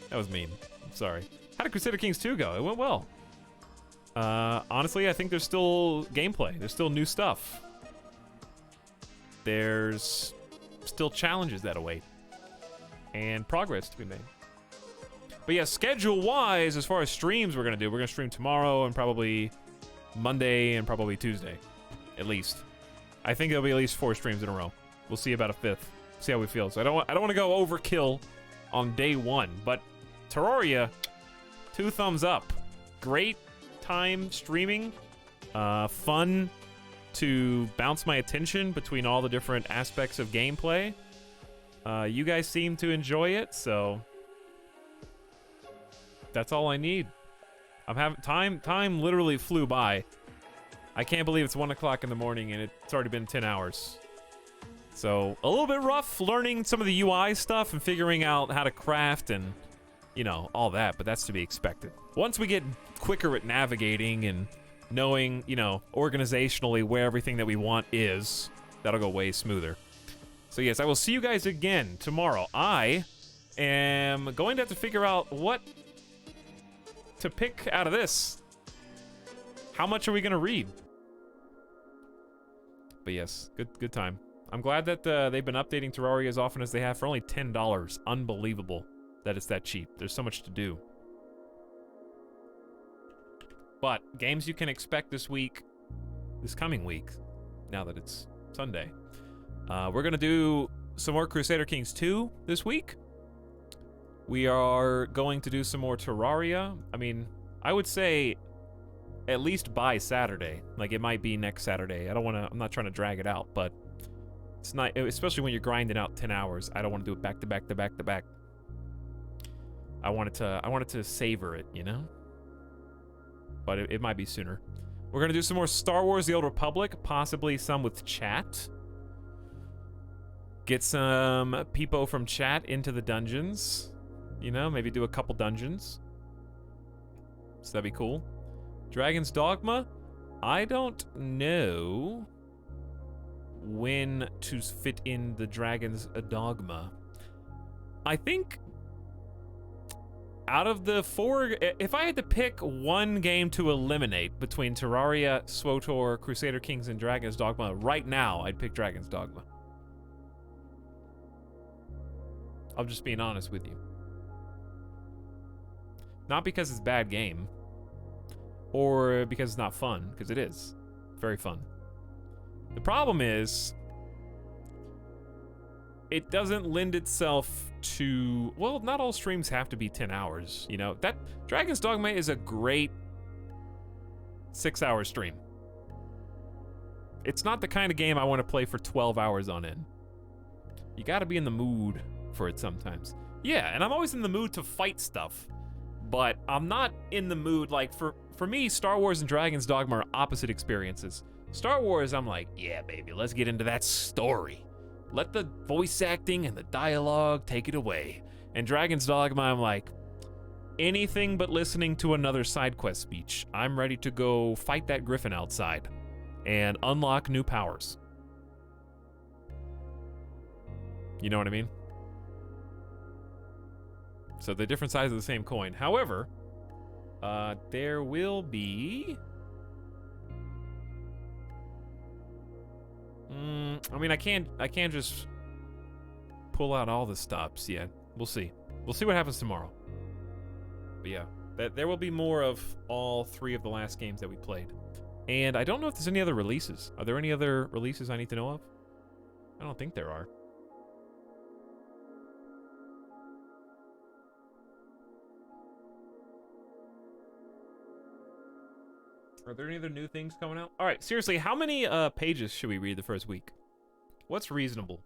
That was mean. I'm sorry. How did Crusader Kings 2 go? It went well. Honestly, I think there's still gameplay. There's still new stuff. There's still challenges that await. And progress to be made. But yeah, schedule-wise, as far as streams we're going to stream tomorrow and probably Monday and probably Tuesday. At least. I think there'll be at least 4 streams in a row. We'll see about a 5th. See how we feel. So I don't want to go overkill on day 1. But Terraria, 2 thumbs up. Great time streaming. Fun to bounce my attention between all the different aspects of gameplay. You guys seem to enjoy it, so that's all I need. I'm having time literally flew by. I can't believe it's 1 o'clock in the morning and it's already been 10 hours. So a little bit rough learning some of the UI stuff and figuring out how to craft and, you know, all that, but that's to be expected. Once we get quicker at navigating and knowing, you know, organizationally where everything that we want is, that'll go way smoother. So yes, I will see you guys again tomorrow. I am going to have to figure out what to pick out of this. How much are we gonna read? But yes, good time. I'm glad that they've been updating Terraria as often as they have for only $10. Unbelievable that it's that cheap. There's so much to do. But games you can expect this coming week, now that it's Sunday. We're gonna do some more Crusader Kings 2 this week. We are going to do some more Terraria. I mean, I would say at least by Saturday. Like, it might be next Saturday. I'm not trying to drag it out, but it's not, especially when you're grinding out 10 hours. I don't want to do it back to back to back to back. I wanted to savor it, you know? But it might be sooner. We're gonna do some more Star Wars: The Old Republic, possibly some with chat. Get some peepo from chat into the dungeons. You know, maybe do a couple dungeons. So that'd be cool. Dragon's Dogma, I don't know when to fit in the Dragon's Dogma. I think out of the 4, if I had to pick one game to eliminate between Terraria, SWTOR, Crusader Kings, and Dragon's Dogma, right now, I'd pick Dragon's Dogma. I'm just being honest with you. Not because it's a bad game, or because it's not fun, because it is. Very fun. The problem is, it doesn't lend itself to, well, not all streams have to be 10 hours, you know? That Dragon's Dogma is a great 6-hour stream. It's not the kind of game I want to play for 12 hours on end. You gotta be in the mood for it sometimes. Yeah, and I'm always in the mood to fight stuff, but I'm not in the mood, like, for me, Star Wars and Dragon's Dogma are opposite experiences. Star Wars, I'm like, yeah, baby, let's get into that story. Let the voice acting and the dialogue take it away. And Dragon's Dogma, I'm like, anything but listening to another side quest speech. I'm ready to go fight that griffin outside and unlock new powers. You know what I mean? So they're different sides of the same coin. However, there will be... I mean, I can't just pull out all the stops yet. We'll see. We'll see what happens tomorrow. But yeah, there will be more of all 3 of the last games that we played. And I don't know if there's any other releases. Are there any other releases I need to know of? I don't think there are. Are there any other new things coming out? All right, seriously, how many pages should we read the first week? What's reasonable?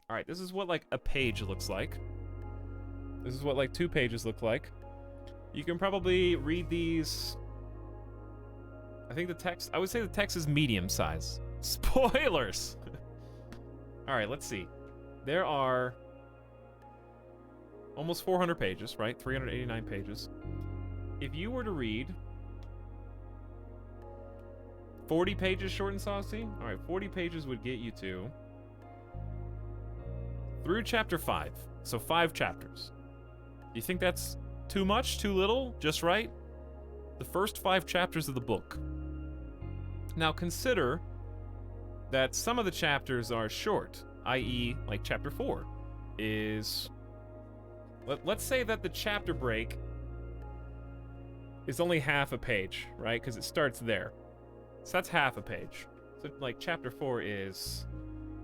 All right, this is what, like, a page looks like. This is what, like, 2 pages look like. You can probably read these... I think the text... I would say the text is medium size. Spoilers! All right, let's see. There are almost 400 pages, right? 389 pages. If you were to read 40 pages short and saucy, all right, 40 pages would get you to through chapter 5. So 5 chapters. Do you think that's too much, too little, just right? The first 5 chapters of the book. Now consider that some of the chapters are short, i.e., like chapter 4 is... Let's say that the chapter break is only half a page, right? Because it starts there. So that's half a page. So, like, chapter 4 is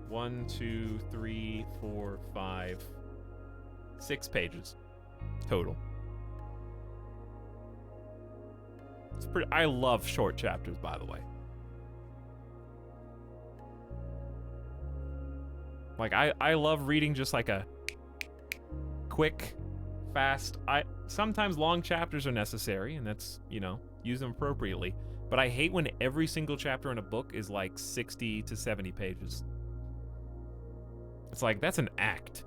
1, 2, 3, 4, 5, 6 pages total. It's pretty... I love short chapters, by the way. Like, I love reading just like a quick, fast, sometimes long chapters are necessary, and that's, you know, use them appropriately. But I hate when every single chapter in a book is like 60 to 70 pages. It's like, that's an act,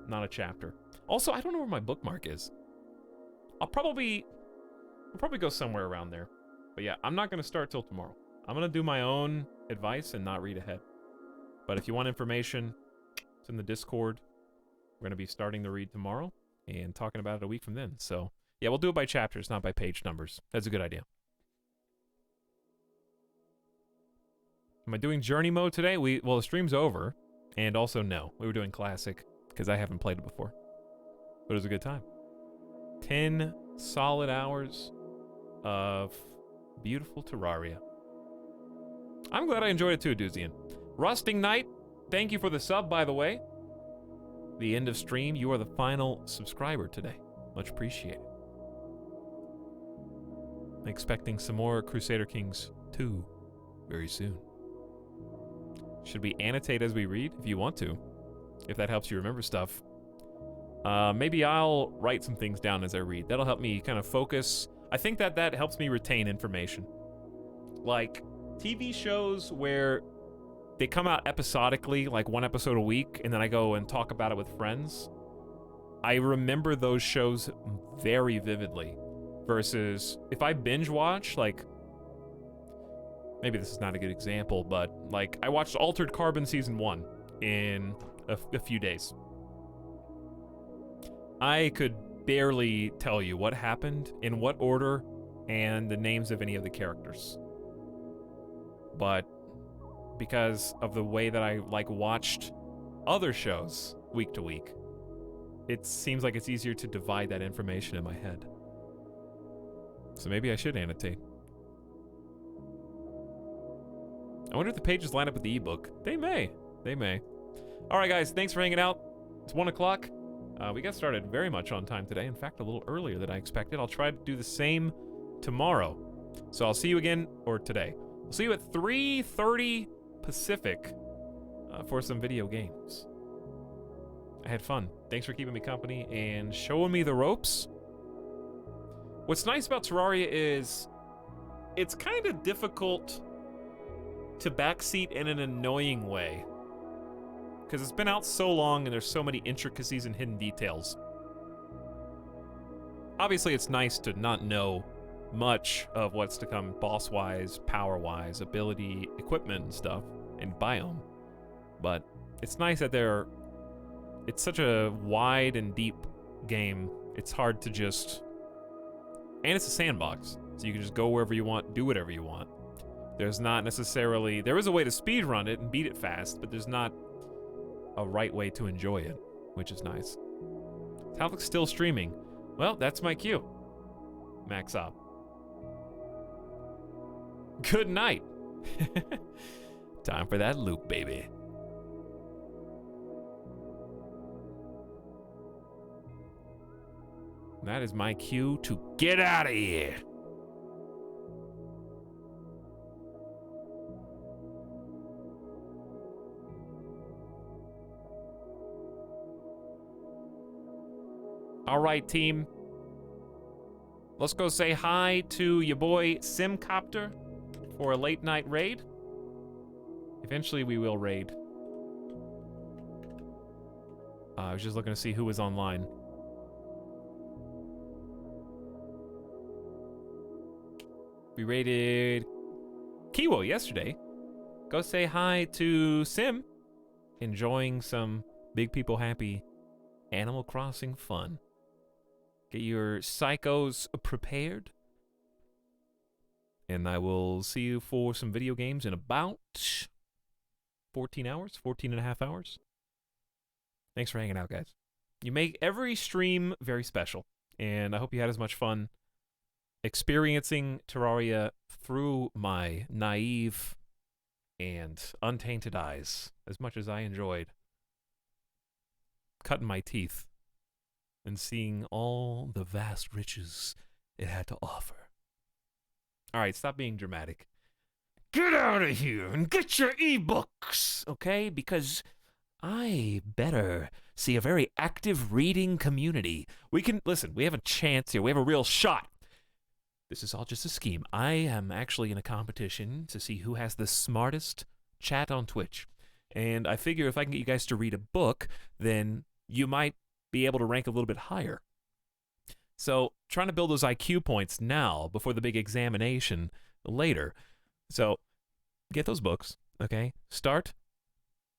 not a chapter. Also, I don't know where my bookmark is. I'll probably go somewhere around there. But yeah, I'm not going to start till tomorrow. I'm going to do my own advice and not read ahead. But if you want information, it's in the Discord. We're going to be starting the read tomorrow and talking about it a week from then. So yeah, we'll do it by chapters, not by page numbers. That's a good idea. Am I doing journey mode today? Well, the stream's over. And also, no. We were doing classic because I haven't played it before. But it was a good time. 10 solid hours of beautiful Terraria. I'm glad I enjoyed it too, Duzian. Rusting Knight, thank you for the sub, by the way. The end of stream, you are the final subscriber today. Much appreciated. I'm expecting some more Crusader Kings 2 very soon. Should we annotate as we read? If you want to. If that helps you remember stuff. Maybe I'll write some things down as I read. That'll help me kind of focus. I think that helps me retain information. Like, TV shows where they come out episodically, like one episode a week, and then I go and talk about it with friends. I remember those shows very vividly. Versus, if I binge watch, like, maybe this is not a good example, but, like, I watched Altered Carbon Season 1 in a few days. I could barely tell you what happened, in what order, and the names of any of the characters. But because of the way that I, like, watched other shows week to week, it seems like it's easier to divide that information in my head. So maybe I should annotate. I wonder if the pages line up with the ebook. They may. They may. All right, guys. Thanks for hanging out. It's 1 o'clock. We got started very much on time today. In fact, a little earlier than I expected. I'll try to do the same tomorrow. So I'll see you again, or today. I'll see you at 3:30 Pacific for some video games. I had fun. Thanks for keeping me company and showing me the ropes. What's nice about Terraria is it's kind of difficult to backseat in an annoying way. Because it's been out so long and there's so many intricacies and hidden details. Obviously, it's nice to not know much of what's to come boss-wise, power-wise, ability, equipment and stuff, and biome. But it's nice that it's such a wide and deep game, it's hard to just... And it's a sandbox, so you can just go wherever you want, do whatever you want. There's not necessarily... There is a way to speedrun it and beat it fast, but there's not a right way to enjoy it, which is nice. Etalyx still streaming. Well, that's my cue. Max up. Good night. Time for that loop, baby. That is my cue to get out of here. All right, team. Let's go say hi to your boy Simcopter for a late night raid. Eventually we will raid. I was just looking to see who was online. We raided Kiwo yesterday. Go say hi to Sim. Enjoying some Big People Happy Animal Crossing fun. Get your psychos prepared. And I will see you for some video games in about 14 hours, 14 and a half hours. Thanks for hanging out, guys. You make every stream very special. And I hope you had as much fun experiencing Terraria through my naive and untainted eyes as much as I enjoyed cutting my teeth and seeing all the vast riches it had to offer. All right, stop being dramatic. Get out of here and get your ebooks, okay? Because I better see a very active reading community. We can, listen, we have a chance here. We have a real shot. This is all just a scheme. I am actually in a competition to see who has the smartest chat on Twitch. And I figure if I can get you guys to read a book, then you might be able to rank a little bit higher. So, trying to build those IQ points now before the big examination later. So, get those books, okay? Start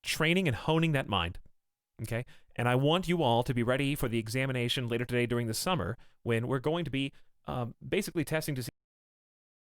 training and honing that mind, okay? And I want you all to be ready for the examination later today during the summer when we're going to be basically testing to see